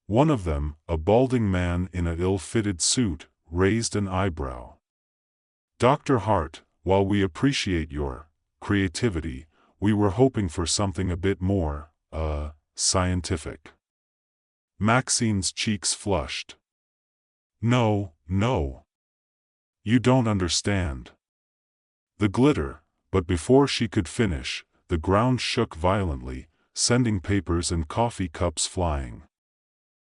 One of them, a balding man in an ill-fitted suit, raised an eyebrow. "Dr. Hart, while we appreciate your creativity, we were hoping for something a bit more, scientific." Maxine's cheeks flushed. "No, no. You don't understand." The glitter, but before she could finish, the ground shook violently, sending papers and coffee cups flying.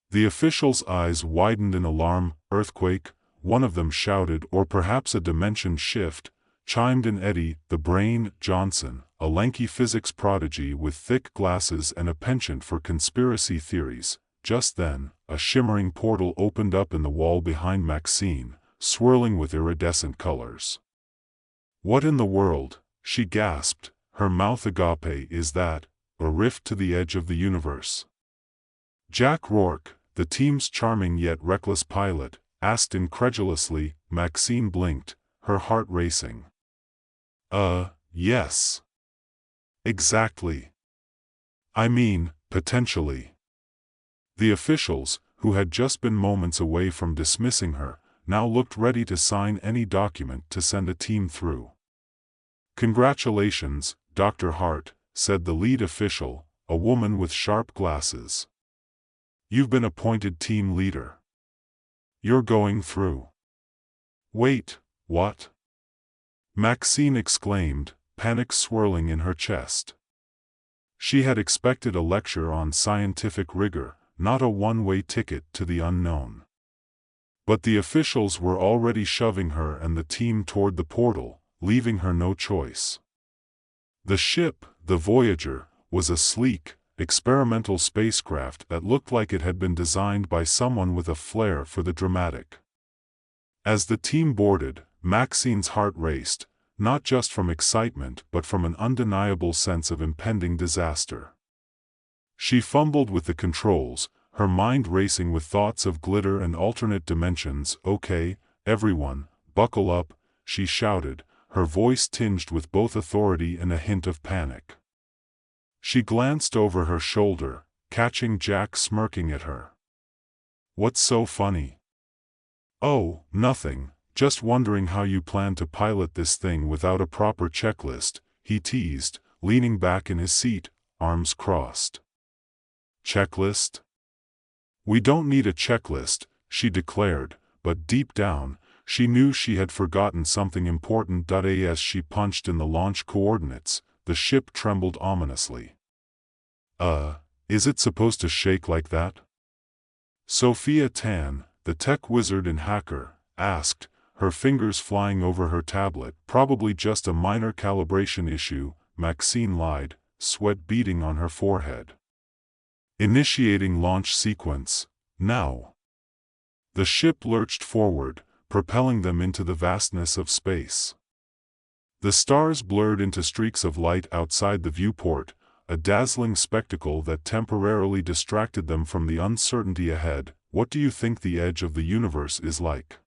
The officials' eyes widened in alarm. "Earthquake," one of them shouted, "or perhaps a dimension shift," chimed in Eddie, the Brain, Johnson, a lanky physics prodigy with thick glasses and a penchant for conspiracy theories. Just then, a shimmering portal opened up in the wall behind Maxine, swirling with iridescent colors. "What in the world," she gasped, her mouth agape, "is that? A rift to the edge of the universe?" Jack Rourke, the team's charming yet reckless pilot, asked incredulously. Maxine blinked, her heart racing. Yes. Exactly. I mean, potentially." The officials, who had just been moments away from dismissing her, now looked ready to sign any document to send a team through. "Congratulations, Dr. Hart," said the lead official, a woman with sharp glasses. "You've been appointed team leader. You're going through." "Wait, what?" Maxine exclaimed, panic swirling in her chest. She had expected a lecture on scientific rigor, not a one-way ticket to the unknown. But the officials were already shoving her and the team toward the portal, leaving her no choice. The ship, the Voyager, was a sleek, experimental spacecraft that looked like it had been designed by someone with a flair for the dramatic. As the team boarded, Maxine's heart raced, not just from excitement but from an undeniable sense of impending disaster. She fumbled with the controls, her mind racing with thoughts of glitter and alternate dimensions. "Okay, everyone, buckle up," she shouted, her voice tinged with both authority and a hint of panic. She glanced over her shoulder, catching Jack smirking at her. "What's so funny?" "Oh, nothing, just wondering how you plan to pilot this thing without a proper checklist," he teased, leaning back in his seat, arms crossed. "Checklist? We don't need a checklist," she declared, but deep down, she knew she had forgotten something important. As she punched in the launch coordinates, the ship trembled ominously. Is it supposed to shake like that?" Sophia Tan, the tech wizard and hacker, asked, her fingers flying over her tablet. "Probably just a minor calibration issue," Maxine lied, sweat beading on her forehead. "Initiating launch sequence, now." The ship lurched forward, propelling them into the vastness of space. The stars blurred into streaks of light outside the viewport, a dazzling spectacle that temporarily distracted them from the uncertainty ahead. "What do you think the edge of the universe is like?"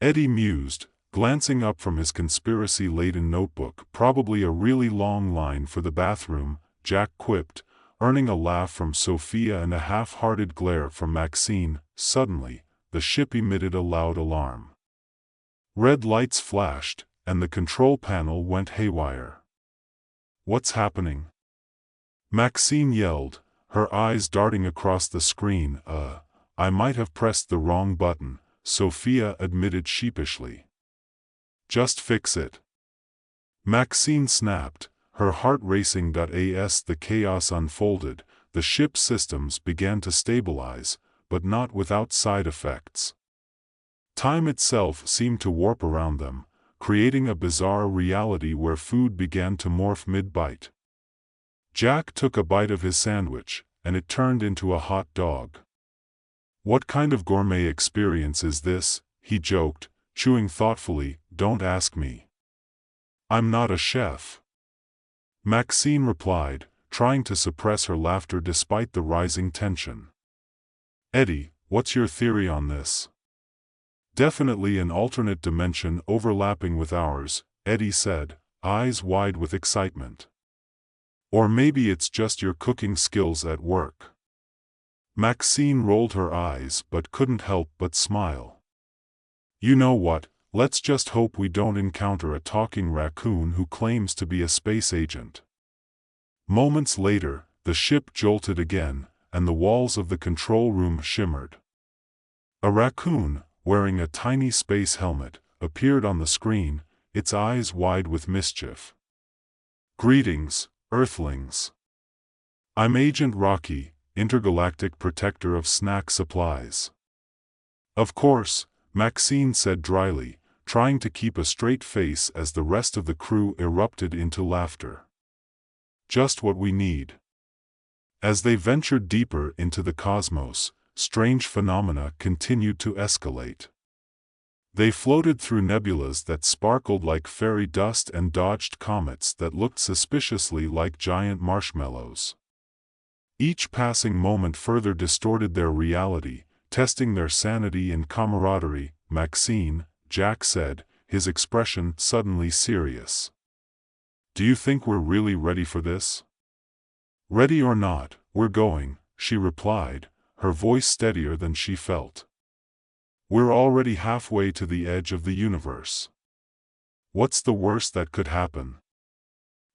Eddie mused, glancing up from his conspiracy-laden notebook. "Probably a really long line for the bathroom," Jack quipped, earning a laugh from Sophia and a half-hearted glare from Maxine. Suddenly, the ship emitted a loud alarm. Red lights flashed, and the control panel went haywire. "What's happening?" Maxine yelled, her eyes darting across the screen. I might have pressed the wrong button," Sophia admitted sheepishly. "Just fix it." Maxine snapped, her heart racing. As the chaos unfolded, the ship's systems began to stabilize, but not without side effects. Time itself seemed to warp around them, creating a bizarre reality where food began to morph mid-bite. Jack took a bite of his sandwich, and it turned into a hot dog. "What kind of gourmet experience is this?" he joked, chewing thoughtfully. "Don't ask me. I'm not a chef." Maxine replied, trying to suppress her laughter despite the rising tension. "Eddie, what's your theory on this?" "Definitely an alternate dimension overlapping with ours," Eddie said, eyes wide with excitement. Or maybe it's just your cooking skills at work. Maxine rolled her eyes but couldn't help but smile. You know what, let's just hope we don't encounter a talking raccoon who claims to be a space agent. Moments later, the ship jolted again, and the walls of the control room shimmered. A raccoon, wearing a tiny space helmet, appeared on the screen, its eyes wide with mischief. Greetings, Earthlings. I'm Agent Rocky, intergalactic protector of snack supplies. Of course, Maxine said dryly, trying to keep a straight face as the rest of the crew erupted into laughter. Just what we need. As they ventured deeper into the cosmos, strange phenomena continued to escalate. They floated through nebulas that sparkled like fairy dust and dodged comets that looked suspiciously like giant marshmallows. Each passing moment further distorted their reality, testing their sanity and camaraderie. Maxine, Jack said, his expression suddenly serious. Do you think we're really ready for this? Ready or not, we're going, she replied, her voice steadier than she felt. We're already halfway to the edge of the universe. What's the worst that could happen?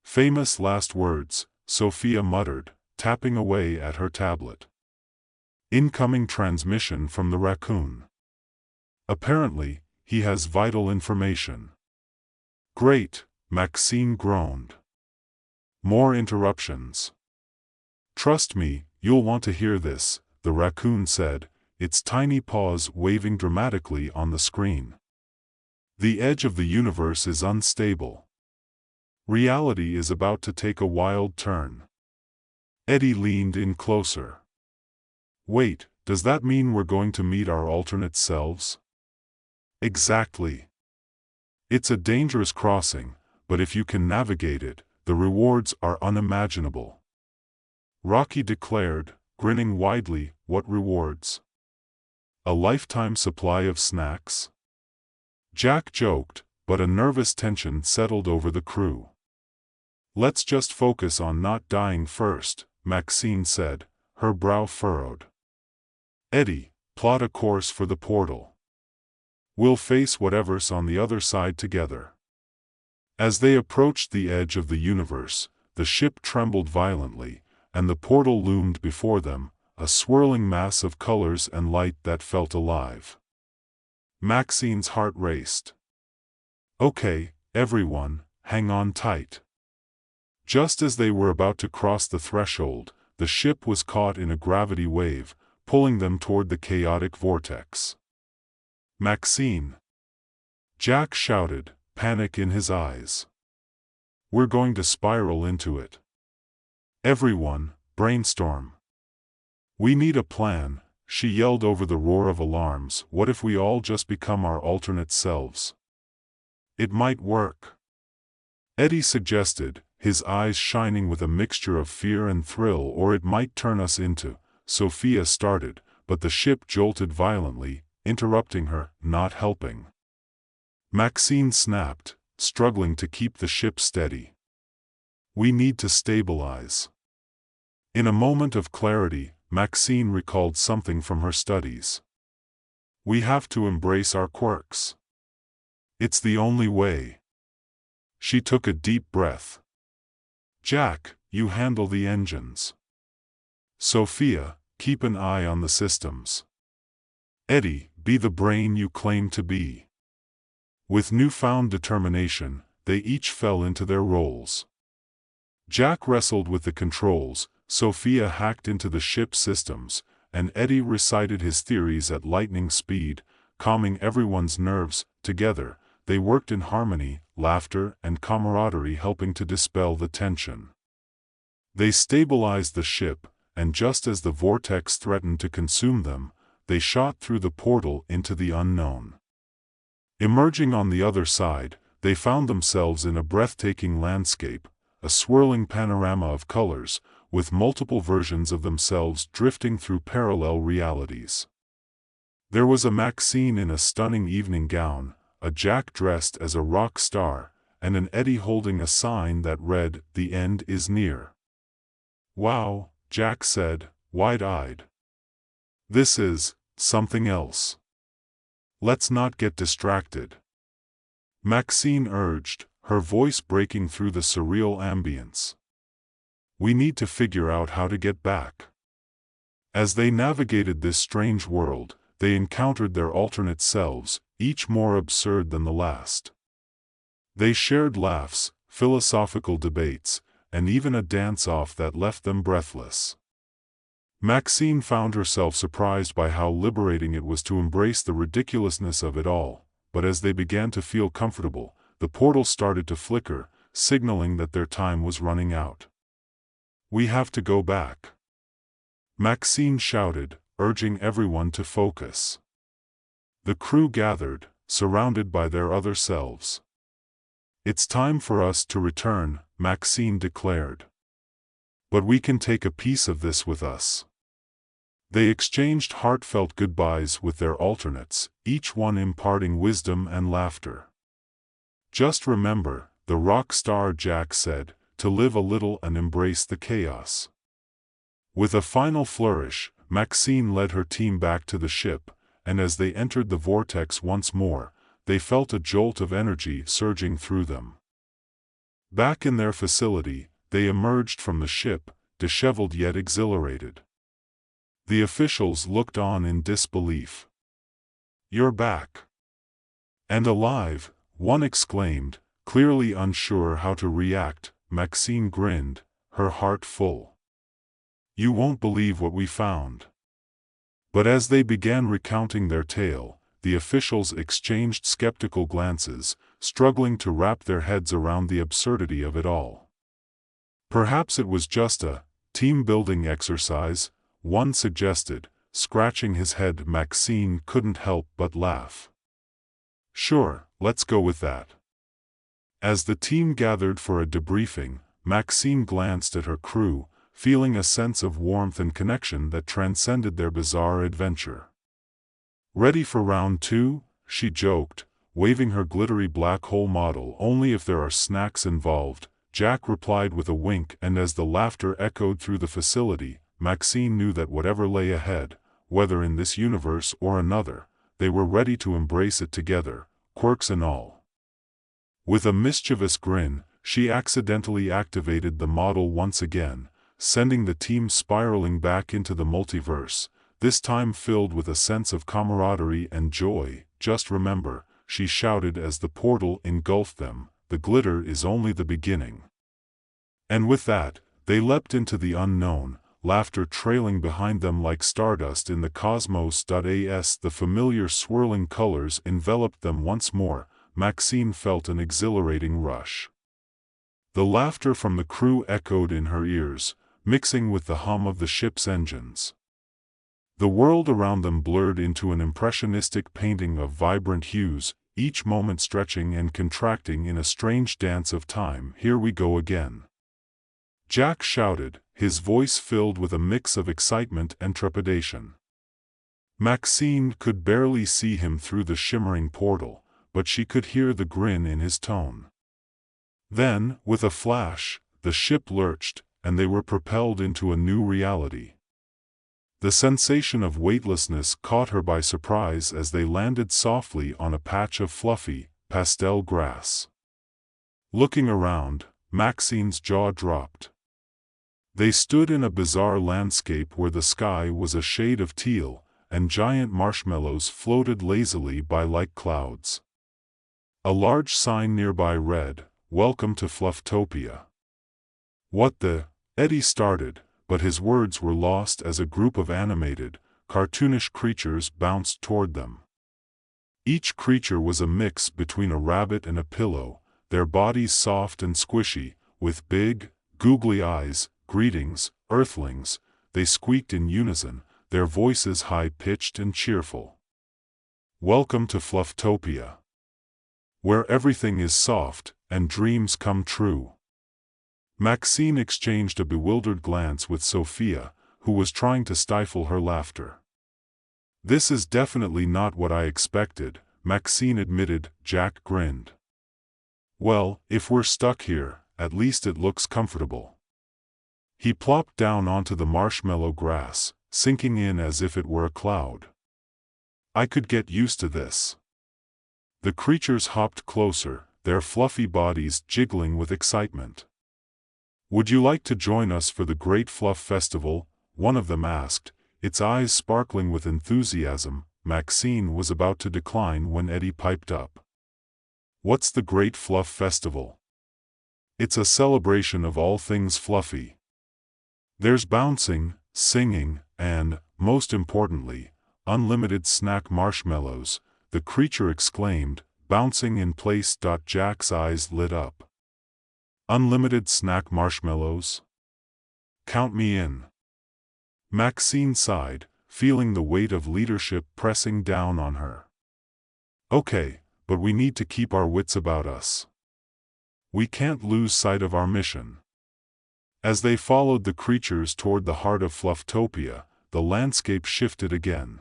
Famous last words, Sophia muttered, tapping away at her tablet. Incoming transmission from the raccoon. Apparently, he has vital information. Great, Maxine groaned. More interruptions. Trust me, you'll want to hear this, the raccoon said, its tiny paws waving dramatically on the screen. The edge of the universe is unstable. Reality is about to take a wild turn. Eddie leaned in closer. Wait, does that mean we're going to meet our alternate selves? Exactly. It's a dangerous crossing, but if you can navigate it, the rewards are unimaginable. Rocky declared, grinning widely. What rewards? A lifetime supply of snacks? Jack joked, but a nervous tension settled over the crew. Let's just focus on not dying first, Maxine said, her brow furrowed. Eddie, plot a course for the portal. We'll face whatever's on the other side together. As they approached the edge of the universe, the ship trembled violently, and the portal loomed before them, a swirling mass of colors and light that felt alive. Maxine's heart raced. Okay, everyone, hang on tight. Just as they were about to cross the threshold, the ship was caught in a gravity wave, pulling them toward the chaotic vortex. Maxine! Jack shouted, panic in his eyes. We're going to spiral into it. Everyone, brainstorm. We need a plan, she yelled over the roar of alarms. What if we all just become our alternate selves? It might work. Eddie suggested, his eyes shining with a mixture of fear and thrill. Or it might turn us into. Sophia started, but the ship jolted violently, interrupting her, not helping. Maxine snapped, struggling to keep the ship steady. We need to stabilize. In a moment of clarity, Maxine recalled something from her studies. We have to embrace our quirks. It's the only way. She took a deep breath. Jack, you handle the engines. Sophia, keep an eye on the systems. Eddie, be the brain you claim to be. With newfound determination, they each fell into their roles. Jack wrestled with the controls, Sophia hacked into the ship's systems, and Eddie recited his theories at lightning speed, calming everyone's nerves. Together, they worked in harmony, laughter and camaraderie helping to dispel the tension. They stabilized the ship, and just as the vortex threatened to consume them, they shot through the portal into the unknown. Emerging on the other side, they found themselves in a breathtaking landscape, a swirling panorama of colors, with multiple versions of themselves drifting through parallel realities. There was a Maxine in a stunning evening gown, a Jack dressed as a rock star, and an Eddie holding a sign that read, "The end is near." Wow, Jack said, wide-eyed. This is something else. Let's not get distracted. Maxine urged, her voice breaking through the surreal ambience. We need to figure out how to get back. As they navigated this strange world, they encountered their alternate selves, each more absurd than the last. They shared laughs, philosophical debates, and even a dance-off that left them breathless. Maxine found herself surprised by how liberating it was to embrace the ridiculousness of it all, but as they began to feel comfortable, the portal started to flicker, signaling that their time was running out. We have to go back. Maxine shouted, urging everyone to focus. The crew gathered, surrounded by their other selves. It's time for us to return, Maxine declared. But we can take a piece of this with us. They exchanged heartfelt goodbyes with their alternates, each one imparting wisdom and laughter. Just remember, the rock star Jack said, to live a little and embrace the chaos. With a final flourish, Maxine led her team back to the ship, and as they entered the vortex once more, they felt a jolt of energy surging through them. Back in their facility, they emerged from the ship, disheveled yet exhilarated. The officials looked on in disbelief. You're back. And alive, one exclaimed, clearly unsure how to react. Maxine grinned, her heart full. You won't believe what we found. But as they began recounting their tale, the officials exchanged skeptical glances, struggling to wrap their heads around the absurdity of it all. Perhaps it was just a team-building exercise, one suggested, scratching his head. Maxine couldn't help but laugh. Sure, let's go with that. As the team gathered for a debriefing, Maxine glanced at her crew, feeling a sense of warmth and connection that transcended their bizarre adventure. Ready for round two? She joked, waving her glittery black hole model. Only if there are snacks involved, Jack replied with a wink, and as the laughter echoed through the facility, Maxine knew that whatever lay ahead, whether in this universe or another, they were ready to embrace it together, quirks and all. With a mischievous grin, she accidentally activated the model once again, sending the team spiraling back into the multiverse, this time filled with a sense of camaraderie and joy. Just remember, she shouted as the portal engulfed them, the glitter is only the beginning. And with that, they leapt into the unknown, laughter trailing behind them like stardust in the cosmos. As the familiar swirling colors enveloped them once more, Maxine felt an exhilarating rush. The laughter from the crew echoed in her ears, mixing with the hum of the ship's engines. The world around them blurred into an impressionistic painting of vibrant hues, each moment stretching and contracting in a strange dance of time. Here we go again. Jack shouted, his voice filled with a mix of excitement and trepidation. Maxine could barely see him through the shimmering portal, but she could hear the grin in his tone. Then, with a flash, the ship lurched, and they were propelled into a new reality. The sensation of weightlessness caught her by surprise as they landed softly on a patch of fluffy, pastel grass. Looking around, Maxine's jaw dropped. They stood in a bizarre landscape where the sky was a shade of teal, and giant marshmallows floated lazily by like clouds. A large sign nearby read, "Welcome to Flufftopia." What the? Eddie started, but his words were lost as a group of animated, cartoonish creatures bounced toward them. Each creature was a mix between a rabbit and a pillow, their bodies soft and squishy, with big, googly eyes. Greetings, Earthlings, they squeaked in unison, their voices high-pitched and cheerful. Welcome to Flufftopia, where everything is soft, and dreams come true. Maxine exchanged a bewildered glance with Sophia, who was trying to stifle her laughter. This is definitely not what I expected, Maxine admitted. Jack grinned. Well, if we're stuck here, at least it looks comfortable. He plopped down onto the marshmallow grass, sinking in as if it were a cloud. I could get used to this. The creatures hopped closer, their fluffy bodies jiggling with excitement. Would you like to join us for the Great Fluff Festival? One of them asked, its eyes sparkling with enthusiasm. Maxine was about to decline when Eddie piped up. What's the Great Fluff Festival? It's a celebration of all things fluffy. There's bouncing, singing, and, most importantly, unlimited snack marshmallows, the creature exclaimed, bouncing in place. Jack's eyes lit up. Unlimited snack marshmallows? Count me in. Maxine sighed, feeling the weight of leadership pressing down on her. Okay, but we need to keep our wits about us. We can't lose sight of our mission. As they followed the creatures toward the heart of Flufftopia, the landscape shifted again.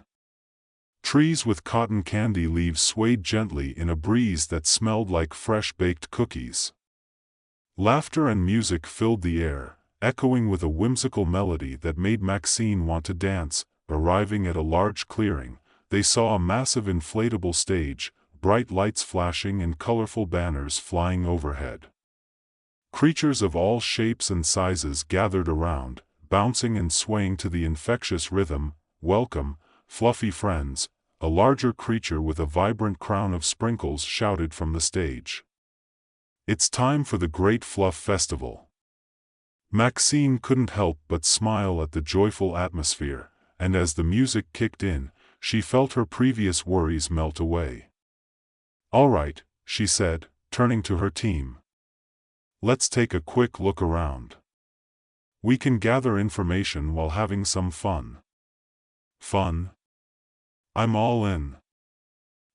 Trees with cotton candy leaves swayed gently in a breeze that smelled like fresh-baked cookies. Laughter and music filled the air, echoing with a whimsical melody that made Maxine want to dance. Arriving at a large clearing, they saw a massive inflatable stage, bright lights flashing and colorful banners flying overhead. Creatures of all shapes and sizes gathered around, bouncing and swaying to the infectious rhythm. Welcome, fluffy friends, a larger creature with a vibrant crown of sprinkles shouted from the stage. It's time for the Great Fluff Festival. Maxine couldn't help but smile at the joyful atmosphere, and as the music kicked in, she felt her previous worries melt away. All right, she said, turning to her team. Let's take a quick look around. We can gather information while having some fun. Fun? I'm all in.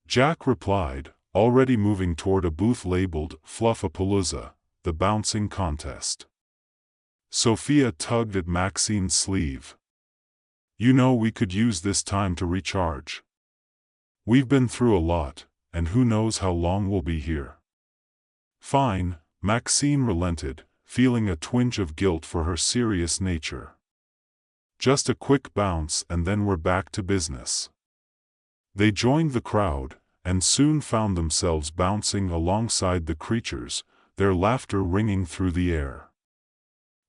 Jack replied, already moving toward a booth labeled Fluffapalooza, the bouncing contest. Sophia tugged at Maxine's sleeve. You know, we could use this time to recharge. We've been through a lot, and who knows how long we'll be here. Fine, Maxine relented, feeling a twinge of guilt for her serious nature. Just a quick bounce and then we're back to business. They joined the crowd, and soon found themselves bouncing alongside the creatures, their laughter ringing through the air.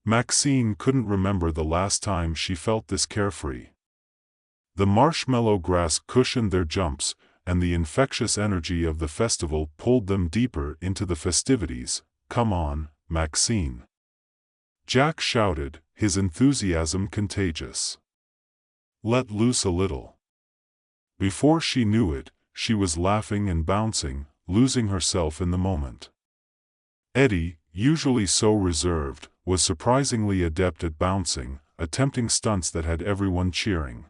Maxine couldn't remember the last time she felt this carefree. The marshmallow grass cushioned their jumps, and the infectious energy of the festival pulled them deeper into the festivities. Come on, Maxine. Jack shouted, his enthusiasm contagious. Let loose a little. Before she knew it, she was laughing and bouncing, losing herself in the moment. Eddie, usually so reserved, was surprisingly adept at bouncing, attempting stunts that had everyone cheering.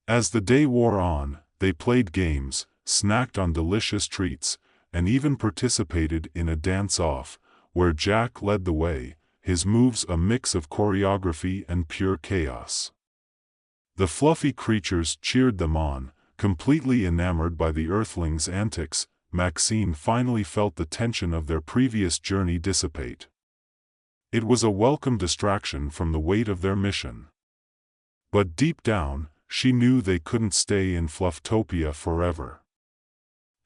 As the day wore on, they played games, snacked on delicious treats, and even participated in a dance-off, where Jack led the way, his moves a mix of choreography and pure chaos. The fluffy creatures cheered them on, completely enamored by the Earthlings' antics. Maxine finally felt the tension of their previous journey dissipate. It was a welcome distraction from the weight of their mission. But deep down, she knew they couldn't stay in Flufftopia forever.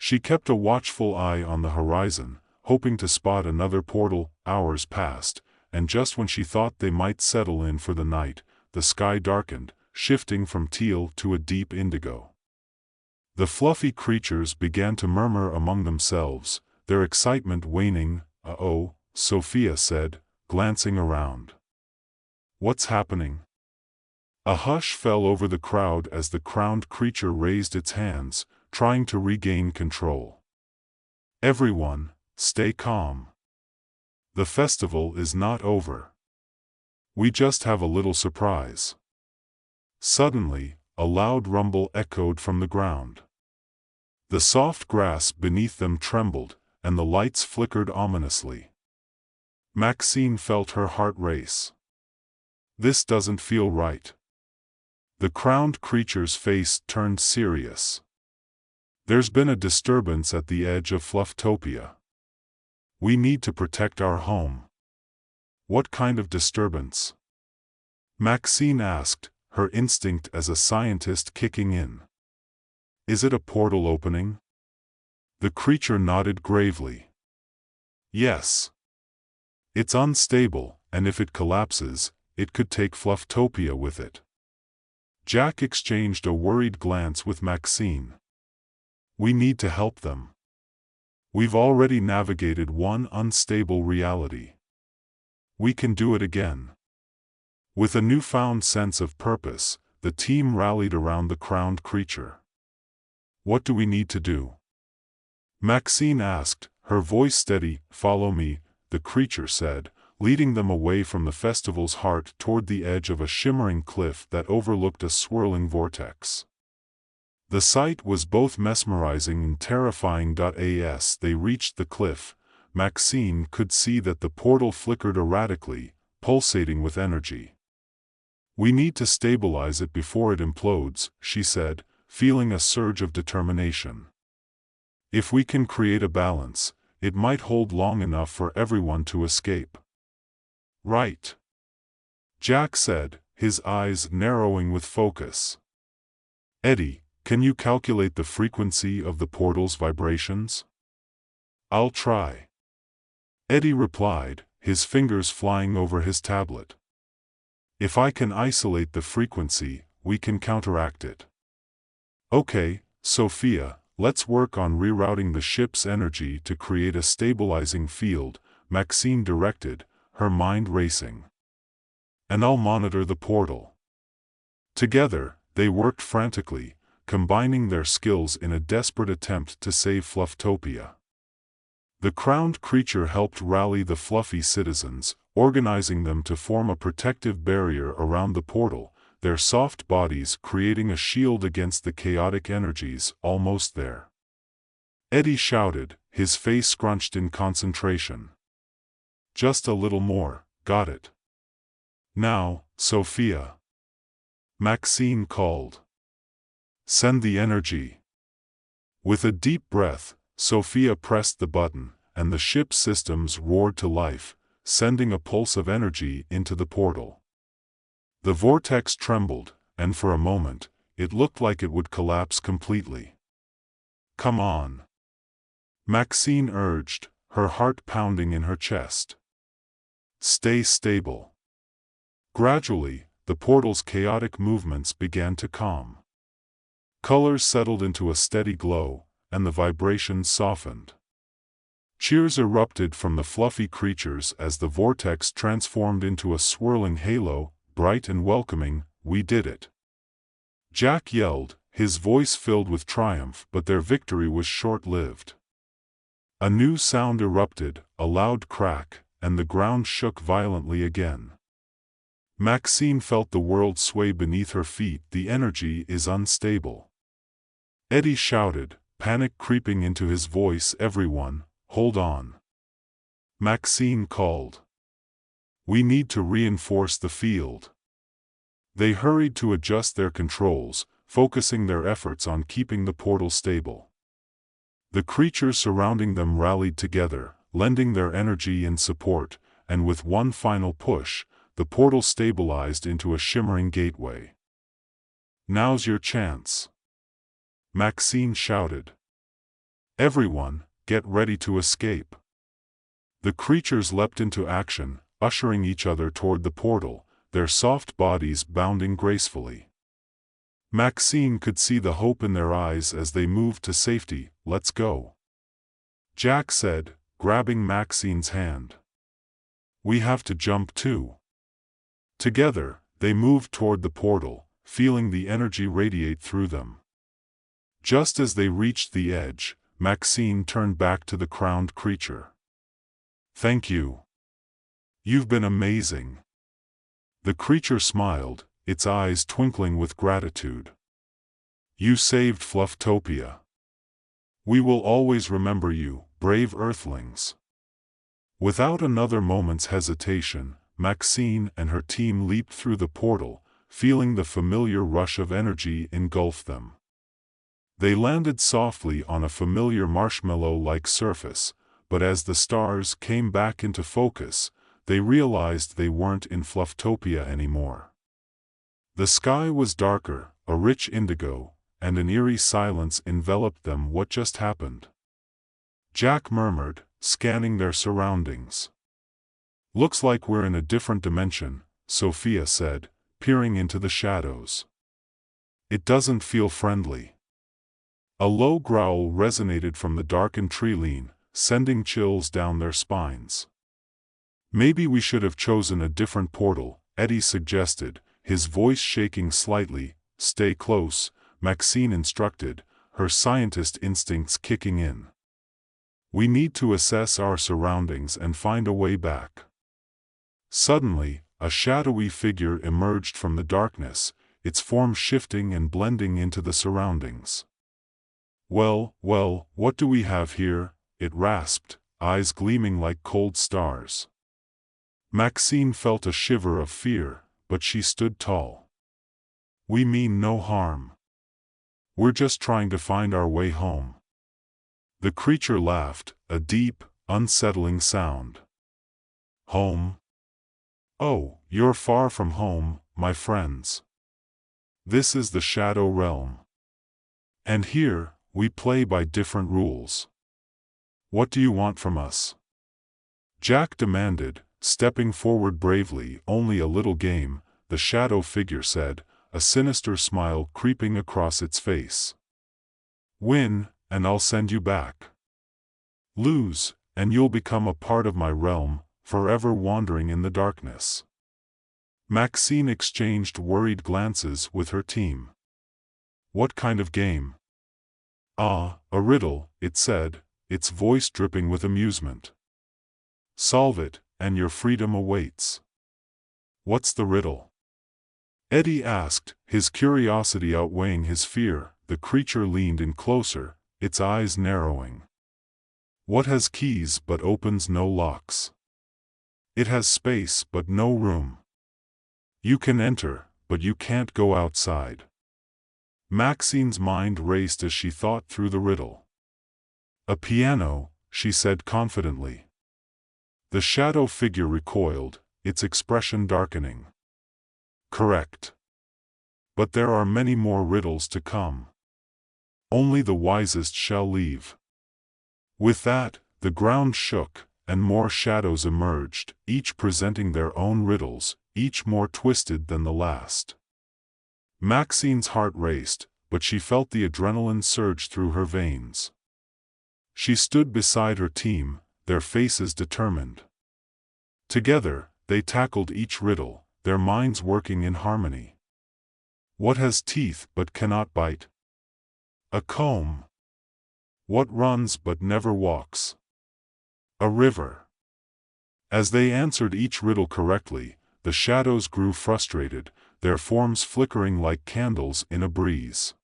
She kept a watchful eye on the horizon, hoping to spot another portal. Hours passed, and just when she thought they might settle in for the night, the sky darkened, shifting from teal to a deep indigo. The fluffy creatures began to murmur among themselves, their excitement waning. Uh-oh, Sophia said, glancing around. What's happening? A hush fell over the crowd as the crowned creature raised its hands, trying to regain control. Everyone, stay calm. The festival is not over. We just have a little surprise. Suddenly, a loud rumble echoed from the ground. The soft grass beneath them trembled, and the lights flickered ominously. Maxine felt her heart race. This doesn't feel right. The crowned creature's face turned serious. There's been a disturbance at the edge of Flufftopia. We need to protect our home. What kind of disturbance? Maxine asked, her instinct as a scientist kicking in. Is it a portal opening? The creature nodded gravely. Yes. It's unstable, and if it collapses, it could take Flufftopia with it. Jack exchanged a worried glance with Maxine. We need to help them. We've already navigated one unstable reality. We can do it again. With a newfound sense of purpose, the team rallied around the crowned creature. What do we need to do? Maxine asked, her voice steady. Follow me, the creature said, leading them away from the festival's heart toward the edge of a shimmering cliff that overlooked a swirling vortex. The sight was both mesmerizing and terrifying. As they reached the cliff, Maxine could see that the portal flickered erratically, pulsating with energy. We need to stabilize it before it implodes, she said, feeling a surge of determination. If we can create a balance, it might hold long enough for everyone to escape. Right. Jack said, his eyes narrowing with focus. Eddie, can you calculate the frequency of the portal's vibrations? I'll try. Eddie replied, his fingers flying over his tablet. If I can isolate the frequency, we can counteract it. Okay, Sophia, let's work on rerouting the ship's energy to create a stabilizing field, Maxine directed, her mind racing. And I'll monitor the portal. Together, they worked frantically, combining their skills in a desperate attempt to save Flufftopia. The crowned creature helped rally the fluffy citizens, organizing them to form a protective barrier around the portal, their soft bodies creating a shield against the chaotic energies. Almost there. Eddie shouted, his face scrunched in concentration. Just a little more, got it. Now, Sophia. Maxine called. Send the energy. With a deep breath, Sophia pressed the button, and the ship's systems roared to life, sending a pulse of energy into the portal. The vortex trembled, and for a moment, it looked like it would collapse completely. Come on. Maxine urged, her heart pounding in her chest. Stay stable. Gradually, the portal's chaotic movements began to calm. Colors settled into a steady glow, and the vibrations softened. Cheers erupted from the fluffy creatures as the vortex transformed into a swirling halo, bright and welcoming. We did it. Jack yelled, his voice filled with triumph, but their victory was short-lived. A new sound erupted, a loud crack, and the ground shook violently again. Maxine felt the world sway beneath her feet. The energy is unstable. Eddie shouted, panic creeping into his voice. Everyone, hold on. Maxine called. We need to reinforce the field. They hurried to adjust their controls, focusing their efforts on keeping the portal stable. The creatures surrounding them rallied together, lending their energy and support, and with one final push, the portal stabilized into a shimmering gateway. Now's your chance. Maxine shouted. Everyone, get ready to escape. The creatures leapt into action, ushering each other toward the portal, their soft bodies bounding gracefully. Maxine could see the hope in their eyes as they moved to safety. Let's go. Jack said, grabbing Maxine's hand. We have to jump too. Together, they moved toward the portal, feeling the energy radiate through them. Just as they reached the edge, Maxine turned back to the crowned creature. Thank you. You've been amazing. The creature smiled, its eyes twinkling with gratitude. You saved Flufftopia. We will always remember you, brave Earthlings. Without another moment's hesitation, Maxine and her team leaped through the portal, feeling the familiar rush of energy engulf them. They landed softly on a familiar marshmallow-like surface, but as the stars came back into focus, they realized they weren't in Flufftopia anymore. The sky was darker, a rich indigo, and an eerie silence enveloped them. What just happened? Jack murmured, scanning their surroundings. Looks like we're in a different dimension, Sophia said, peering into the shadows. It doesn't feel friendly. A low growl resonated from the darkened tree line, sending chills down their spines. Maybe we should have chosen a different portal, Eddie suggested, his voice shaking slightly. Stay close, Maxine instructed, her scientist instincts kicking in. We need to assess our surroundings and find a way back. Suddenly, a shadowy figure emerged from the darkness, its form shifting and blending into the surroundings. Well, what do we have here? It rasped, eyes gleaming like cold stars. Maxine felt a shiver of fear, but she stood tall. We mean no harm. We're just trying to find our way home. The creature laughed, a deep, unsettling sound. Home? Oh, you're far from home, my friends. This is the Shadow Realm. And here, we play by different rules. What do you want from us? Jack demanded, stepping forward bravely. Only a little game, the shadow figure said, a sinister smile creeping across its face. Win, and I'll send you back. Lose, and you'll become a part of my realm, forever wandering in the darkness. Maxine exchanged worried glances with her team. What kind of game? Ah, a riddle, it said, its voice dripping with amusement. Solve it, and your freedom awaits. What's the riddle? Eddie asked, his curiosity outweighing his fear. The creature leaned in closer, its eyes narrowing. What has keys but opens no locks? It has space but no room. You can enter, but you can't go outside. Maxine's mind raced as she thought through the riddle. A piano, she said confidently. The shadow figure recoiled, its expression darkening. Correct. But there are many more riddles to come. Only the wisest shall leave. With that, the ground shook, and more shadows emerged, each presenting their own riddles, each more twisted than the last. Maxine's heart raced, but she felt the adrenaline surge through her veins. She stood beside her team, their faces determined. Together, they tackled each riddle, their minds working in harmony. What has teeth but cannot bite? A comb. What runs but never walks? A river. As they answered each riddle correctly, the shadows grew frustrated, their forms flickering like candles in a breeze.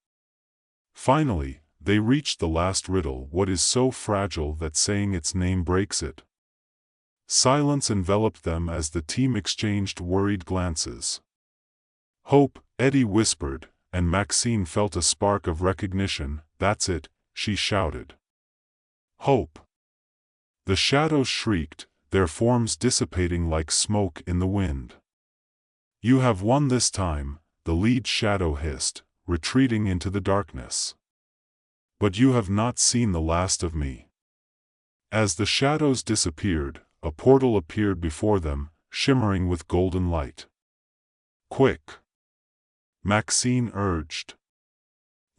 Finally, they reached the last riddle. What is so fragile that saying its name breaks it? Silence enveloped them as the team exchanged worried glances. Hope, Eddie whispered, and Maxine felt a spark of recognition. That's it, she shouted. Hope. The shadows shrieked, their forms dissipating like smoke in the wind. You have won this time, the lead shadow hissed, retreating into the darkness. But you have not seen the last of me. As the shadows disappeared, a portal appeared before them, shimmering with golden light. Quick! Maxine urged.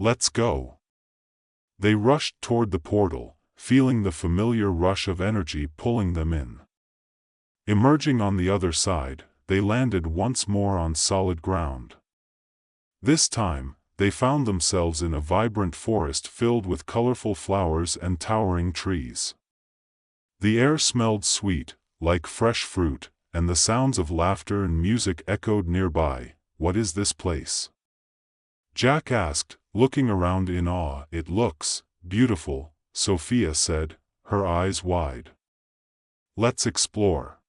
Let's go. They rushed toward the portal, feeling the familiar rush of energy pulling them in. Emerging on the other side, they landed once more on solid ground. This time, they found themselves in a vibrant forest filled with colorful flowers and towering trees. The air smelled sweet, like fresh fruit, and the sounds of laughter and music echoed nearby. What is this place? Jack asked, looking around in awe. It looks beautiful, Sophia said, her eyes wide. Let's explore.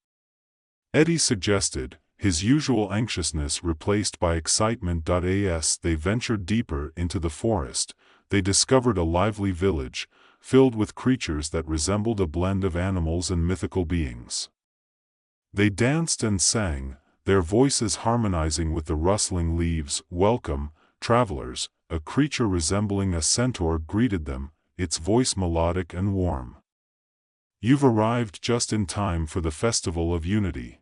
Eddie suggested, his usual anxiousness replaced by excitement. As they ventured deeper into the forest, they discovered a lively village, filled with creatures that resembled a blend of animals and mythical beings. They danced and sang, their voices harmonizing with the rustling leaves. "Welcome, travelers," a creature resembling a centaur greeted them, its voice melodic and warm. "You've arrived just in time for the Festival of Unity."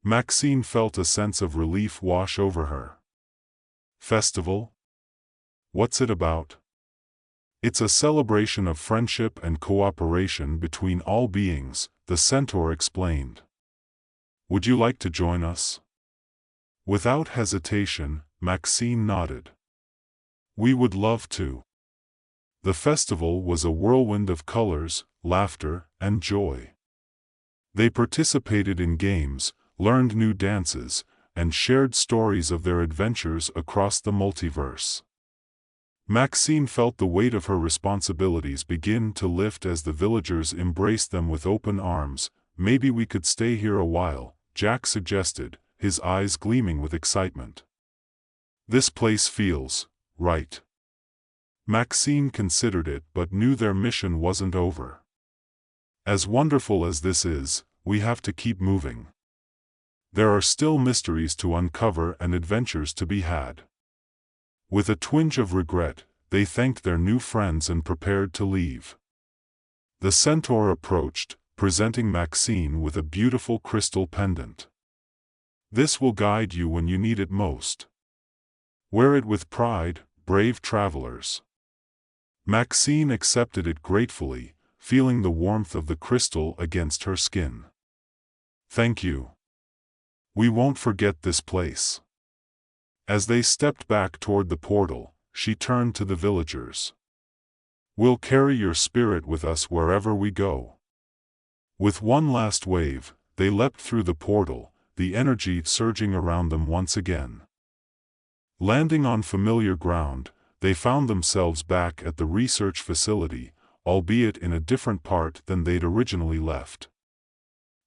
Maxine felt a sense of relief wash over her. "Festival? What's it about?" "It's a celebration of friendship and cooperation between all beings," the centaur explained. "Would you like to join us?" Without hesitation, Maxine nodded. "We would love to." The festival was a whirlwind of colors, laughter, and joy. They participated in games, learned new dances, and shared stories of their adventures across the multiverse. Maxine felt the weight of her responsibilities begin to lift as the villagers embraced them with open arms. "Maybe we could stay here a while," Jack suggested, his eyes gleaming with excitement. "This place feels right." Maxine considered it but knew their mission wasn't over. "As wonderful as this is, we have to keep moving. There are still mysteries to uncover and adventures to be had." With a twinge of regret, they thanked their new friends and prepared to leave. The centaur approached, presenting Maxine with a beautiful crystal pendant. "This will guide you when you need it most. Wear it with pride, brave travelers." Maxine accepted it gratefully, feeling the warmth of the crystal against her skin. "Thank you. We won't forget this place." As they stepped back toward the portal, she turned to the villagers. "We'll carry your spirit with us wherever we go." With one last wave, they leapt through the portal, the energy surging around them once again. Landing on familiar ground, they found themselves back at the research facility, albeit in a different part than they'd originally left.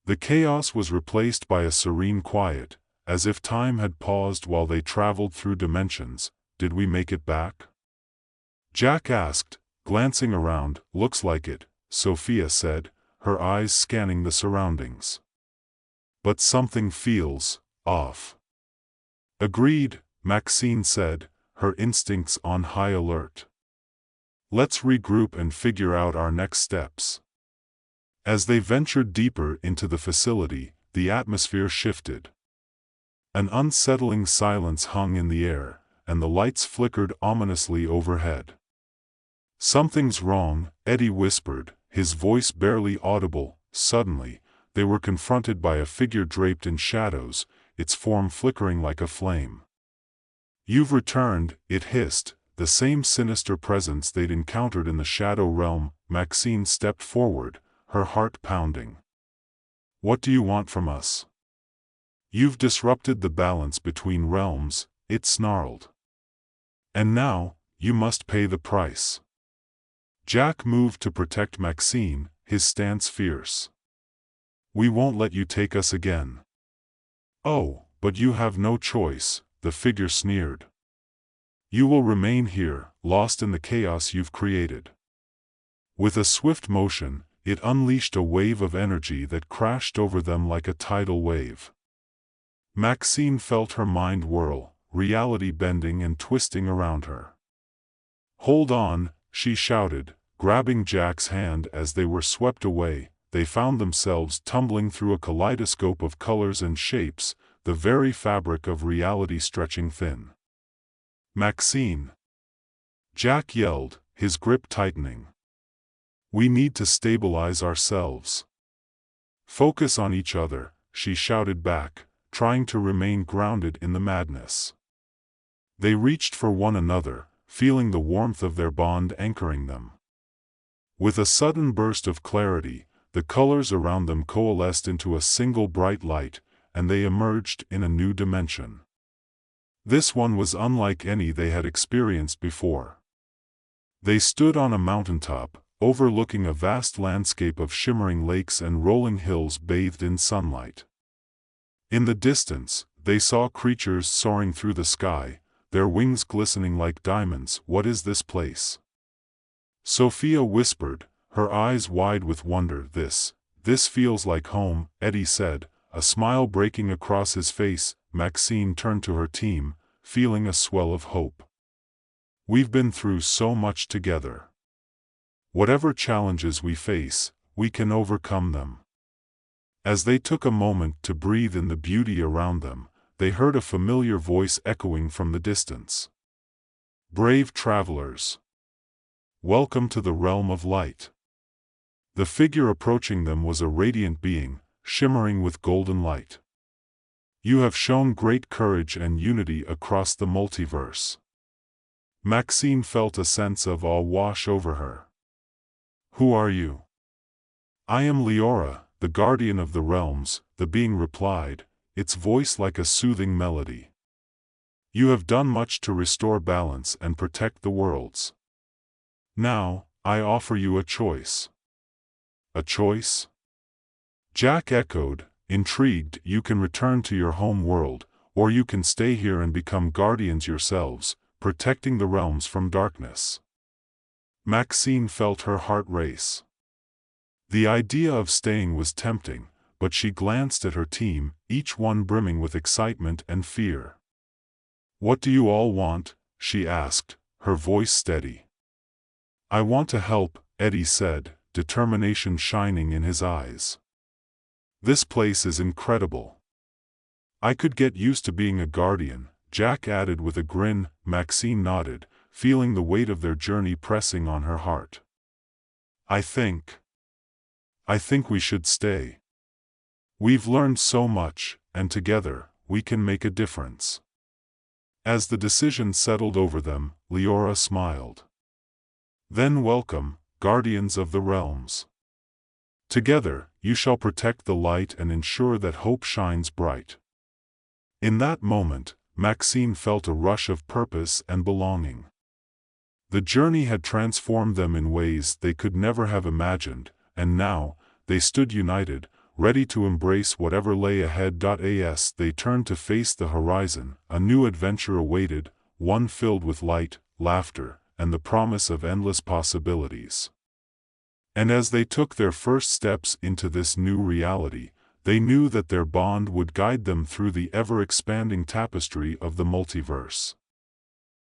The chaos was replaced by a serene quiet, as if time had paused while they traveled through dimensions. "Did we make it back?" Jack asked, glancing around. "Looks like it," Sophia said, her eyes scanning the surroundings. "But something feels off." "Agreed," Maxine said, her instincts on high alert. "Let's regroup and figure out our next steps." As they ventured deeper into the facility, the atmosphere shifted. An unsettling silence hung in the air, and the lights flickered ominously overhead. "Something's wrong," Eddie whispered, his voice barely audible. Suddenly, they were confronted by a figure draped in shadows, its form flickering like a flame. "You've returned," it hissed, the same sinister presence they'd encountered in the shadow realm. Maxine stepped forward, her heart pounding. "What do you want from us?" "You've disrupted the balance between realms," it snarled. "And now, you must pay the price." Jack moved to protect Maxine, his stance fierce. "We won't let you take us again." "Oh, but you have no choice," the figure sneered. "You will remain here, lost in the chaos you've created." With a swift motion, it unleashed a wave of energy that crashed over them like a tidal wave. Maxine felt her mind whirl, reality bending and twisting around her. "Hold on," she shouted, grabbing Jack's hand. As they were swept away, they found themselves tumbling through a kaleidoscope of colors and shapes, the very fabric of reality stretching thin. "Maxine!" Jack yelled, his grip tightening. "We need to stabilize ourselves." "Focus on each other," she shouted back, trying to remain grounded in the madness. They reached for one another, feeling the warmth of their bond anchoring them. With a sudden burst of clarity, the colors around them coalesced into a single bright light, and they emerged in a new dimension. This one was unlike any they had experienced before. They stood on a mountaintop, overlooking a vast landscape of shimmering lakes and rolling hills bathed in sunlight. In the distance, they saw creatures soaring through the sky, their wings glistening like diamonds. "What is this place?" Sophia whispered, her eyes wide with wonder. This feels like home," Eddie said, a smile breaking across his face, Maxine turned to her team, feeling a swell of hope. We've been through so much together. Whatever challenges we face, we can overcome them. As they took a moment to breathe in the beauty around them, they heard a familiar voice echoing from the distance. Brave travelers! Welcome to the realm of light. The figure approaching them was a radiant being, shimmering with golden light. You have shown great courage and unity across the multiverse. Maxine felt a sense of awe wash over her. Who are you? I am Leora, the guardian of the realms, the being replied, its voice like a soothing melody. You have done much to restore balance and protect the worlds. Now, I offer you a choice. A choice? Jack echoed, intrigued. You can return to your home world, or you can stay here and become guardians yourselves, protecting the realms from darkness. Maxine felt her heart race. The idea of staying was tempting, but she glanced at her team, each one brimming with excitement and fear. What do you all want? She asked, her voice steady. I want to help, Eddie said, determination shining in his eyes. This place is incredible. I could get used to being a guardian, Jack added with a grin. Maxine nodded, feeling the weight of their journey pressing on her heart. I think we should stay. We've learned so much, and together, we can make a difference. As the decision settled over them, Leora smiled. Then welcome, guardians of the realms. Together, you shall protect the light and ensure that hope shines bright. In that moment, Maxine felt a rush of purpose and belonging. The journey had transformed them in ways they could never have imagined, and now, they stood united, ready to embrace whatever lay ahead. As they turned to face the horizon, a new adventure awaited, one filled with light, laughter, and the promise of endless possibilities. And as they took their first steps into this new reality, they knew that their bond would guide them through the ever-expanding tapestry of the multiverse.